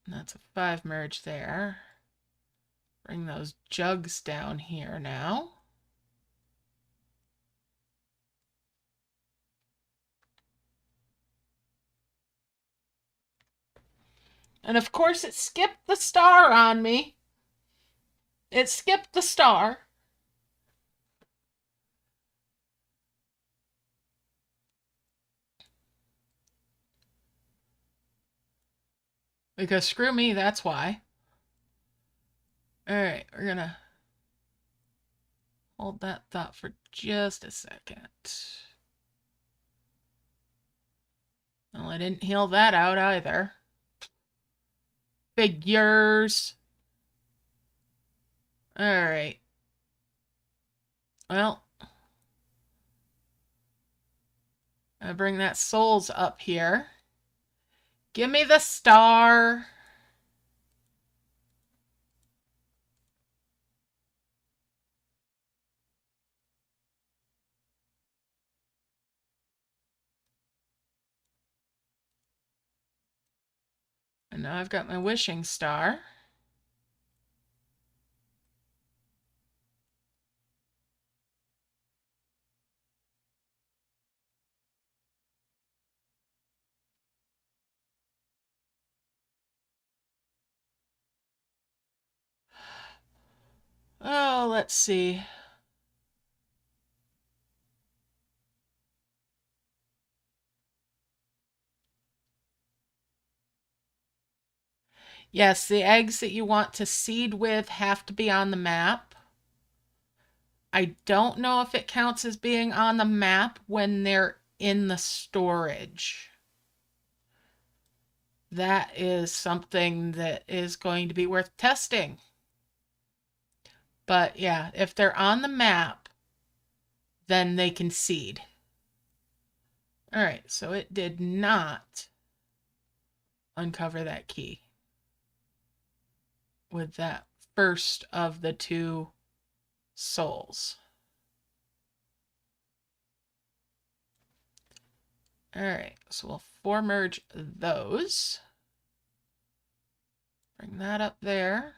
[SPEAKER 1] And that's a 5 merge there. Bring those jugs down here now. And of course it skipped the star on me. It skipped the star. Because screw me, that's why. Alright, we're gonna hold that thought for just a second. Well, I didn't heal that out either. Figures. Alright. Well, I bring that souls up here. Give me the star. And now I've got my wishing star. Oh, let's see. Yes, the eggs that you want to seed with have to be on the map. I don't know if it counts as being on the map when they're in the storage. That is something that is going to be worth testing. But yeah, if they're on the map, then they can seed. All right, so it did not uncover that key with that first of the two souls. All right, so we'll four merge those. Bring that up there.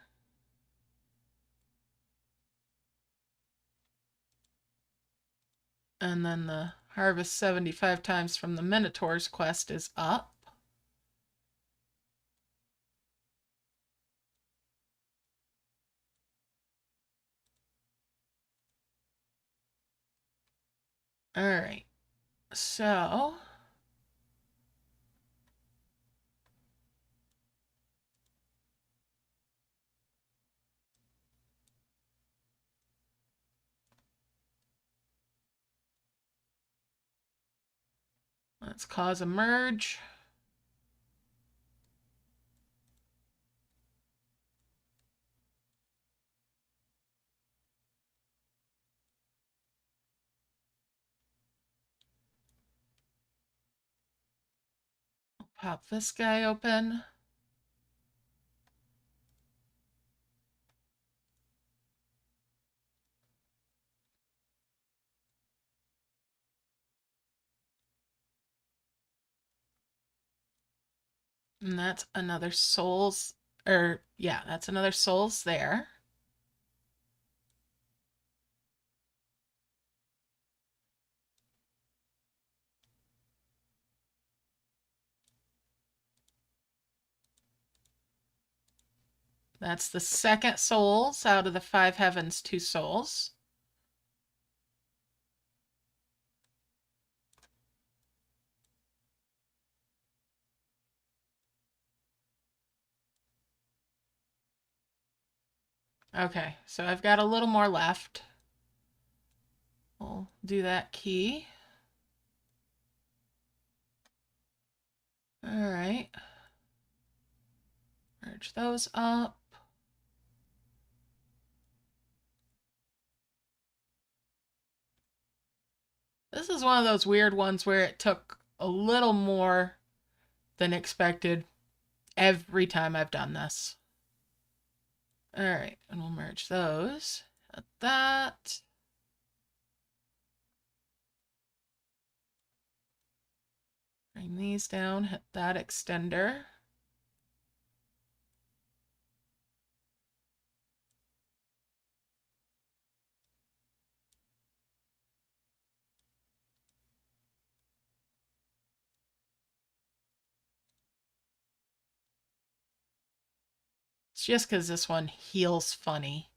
[SPEAKER 1] And then the harvest 75 times from the Minotaur's quest is up. All right, so let's cause a merge. Pop this guy open. And that's another souls, yeah, that's another souls there. That's the second souls out of the 5 heavens, 2 souls. Okay, so I've got a little more left. We'll do that key. All right. merge those up. This is one of those weird ones where it took a little more than expected every time I've done this. All right, and we'll merge those at that. Bring these down, hit that extender. It's just because this one heals funny.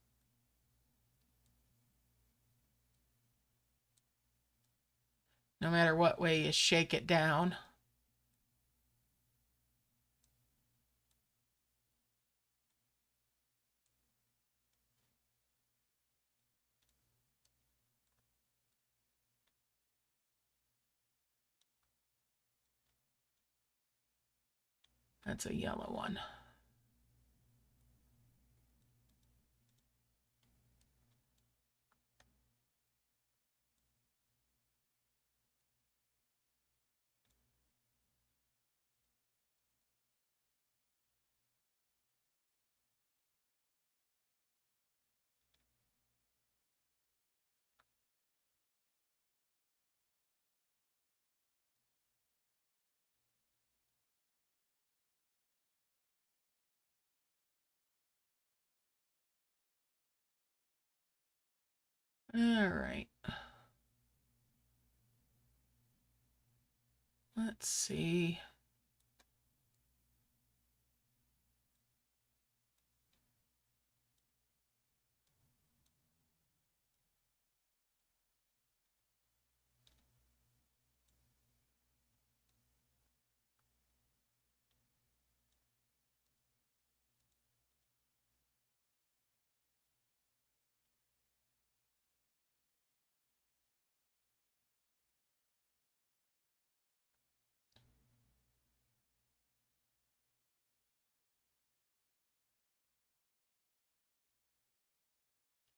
[SPEAKER 1] No matter what way you shake it down. That's a yellow one. All right. Let's see.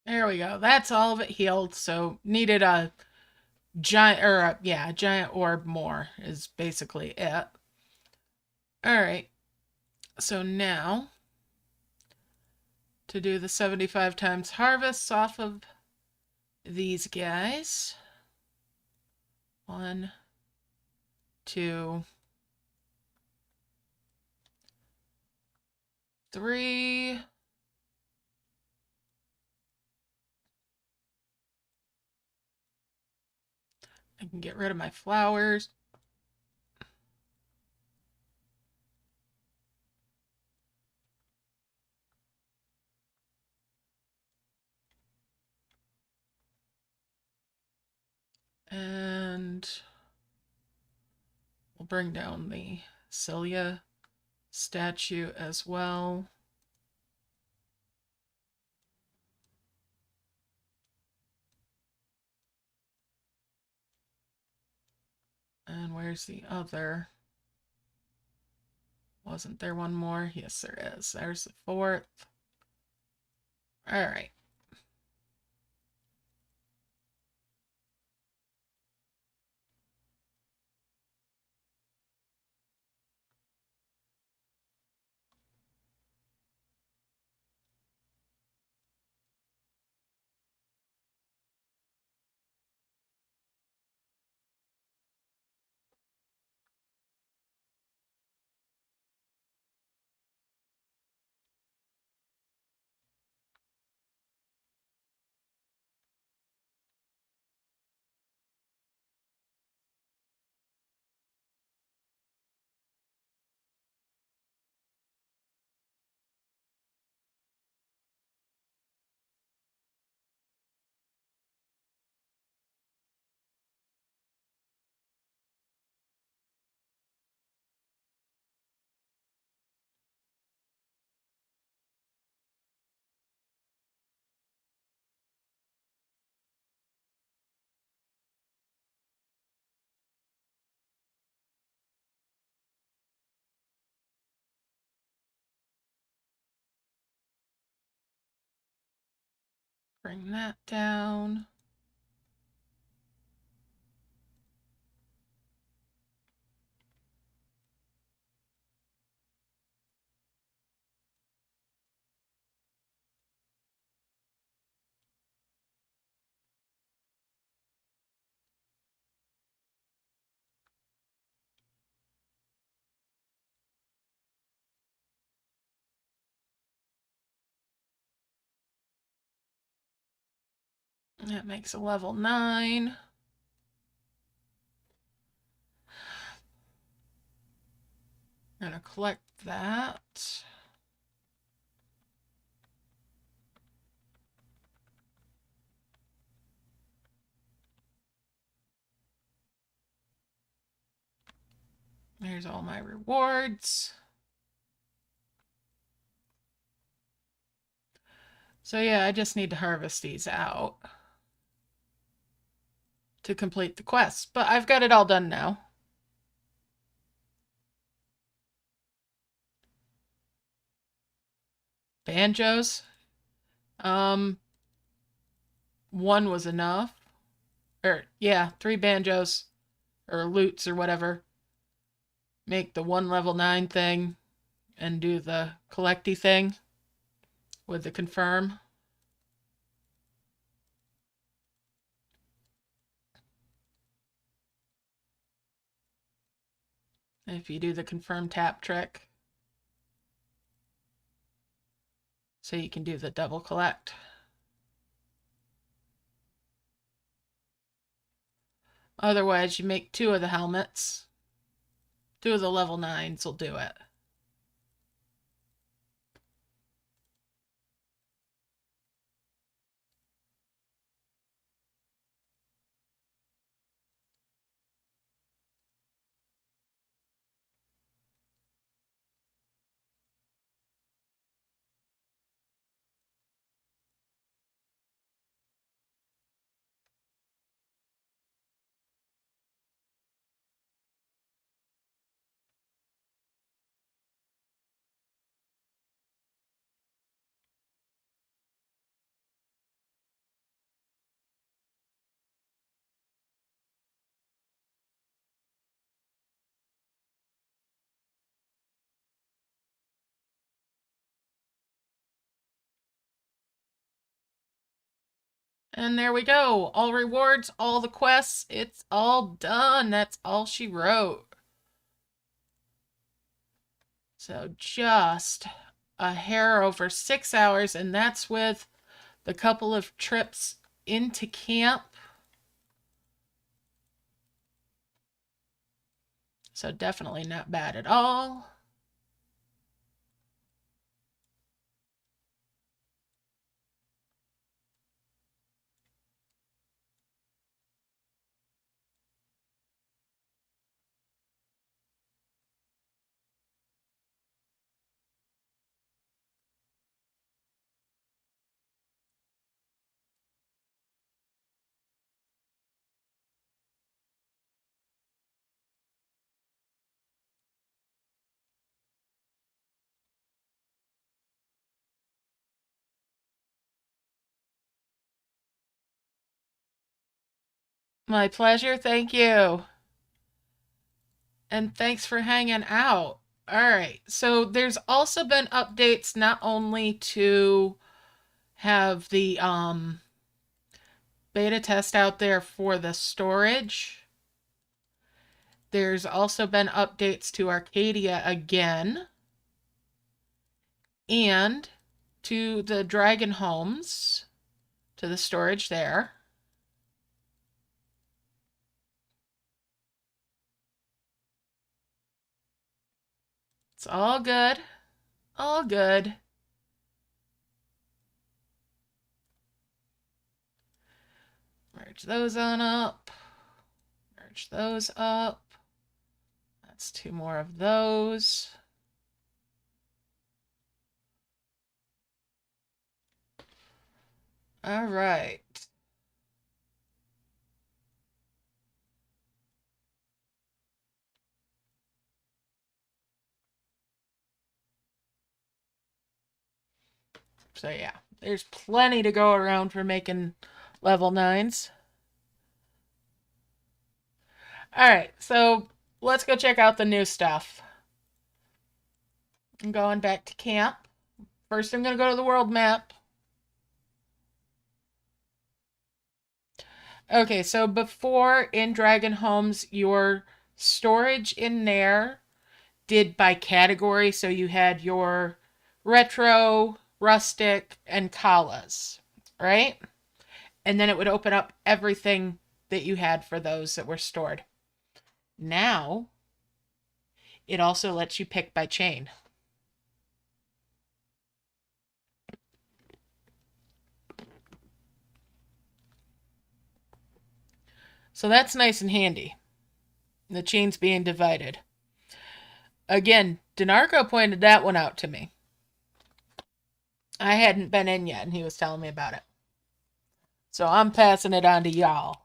[SPEAKER 1] There we go. That's all of it healed. So needed a giant, or a giant orb more is basically it. All right. So now to do the 75 times harvests off of these guys. 1, 2, 3. I can get rid of my flowers. And we'll bring down the Celia statue as well. And where's the other? Wasn't there one more? Yes, there is. There's the 4th. All right. bring that down. That makes a level 9. I'm going to collect that. There's all my rewards. So yeah, I just need to harvest these out to complete the quest. But I've got it all done now. Banjos. One was enough. Or, yeah, 3 banjos. Or lutes or whatever. Make the 1 level 9 thing. And do the collecty thing. With the confirm. If you do the confirm tap trick. So you can do the double collect. Otherwise, you make 2 of the helmets. 2 of the level 9s will do it. And there we go. All rewards, all the quests, it's all done. That's all she wrote. So just a hair over 6 hours, and that's with the couple of trips into camp. So definitely not bad at all. My pleasure. Thank you. And thanks for hanging out. All right. So there's also been updates not only to have the beta test out there for the storage. There's also been updates to Arcadia again. And to the Dragon Homes, to the storage there. It's all good. All good. Merge those on up. Merge those up. That's 2 more of those. All right. So yeah, There's plenty to go around for making level 9s. Alright, so let's go check out the new stuff. I'm going back to camp. First, I'm going to go to the world map. Okay, so before in Dragon Homes, your storage in there did by category. So you had your retro, rustic, and kalas, right? And then it would open up everything that you had for those that were stored. Now, it also lets you pick by chain. So that's nice and handy. The chains being divided. Again, Denarco pointed that one out to me. I hadn't been in yet, and he was telling me about it. So I'm passing it on to y'all.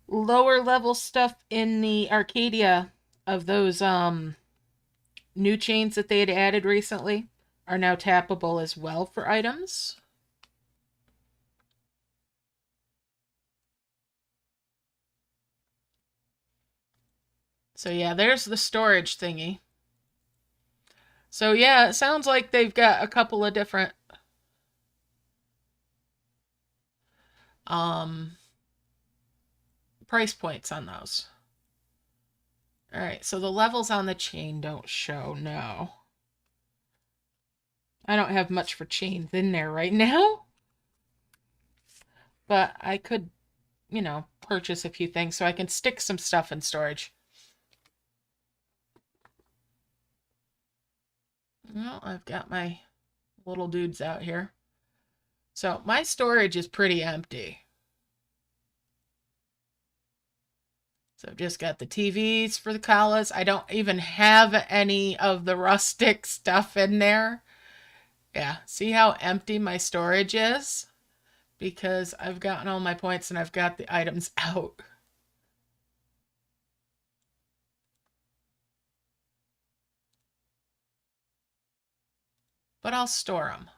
[SPEAKER 1] Lower level stuff in the Arcadia of those new chains that they had added recently are now tappable as well for items. So yeah, there's the storage thingy. So yeah, it sounds like they've got a couple of different price points on those. All right, so the levels on the chain don't show, no. I don't have much for chains in there right now. But I could, purchase a few things so I can stick some stuff in storage. Well, I've got my little dudes out here. So my storage is pretty empty. So I've just got the TVs for the kalas. I don't even have any of the rustic stuff in there. Yeah, see how empty my storage is? Because I've gotten all my points and I've got the items out. But I'll store them.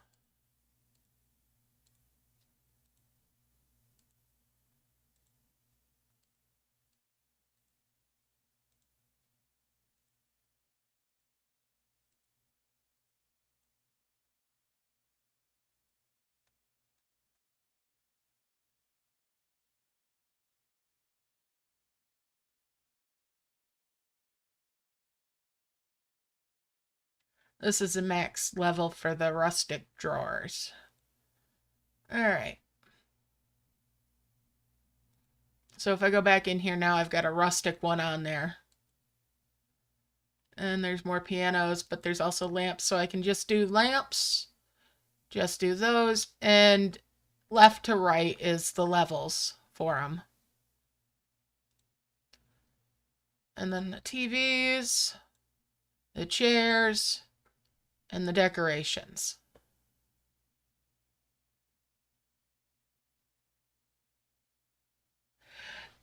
[SPEAKER 1] This is the max level for the rustic drawers. All right. So if I go back in here now, I've got a rustic one on there. And there's more pianos, but there's also lamps. So I can just do lamps, just do those. And left to right is the levels for them. And then the TVs, the chairs, and the decorations.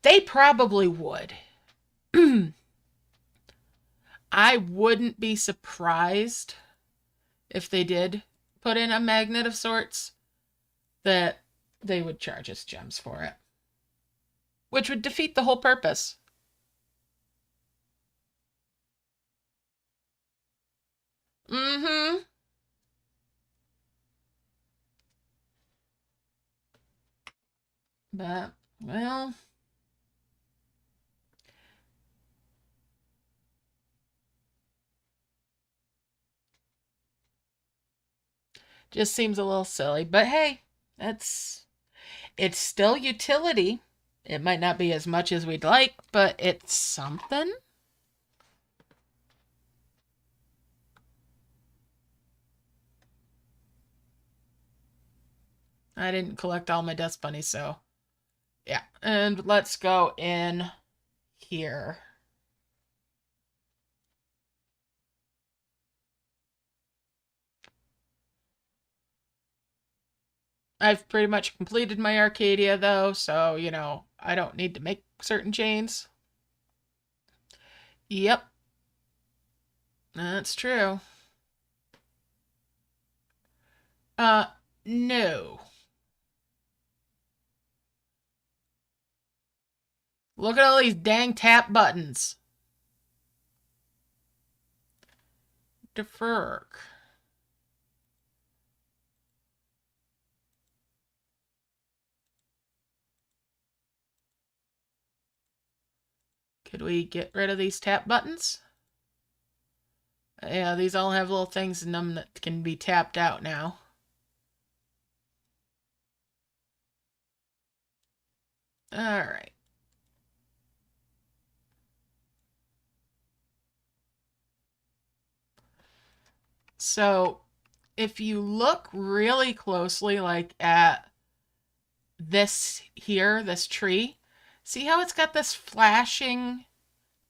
[SPEAKER 1] They probably would. I wouldn't be surprised if they did put in a magnet of sorts that they would charge us gems for it, which would defeat the whole purpose. Mm-hmm. But, well, just seems a little silly. But hey, it's still utility. It might not be as much as we'd like, but it's something. I didn't collect all my dust bunnies, so yeah. And let's go in here. I've pretty much completed my Arcadia though, so I don't need to make certain chains. Yep, that's true. Uh, no. Look at all these dang tap buttons. Defer. Could we get rid of these tap buttons? Yeah, these all have little things in them that can be tapped out now. Alright. So, if you look really closely, like at this here, this tree, see how it's got this flashing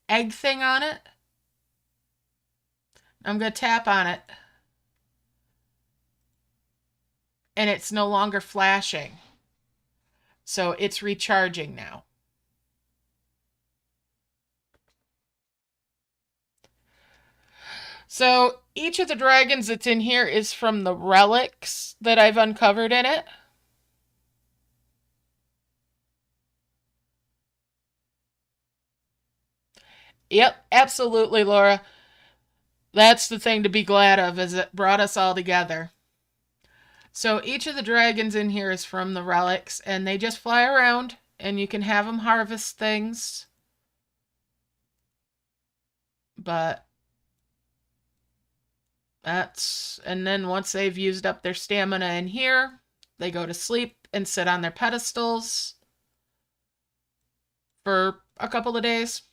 [SPEAKER 1] egg thing on it? I'm going to tap on it, and it's no longer flashing. So it's recharging now. So each of the dragons that's in here is from the relics that I've uncovered in it. Yep, absolutely, Laura. That's the thing to be glad of, is it brought us all together. So each of the dragons in here is from the relics, and they just fly around, and you can have them harvest things. But and then once they've used up their stamina in here, they go to sleep and sit on their pedestals for a couple of days.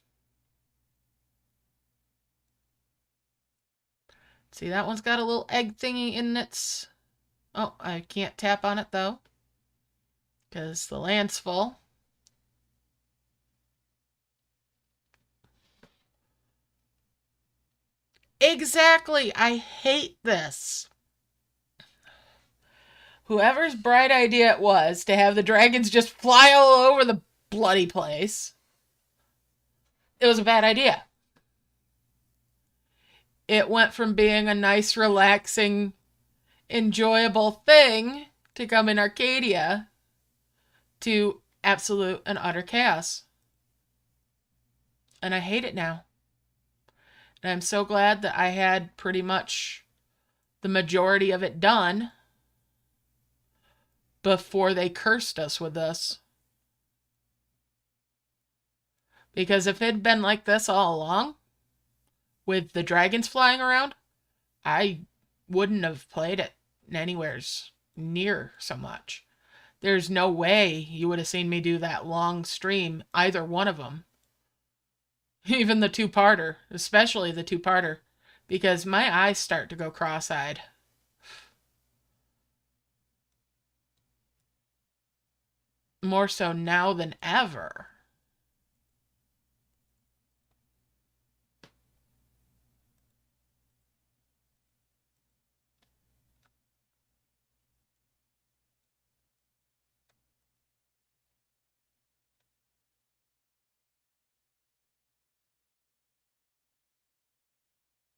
[SPEAKER 1] See, that one's got a little egg thingy in its... Oh, I can't tap on it, though, because the land's full. Exactly! I hate this. Whoever's bright idea it was to have the dragons just fly all over the bloody place, it was a bad idea. It went from being a nice, relaxing, enjoyable thing to come in Arcadia to absolute and utter chaos. And I hate it now. And I'm so glad that I had pretty much the majority of it done before they cursed us with this. Because if it had been like this all along, with the dragons flying around, I wouldn't have played it anywheres near so much. There's no way you would have seen me do that long stream, either one of them. Even the two-parter, especially the two-parter, because my eyes start to go cross-eyed. More so now than ever.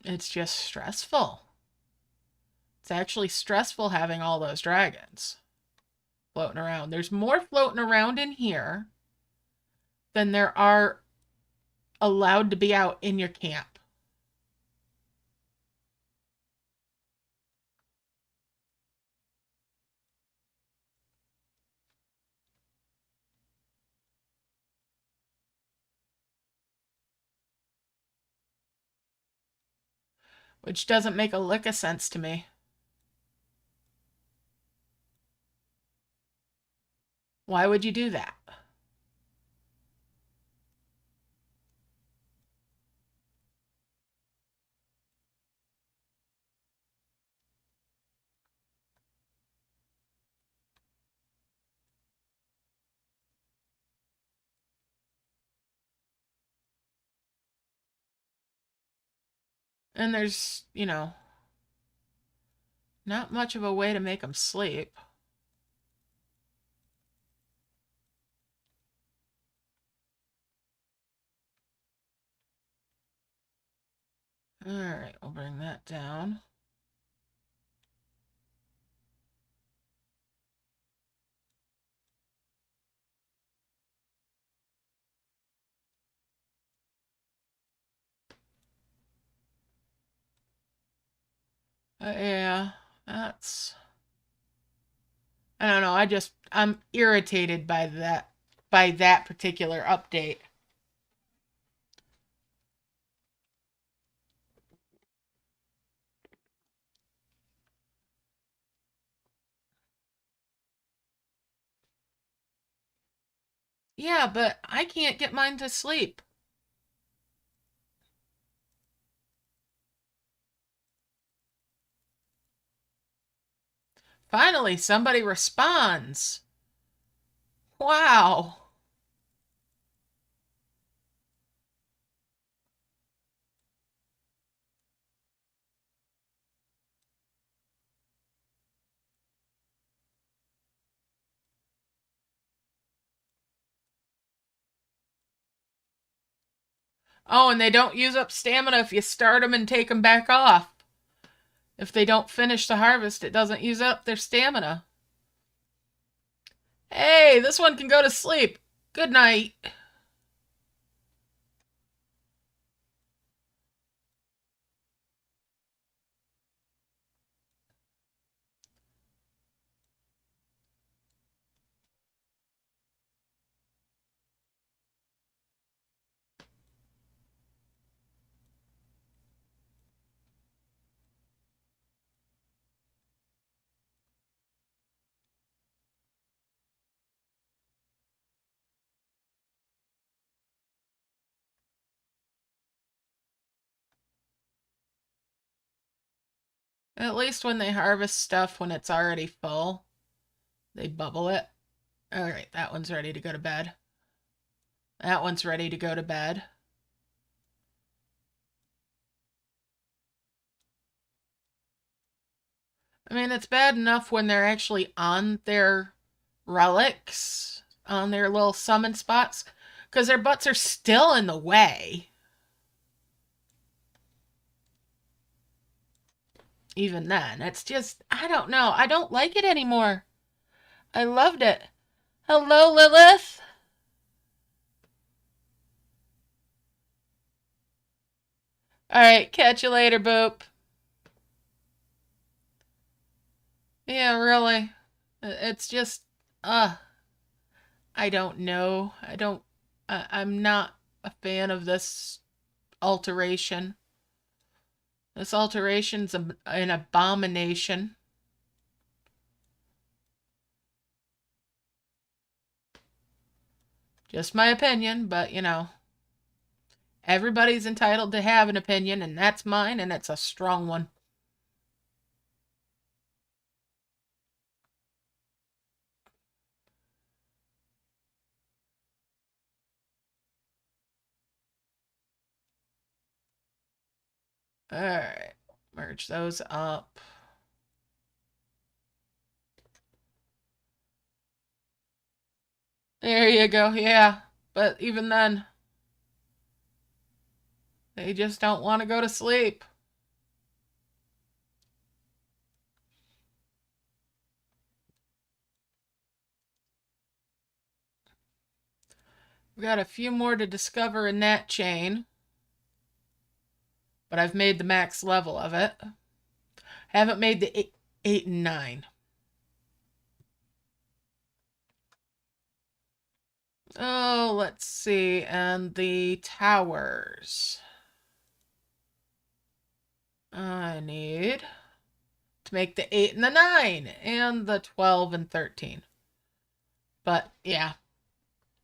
[SPEAKER 1] It's just stressful. It's actually stressful having all those dragons floating around. There's more floating around in here than there are allowed to be out in your camp. Which doesn't make a lick of sense to me. Why would you do that? And there's, not much of a way to make them sleep. Alright, we'll bring that down. Yeah, that's... I don't know, I'm irritated by that particular update. Yeah, but I can't get mine to sleep. Finally, somebody responds. Wow. Oh, and they don't use up stamina if you start them and take them back off. If they don't finish the harvest, it doesn't use up their stamina. Hey, this one can go to sleep. Good night. At least when they harvest stuff when it's already full, they bubble it. All right, that one's ready to go to bed. That one's ready to go to bed. I mean, it's bad enough when they're actually on their relics, on their little summon spots, because their butts are still in the way. Even then, it's just, I don't know. I don't like it anymore. I loved it. Hello, Lilith. All right, catch you later, Boop. Yeah, really. It's just, I don't know. I'm not a fan of this alteration. This alteration's an abomination. Just my opinion, but you know, everybody's entitled to have an opinion, and that's mine, and it's a strong one. Alright, merge those up. There you go, yeah. But even then, they just don't want to go to sleep. We've got a few more to discover in that chain. But I've made the max level of it. Haven't made the 8 and 9. Oh, let's see. And the towers. I need to make the 8 and the 9. And the 12 and 13. But, yeah.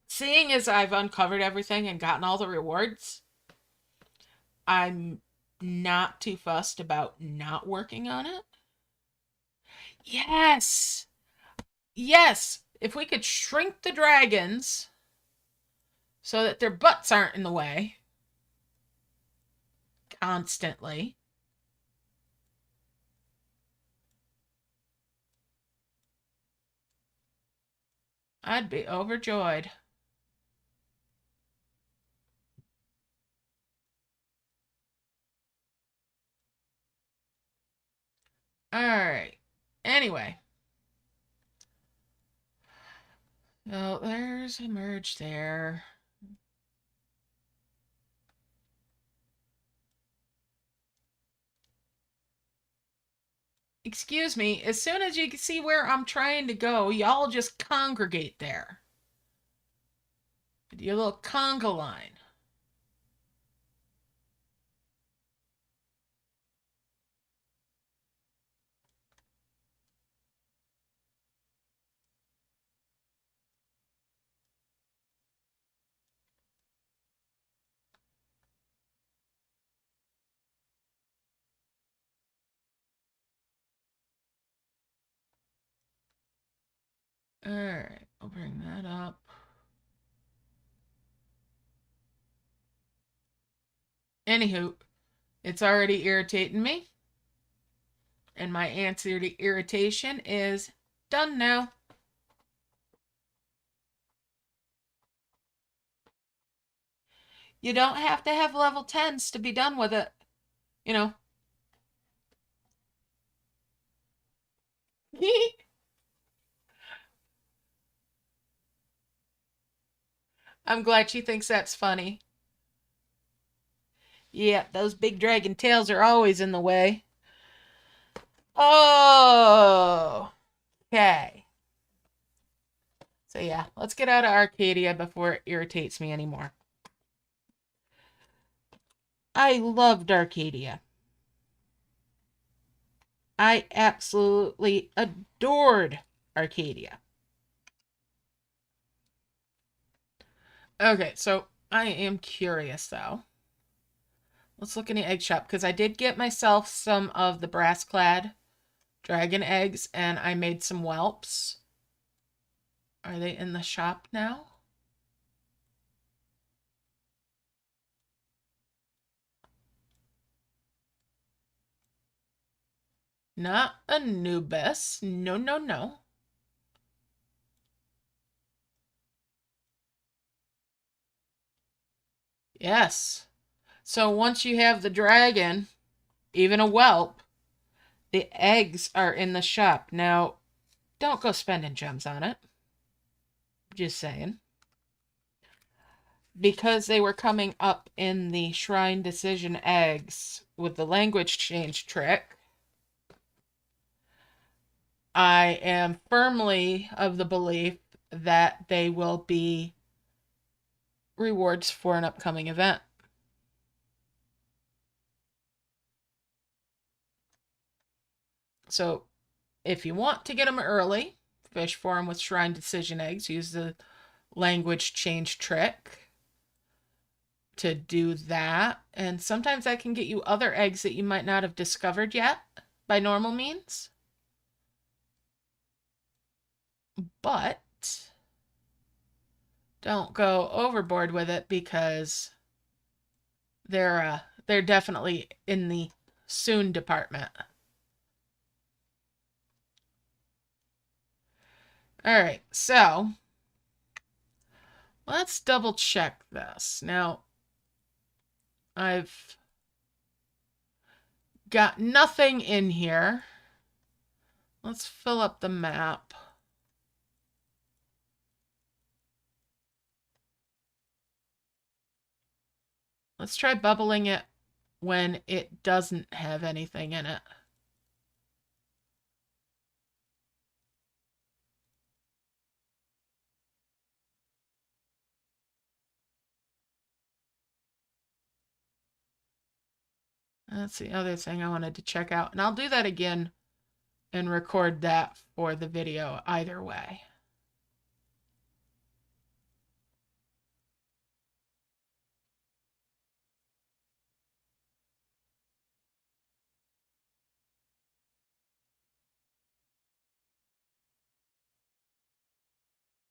[SPEAKER 1] Seeing as I've uncovered everything and gotten all the rewards, I'm not too fussed about not working on it. Yes! Yes! If we could shrink the dragons so that their butts aren't in the way constantly. I'd be overjoyed. Alright. Anyway. Oh, there's a merge there. Excuse me, as soon as you can see where I'm trying to go, y'all just congregate there. Your little conga line. Alright, I'll bring that up. Anywho, it's already irritating me. And my answer to irritation is done now. You don't have to have level 10s to be done with it. You know. I'm glad she thinks that's funny. Yeah, those big dragon tails are always in the way. Oh, okay. So yeah, let's get out of Arcadia before it irritates me anymore. I loved Arcadia. I absolutely adored Arcadia. Okay, so I am curious though. Let's look in the egg shop because I did get myself some of the brass clad dragon eggs and I made some whelps. Are they in the shop now? Not Anubis. No, no, no. Yes. So once you have the dragon, even a whelp, the eggs are in the shop. Now, don't go spending gems on it. Just saying. Because they were coming up in the Shrine Decision eggs with the language change trick, I am firmly of the belief that they will be rewards for an upcoming event. So if you want to get them early, fish for them with Shrine Decision eggs. Use the language change trick to do that. And sometimes that can get you other eggs that you might not have discovered yet by normal means. But don't go overboard with it because they're definitely in the soon department. All right, so let's double check this. Now, I've got nothing in here. Let's fill up the map. Let's try bubbling it when it doesn't have anything in it. That's the other thing I wanted to check out. And I'll do that again and record that for the video either way.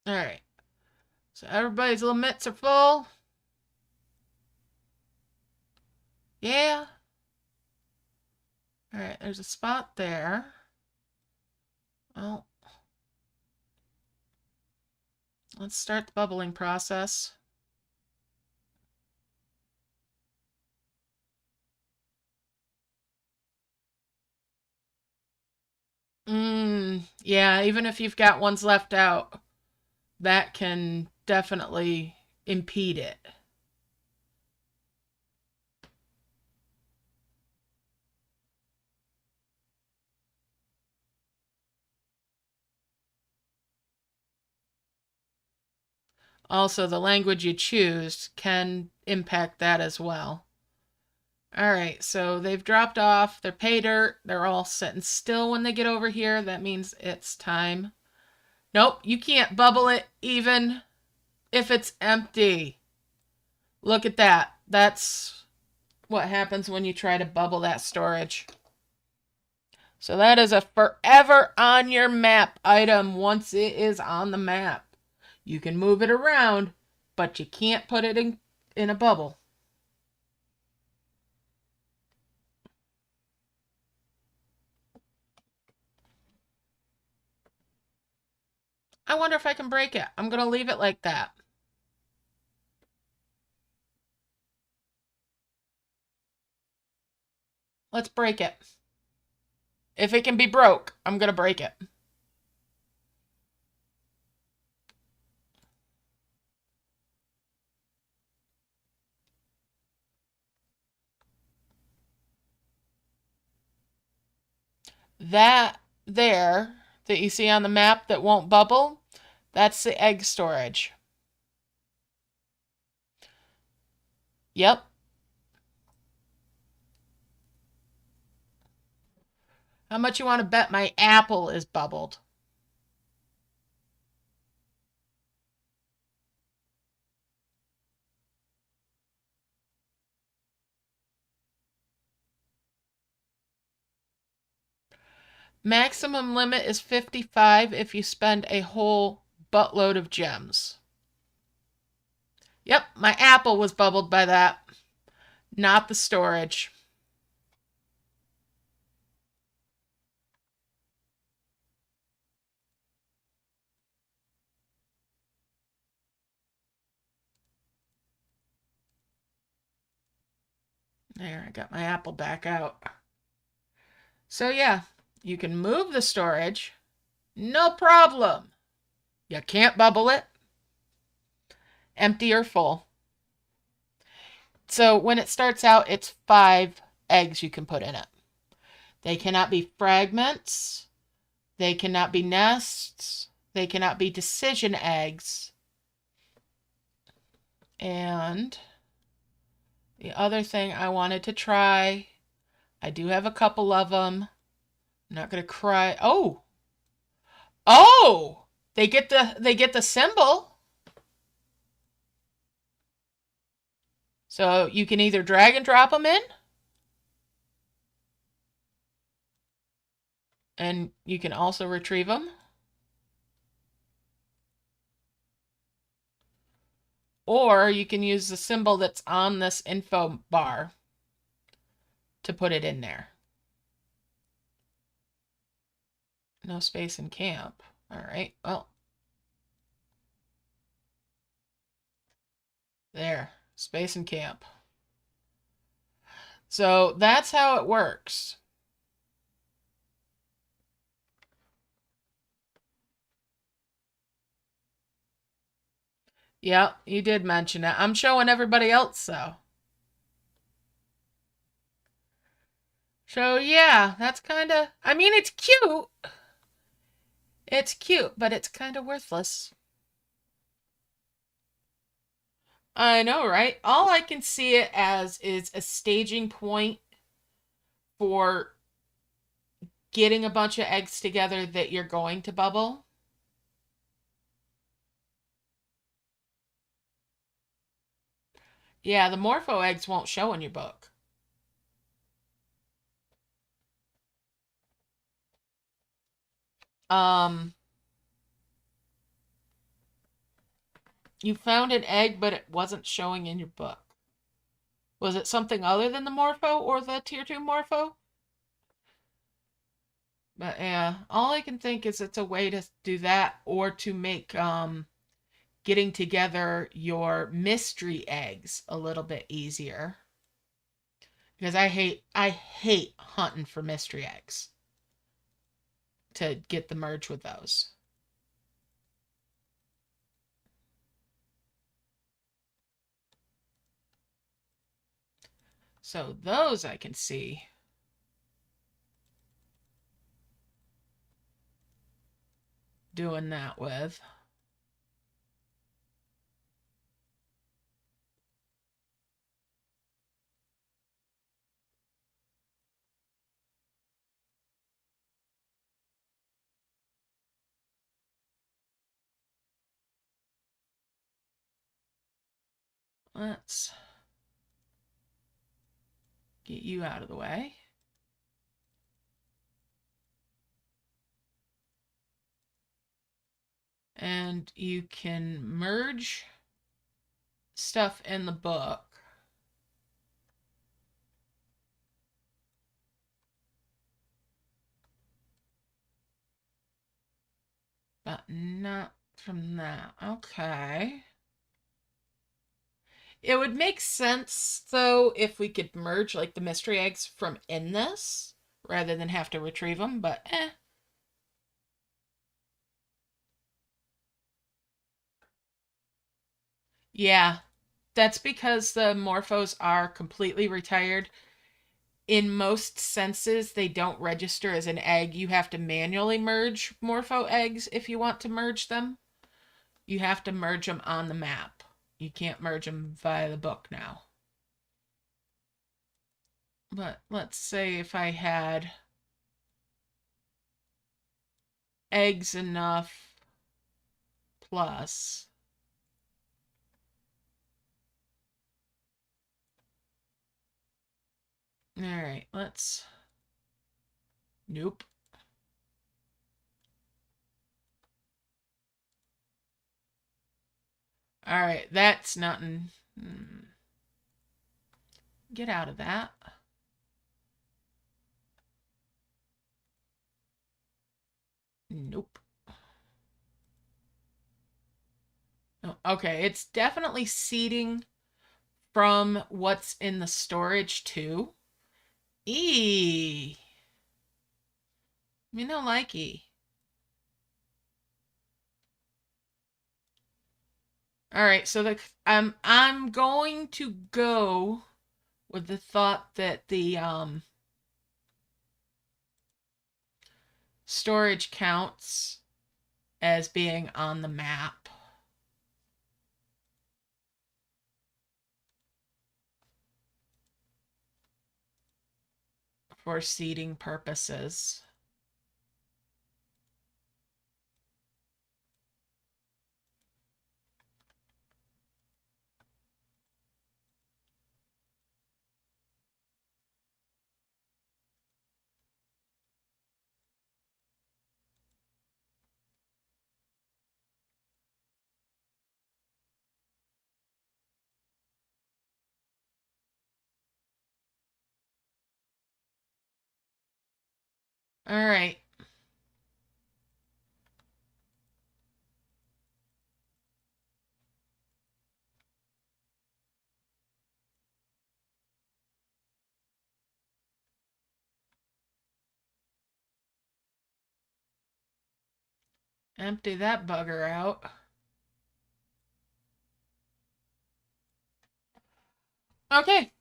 [SPEAKER 1] All right. So everybody's little mitts are full. Yeah. All right, there's a spot there. Well, let's start the bubbling process. Yeah, even if you've got ones left out, that can definitely impede it. Also, the language you choose can impact that as well. All right, so they've dropped off their pay dirt. They're all sitting still when they get over here. That means it's time. Nope, you can't bubble it even if it's empty. Look at that. That's what happens when you try to bubble that storage. So that is a forever on your map item once it is on the map. You can move it around, but you can't put it in a bubble. I wonder if I can break it. I'm going to leave it like that. Let's break it. If it can be broke, I'm going to break it. That there that you see on the map that won't bubble, that's the egg storage. Yep. How much you want to bet my apple is bubbled? Maximum limit is 55 if you spend a whole buttload of gems. Yep, my apple was bubbled by that, not the storage. There, I got my apple back out. So yeah, you can move the storage, no problem. You can't bubble it, empty or full. So when it starts out, it's 5 eggs you can put in it. They cannot be fragments. They cannot be nests. They cannot be decision eggs. And the other thing I wanted to try, I do have a couple of them. I'm not going to cry. Oh! Oh! They get the symbol. So you can either drag and drop them in, and you can also retrieve them. Or you can use the symbol that's on this info bar to put it in there. No space in camp. All right, well. There, space in camp. So that's how it works. Yeah, you did mention it. I'm showing everybody else so. So yeah, that's kind of, I mean, it's cute. It's cute, but it's kind of worthless. I know, right? All I can see it as is a staging point for getting a bunch of eggs together that you're going to bubble. Yeah, the morpho eggs won't show in your book. Um, you found an egg, but it wasn't showing in your book. Was it something other than the morpho or the tier 2 morpho? But yeah, all I can think is it's a way to do that or to make getting together your mystery eggs a little bit easier. Because I hate hunting for mystery eggs. to get the merge with those. So those I can see. Doing that with. Let's get you out of the way. And you can merge stuff in the book. But not from that. Okay. It would make sense, though, if we could merge, like, the mystery eggs from in this, rather than have to retrieve them, but eh. Yeah, that's because the morphos are completely retired. In most senses, they don't register as an egg. You have to manually merge morpho eggs if you want to merge them. You have to merge them on the map. You can't merge them via the book now. But let's say if I had eggs enough plus. All right, let's. Nope. All right, that's nothing. Get out of that. Nope. No. Okay, it's definitely seeding from what's in the storage too. Me no likey. All right, so I'm going to go with the thought that the storage counts as being on the map. For seeding purposes. All right. Empty that bugger out. Okay.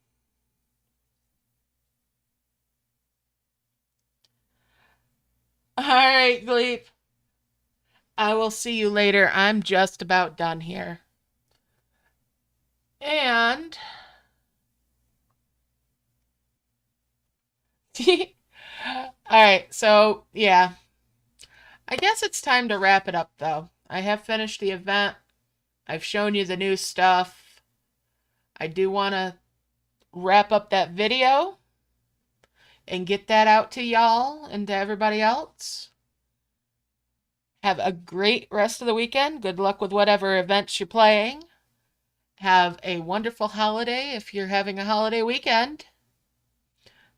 [SPEAKER 1] All right, Gleep. I will see you later. I'm just about done here. And all right, so yeah. I guess it's time to wrap it up though. I have finished the event. I've shown you the new stuff. I do want to wrap up that video and get that out to y'all and to everybody else. Have a great rest of the weekend. Good luck with whatever events you're playing. Have a wonderful holiday if you're having a holiday weekend.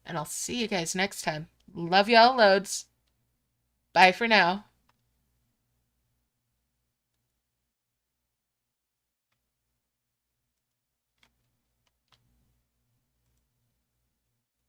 [SPEAKER 1] And I'll see you guys next time. Love y'all loads. Bye for now.